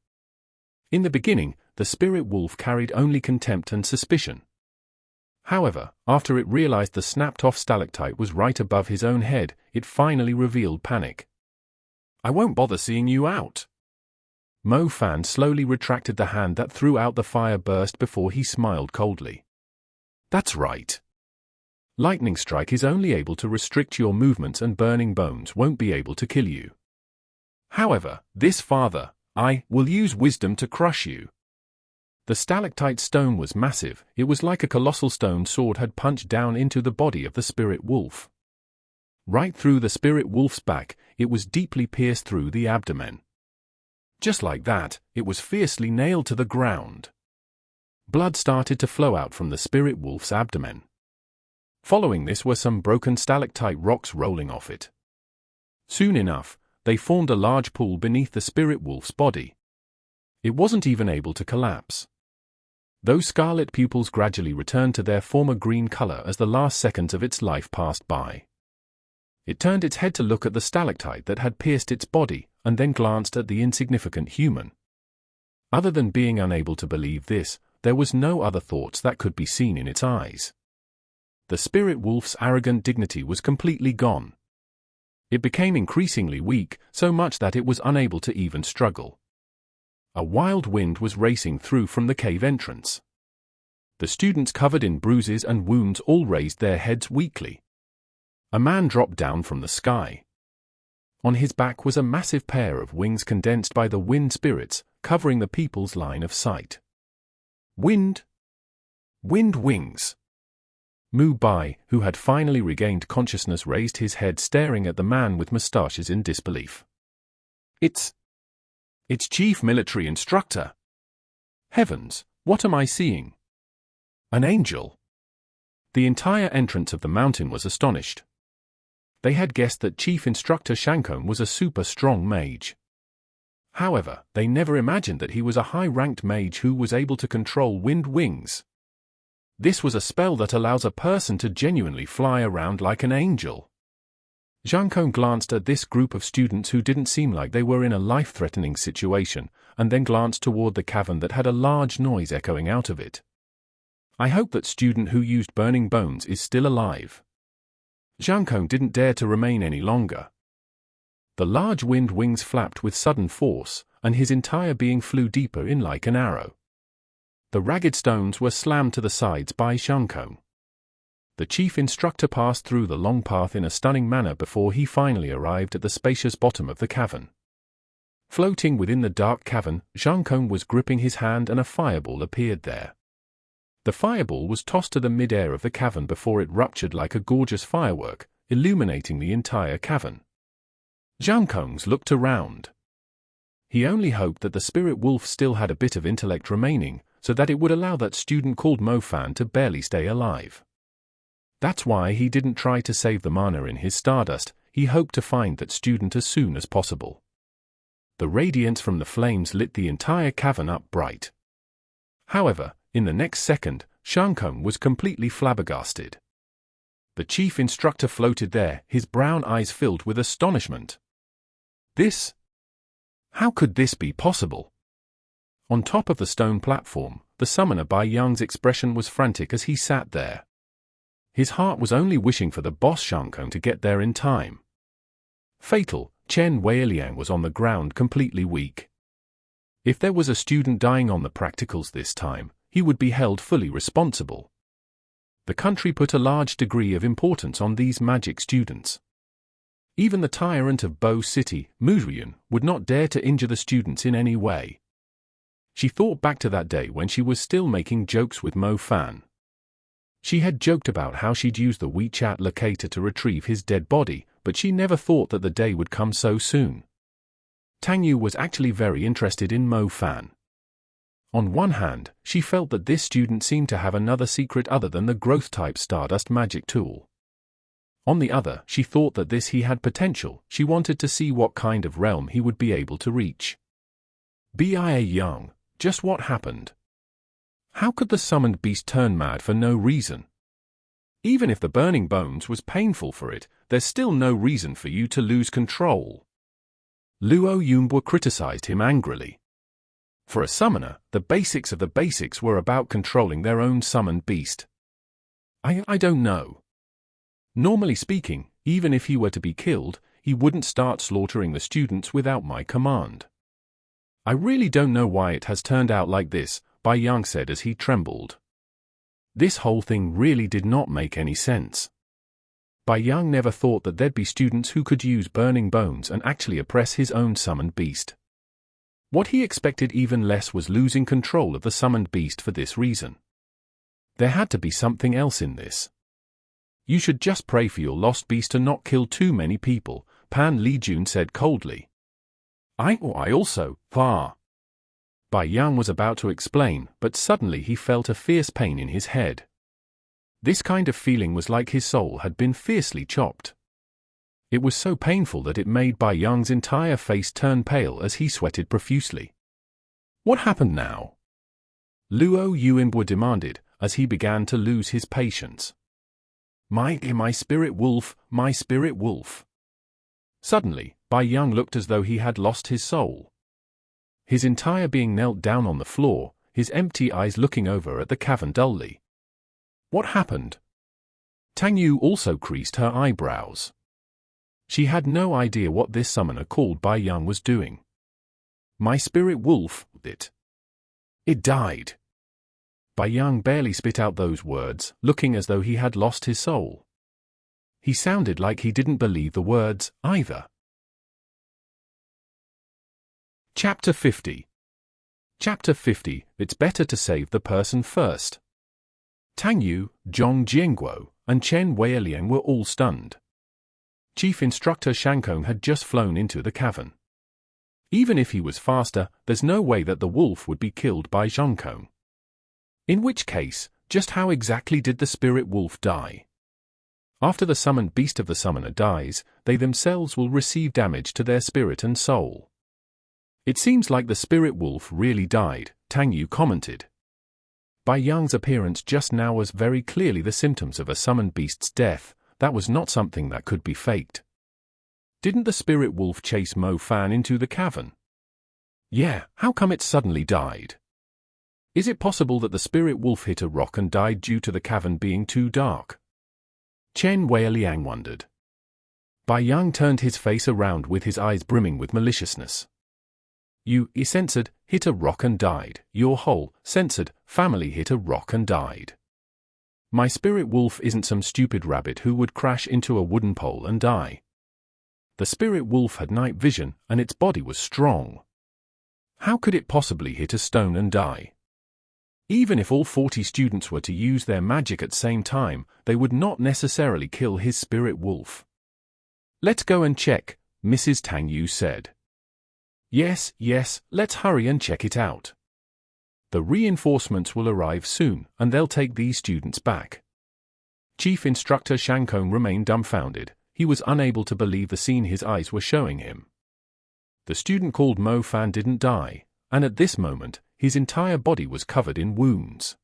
S1: In the beginning, the spirit wolf carried only contempt and suspicion. However, after it realized the snapped-off stalactite was right above his own head, it finally revealed panic. "I won't bother seeing you out." Mo Fan slowly retracted the hand that threw out the fire burst before he smiled coldly. "That's right. Lightning strike is only able to restrict your movements and burning bones won't be able to kill you. However, this father, I will use wisdom to crush you." The stalactite stone was massive. It was like a colossal stone sword had punched down into the body of the spirit wolf. Right through the spirit wolf's back, it was deeply pierced through the abdomen. Just like that, it was fiercely nailed to the ground. Blood started to flow out from the spirit wolf's abdomen. Following this were some broken stalactite rocks rolling off it. Soon enough, they formed a large pool beneath the spirit wolf's body. It wasn't even able to collapse. Those scarlet pupils gradually returned to their former green color as the last seconds of its life passed by. It turned its head to look at the stalactite that had pierced its body, and then glanced at the insignificant human. Other than being unable to believe this, there was no other thoughts that could be seen in its eyes. The spirit wolf's arrogant dignity was completely gone. It became increasingly weak, so much that it was unable to even struggle. A wild wind was racing through from the cave entrance. The students covered in bruises and wounds all raised their heads weakly. A man dropped down from the sky. On his back was a massive pair of wings condensed by the wind spirits, covering the people's line of sight. Wind wings. Mu Bai, who had finally regained consciousness, raised his head staring at the man with mustaches in disbelief. It's Chief Military Instructor. Heavens, what am I seeing? An angel. The entire entrance of the mountain was astonished. They had guessed that Chief Instructor Shankone was a super strong mage. However, they never imagined that he was a high-ranked mage who was able to control wind wings. This was a spell that allows a person to genuinely fly around like an angel. Shankone glanced at this group of students who didn't seem like they were in a life-threatening situation, and then glanced toward the cavern that had a large noise echoing out of it. I hope that student who used burning bones is still alive. Shankone didn't dare to remain any longer. The large wind wings flapped with sudden force, and his entire being flew deeper in like an arrow. The ragged stones were slammed to the sides by Shankong. The chief instructor passed through the long path in a stunning manner before he finally arrived at the spacious bottom of the cavern. Floating within the dark cavern, Shankong was gripping his hand and a fireball appeared there. The fireball was tossed to the mid-air of the cavern before it ruptured like a gorgeous firework, illuminating the entire cavern. Shankong looked around. He only hoped that the spirit wolf still had a bit of intellect remaining, so that it would allow that student called Mo Fan to barely stay alive. That's why he didn't try to save the mana in his stardust. He hoped to find that student as soon as possible. The radiance from the flames lit the entire cavern up bright. However, in the next second, Shankong was completely flabbergasted. The chief instructor floated there, his brown eyes filled with astonishment. This? How could this be possible? On top of the stone platform, the summoner Bai Yang's expression was frantic as he sat there. His heart was only wishing for the boss Shankong to get there in time. Fatal, Chen Weiliang was on the ground completely weak. If there was a student dying on the practicals this time, he would be held fully responsible. The country put a large degree of importance on these magic students. Even the tyrant of Bo City, Muzriyun, would not dare to injure the students in any way. She thought back to that day when she was still making jokes with Mo Fan. She had joked about how she'd use the WeChat locator to retrieve his dead body, but she never thought that the day would come so soon. Tang Yu was actually very interested in Mo Fan. On one hand, she felt that this student seemed to have another secret other than the growth-type Stardust magic tool. On the other, she thought that he had potential. She wanted to see what kind of realm he would be able to reach. Bia Young, just what happened? How could the summoned beast turn mad for no reason? Even if the burning bones was painful for it, there's still no reason for you to lose control. Luo Yunbo criticized him angrily. For a summoner, the basics of the basics were about controlling their own summoned beast. I don't know. Normally speaking, even if he were to be killed, he wouldn't start slaughtering the students without my command. I really don't know why it has turned out like this, Bai Yang said as he trembled. This whole thing really did not make any sense. Bai Yang never thought that there'd be students who could use burning bones and actually oppress his own summoned beast. What he expected even less was losing control of the summoned beast for this reason. There had to be something else in this. You should just pray for your lost beast to not kill too many people, Pan Lijun said coldly. I also, Fa. Bai Yang was about to explain, but suddenly he felt a fierce pain in his head. This kind of feeling was like his soul had been fiercely chopped. It was so painful that it made Bai Yang's entire face turn pale as he sweated profusely. What happened now? Luo Yuanbo demanded, as he began to lose his patience. My spirit wolf, my spirit wolf. Suddenly, Bai Yang looked as though he had lost his soul. His entire being knelt down on the floor, his empty eyes looking over at the cavern dully. What happened? Tang Yu also creased her eyebrows. She had no idea what this summoner called Bai Yang was doing. My spirit wolf, it died. Bai Yang barely spit out those words, looking as though he had lost his soul. He sounded like he didn't believe the words, either. Chapter 50. Chapter 50, It's better to save the person first. Tang Yu, Zhong Jianguo, and Chen Weiliang were all stunned. Chief Instructor Shankong had just flown into the cavern. Even if he was faster, there's no way that the wolf would be killed by Shankong. In which case, just how exactly did the spirit wolf die? After the summoned beast of the summoner dies, they themselves will receive damage to their spirit and soul. It seems like the spirit wolf really died, Tang Yu commented. Bai Yang's appearance just now was very clearly the symptoms of a summoned beast's death. That was not something that could be faked. Didn't the spirit wolf chase Mo Fan into the cavern? Yeah, how come it suddenly died? Is it possible that the spirit wolf hit a rock and died due to the cavern being too dark? Chen Weiliang wondered. Bai Yang turned his face around with his eyes brimming with maliciousness. You, censored, hit a rock and died. Your whole, censored, family hit a rock and died. My spirit wolf isn't some stupid rabbit who would crash into a wooden pole and die. The spirit wolf had night vision, and its body was strong. How could it possibly hit a stone and die? Even if all 40 students were to use their magic at the same time, they would not necessarily kill his spirit wolf. Let's go and check, Mrs. Tang Yu said. Yes, let's hurry and check it out. The reinforcements will arrive soon, and they'll take these students back. Chief Instructor Shankong remained dumbfounded. He was unable to believe the scene his eyes were showing him. The student called Mo Fan didn't die, and at this moment, his entire body was covered in wounds.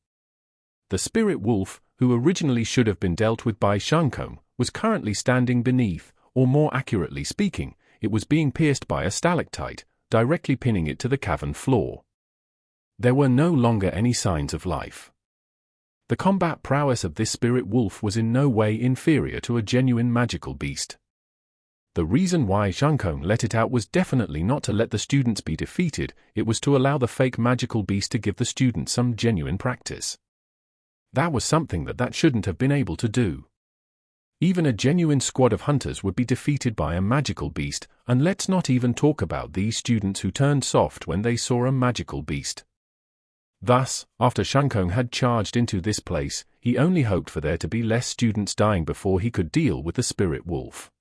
S1: The spirit wolf, who originally should have been dealt with by Shankong, was currently standing beneath, or more accurately speaking, it was being pierced by a stalactite, directly pinning it to the cavern floor. There were no longer any signs of life. The combat prowess of this spirit wolf was in no way inferior to a genuine magical beast. The reason why Shankong let it out was definitely not to let the students be defeated, it was to allow the fake magical beast to give the students some genuine practice. That was something that shouldn't have been able to do. Even a genuine squad of hunters would be defeated by a magical beast, and let's not even talk about these students who turned soft when they saw a magical beast. Thus, after Shankong had charged into this place, he only hoped for there to be less students dying before he could deal with the spirit wolf.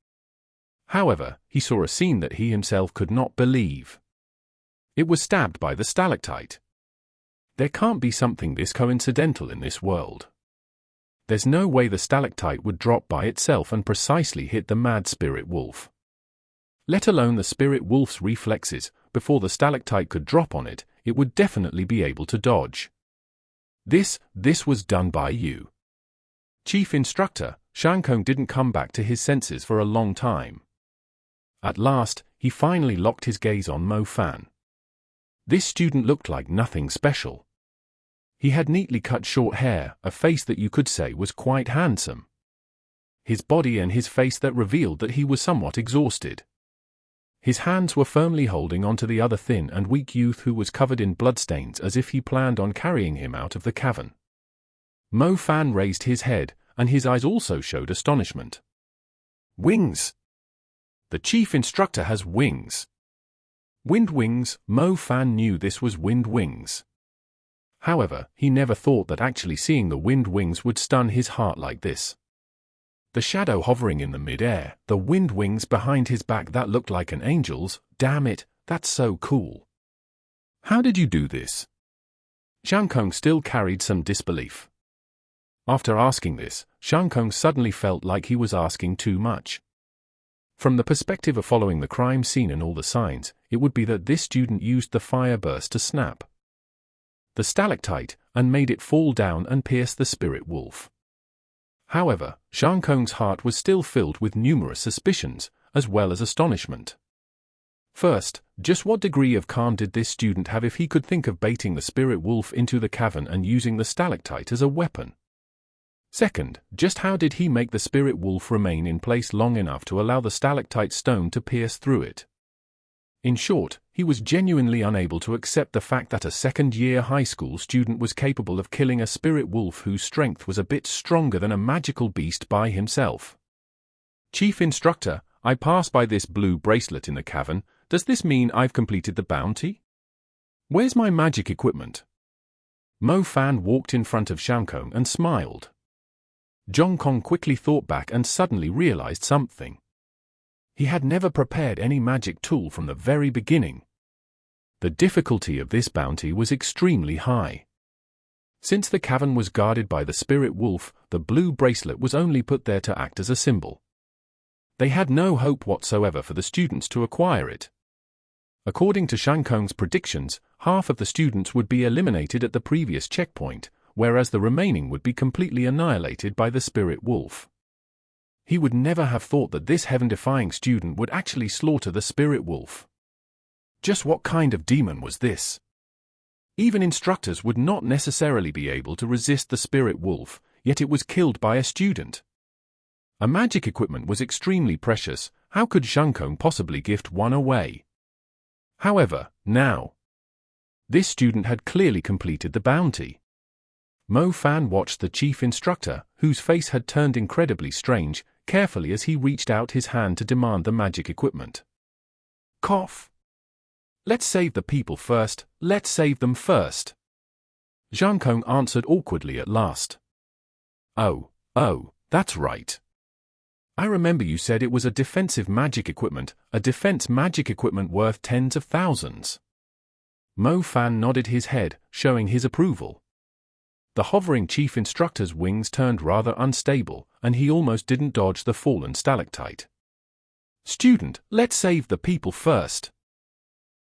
S1: However, he saw a scene that he himself could not believe. It was stabbed by the stalactite. There can't be something this coincidental in this world. There's no way the stalactite would drop by itself and precisely hit the mad spirit wolf. Let alone the spirit wolf's reflexes, before the stalactite could drop on it, it would definitely be able to dodge. This was done by you. Chief Instructor, Shankong didn't come back to his senses for a long time. At last, he finally locked his gaze on Mo Fan. This student looked like nothing special. He had neatly cut short hair, a face that you could say was quite handsome. His body and his face that revealed that he was somewhat exhausted. His hands were firmly holding onto the other thin and weak youth who was covered in bloodstains as if he planned on carrying him out of the cavern. Mo Fan raised his head, and his eyes also showed astonishment. Wings! The chief instructor has wings. Wind wings, Mo Fan knew this was wind wings. However, he never thought that actually seeing the wind wings would stun his heart like this. The shadow hovering in the mid-air, the wind wings behind his back that looked like an angel's, damn it, that's so cool. How did you do this? Shankong still carried some disbelief. After asking this, Shankong suddenly felt like he was asking too much. From the perspective of following the crime scene and all the signs, it would be that this student used the fire burst to snap the stalactite and made it fall down and pierce the spirit wolf. However, Shankong's heart was still filled with numerous suspicions, as well as astonishment. First, just what degree of calm did this student have if he could think of baiting the spirit wolf into the cavern and using the stalactite as a weapon? Second, just how did he make the spirit wolf remain in place long enough to allow the stalactite stone to pierce through it? In short, he was genuinely unable to accept the fact that a second-year high school student was capable of killing a spirit wolf whose strength was a bit stronger than a magical beast by himself. Chief Instructor, I passed by this blue bracelet in the cavern. Does this mean I've completed the bounty? Where's my magic equipment? Mo Fan walked in front of Shankong and smiled. Zhong Kong quickly thought back and suddenly realized something. He had never prepared any magic tool from the very beginning. The difficulty of this bounty was extremely high. Since the cavern was guarded by the spirit wolf, the blue bracelet was only put there to act as a symbol. They had no hope whatsoever for the students to acquire it. According to Shankong's predictions, half of the students would be eliminated at the previous checkpoint, whereas the remaining would be completely annihilated by the spirit wolf. He would never have thought that this heaven-defying student would actually slaughter the spirit wolf. Just what kind of demon was this? Even instructors would not necessarily be able to resist the spirit wolf, yet it was killed by a student. A magic equipment was extremely precious. How could Shankong possibly gift one away? However, Now. This student had clearly completed the bounty. Mo Fan watched the chief instructor, whose face had turned incredibly strange, carefully as he reached out his hand to demand the magic equipment. Cough. Let's save the people first, let's save them first. Zhang Kong answered awkwardly at last. Oh, that's right. I remember you said it was a defensive magic equipment, a defense magic equipment worth tens of thousands. Mo Fan nodded his head, showing his approval. The hovering chief instructor's wings turned rather unstable, and he almost didn't dodge the fallen stalactite. Student, let's save the people first.